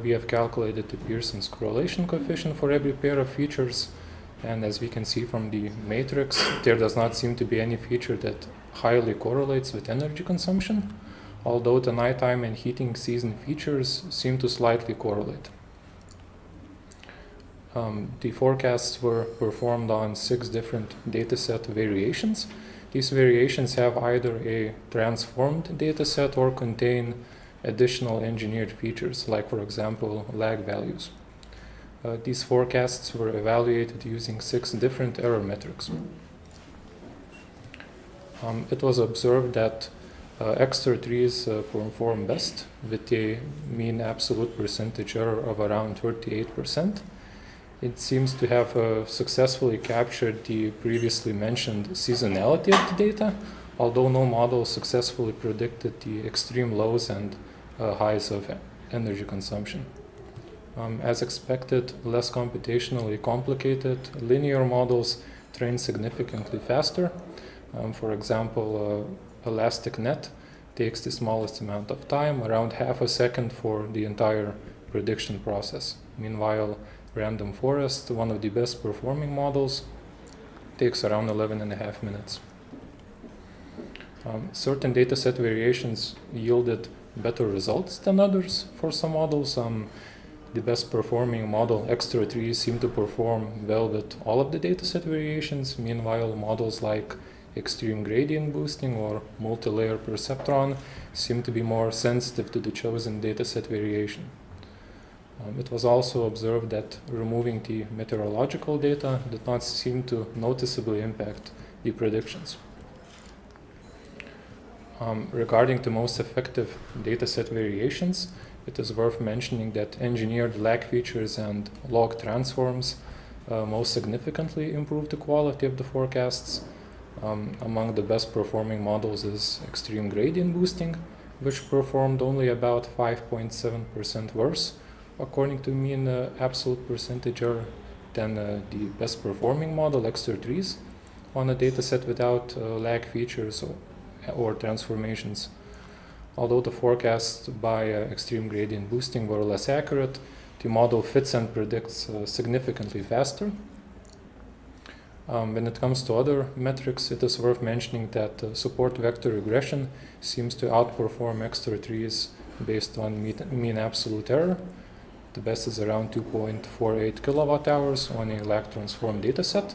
we have calculated the Pearson's correlation coefficient for every pair of features. And as we can see from the matrix, there does not seem to be any feature that highly correlates with energy consumption, although the nighttime and heating season features seem to slightly correlate. The forecasts were performed on 6 different dataset variations. These variations have either a transformed dataset or contain additional engineered features, like, for example, lag values. These forecasts were evaluated using 6 different error metrics. It was observed that extra trees perform best with a mean absolute percentage error of around 38%. It seems to have successfully captured the previously mentioned seasonality of the data, although no model successfully predicted the extreme lows and highs of energy consumption. As expected, less computationally complicated linear models train significantly faster. For example, elastic net takes the smallest amount of time, around half a second for the entire prediction process. Meanwhile, random forest, one of the best performing models, takes around 11.5 minutes. Certain dataset variations yielded better results than others for some models. The best performing model, extra trees, seem to perform well with all of the dataset variations. Meanwhile, models like extreme gradient boosting or multi-layer perceptron seem to be more sensitive to the chosen dataset variation. It was also observed that removing the meteorological data did not seem to noticeably impact the predictions. Regarding the most effective dataset variations, it is worth mentioning that engineered lag features and log transforms most significantly improve the quality of the forecasts. Among the best performing models is extreme gradient boosting, which performed only about 5.7% worse, according to mean absolute percentage error, than the best performing model, extra trees, on a dataset without lag features or transformations. Although the forecasts by extreme gradient boosting were less accurate, the model fits and predicts significantly faster. When it comes to other metrics, it is worth mentioning that support vector regression seems to outperform extra trees based on mean absolute error. The best is around 2.48 kilowatt hours on a lag transform dataset.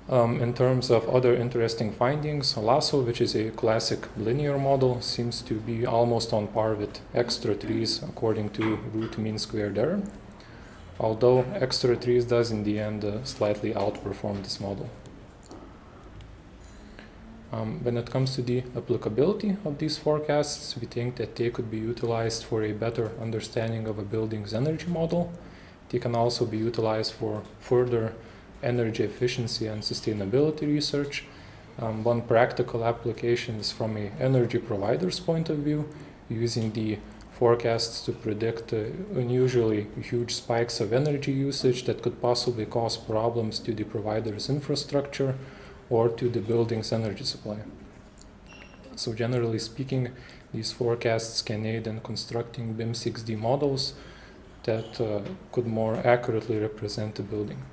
In terms of other interesting findings, LASSO, which is a classic linear model, seems to be almost on par with extra trees according to root mean squared error, although extra trees does in the end slightly outperform this model. When it comes to the applicability of these forecasts, we think that they could be utilized for a better understanding of a building's energy model. They can also be utilized for further energy efficiency and sustainability research. One practical application is from an energy provider's point of view, using the forecasts to predict unusually huge spikes of energy usage that could possibly cause problems to the provider's infrastructure or to the building's energy supply. So generally speaking, these forecasts can aid in constructing BIM 6D models that could more accurately represent the building.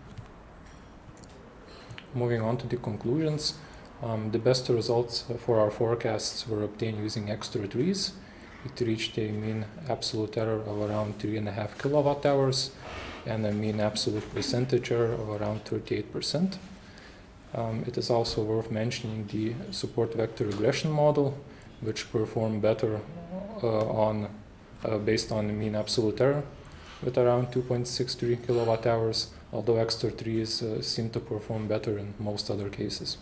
Moving on to the conclusions, the best results for our forecasts were obtained using extra trees. It reached a mean absolute error of around 3.5 kilowatt hours and a mean absolute percentage error of around 38%. It is also worth mentioning the support vector regression model, which performed better based on the mean absolute error with around 2.63 kilowatt hours, although extra trees seem to perform better in most other cases.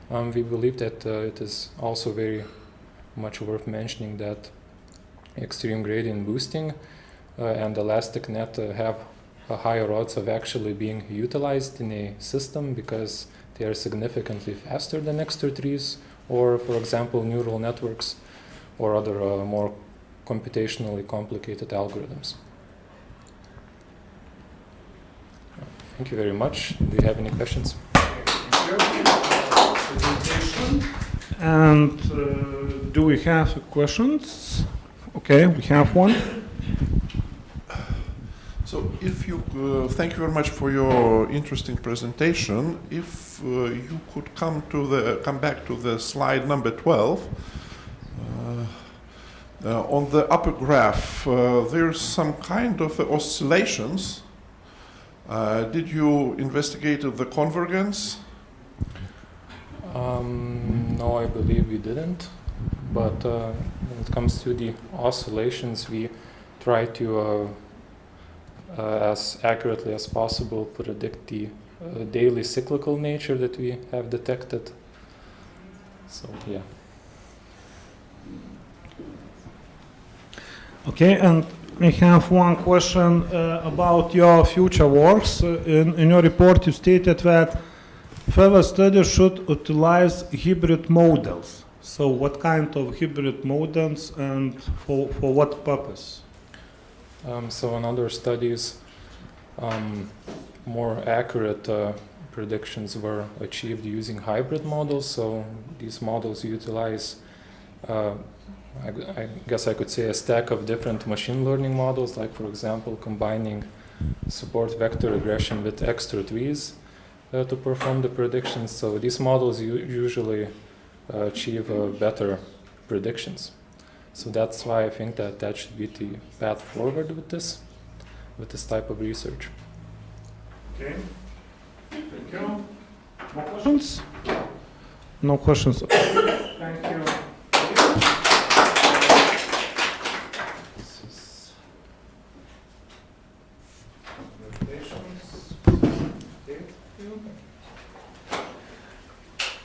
We believe that it is also very much worth mentioning that extreme gradient boosting, and elastic net have higher odds of actually being utilized in a system because they are significantly faster than extra trees, or for example neural networks or other more computationally complicated algorithms. Thank you very much. Do you have any questions? And do we have questions? Okay, we have one. So if you, thank you very much for your interesting presentation. If you could come back to the slide number 12. On the upper graph, there's some kind of oscillations. Did you investigate the convergence? No, I believe we didn't. But when it comes to the oscillations, we try to, as accurately as possible, predict the daily cyclical nature that we have detected. So, yeah. Okay, and we have one question about your future works. In your report, you stated that further studies should utilize hybrid models. So what kind of hybrid models and for what purpose? So in other studies, more accurate predictions were achieved using hybrid models. So these models utilize, I guess I could say, a stack of different machine learning models, like for example, combining support vector regression with extra trees to perform the predictions. So these models usually achieve better predictions. So that's why I think that that should be the path forward with this type of research. Okay. Thank you. More questions? No questions. Thank you.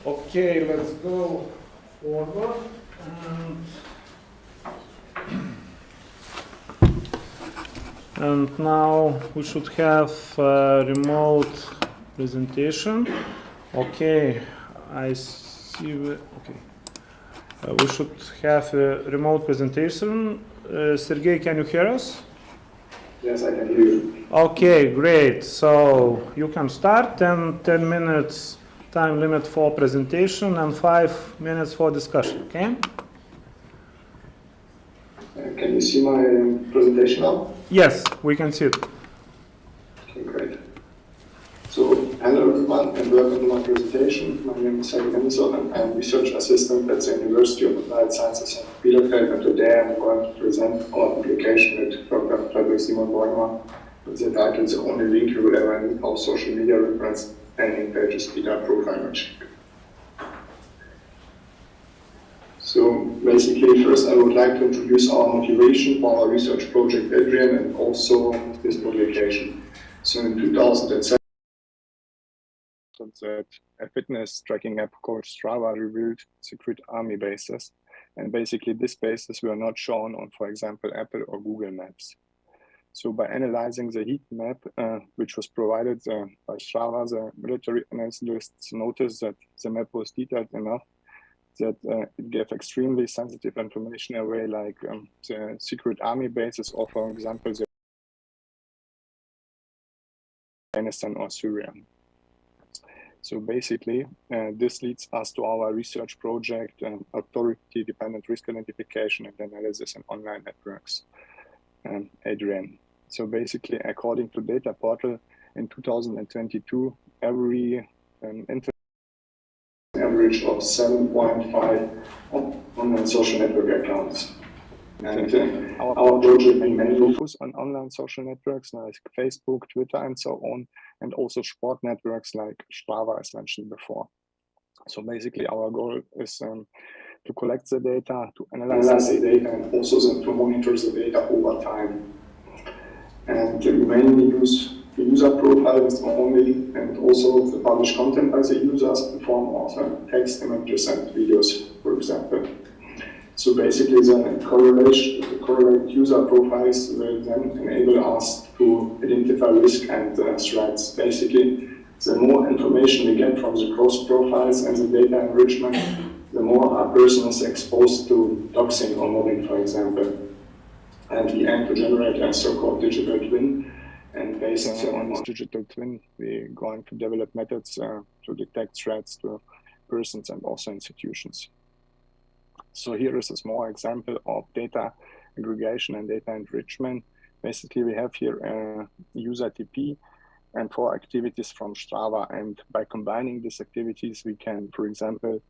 Okay, let's go forward. And now we should have a remote presentation. Okay, I see. Okay, we should have a remote presentation. Sergey, can you hear us? Yes, I can hear you. Okay, great. So you can start. 10 minutes time limit for presentation and 5 minutes for discussion. Okay. Can you see my presentation now? Yes, we can see it. Okay, great. So, hello everyone and welcome to my presentation. My name is Sergey Anderson and I'm research assistant at the University of Applied Sciences in Bielefeld, and today I'm going to present our publication with Dr. Frederick Simon Borgmar with the title "The Only Link You Will Ever Need: How Social Media Reference Landing Pages Speed Up Profile Matching." So basically, first I would like to introduce our motivation for our research project Adrian and also this publication. So in 2007, that a fitness tracking app called Strava revealed secret army bases, and basically these bases were not shown on, for example, Apple or Google Maps. So by analyzing the heat map, which was provided by Strava, the military analysts noticed that the map was detailed enough that it gave extremely sensitive information away, like the secret army bases, or for example, the Afghanistan or Syria. So basically, this leads us to our research project, authority-dependent risk identification and analysis in online networks, ADRIAN. So basically, according to Data Portal, in 2022, every average of 7.5 online social network accounts. And our project mainly focus on online social networks like Facebook, Twitter, and so on, and also sport networks like Strava, as mentioned before. So basically, our goal is to collect the data, to analyze the data, and also to monitor the data over time. And we mainly use the user profiles only, and also the published content by the users in form of text, images, and videos, for example. So basically the correlate user profiles will then enable us to identify risk and threats. Basically, the more information we get from the cross profiles and the data enrichment, the more a person is exposed to doxing or mobbing, for example. And we aim to generate a so-called digital twin. And based on this digital twin, we're going to develop methods to detect threats to persons and also institutions. So here is a small example of data aggregation and data enrichment. Basically, we have here a user TP and 4 activities from Strava. And by combining these activities, we can, for example,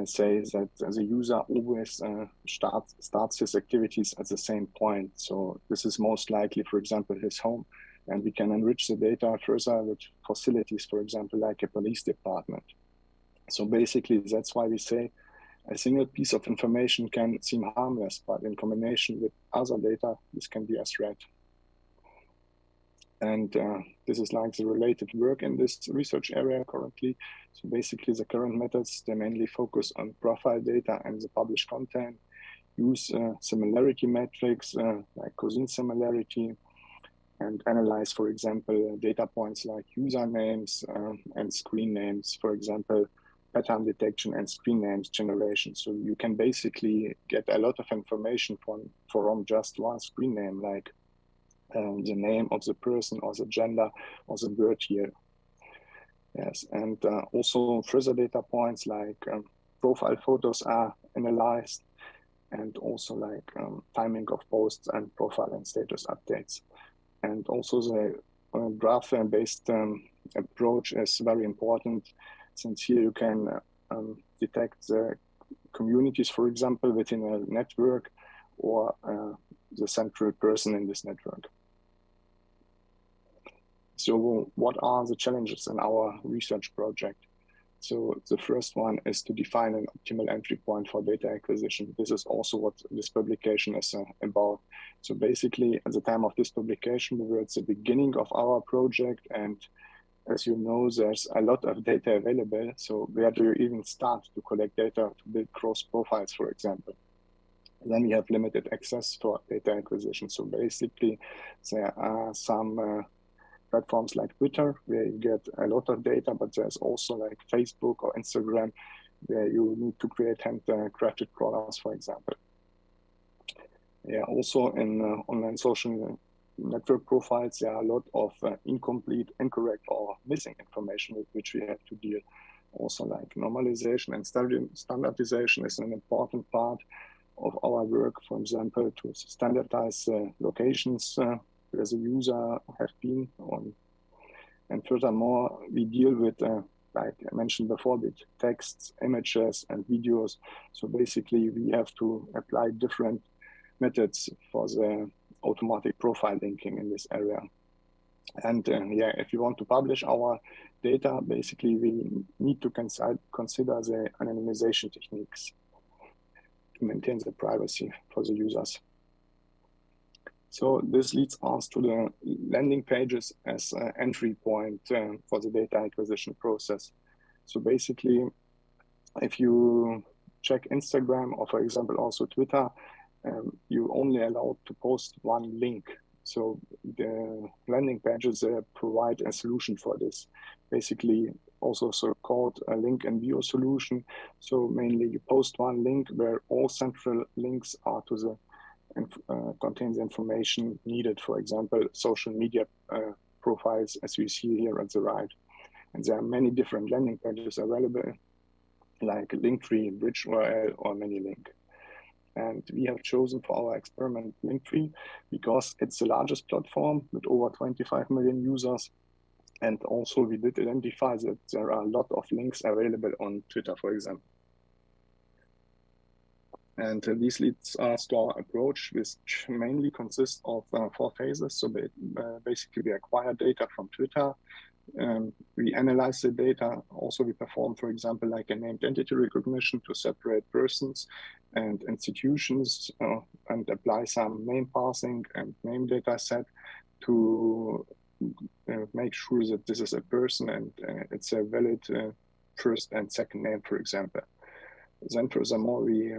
say that the user always starts his activities at the same point. So this is most likely, for example, his home. And we can enrich the data further with facilities, for example, like a police department. So basically, that's why we say a single piece of information can seem harmless, but in combination with other data, this can be a threat. And this is like the related work in this research area currently. So basically the current methods, they mainly focus on profile data and the published content, use similarity metrics like cousin similarity, and analyze, for example, data points like usernames and screen names, for example, pattern detection and screen names generation. So you can basically get a lot of information from just one screen name, like the name of the person or the gender or the birth year. Yes, and also further data points like profile photos are analyzed, and also like timing of posts and profile and status updates. And also the graph-based approach is very important, since here you can detect the communities, for example, within a network or the central person in this network. So what are the challenges in our research project? So the first one is to define an optimal entry point for data acquisition. This is also what this publication is about. So basically, at the time of this publication, we were at the beginning of our project, and as you know, there's a lot of data available. So where do you even start to collect data to build cross profiles, for example? And then we have limited access for data acquisition. So basically, there are some platforms like Twitter, where you get a lot of data, but there's also like Facebook or Instagram, where you need to create handcrafted crawlers, for example. Yeah, also in online social network profiles, there are a lot of incomplete, incorrect, or missing information with which we have to deal. Also, like normalization and standardization is an important part of our work, for example, to standardize locations where the user have been on. And furthermore, we deal with, like I mentioned before, with texts, images, and videos. So basically, we have to apply different methods for the automatic profile linking in this area. And yeah, if you want to publish our data, basically, we need to consider the anonymization techniques to maintain the privacy for the users. So this leads us to the landing pages as an entry point for the data acquisition process. So basically, if you check Instagram or, for example, also Twitter, you only allowed to post one link. So the landing pages provide a solution for this. Basically, also so-called a link and view solution. So mainly you post one link where all central links are to the contains information needed, for example, social media profiles, as we see here at the right. And there are many different landing pages available, like Linktree, Bridge URL, or ManyLink. And we have chosen for our experiment Linktree because it's the largest platform with over 25 million users. And also we did identify that there are a lot of links available on Twitter, for example. And this leads us to our approach, which mainly consists of 4 phases. So basically, we acquire data from Twitter. We analyze the data. Also, we perform, for example, like a named entity recognition to separate persons and institutions and apply some name parsing and name data set to make sure that this is a person and it's a valid first and second name, for example. Then furthermore, we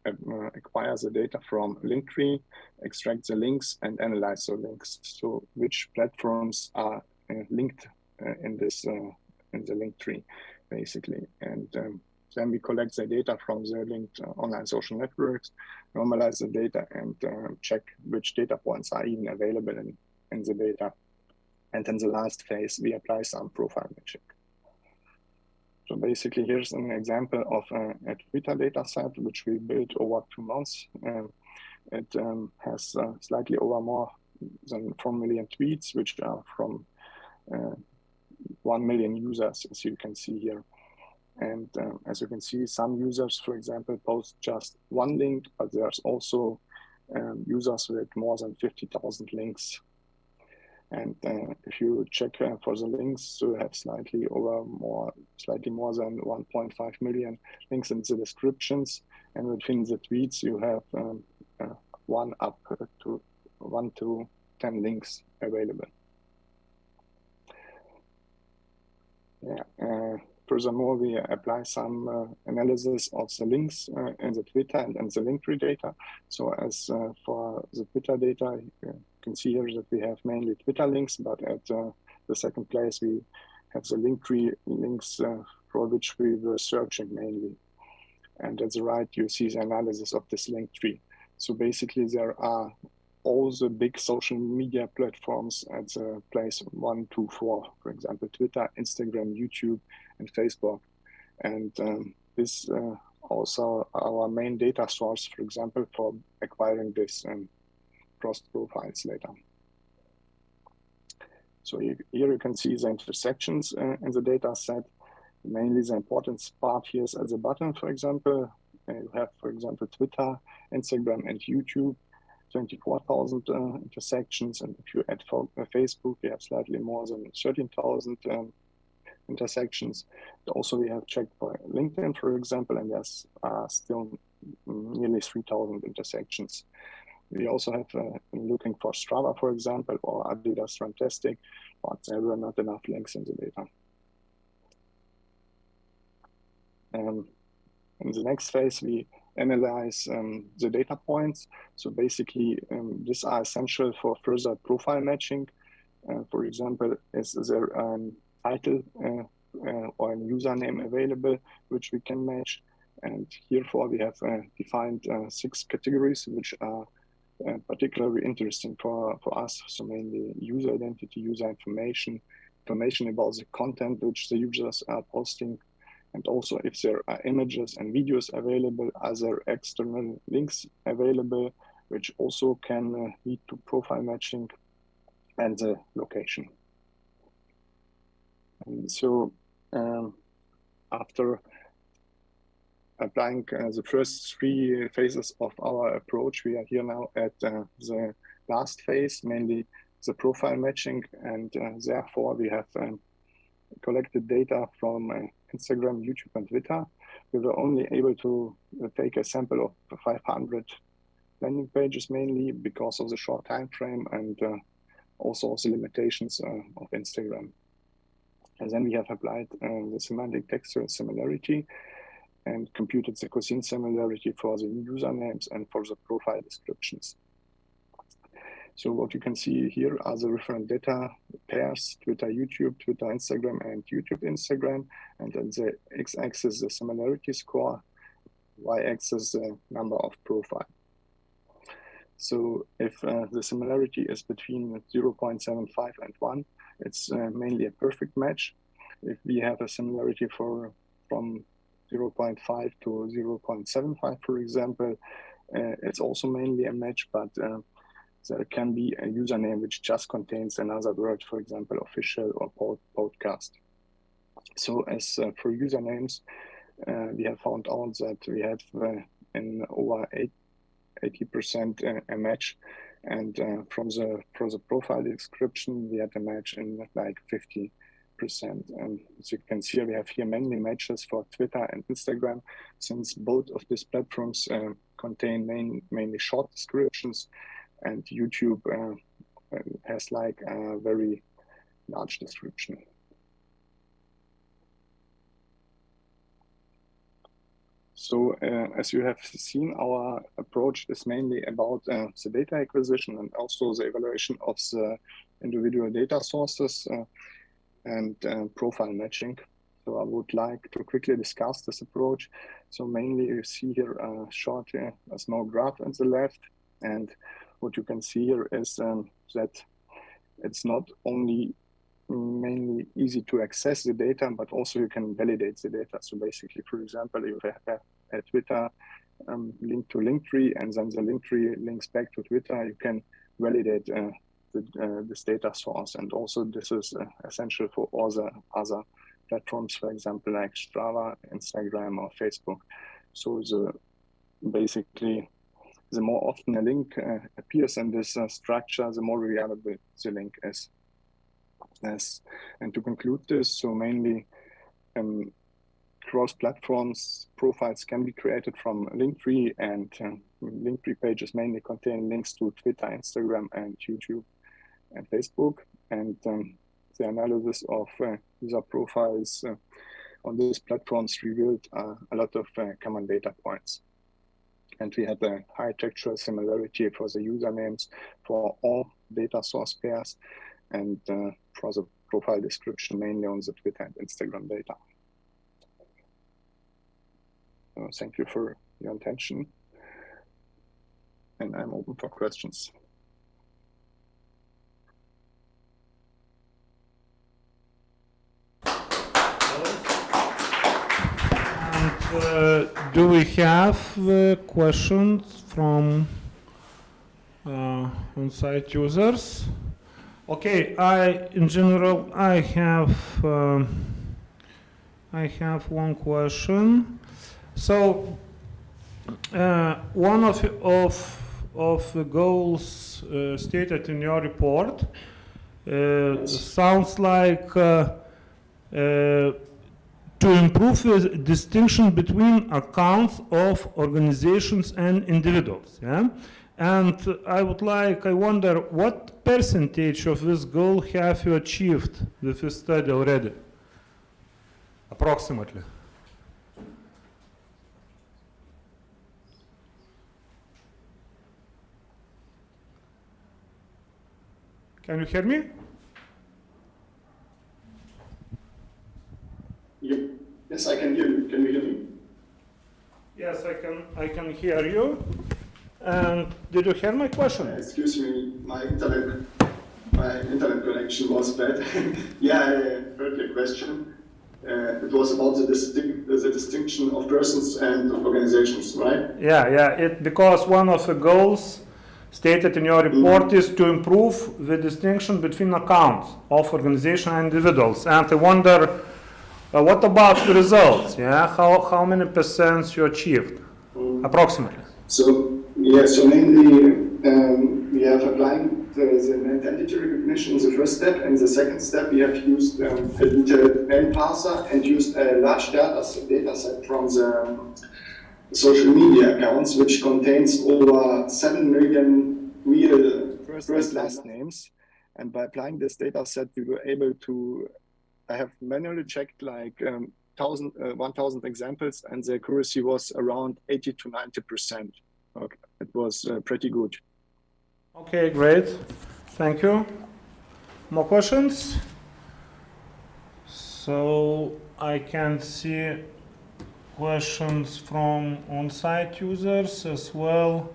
acquire the data from Linktree, extract the links, and analyze the links. So which platforms are linked in the Linktree, basically. And then we collect the data from the linked online social networks, normalize the data, and check which data points are even available in the data. And in the last phase, we apply some profile matching. So basically, here's an example of a Twitter data set, which we built over 2 months. It has slightly over more than 4 million tweets, which are from 1 million users, as you can see here. And as you can see, some users, for example, post just one link, but there's also users with more than 50,000 links. And if you check for the links, so you have slightly more than 1.5 million links in the descriptions, and within the tweets you have 1 to 10 links available. Yeah. Furthermore, we apply some analysis of the links in the Twitter and the Linktree data. So as for the Twitter data, you can see here that we have mainly Twitter links, but at the second place, we have the Linktree links for which we were searching mainly. And at the right, you see the analysis of this Linktree. So basically, there are all the big social media platforms at the place 1, 2, 4, for example, Twitter, Instagram, YouTube, and Facebook. And this also our main data source, for example, for acquiring this cross profiles later. So here you can see the intersections in the data set. Mainly the important part here is at the bottom, for example. You have, for example, Twitter, Instagram, and YouTube. 24,000 intersections, and if you add Facebook, we have slightly more than 13,000 intersections. Also, we have checked for LinkedIn, for example, and there's still nearly 3,000 intersections. We also have looking for Strava, for example, or Adidas Fantastic, but there were not enough links in the data. In the next phase, we analyze the data points. So basically, these are essential for further profile matching. For example, is there a title or a username available which we can match? And herefore, we have defined 6 categories which are particularly interesting for us. So mainly user identity, user information, information about the content which the users are posting, and also if there are images and videos available, are there external links available, which also can lead to profile matching, and the location. And so after applying the first 3 phases of our approach, we are here now at the last phase, mainly the profile matching, and therefore we have collected data from Instagram, YouTube, and Twitter. We were only able to take a sample of 500 landing pages, mainly because of the short time frame and also the limitations of Instagram. And then we have applied the semantic textual similarity and computed the cosine similarity for the usernames and for the profile descriptions. So what you can see here are the different data pairs: Twitter, YouTube, Twitter, Instagram, and YouTube, Instagram. And on the x-axis, the similarity score, y-axis, the number of profile. So if the similarity is between 0.75 and 1, it's mainly a perfect match. If we have a similarity from 0.5 to 0.75, for example, it's also mainly a match, but there can be a username which just contains another word, for example, official or podcast. So as for usernames, we have found out that we have in over 80% a match, and for the profile description, we had a match in like 50%. And as you can see, we have here many matches for Twitter and Instagram, since both of these platforms contain mainly short descriptions, and YouTube has like a very large description. So as you have seen, our approach is mainly about the data acquisition and also the evaluation of the individual data sources and profile matching. So I would like to quickly discuss this approach. So mainly you see here a short, a small graph on the left. And what you can see here is that it's not only mainly easy to access the data, but also you can validate the data. So basically, for example, you have a Twitter link to Linktree, and then the Linktree links back to Twitter. You can validate this data source, and also this is essential for all the other platforms, for example, like Strava, Instagram, or Facebook. So basically, the more often a link appears in this structure, the more reliable the link is. Yes. And to conclude this, so mainly cross-platforms profiles can be created from Linktree, and Linktree pages mainly contain links to Twitter, Instagram, and YouTube and Facebook. And the analysis of user profiles on these platforms revealed a lot of common data points. And we had a high textual similarity for the usernames for all data source pairs, and for the profile description mainly on the Twitter and Instagram data. So thank you for your attention, and I'm open for questions. And do we have questions from on-site users? Okay, in general, I have one question. So one of the goals stated in your report sounds like to improve the distinction between accounts of organizations and individuals. Yeah? And I wonder, what percentage of this goal have you achieved with this study already? Approximately. Can you hear me? Yes, I can hear you. Can you hear me? Yes, I can hear you. And did you hear my question? Excuse me, my internet connection was bad. Yeah, I heard your question. It was about the distinction of persons and organizations, right? Yeah. Because one of the goals stated in your report is to improve the distinction between accounts of organizations and individuals. And I wonder, what about the results? Yeah, how many percent you achieved, approximately? So mainly we have applied the identity recognition in the first step, and the second step we have used a detailed name parser and used a large data set from the social media accounts, which contains over 7 million real first and last names. And by applying this data set, we were able to, I have manually checked like 1,000 examples, and the accuracy was around 80 to 90%. Okay. It was pretty good. Okay, great. Thank you. More questions? So I can see questions from on-site users as well.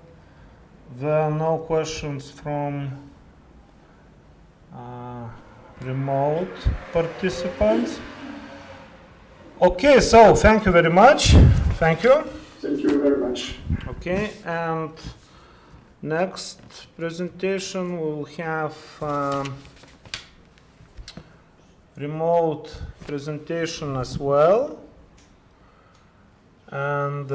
There are no questions from remote participants. Okay, so thank you very much. Thank you. Thank you very much. Okay, and next presentation we'll have remote presentation as well. And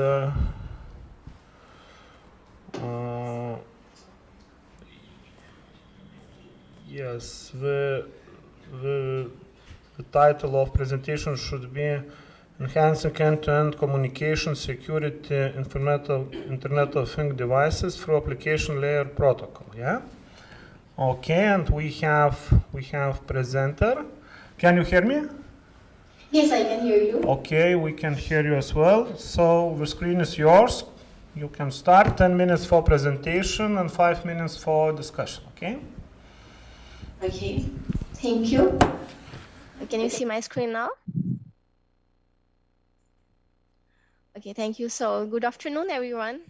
yes, the title of presentation should be Enhancing End-to-End Communication Security Internet of Things Devices through Application Layer Protocol. Yeah. Okay, and we have presenter. Can you hear me? Yes, I can hear you. Okay, we can hear you as well. So the screen is yours. You can start 10 minutes for presentation and 5 minutes for discussion, okay? Okay, thank you. Can you see my screen now? Okay, thank you. So good afternoon, everyone.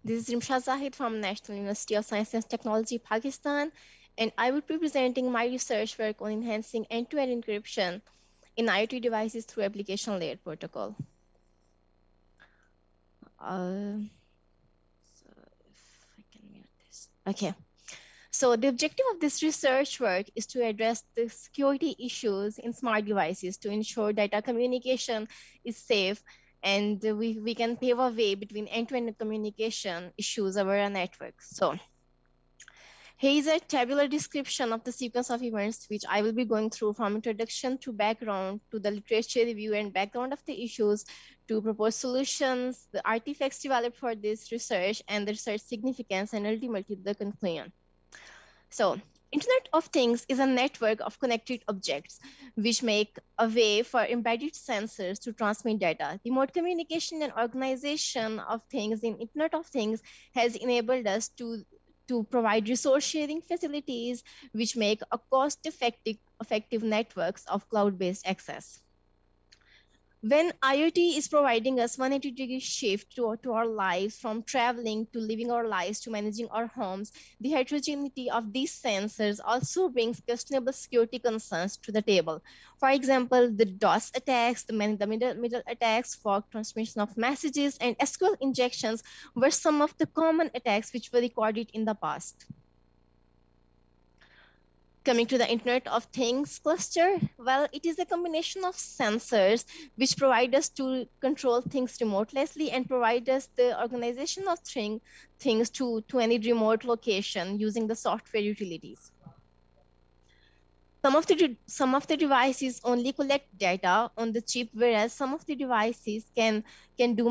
This is Rimsha Zahid from National University of Science and Technology, Pakistan, and I will be presenting my research work on enhancing end-to-end encryption in IoT devices through application layer protocol. So if I can mute this. Okay. So the objective of this research work is to address the security issues in smart devices to ensure data communication is safe, and we can pave a way between end-to-end communication issues over a network. So here is a tabular description of the sequence of events which I will be going through from introduction to background to the literature review and background of the issues to propose solutions, the artifacts developed for this research and the research significance, and ultimately the conclusion. So Internet of Things is a network of connected objects which make a way for embedded sensors to transmit data. Remote communication and organization of things in Internet of Things has enabled us to provide resource sharing facilities which make a cost-effective networks of cloud-based access. When IoT is providing us 180-degree shift to our lives, from traveling to living our lives to managing our homes, the heterogeneity of these sensors also brings questionable security concerns to the table. For example, the DOS attacks, the middle attacks, fork transmission of messages, and SQL injections were some of the common attacks which were recorded in the past. Coming to the Internet of Things cluster, well, it is a combination of sensors which provide us to control things remotely and provide us the organization of things to any remote location using the software utilities. Some of the devices only collect data on the chip, whereas some of the devices can do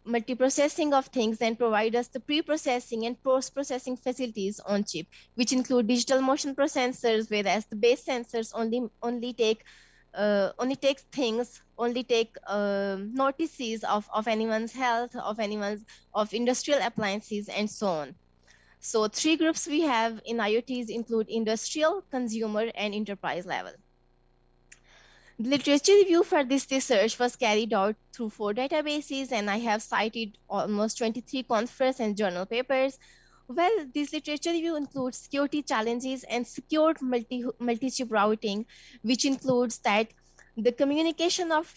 multi-processing of things and provide us the pre-processing and post-processing facilities on chip, which include digital motion processors, whereas the base sensors only take notices of anyone's health, of industrial appliances, and so on. So 3 groups we have in IoTs include industrial, consumer, and enterprise level. The literature review for this research was carried out through 4 databases, and I have cited almost 23 conference and journal papers. Well, this literature review includes security challenges and secured multi-chip routing, which includes that the communication of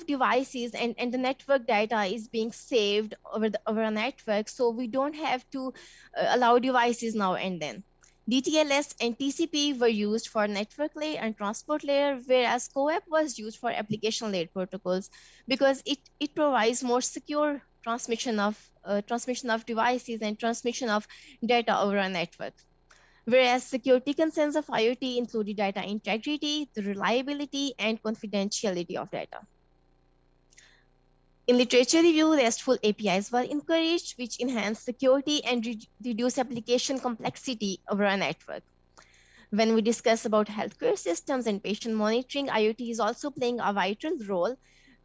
devices and the network data is being saved over a network, so we don't have to allow devices now and then. DTLS and TCP were used for network layer and transport layer, whereas CoAP was used for application layer protocols because it provides more secure transmission of devices and transmission of data over a network. Whereas security concerns of IoT included data integrity, the reliability, and confidentiality of data. In literature review, RESTful APIs were encouraged, which enhance security and reduce application complexity over a network. When we discuss about healthcare systems and patient monitoring, IoT is also playing a vital role,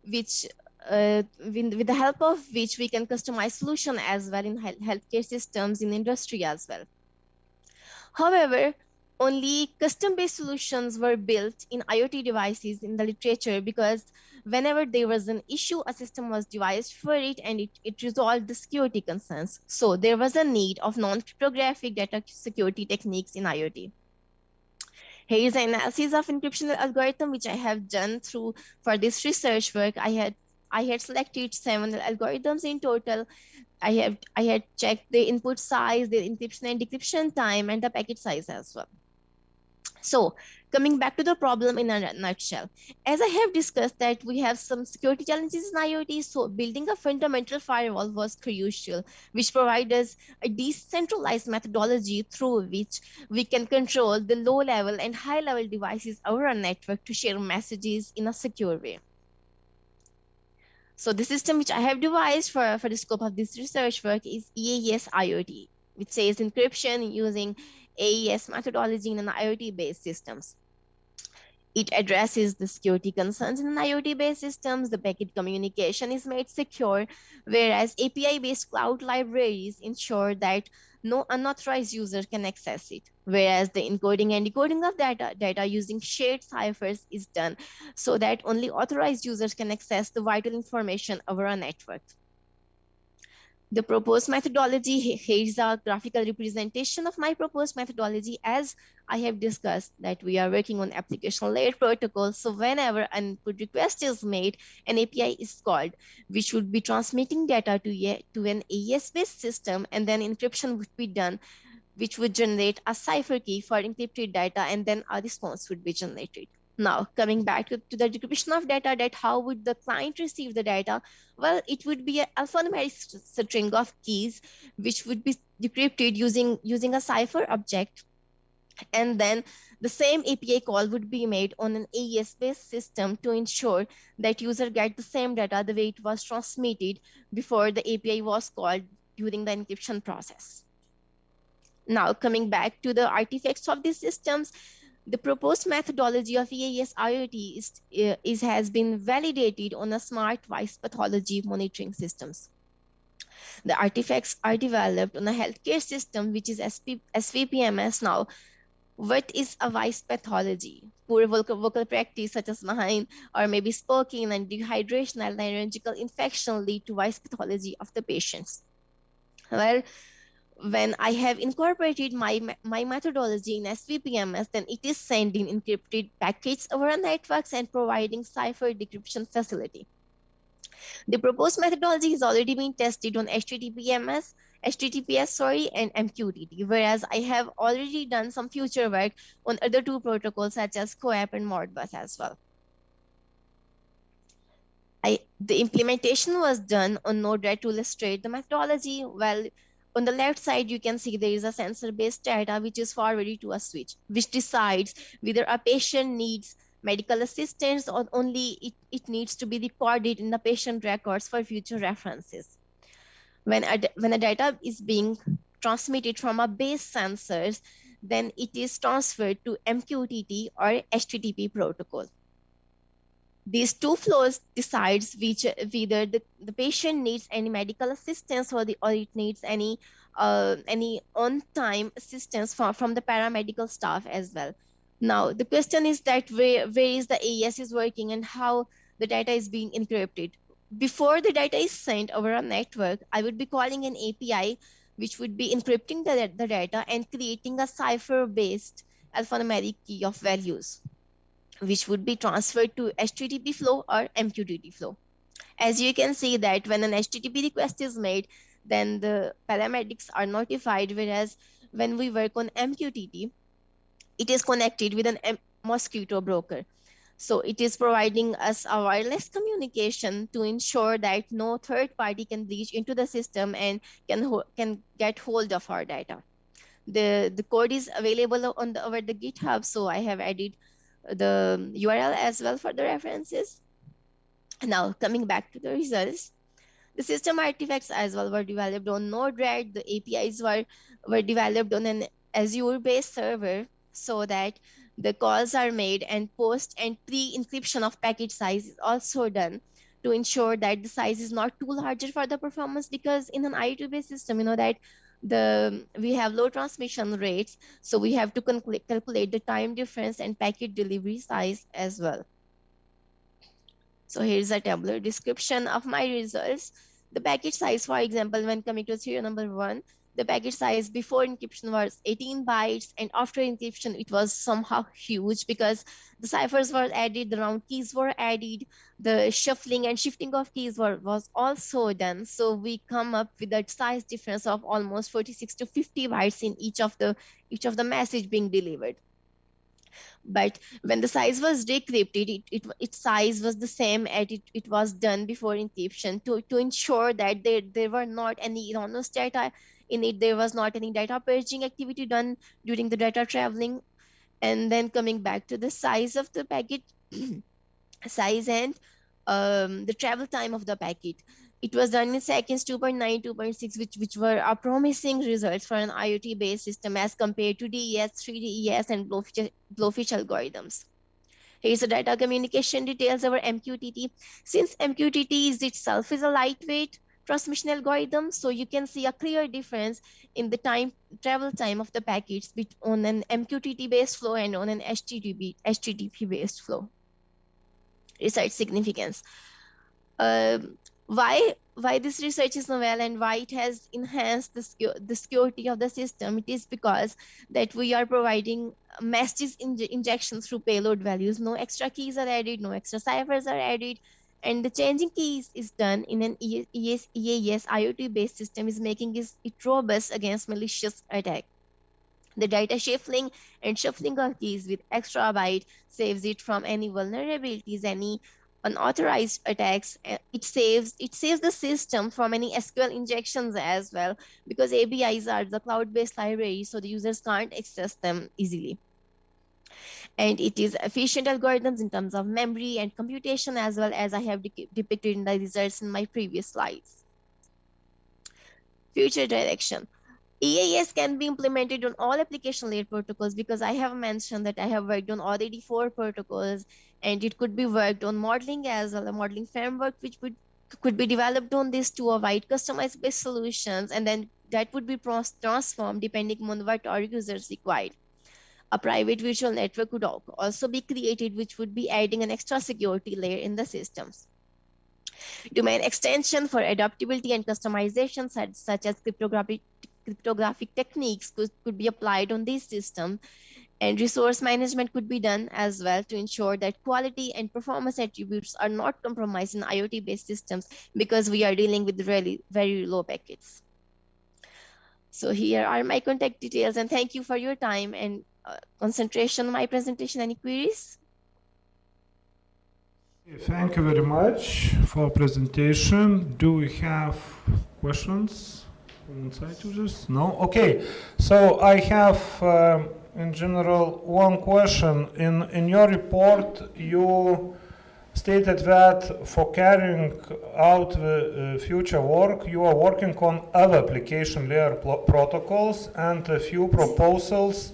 which with the help of which we can customize solution as well in healthcare systems, in industry as well. However, only custom-based solutions were built in IoT devices in the literature because whenever there was an issue, a system was devised for it and it resolved the security concerns. So there was a need of non-cryptographic data security techniques in IoT. Here is an analysis of encryption algorithm which I have done through for this research work. I had selected 7 algorithms in total. I had checked the input size, the encryption and decryption time, and the packet size as well. So coming back to the problem in a nutshell, as I have discussed that we have some security challenges in IoT, so building a fundamental firewall was crucial, which provides us a decentralized methodology through which we can control the low-level and high-level devices over a network to share messages in a secure way. So the system which I have devised for the scope of this research work is EAS IoT, which says encryption using AES methodology in an IoT-based systems. It addresses the security concerns in IoT-based systems. The packet communication is made secure, whereas API-based cloud libraries ensure that no unauthorized user can access it, whereas the encoding and decoding of data using shared ciphers is done so that only authorized users can access the vital information over a network. The proposed methodology, here's a graphical representation of my proposed methodology. As I have discussed that we are working on application layer protocol. So whenever an input request is made, an API is called, which would be transmitting data to an AES-based system, and then encryption would be done, which would generate a cipher key for encrypted data, and then a response would be generated. Now, coming back to the decryption of data, that how would the client receive the data? Well, it would be an alphanumeric string of keys, which would be decrypted using a cipher object. And then the same API call would be made on an AES-based system to ensure that user get the same data the way it was transmitted before the API was called during the encryption process. Now, coming back to the artifacts of these systems, the proposed methodology of EAS IoT has been validated on a smart voice pathology monitoring systems. The artifacts are developed on a healthcare system, which is SVPMS now. What is a voice pathology? Poor vocal practice, such as mine, or maybe smoking and dehydration and laryngeal infection lead to voice pathology of the patients. Well, when I have incorporated my methodology in SVPMS, then it is sending encrypted packets over networks and providing cipher decryption facility. The proposed methodology has already been tested on HTTPS, and MQTT, whereas I have already done some future work on other two protocols such as CoAP and Modbus as well. The implementation was done on Node-RED to illustrate the methodology. Well, on the left side, you can see there is a sensor-based data which is forwarded to a switch, which decides whether a patient needs medical assistance or only it needs to be recorded in the patient records for future references. When a data is being transmitted from a base sensors, then it is transferred to MQTT or HTTP protocol. These two flows decides whether the patient needs any medical assistance or it needs any on-time assistance from the paramedical staff as well. Now the question is that where is the AES is working and how the data is being encrypted. Before the data is sent over a network, I would be calling an API which would be encrypting the data and creating a cipher-based alphanumeric key of values, which would be transferred to HTTP flow or MQTT flow. As you can see that when an HTTP request is made, then the paramedics are notified, whereas when we work on MQTT, it is connected with an mosquito broker. So it is providing us a wireless communication to ensure that no third party can reach into the system and can get hold of our data. The code is available on over the GitHub, so I have added the URL as well for the references. Now coming back to the results, the system artifacts as well were developed on Node-RED. The APIs were developed on an Azure-based server so that the calls are made and post and pre-encryption of packet size is also done to ensure that the size is not too larger for the performance, because in an IoT-based system, you know that we have low transmission rates, so we have to calculate the time difference and packet delivery size as well. So here's a tabular description of my results. The packet size, for example, when coming to serial number 1, the packet size before encryption was 18 bytes, and after encryption, it was somehow huge because the ciphers were added, the round keys were added, the shuffling and shifting of keys was also done. So we come up with a size difference of almost 46 to 50 bytes in each of the message being delivered. But when the size was decrypted, its size was the same as it was done before encryption to ensure that there were not any erroneous data in it. There was not any data purging activity done during the data traveling. And then coming back to the size of the packet, size and the travel time of the packet. It was done in seconds 2.9, 2.6, which were promising results for an IoT-based system as compared to DES, 3DES, and Blowfish algorithms. Here's the data communication details over MQTT. Since MQTT is itself is a lightweight transmission algorithm, so you can see a clear difference in the travel time of the packets on an MQTT based flow and on an HTTP based flow. Research significance. Why this research is novel and why it has enhanced the security of the system? It is because that we are providing message injections through payload values. No extra keys are added, no extra ciphers are added, and the changing keys is done in an EAS IoT based system, is making it robust against malicious attack. The data shuffling of keys with extra byte saves it from any vulnerabilities, any unauthorized attacks. It saves the system from any SQL injections as well, because APIs are the cloud-based library, so the users can't access them easily. And it is efficient algorithms in terms of memory and computation, as well as I have depicted in the results in my previous slides. Future direction. EAS can be implemented on all application layer protocols, because I have mentioned that I have worked on all 84 protocols, and it could be worked on modeling as well, a modeling framework which could be developed on this to provide customized based solutions, and then that would be transformed depending on what our users required. A private virtual network could also be created, which would be adding an extra security layer in the systems. Domain extension for adaptability and customization, such as cryptographic techniques could be applied on this system, and resource management could be done as well to ensure that quality and performance attributes are not compromised in IoT-based systems, because we are dealing with really very low packets. So here are my contact details, and thank you for your time and concentration on my presentation. Any queries? Thank you very much for presentation. Do we have questions from inside users? No? Okay. So I have, in general, one question. In your report, you stated that for carrying out the future work, you are working on other application layer protocols, and a few proposals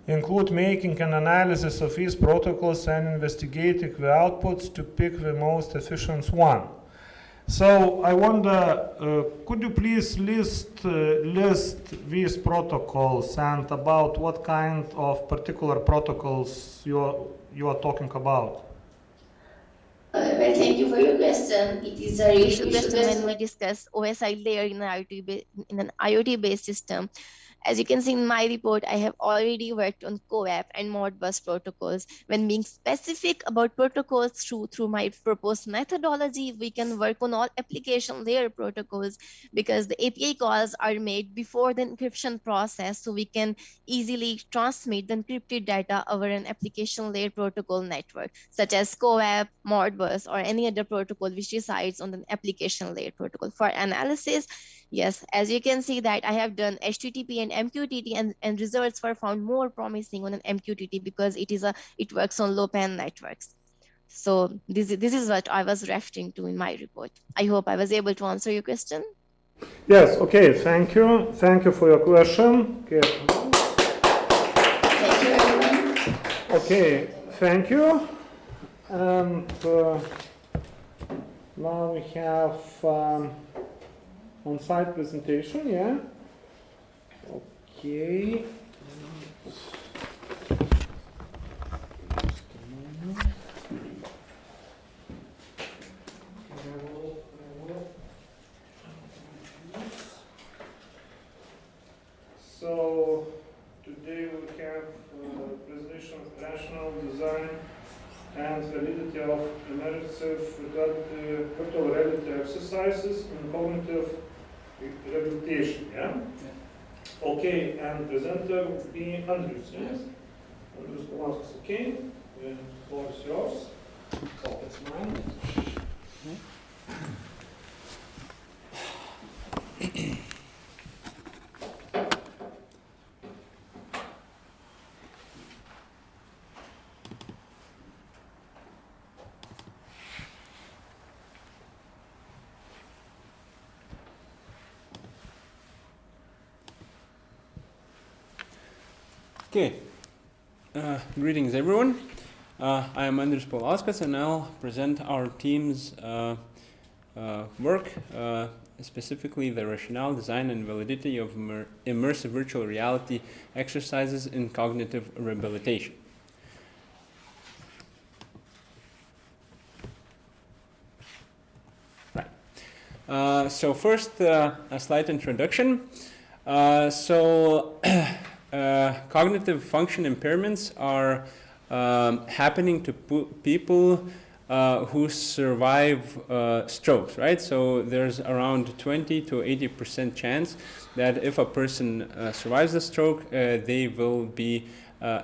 include making an analysis of these protocols and investigating the outputs to pick the most efficient one. So I wonder, could you please list these protocols and about what kind of particular protocols you are talking about? Well, thank you for your question. It is a really good question when we discuss OSI layer in an IoT-based system. As you can see in my report, I have already worked on CoAP and Modbus protocols. When being specific about protocols through my proposed methodology, we can work on all application layer protocols, because the API calls are made before the encryption process, so we can easily transmit the encrypted data over an application layer protocol network, such as CoAP, Modbus, or any other protocol which resides on the application layer protocol. For analysis, yes, as you can see that I have done HTTP and MQTT, and results were found more promising on an MQTT, because it works on low PAN networks. So this is what I was referring to in my report. I hope I was able to answer your question. Yes, okay, thank you. Thank you for your question. Okay. Thank you, everyone. Okay, thank you. And now we have on-site presentation, yeah? Okay. So today we have presentation of rational design and validity of immersive virtual reality exercises in cognitive rehabilitation, yeah? Okay, and presenter will be Andrews, yes? Andrews Polanskis, okay? The floor is yours. Oh, it's mine. Okay, greetings everyone. I am Andrius Paulauskas, and I'll present our team's work, specifically the rationale, design, and validity of immersive virtual reality exercises in cognitive rehabilitation. Right. So first, a slight introduction. Cognitive function impairments are happening to people who survive strokes, right? So there's around 20 to 80% chance that if a person survives a stroke, they will be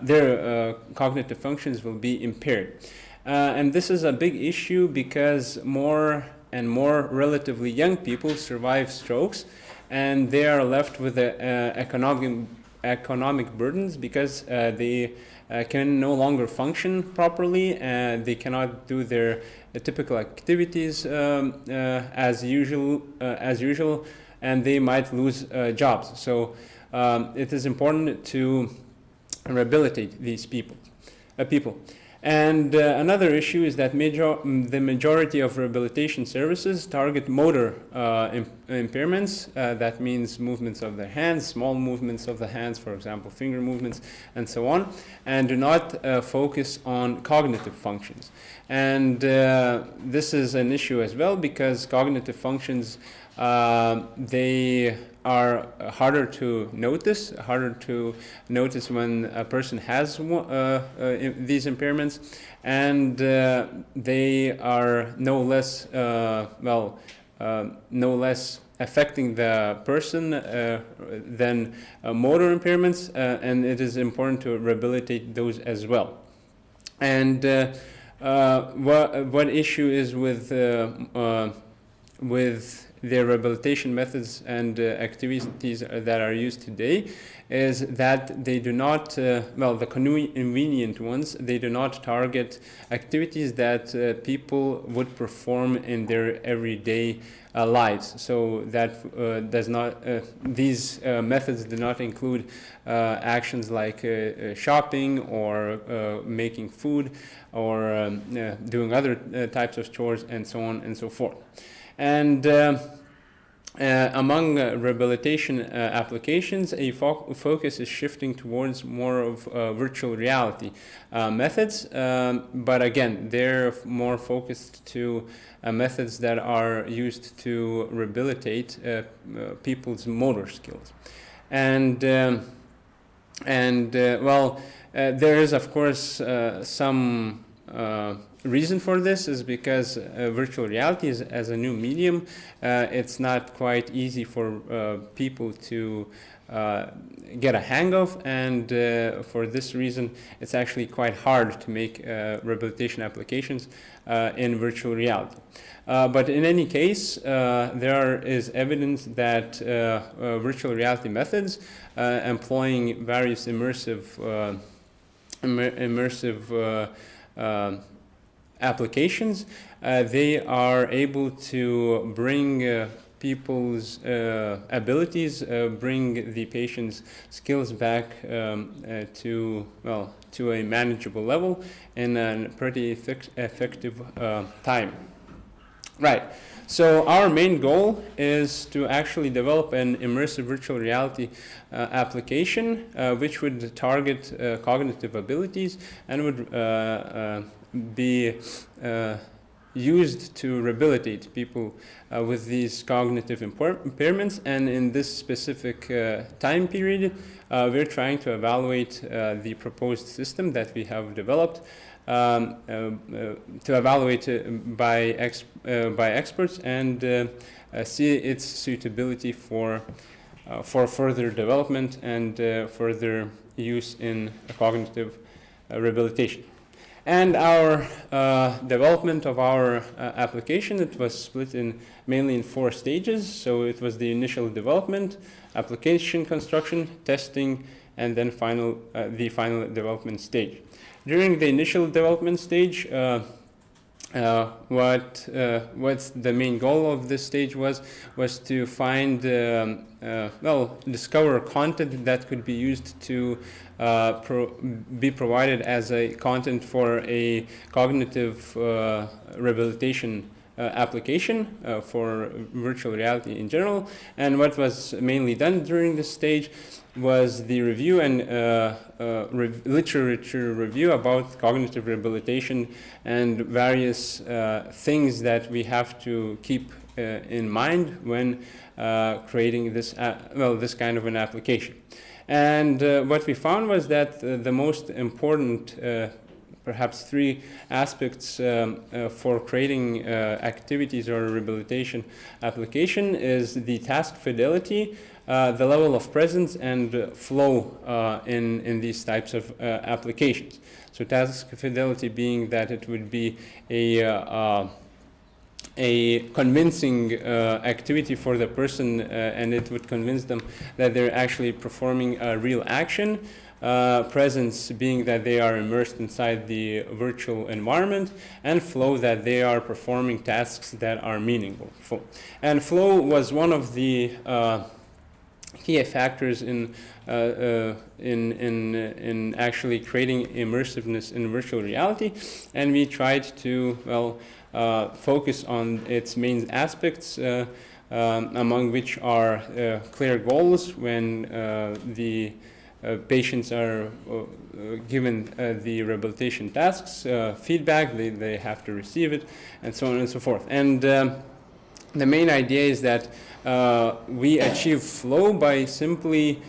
their cognitive functions will be impaired. And this is a big issue because more and more relatively young people survive strokes, and they are left with the economic burdens because they can no longer function properly, and they cannot do their typical activities as usual, and they might lose jobs. So it is important to rehabilitate these people. And another issue is that the majority of rehabilitation services target motor impairments. That means movements of the hands, small movements of the hands, for example, finger movements, and so on, and do not focus on cognitive functions. And this is an issue as well because cognitive functions, they are harder to notice when a person has these impairments, and they are no less affecting the person than motor impairments, and it is important to rehabilitate those as well. And what issue is with their rehabilitation methods and activities that are used today is that they do not, the convenient ones, they do not target activities that people would perform in their everyday lives. So that these methods do not include actions like shopping or making food or doing other types of chores and so on and so forth. And among rehabilitation applications, a focus is shifting towards more of virtual reality methods, but again, they're more focused to methods that are used to rehabilitate people's motor skills. And there is, of course, some reason for this is because virtual reality is as a new medium. It's not quite easy for people to get a hang of, and for this reason it's actually quite hard to make rehabilitation applications in virtual reality. But in any case, there is evidence that virtual reality methods employing various immersive applications, they are able to bring people's abilities, bring the patient's skills back to a manageable level in a pretty effective time. Right. So our main goal is to actually develop an immersive virtual reality application which would target cognitive abilities and would be used to rehabilitate people with these cognitive impairments. And in this specific time period, we're trying to evaluate the proposed system that we have developed, to evaluate by experts and see its suitability for further development and further use in cognitive rehabilitation. And our development of our application, it was split mainly in 4 stages. So it was the initial development, application construction, testing, and then the final development stage. During the initial development stage, what's the main goal of this stage was to find discover content that could be used to be provided as a content for a cognitive rehabilitation application for virtual reality in general. And what was mainly done during this stage was the review and literature review about cognitive rehabilitation and various things that we have to keep in mind when creating this this kind of an application. And what we found was that the most important perhaps three aspects for creating activities or rehabilitation application is the task fidelity, the level of presence, and flow in these types of applications. So task fidelity being that it would be a convincing activity for the person, and it would convince them that they're actually performing a real action. Presence being that they are immersed inside the virtual environment, and flow that they are performing tasks that are meaningful. And flow was one of the key factors in actually creating immersiveness in virtual reality, and we tried to focus on its main aspects, among which are clear goals when the patients are given the rehabilitation tasks, feedback, they have to receive it, and so on and so forth. And the main idea is that we achieve flow by simply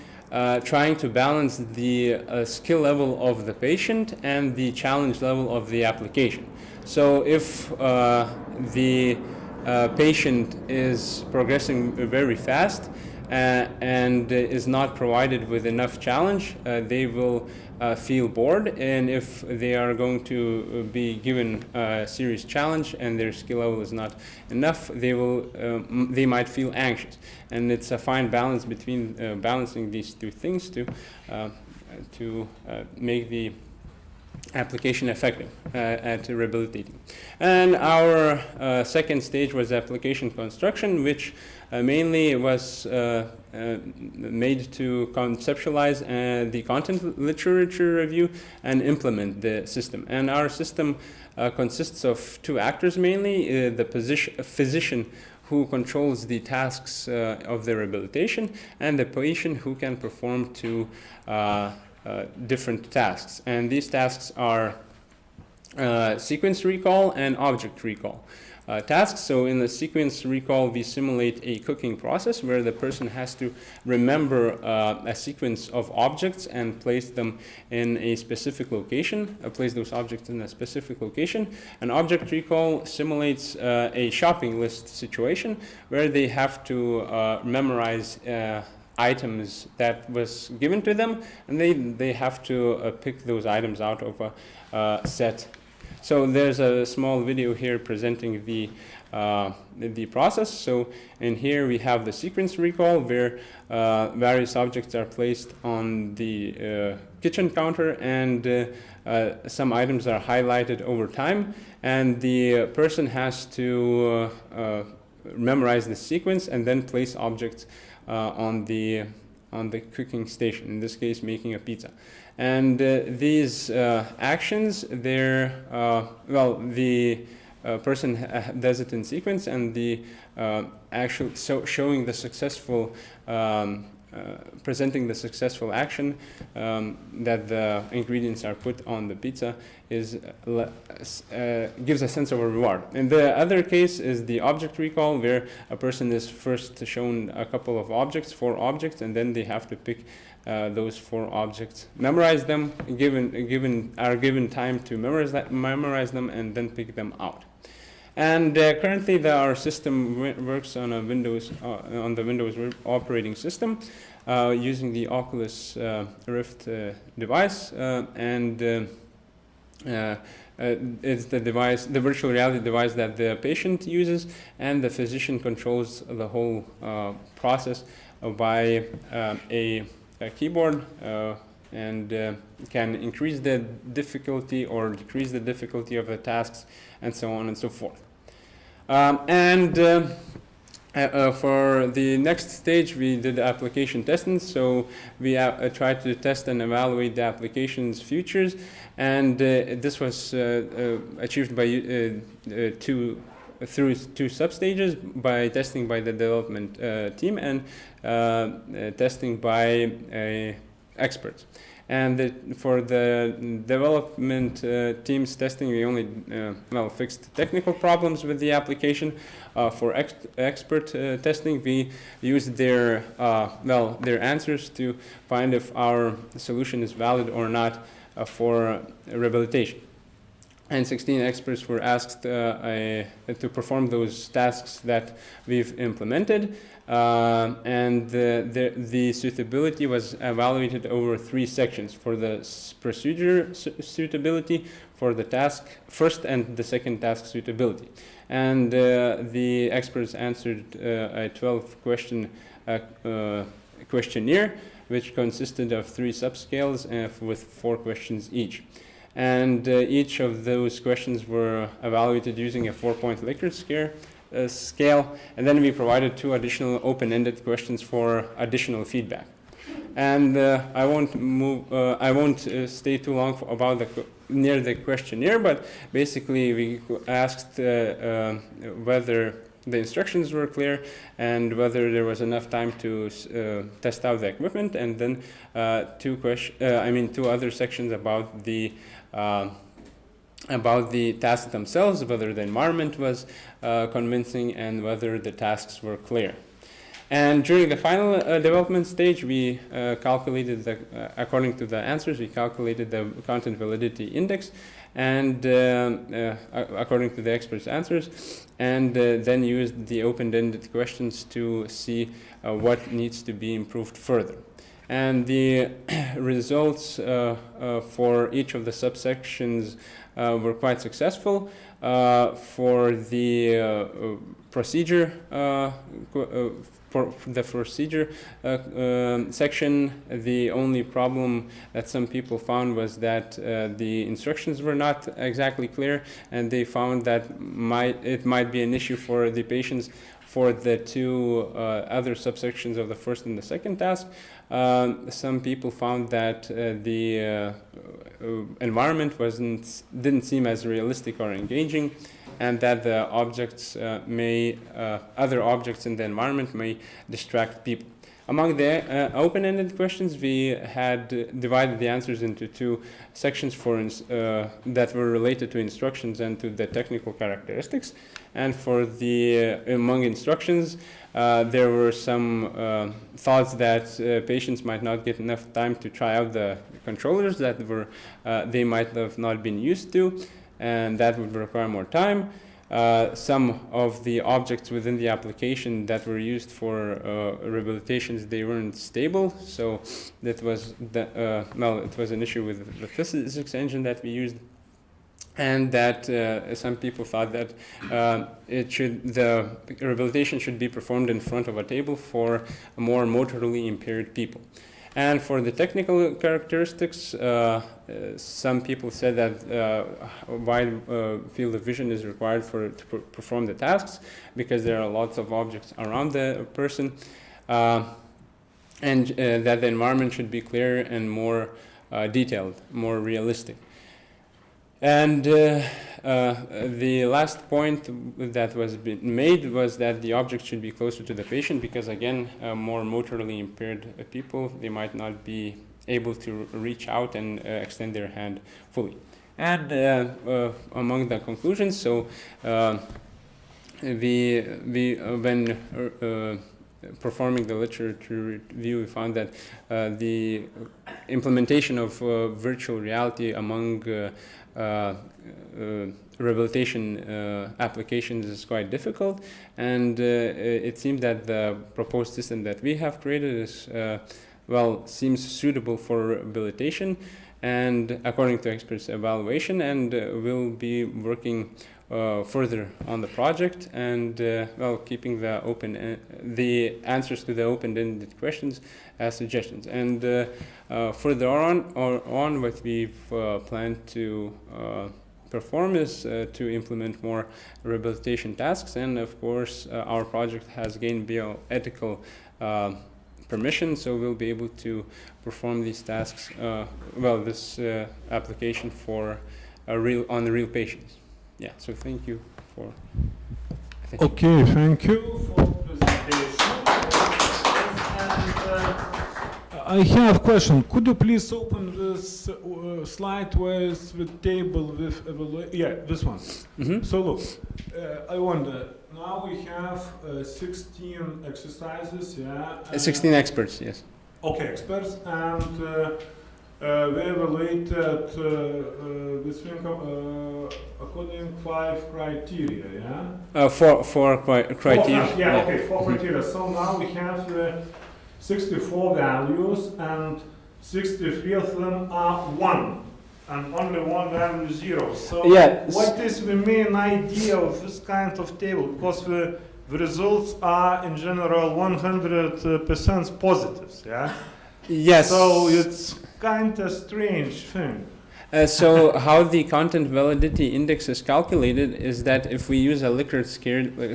trying to balance the skill level of the patient and the challenge level of the application. So if the patient is progressing very fast, and is not provided with enough challenge, they will feel bored. And if they are going to be given a serious challenge and their skill level is not enough, they might feel anxious. And it's a fine balance between balancing these two things to make the application effective at rehabilitating. And our second stage was application construction, which mainly was made to conceptualize the content literature review and implement the system. And our system consists of two actors mainly, the physician who controls the tasks of the rehabilitation, and the patient who can perform two different tasks. And these tasks are sequence recall and object recall tasks. So in the sequence recall, we simulate a cooking process where the person has to remember a sequence of objects and place them in a specific location, place those objects in a specific location. An object recall simulates a shopping list situation where they have to memorize items that was given to them, and they have to pick those items out of a set. So there's a small video here presenting the process. So in here we have the sequence recall where various objects are placed on the kitchen counter, and some items are highlighted over time, and the person has to memorize the sequence and then place objects on the cooking station, in this case making a pizza. And these actions, they're the person does it in sequence, and the showing the successful presenting the successful action that the ingredients are put on the pizza is gives a sense of a reward. And the other case is the object recall, where a person is first shown a couple of objects, 4 objects, and then they have to pick those 4 objects, memorize them, given time to memorize them, and then pick them out. And currently our system works on a Windows on the Windows operating system using the Oculus Rift device, and it's the device, the virtual reality device that the patient uses, and the physician controls the whole process by a keyboard and can increase the difficulty or decrease the difficulty of the tasks, and so on and so forth. For the next stage, we did application testing. So we tried to test and evaluate the application's features, and this was achieved by through two substages, by testing by the development team and testing by experts. And for the development team's testing, we only fixed technical problems with the application. For expert testing, we used their answers to find if our solution is valid or not for rehabilitation. And 16 experts were asked to perform those tasks that we've implemented. And the suitability was evaluated over 3 sections: for the procedure suitability, for the task first and the second task suitability. And the experts answered a 12-question questionnaire, which consisted of 3 subscales with 4 questions each. And each of those questions were evaluated using a 4-point Likert scale, and then we provided 2 additional open-ended questions for additional feedback. And I won't stay too long about near the questionnaire, but basically we asked whether the instructions were clear and whether there was enough time to test out the equipment, and then 2 other sections about the tasks themselves, whether the environment was convincing and whether the tasks were clear. And during the final development stage, we calculated, according to the answers, we calculated the content validity index, and according to the experts' answers, and then used the open-ended questions to see what needs to be improved further. And the results for each of the subsections were quite successful. For the procedure section, the only problem that some people found was that the instructions were not exactly clear, and they found that it might be an issue for the patients for the 2 other subsections of the first and the second task. Some people found that the environment didn't seem as realistic or engaging, and that the objects other objects in the environment may distract people. Among the open-ended questions, we had divided the answers into 2 sections that were related to instructions and to the technical characteristics. And for the among instructions, there were some thoughts that patients might not get enough time to try out the controllers that they might have not been used to, and that would require more time. Some of the objects within the application that were used for rehabilitations, they weren't stable, so that was it was an issue with the physics engine that we used, and that some people thought that the rehabilitation should be performed in front of a table for more motorily impaired people. And for the technical characteristics, some people said that wide field of vision is required to perform the tasks, because there are lots of objects around the person, and that the environment should be clear and more detailed, more realistic. And the last point that was made was that the object should be closer to the patient, because again, more motorily impaired people, they might not be able to reach out and extend their hand fully. And among the conclusions, so when performing the literature review, we found that the implementation of virtual reality among rehabilitation applications is quite difficult, and it seemed that the proposed system that we have created is seems suitable for rehabilitation, and according to experts' evaluation, and we'll be working further on the project, and well, keeping the the answers to the open-ended questions as suggestions. And further on, what we've planned to perform is to implement more rehabilitation tasks, and of course our project has gained bioethical permission, so we'll be able to perform these tasks, well, this application for on the real patients. Yeah, so thank you for attention. Okay, thank you for presentation. And, I have a question. Could you please open this slide with the table with yeah, this one. So look, I wonder, now we have 16 exercises, yeah? 16 experts, yes. Okay, experts, and we evaluated this thing according 5 criteria, yeah? Four criteria. Yeah, okay, 4 criteria. So now we have 64 values, and 63 of them are 1, and only 1 value is 0. So yeah, what is the main idea of this kind of table? Because the results are in general 100% positives, yeah? Yes. So it's kind of strange thing. So how the content validity index is calculated is that if we use a Likert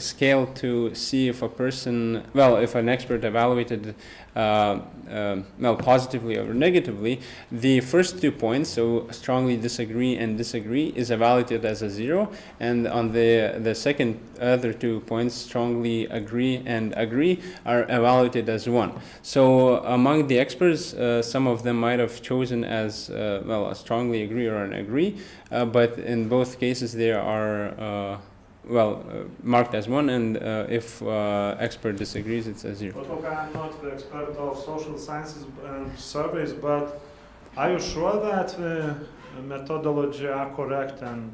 scale to see if a person, well, if an expert evaluated well, positively or negatively, the first 2 points, so strongly disagree and disagree, is evaluated as a 0, and on the second other 2 points, strongly agree and agree, are evaluated as 1. So among the experts, some of them might have chosen as well, a strongly agree or an agree, but in both cases they are well, marked as 1, and if expert disagrees, it's a 0. But look, I'm not the expert of social sciences and surveys, but are you sure that the methodology are correct and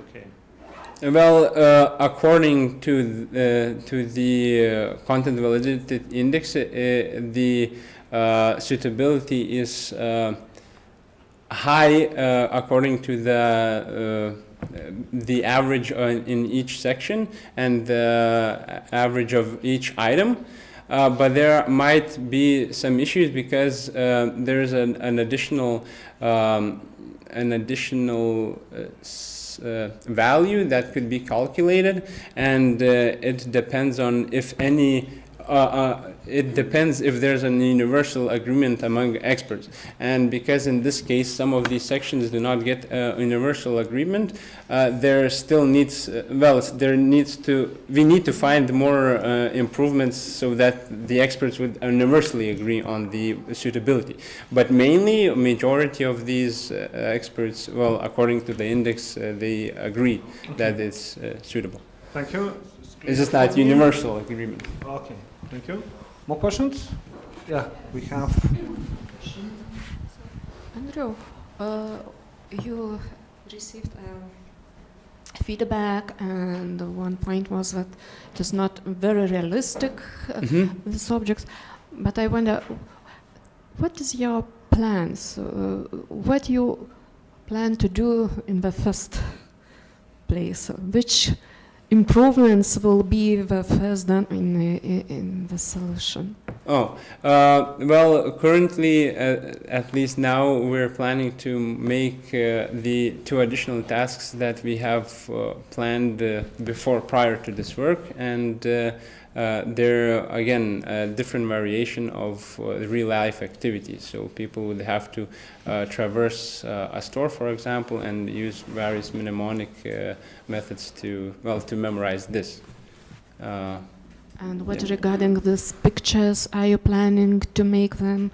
okay? Well, according to the content validity index, the suitability is high according to the average in each section and the average of each item, but there might be some issues because there's an additional value that could be calculated, and it depends on if any. It depends if there's an universal agreement among experts, and because in this case some of these sections do not get a universal agreement, there still needs we need to find more improvements so that the experts would universally agree on the suitability. But mainly, majority of these experts, well, according to the index, they agree that it's suitable. Thank you. It's just not universal agreement. Okay, thank you. More questions? Yeah, we have. Andrew, you received feedback, and one point was that it is not very realistic, these objects. But I wonder, what is your plans? What you plan to do in the first place? Which improvements will be the first done in the solution? Oh, well, currently, at least now, we're planning to make the 2 additional tasks that we have planned prior to this work, and they're, again, a different variation of real-life activities. So people would have to traverse a store, for example, and use various mnemonic methods to memorize this. And what regarding these pictures, are you planning to make them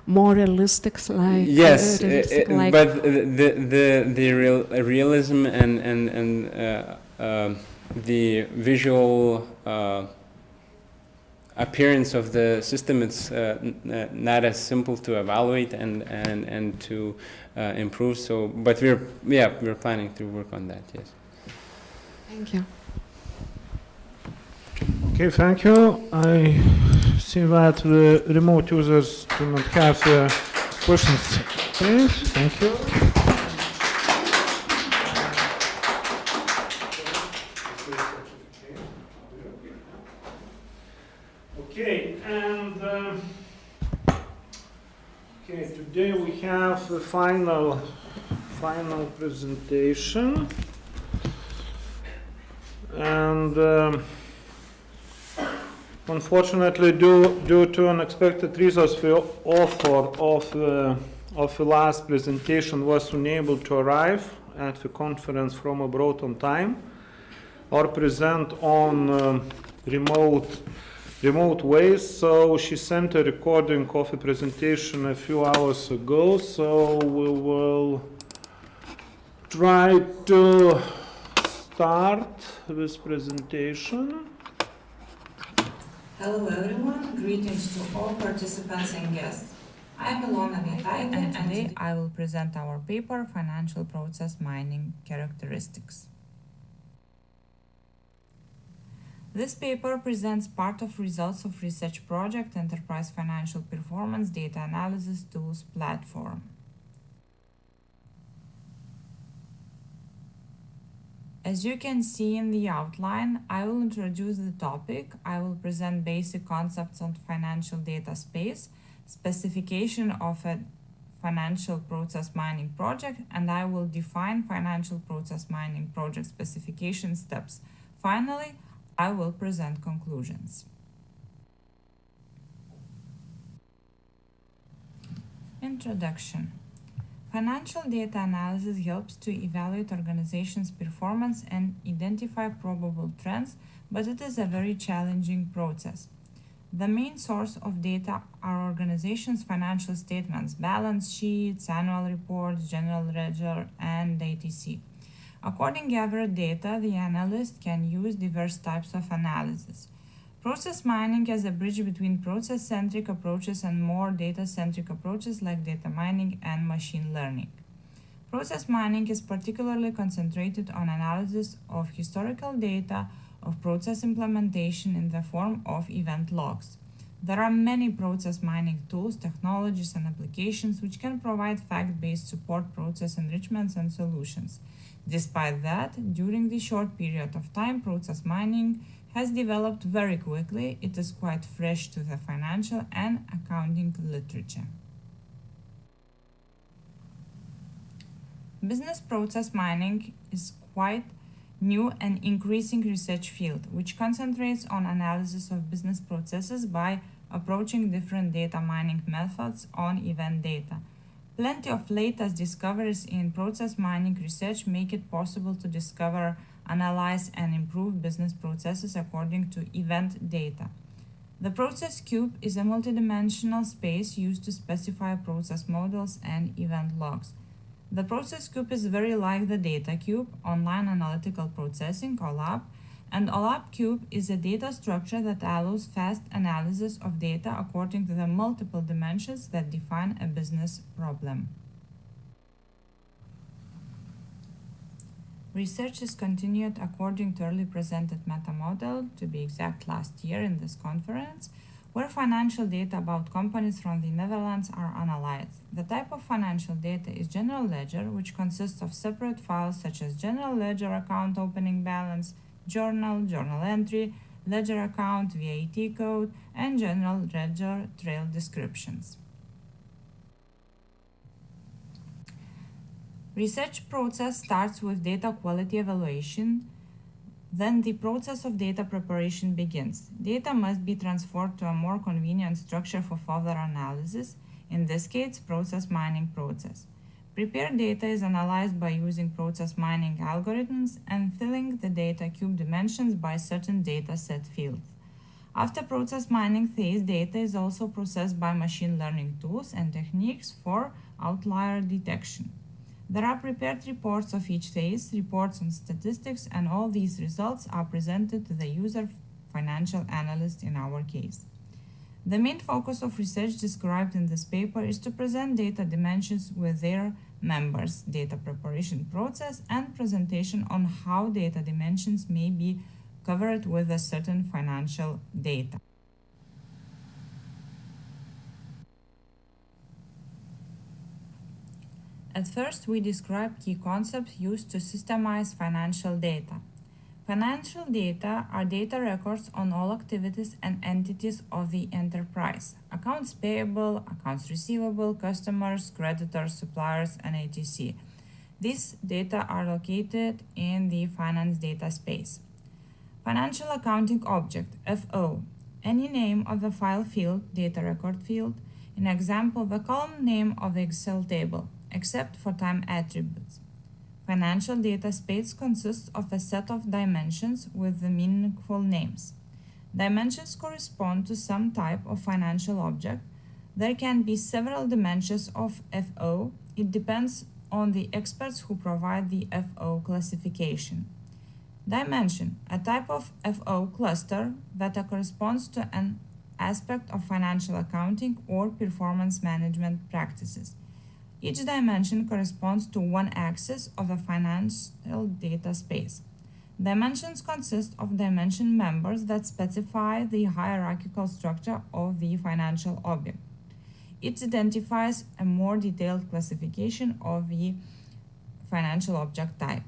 more realistic, like yes, but the realism and the visual appearance of the system, it's not as simple to evaluate and to improve. So, but we're planning to work on that. Yes. Thank you. Okay, thank you. I see that the remote users do not have questions. Please, thank you. Okay, and okay, today we have the final presentation, and unfortunately, due to unexpected reasons, the author of the last presentation was unable to arrive at the conference from abroad on time, or present on remote ways. So she sent a recording of the presentation a few hours ago. So we will try to start this presentation. Hello everyone, greetings to all participants and guests. I'm Ilona Vietaitė, and today I will present our paper, Financial Process Mining Characteristics. This paper presents part of results of research project Enterprise Financial Performance Data Analysis Tools platform. As you can see in the outline, I will introduce the topic, I will present basic concepts on financial data space, specification of a financial process mining project, and I will define financial process mining project specification steps. Finally, I will present conclusions. Introduction. Financial data analysis helps to evaluate organizations' performance and identify probable trends, but it is a very challenging process. The main source of data are organizations' financial statements, balance sheets, annual reports, general ledger, and etc. According to average data, the analyst can use diverse types of analysis. Process mining is a bridge between process-centric approaches and more data-centric approaches like data mining and machine learning. Process mining is particularly concentrated on analysis of historical data of process implementation in the form of event logs. There are many process mining tools, technologies, and applications which can provide fact-based support, process enrichments, and solutions. Despite that, during the short period of time, process mining has developed very quickly. It is quite fresh to the financial and accounting literature. Business process mining is quite new and increasing research field, which concentrates on analysis of business processes by approaching different data mining methods on event data. Plenty of latest discoveries in process mining research make it possible to discover, analyze, and improve business processes according to event data. The process cube is a multidimensional space used to specify process models and event logs. The process cube is very like the data cube, online analytical processing, OLAP, and OLAP cube is a data structure that allows fast analysis of data according to the multiple dimensions that define a business problem. Research is continued according to early presented meta-model, to be exact last year in this conference, where financial data about companies from the Netherlands are analyzed. The type of financial data is general ledger, which consists of separate files such as general ledger account opening balance, journal entry, ledger account, VAT code, and general ledger trail descriptions. Research process starts with data quality evaluation. Then the process of data preparation begins. Data must be transferred to a more convenient structure for further analysis, in this case, process mining process. Prepared data is analyzed by using process mining algorithms and filling the data cube dimensions by certain data set fields. After process mining phase, data is also processed by machine learning tools and techniques for outlier detection. There are prepared reports of each phase, reports on statistics, and all these results are presented to the user financial analyst in our case. The main focus of research described in this paper is to present data dimensions with their members, data preparation process, and presentation on how data dimensions may be covered with a certain financial data. At first, we describe key concepts used to systemize financial data. Financial data are data records on all activities and entities of the enterprise. Accounts payable, accounts receivable, customers, creditors, suppliers, and etc. These data are located in the finance data space. Financial accounting object, FO. Any name of the file field, data record field. In example, the column name of the Excel table, except for time attributes. Financial data space consists of a set of dimensions with the meaningful names. Dimensions correspond to some type of financial object. There can be several dimensions of FO. It depends on the experts who provide the FO classification. Dimension, a type of FO cluster that corresponds to an aspect of financial accounting or performance management practices. Each dimension corresponds to one axis of the financial data space. Dimensions consist of dimension members that specify the hierarchical structure of the financial object. It identifies a more detailed classification of the financial object type.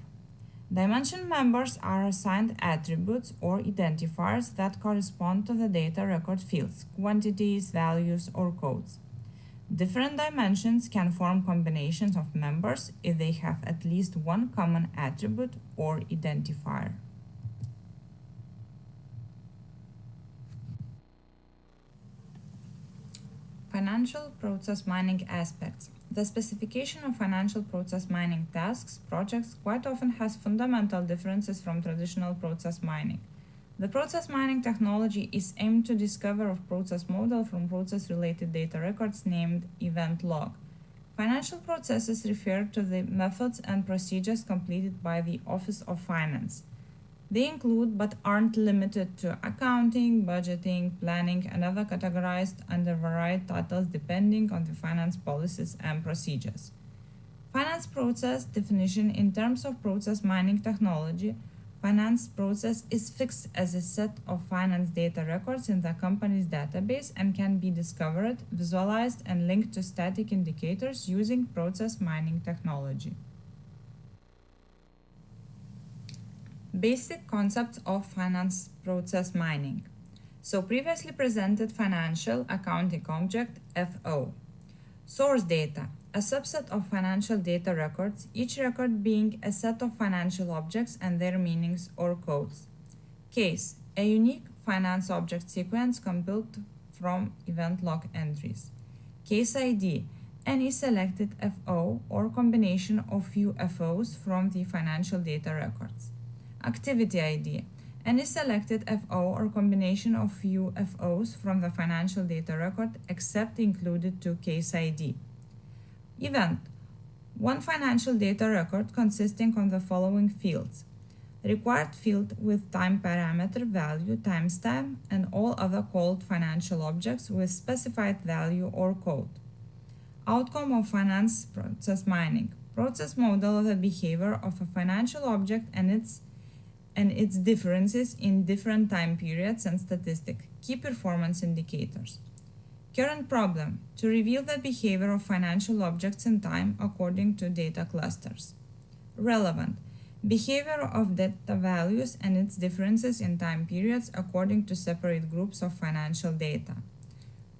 Dimension members are assigned attributes or identifiers that correspond to the data record fields, quantities, values, or codes. Different dimensions can form combinations of members if they have at least one common attribute or identifier. Financial process mining aspects. The specification of financial process mining tasks, projects, quite often has fundamental differences from traditional process mining. The process mining technology is aimed to discover a process model from process-related data records named event log. Financial processes refer to the methods and procedures completed by the Office of Finance. They include but aren't limited to accounting, budgeting, planning, and other categorized under varied titles depending on the finance policies and procedures. Finance process definition in terms of process mining technology. Finance process is fixed as a set of finance data records in the company's database and can be discovered, visualized, and linked to static indicators using process mining technology. Basic concepts of finance process mining. So previously presented financial accounting object FO. Source data, a subset of financial data records, each record being a set of financial objects and their meanings or codes. Case, a unique finance object sequence compiled from event log entries. Case ID, any selected FO or combination of few FOs from the financial data records. Activity ID, any selected FO or combination of few FOs from the financial data record except included to case ID. Event, one financial data record consisting of the following fields. Required field with time parameter value, timestamp, and all other called financial objects with specified value or code. Outcome of finance process mining, process model of the behavior of a financial object and its differences in different time periods and statistic, key performance indicators. Current problem, to reveal the behavior of financial objects in time according to data clusters. Relevant, behavior of data values and its differences in time periods according to separate groups of financial data.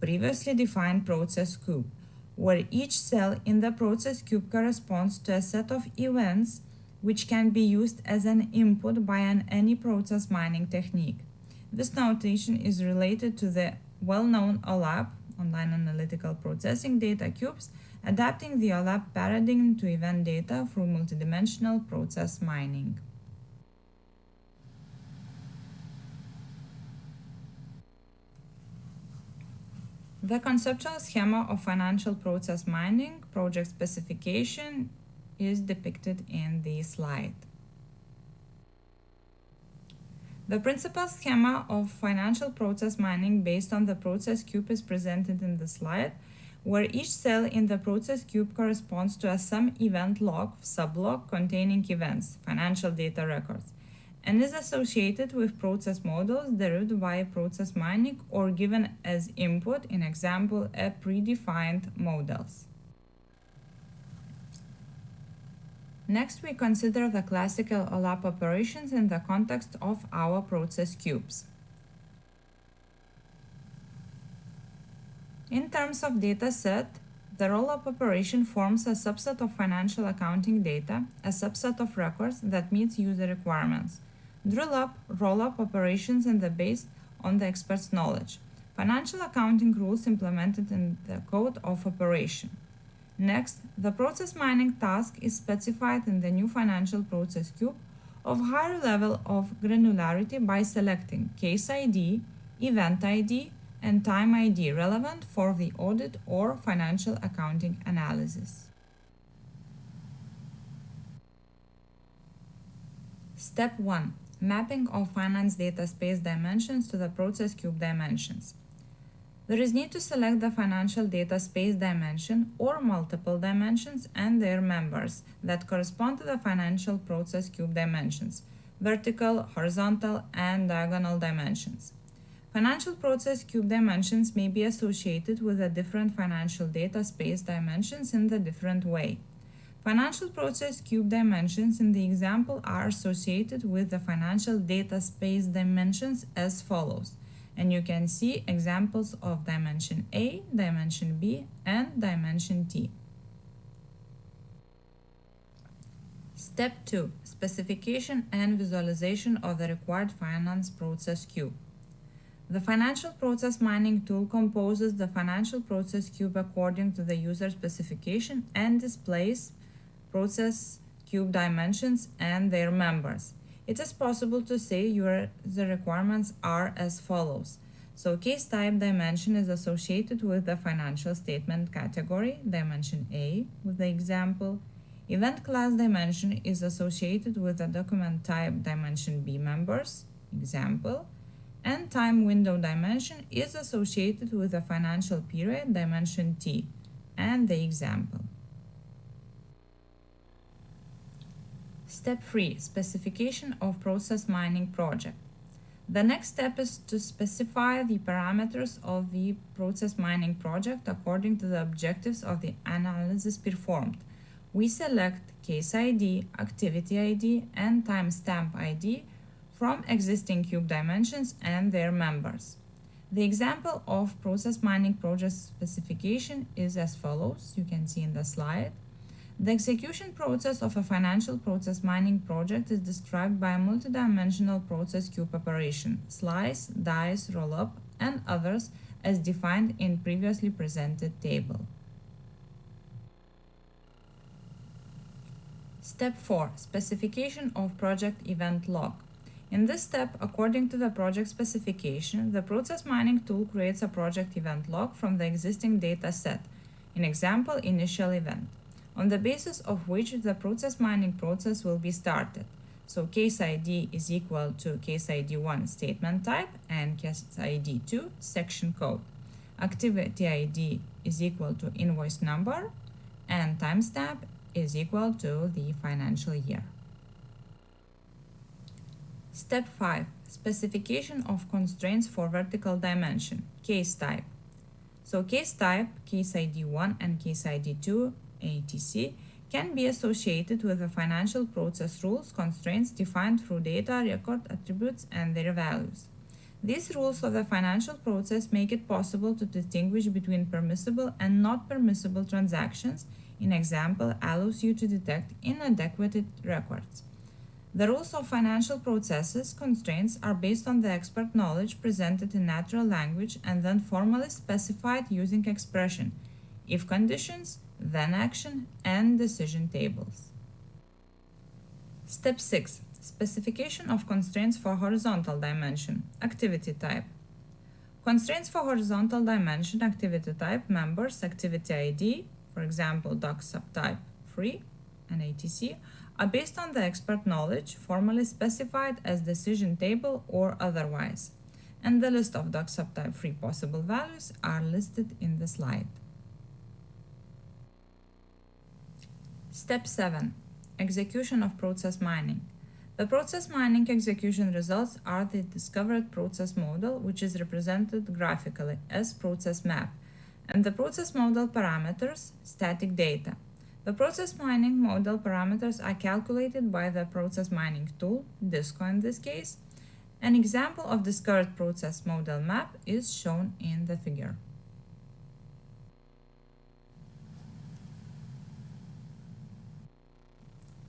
Previously defined process cube, where each cell in the process cube corresponds to a set of events which can be used as an input by any process mining technique. This notation is related to the well-known OLAP, online analytical processing data cubes, adapting the OLAP paradigm to event data through multidimensional process mining. The conceptual schema of financial process mining project specification is depicted in the slide. The principal schema of financial process mining based on the process cube is presented in the slide, where each cell in the process cube corresponds to a some event log, sublog containing events, financial data records, and is associated with process models derived by process mining or given as input, in example, a predefined models. Next, we consider the classical OLAP operations in the context of our process cubes. In terms of data set, the roll-up operation forms a subset of financial accounting data, a subset of records that meets user requirements. Drill-up, roll-up operations and based on the expert's knowledge. Financial accounting rules implemented in the code of operation. Next, the process mining task is specified in the new financial process cube of higher level of granularity by selecting case ID, event ID, and time ID relevant for the audit or financial accounting analysis. Step 1. Mapping of finance data space dimensions to the process cube dimensions. There is need to select the financial data space dimension or multiple dimensions and their members that correspond to the financial process cube dimensions, vertical, horizontal, and diagonal dimensions. Financial process cube dimensions may be associated with the different financial data space dimensions in the different way. Financial process cube dimensions in the example are associated with the financial data space dimensions as follows. And you can see examples of dimension A, dimension B, and dimension T. Step 2. Specification and visualization of the required finance process cube. The financial process mining tool composes the financial process cube according to the user specification and displays process cube dimensions and their members. It is possible to say the requirements are as follows. So case type dimension is associated with the financial statement category, dimension A, with the example. Event class dimension is associated with the document type, dimension B members, example. And time window dimension is associated with the financial period, dimension T, and the example. Step 3. Specification of process mining project. The next step is to specify the parameters of the process mining project according to the objectives of the analysis performed. We select case ID, activity ID, and timestamp ID from existing cube dimensions and their members. The example of process mining project specification is as follows, you can see in the slide. The execution process of a financial process mining project is described by a multidimensional process cube operation, slice, dice, roll-up, and others as defined in previously presented table. Step 4. Specification of project event log. In this step, according to the project specification, the process mining tool creates a project event log from the existing data set, in example, initial event, on the basis of which the process mining process will be started. So case ID is equal to case ID 1 statement type and case ID 2 section code. Activity ID is equal to invoice number and timestamp is equal to the financial year. Step 5. Specification of constraints for vertical dimension, case type. So case type, case ID 1 and case ID 2, etc., can be associated with the financial process rules, constraints defined through data, record attributes, and their values. These rules of the financial process make it possible to distinguish between permissible and not permissible transactions. In example, allows you to detect inadequate records. The rules of financial processes constraints are based on the expert knowledge presented in natural language and then formally specified using expression, if conditions, then action, and decision tables. Step 6. Specification of constraints for horizontal dimension, activity type. Constraints for horizontal dimension, activity type, members, activity ID, for example, doc subtype 3 and etc., are based on the expert knowledge, formally specified as decision table or otherwise, and the list of doc subtype 3 possible values are listed in the slide. Step 7. Execution of process mining. The process mining execution results are the discovered process model, which is represented graphically as process map, and the process model parameters, static data. The process mining model parameters are calculated by the process mining tool, DISCO in this case. An example of discovered process model map is shown in the figure.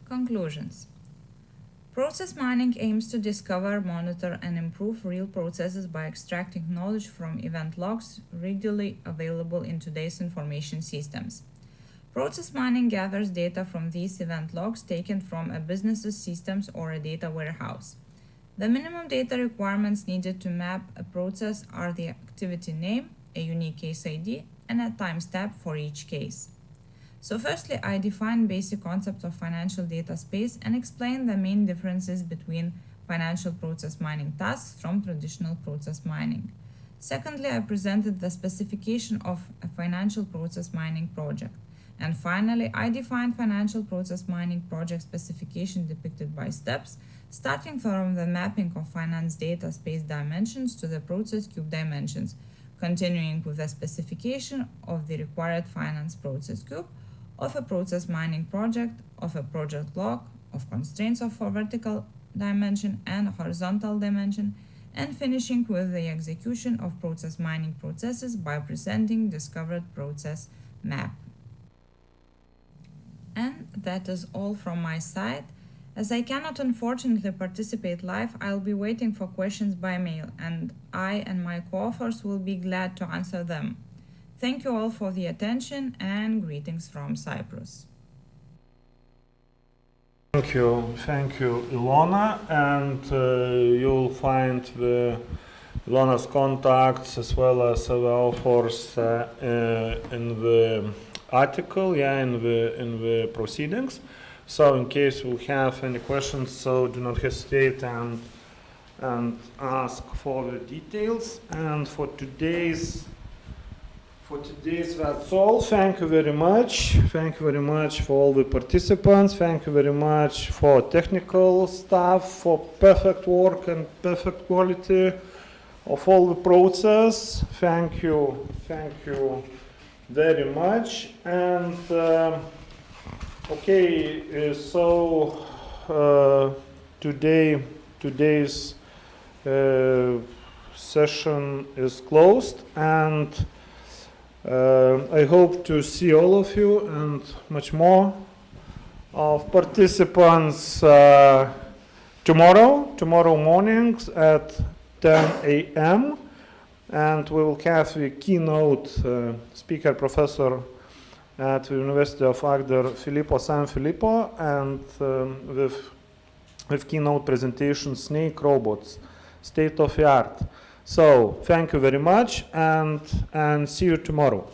Conclusions. Process mining aims to discover, monitor, and improve real processes by extracting knowledge from event logs readily available in today's information systems. Process mining gathers data from these event logs taken from a business's systems or a data warehouse. The minimum data requirements needed to map a process are the activity name, a unique case ID, and a timestamp for each case. So firstly, I define basic concepts of financial data space and explain the main differences between financial process mining tasks from traditional process mining. Secondly, I presented the specification of a financial process mining project. And finally, I defined financial process mining project specification depicted by steps, starting from the mapping of finance data space dimensions to the process cube dimensions, continuing with the specification of the required finance process cube, of a process mining project, of a project log, of constraints of a vertical dimension and horizontal dimension, and finishing with the execution of process mining processes by presenting discovered process map. And that is all from my side. As I cannot unfortunately participate live, I'll be waiting for questions by mail, and I and my co-authors will be glad to answer them. Thank you all for the attention and greetings from Cyprus. Thank you, Ilona, and you'll find Ilona's contacts as well as our authors in the article, in the proceedings. So in case you have any questions, so do not hesitate and ask for the details. And for today's that's all. Thank you very much. Thank you very much for all the participants. Thank you very much for technical staff, for perfect work and perfect quality of all the process. Thank you very much. And today's session is closed, and I hope to see all of you and much more of participants tomorrow mornings at 10 a.m. And we will have the keynote speaker, professor at the University of Agder, Filippo Sanfilippo, and with keynote presentation, Snake Robots, State of the Art. So thank you very much, and see you tomorrow.